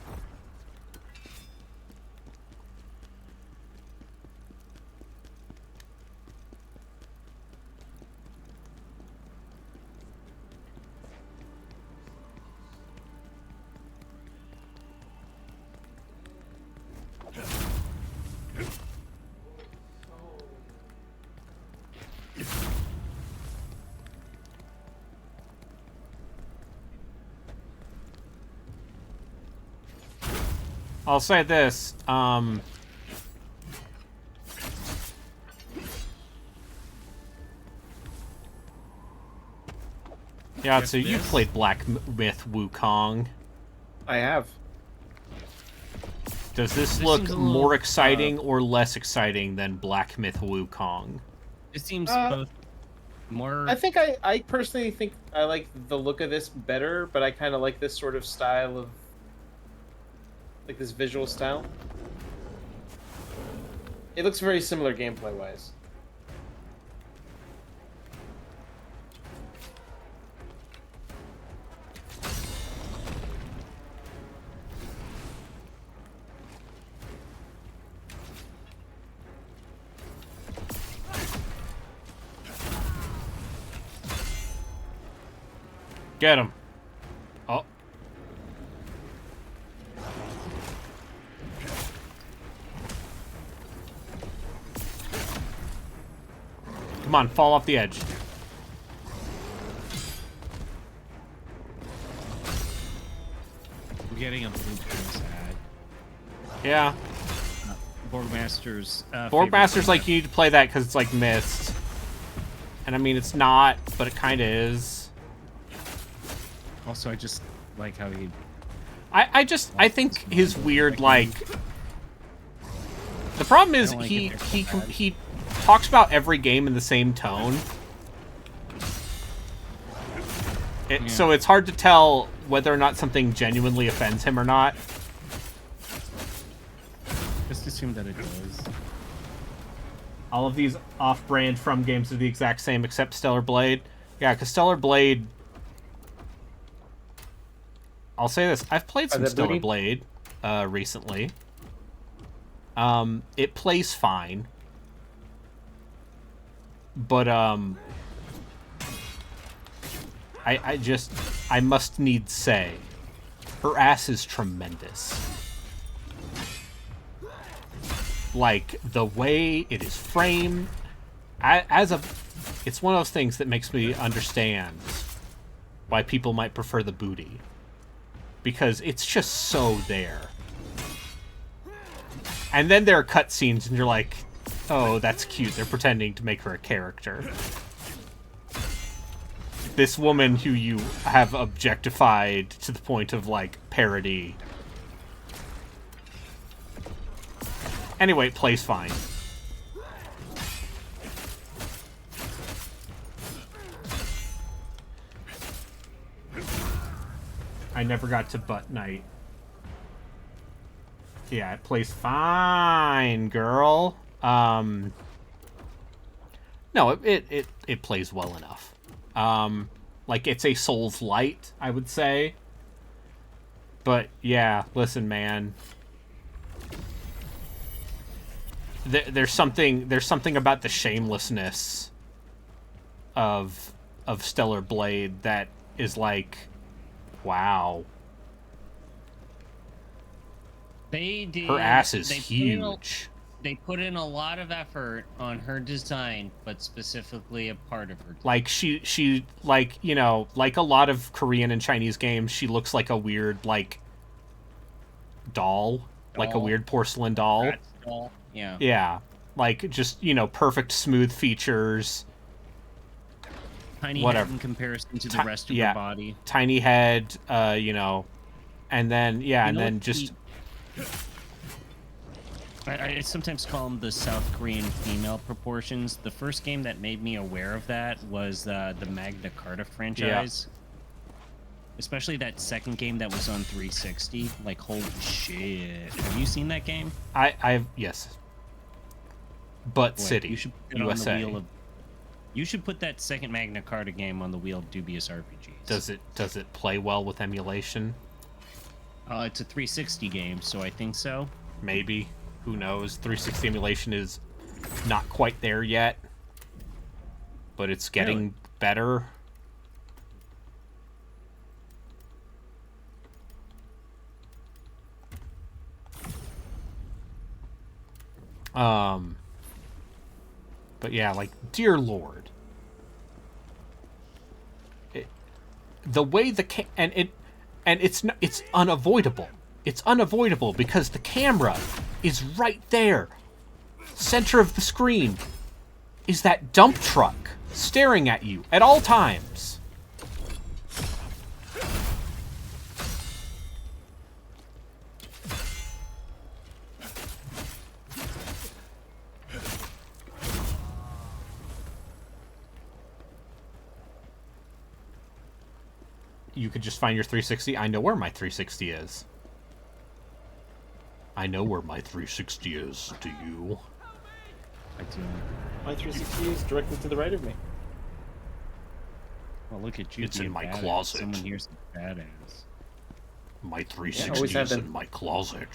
Speaker 2: I'll say this, yeah, so you played Black Myth Wukong.
Speaker 3: I have.
Speaker 2: Does this
Speaker 12: This
Speaker 2: look
Speaker 12: seems a
Speaker 2: more
Speaker 12: little,
Speaker 2: exciting or less exciting than Black Myth Wukong?
Speaker 12: It seems
Speaker 3: Uh,
Speaker 12: both more.
Speaker 3: I think I personally think I like the look of this better, but I kind of like this sort of style like this visual style. It looks very similar gameplay-wise.
Speaker 2: Get him. Oh. Come on, fall off the edge.
Speaker 12: I'm getting a blueprint ad.
Speaker 2: Yeah.
Speaker 12: Borgmaster's.
Speaker 2: Borgmaster's like, you need to play that because it's like Myst. And I mean, it's not, but it kind of is.
Speaker 12: Also, I just like how he...
Speaker 2: I think his weird, like... The problem is
Speaker 12: like
Speaker 2: he talks about every game in the same tone. So it's hard to tell whether or not something genuinely offends him or not.
Speaker 12: Just assume that it does.
Speaker 2: All of these off-brand From games are the exact same except Stellar Blade. Yeah, because Stellar Blade... I'll say this. I've played some Stellar Blade recently. It plays fine. But, I must needs say, her ass is tremendous. Like, the way it is framed, it's one of those things that makes me understand why people might prefer the booty. Because it's just so there. And then there are cutscenes and you're like, oh, that's cute. They're pretending to make her a character. This woman who you have objectified to the point of, like, parody. Anyway, it plays fine. I never got to Butt Night. Yeah, it plays fine, girl. No, it plays well enough. Like, it's a Souls Light, I would say. But, yeah, listen, man. There's something about the shamelessness of Stellar Blade that is like... Wow.
Speaker 12: They did.
Speaker 2: Her ass is huge.
Speaker 12: They put in a lot of effort on her design, but specifically a part of her design.
Speaker 2: Like, she like, you know, like a lot of Korean and Chinese games, she looks like a weird, like, doll. Like a weird porcelain doll.
Speaker 12: Rat's doll. Yeah.
Speaker 2: Yeah. Like, just, you know, perfect smooth features.
Speaker 12: Tiny head in comparison to the rest of her body.
Speaker 2: Tiny head, you know, and then, and then just...
Speaker 12: I sometimes call them the South Korean female proportions. The first game that made me aware of that was the Magna Carta franchise. Yeah. Especially that second game that was on 360. Like, holy shit. Have you seen that game?
Speaker 2: Yes. Butt City,
Speaker 12: you should put
Speaker 2: USA.
Speaker 12: On the wheel of, you should put that second Magna Carta game on the wheel of dubious RPGs.
Speaker 2: Does it play well with emulation?
Speaker 12: It's a 360 game, so I think so.
Speaker 2: Maybe. Who knows? 360 emulation is not quite there yet, but it's getting better. But yeah, like, dear Lord. The way it's unavoidable. It's unavoidable because the camera is right there. Center of the screen is that dump truck staring at you at all times. You could just find your 360. I know where my 360 is. I know where my 360 is. Do you?
Speaker 12: I do.
Speaker 3: My 360 is directly to the right of me.
Speaker 12: Well, look at you.
Speaker 2: It's in
Speaker 12: being
Speaker 2: my
Speaker 12: badass.
Speaker 2: closet.
Speaker 12: Someone here's a badass.
Speaker 2: My
Speaker 3: always
Speaker 2: 360
Speaker 3: have
Speaker 2: is
Speaker 3: been.
Speaker 2: in my closet.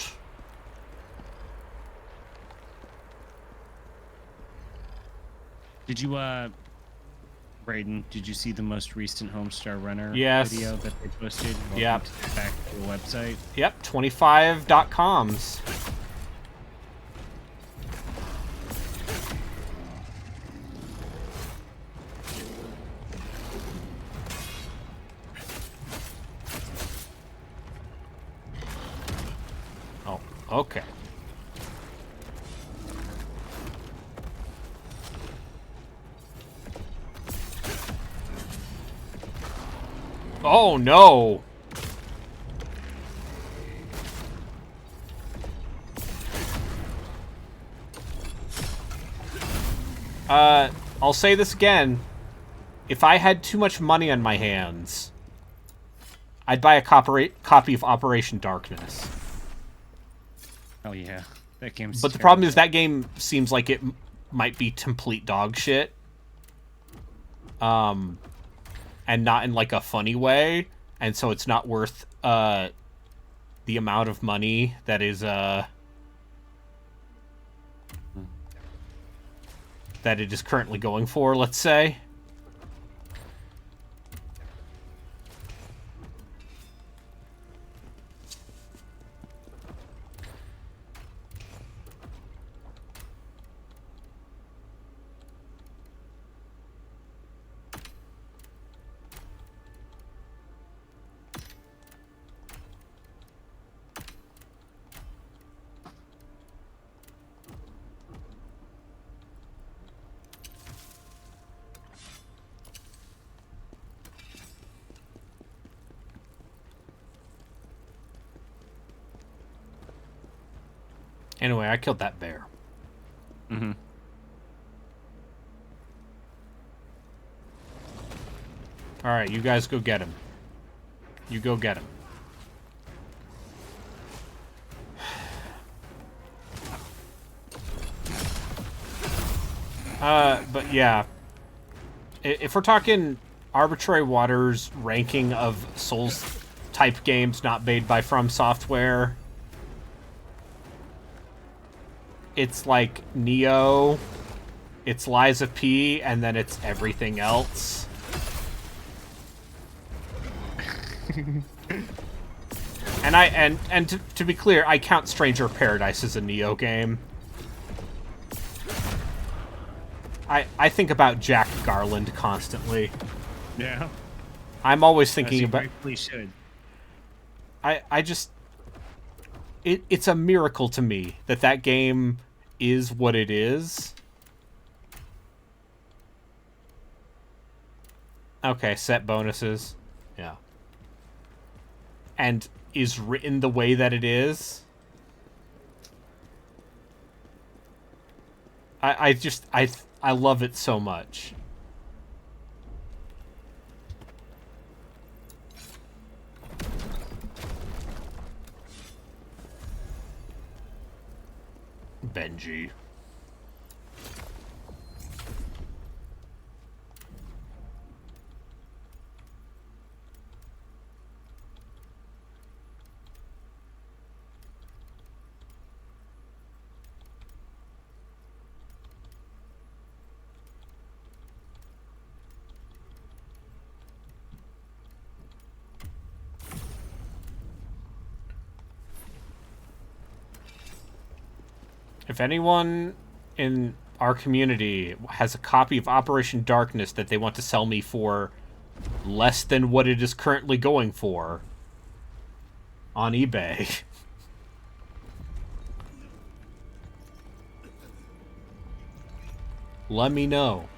Speaker 12: Did you, Braden, did you see the most recent Homestar Runner
Speaker 2: Yes.
Speaker 12: video that they posted?
Speaker 2: Yep.
Speaker 12: Back to the website.
Speaker 2: Yep, 25.coms. Oh, okay. Oh no! I'll say this again. If I had too much money on my hands, I'd buy a copy of Operation Darkness.
Speaker 12: Oh yeah, that game's
Speaker 2: But the problem is that game seems like it might be complete dog shit. And not in like a funny way, and so it's not worth the amount of money that is that it is currently going for, let's say. Anyway, I killed that bear.
Speaker 12: Mm-hmm.
Speaker 2: Alright, you guys go get him. You go get him. But yeah. If we're talking Arbitrary Waters ranking of Souls-type games not made by From Software, it's like Neo, it's Lies of P, and then it's everything else. And to be clear, I count Stranger of Paradise as a Neo game. I think about Jack Garland constantly.
Speaker 12: Yeah.
Speaker 2: I'm always thinking
Speaker 12: As you
Speaker 2: about.
Speaker 12: rightfully should.
Speaker 2: I just. It's a miracle to me that game is what it is. Okay, set bonuses. Yeah. And is written the way that it is. I love it so much. Benji. If anyone in our community has a copy of Operation Darkness that they want to sell me for less than what it is currently going for on eBay, let me know.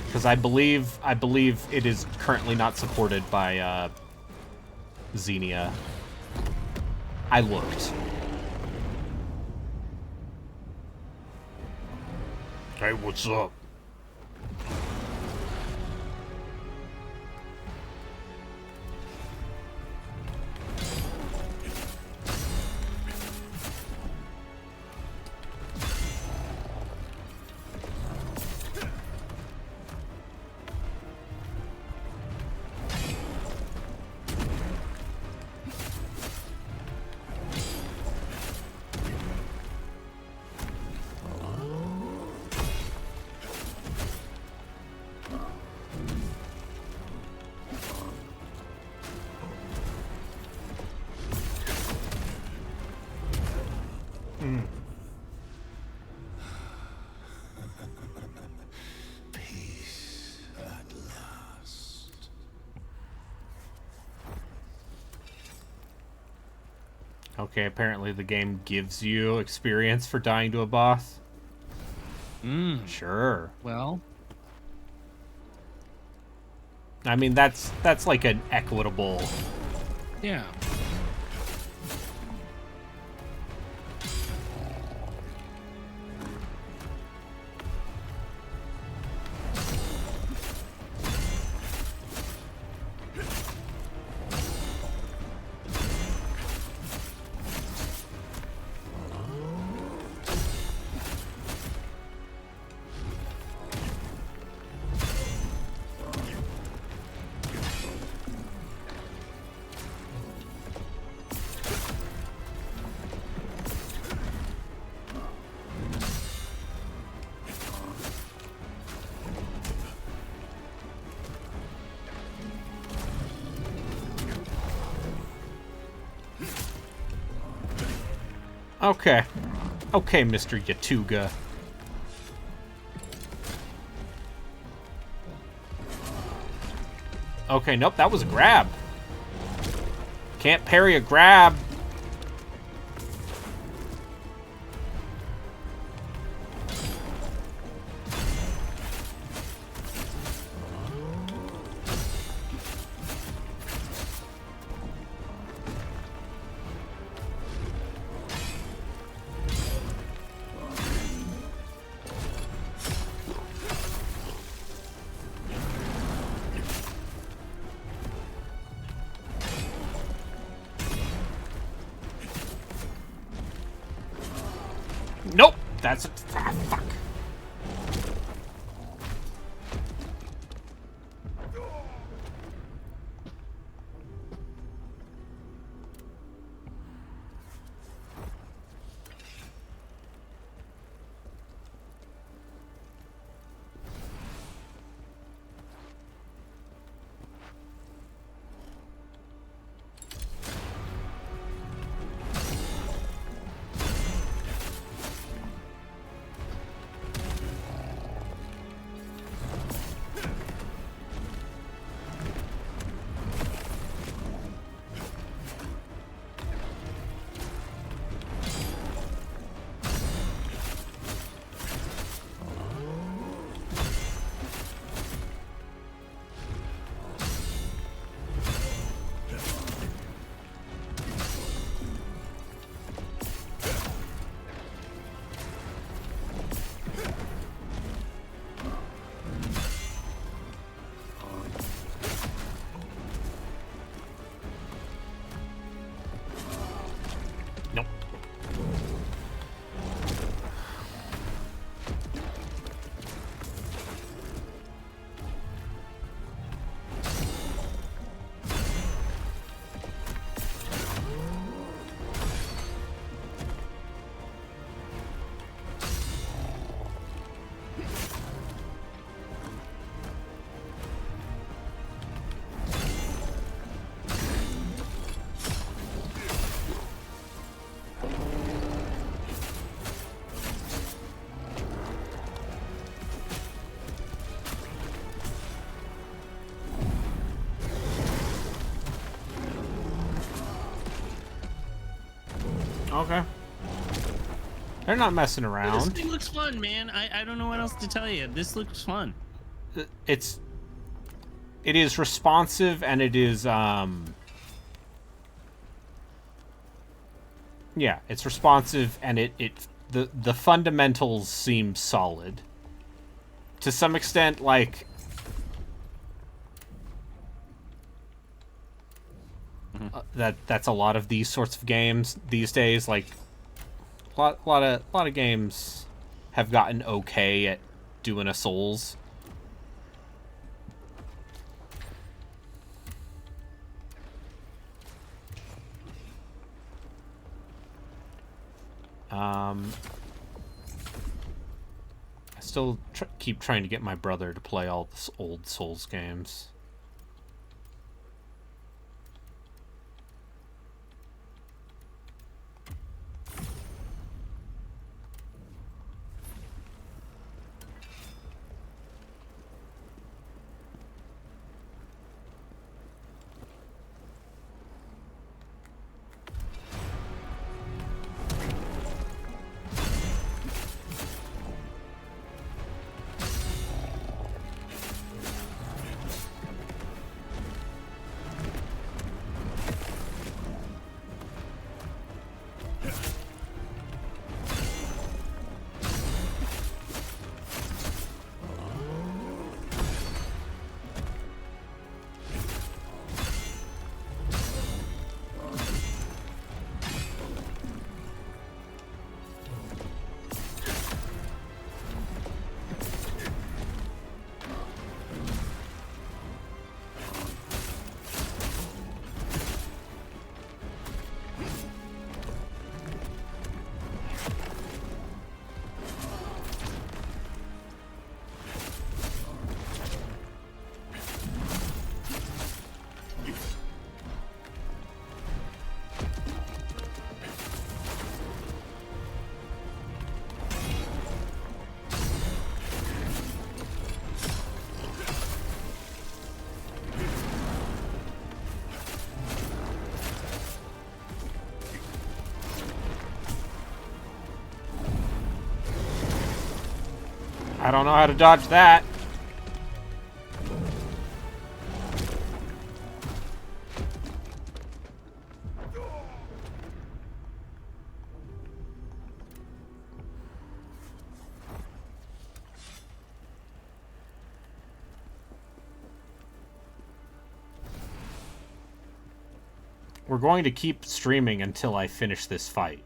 Speaker 2: Because I believe it is currently not supported by Xenia. I looked. Hey, what's up? Okay, apparently the game gives you experience for dying to a boss. Sure.
Speaker 12: Well,
Speaker 2: I mean, that's like an equitable...
Speaker 12: Yeah.
Speaker 2: Okay. Okay, Mr. Yatuga. Okay, nope, that was a grab. Can't parry a grab. Nope, that's a... Ah, fuck. Nope. Okay. They're not messing
Speaker 12: This
Speaker 2: around.
Speaker 12: thing looks fun, man. I don't know what else to tell you. This looks fun.
Speaker 2: It is responsive, and it is yeah, it's responsive, and the fundamentals seem solid. To some extent, like that's a lot of these sorts of games these days. Like a lot of games have gotten okay at doing a Souls. I still keep trying to get my brother to play all the old Souls games. I don't know how to dodge that. We're going to keep streaming until I finish this fight.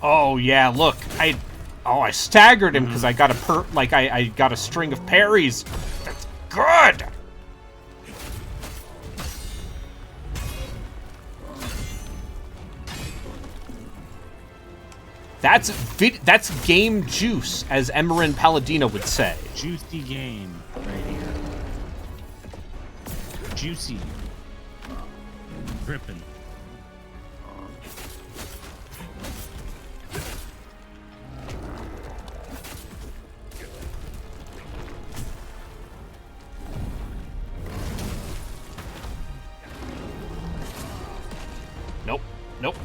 Speaker 2: Oh yeah, look, I staggered him because I got I got a string of parries. That's good. That's game juice, as Emerin Palladino would say.
Speaker 12: Juicy game right here. Juicy. Dripping.
Speaker 2: Nope. Nope.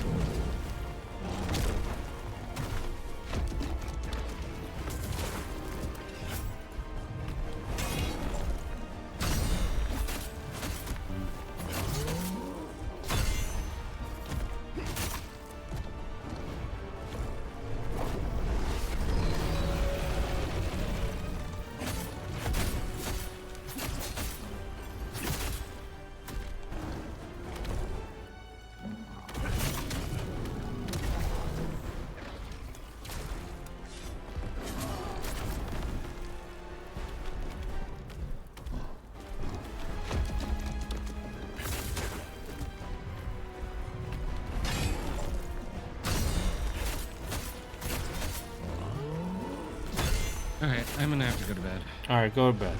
Speaker 12: Alright, I'm gonna have to go to bed.
Speaker 2: Alright, go to bed.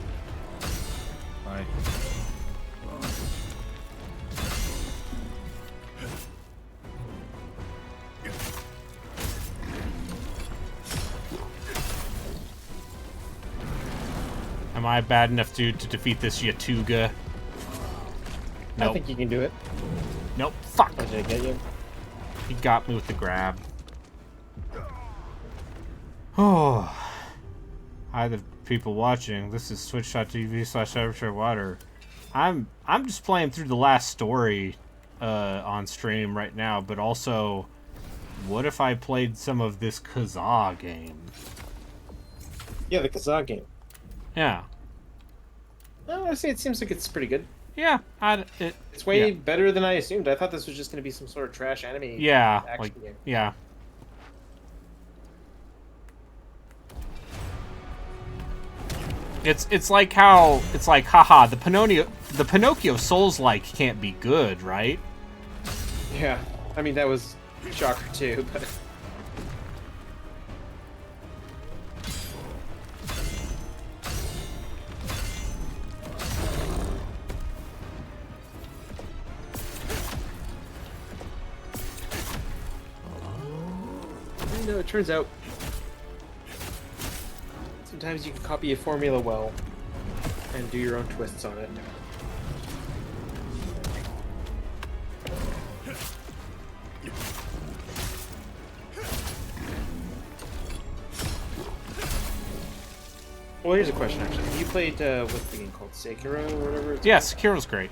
Speaker 12: Bye.
Speaker 2: Am I bad enough to defeat this Yatuga? Nope.
Speaker 3: I think you can do it.
Speaker 2: Nope. Fuck.
Speaker 3: Oh, did I get you?
Speaker 2: He got me with the grab. Oh. Hi, the people watching. This is twitch.tv/arbitrarywater. I'm just playing through the last story on stream right now, but also, what if I played some of this Kazaa game?
Speaker 3: Yeah, the Kazaa game.
Speaker 2: Yeah.
Speaker 3: Honestly, it seems like it's pretty good.
Speaker 2: Yeah,
Speaker 3: it's way better than I assumed. I thought this was just going to be some sort of trash anime action game.
Speaker 2: Yeah. It's like how it's like, haha, the Pinocchio Souls-like can't be good, right?
Speaker 3: Yeah, I mean that was a shocker too, but. No, it turns out sometimes you can copy a formula well and do your own twists on it. Well, here's a question actually. You played what's the game called? Sekiro or whatever?
Speaker 2: Yeah, Sekiro's great.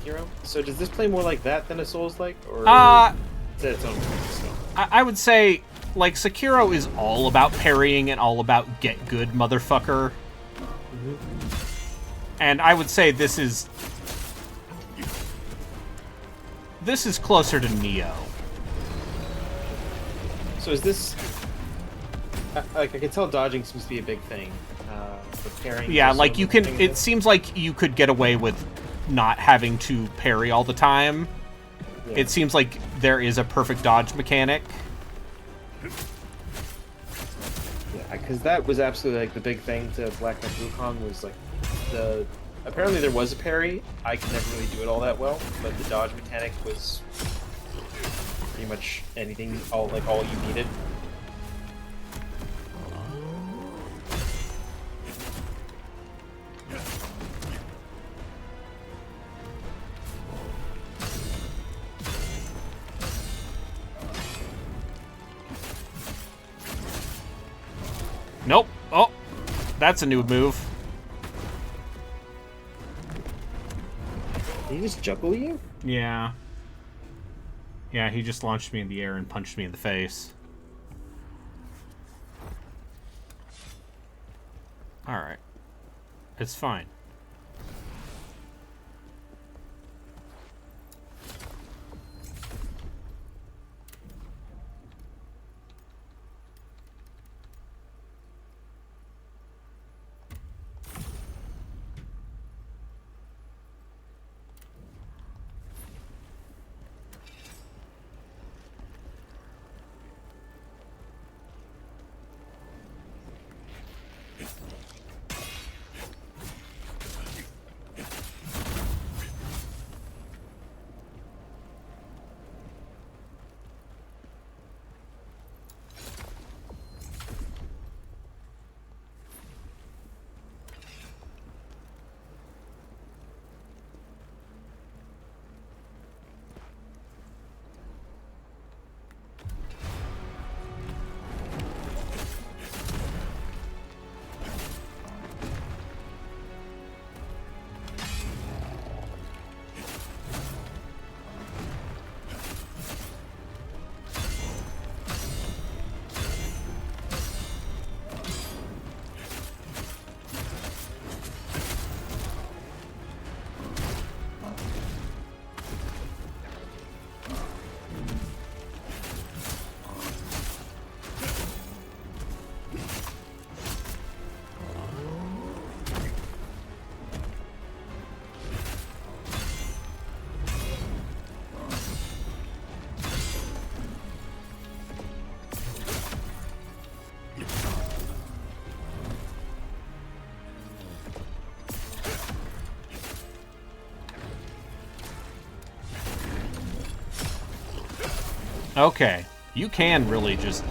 Speaker 3: Sekiro? So does this play more like that than a Souls-like, or is it its own thing still?
Speaker 2: I would say, like, Sekiro is all about parrying and all about get good, motherfucker.
Speaker 3: Mm-hmm.
Speaker 2: And I would say this is closer to Neo.
Speaker 3: So is this like I can tell dodging seems to be a big thing. But parrying.
Speaker 2: Yeah, like you can. It seems like you could get away with not having to parry all the time. Yeah. It seems like there is a perfect dodge mechanic.
Speaker 3: Yeah, because that was absolutely like the big thing to Black Knight Wukong was like apparently there was a parry. I could never really do it all that well, but the dodge mechanic was pretty much anything, all you needed.
Speaker 2: Nope. Oh, that's a new move.
Speaker 3: Did he just juggle you?
Speaker 2: Yeah. Yeah, he just launched me in the air and punched me in the face. Alright. It's fine. Okay. You can really just...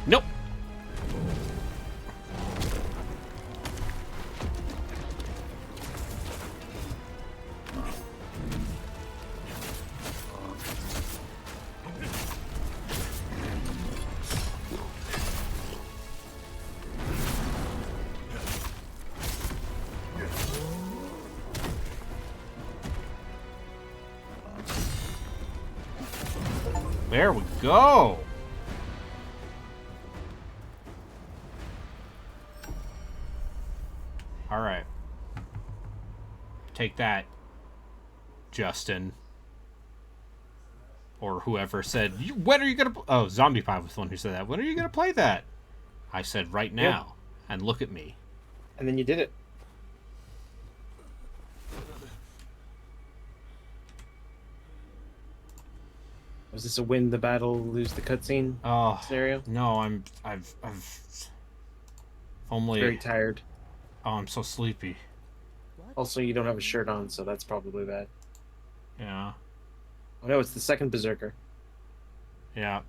Speaker 2: Nope. There we go. All right. Take that, Justin. Or whoever said, when are you going to... Oh, Zombie Pie was the one who said that. When are you going to play that? I said, right now. Yeah. And look at me.
Speaker 3: And then you did it. Was this a win the battle, lose the cutscene scenario?
Speaker 2: No, I've only...
Speaker 3: Very tired.
Speaker 2: Oh, I'm so sleepy.
Speaker 3: Also, you don't have a shirt on, so that's probably bad.
Speaker 2: Yeah.
Speaker 3: Oh no, it's the second Berserker.
Speaker 2: Yeah.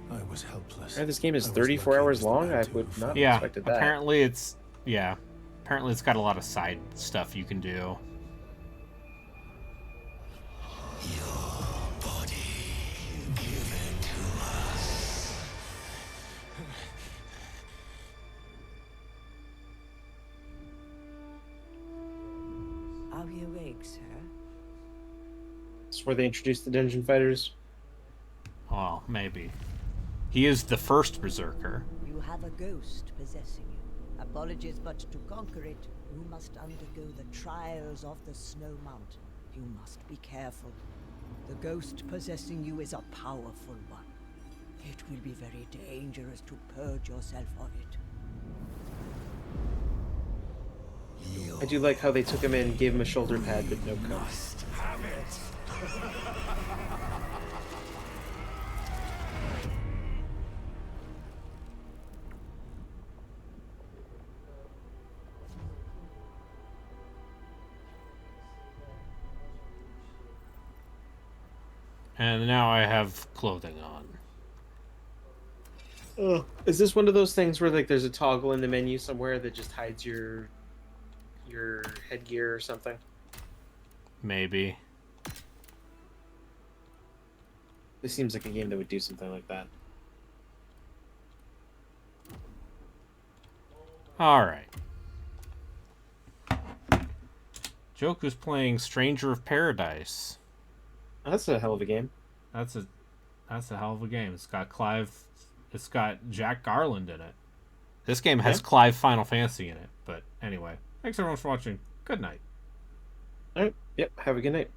Speaker 11: I was helpless.
Speaker 3: This game is 34 hours long. I would not have expected that.
Speaker 2: Apparently it's... Yeah. Apparently it's got a lot of side stuff you can do.
Speaker 17: Your body given to us.
Speaker 16: Are we awake, sir?
Speaker 3: It's where they introduced the dungeon fighters.
Speaker 2: Oh, maybe. He is the first berserker.
Speaker 16: You have a ghost possessing you. Apologies, but to conquer it, you must undergo the trials of the Snow Mountain. You must be careful. The ghost possessing you is a powerful one. It will be very dangerous to purge yourself of it.
Speaker 3: I do like how they took him in, gave him a shoulder pad, but no coat.
Speaker 17: Have it.
Speaker 2: And now I have clothing on.
Speaker 3: Oh, is this one of those things where like there's a toggle in the menu somewhere that just hides your headgear or something?
Speaker 2: Maybe.
Speaker 3: This seems like a game that would do something like that.
Speaker 2: Alright. Joku's playing Stranger of Paradise.
Speaker 3: That's a hell of a game.
Speaker 2: That's a hell of a game. It's got Jack Garland in it. This game has Clive Final Fantasy in it. But anyway, thanks everyone for watching. Good night.
Speaker 3: Alright. Yep. Have a good night.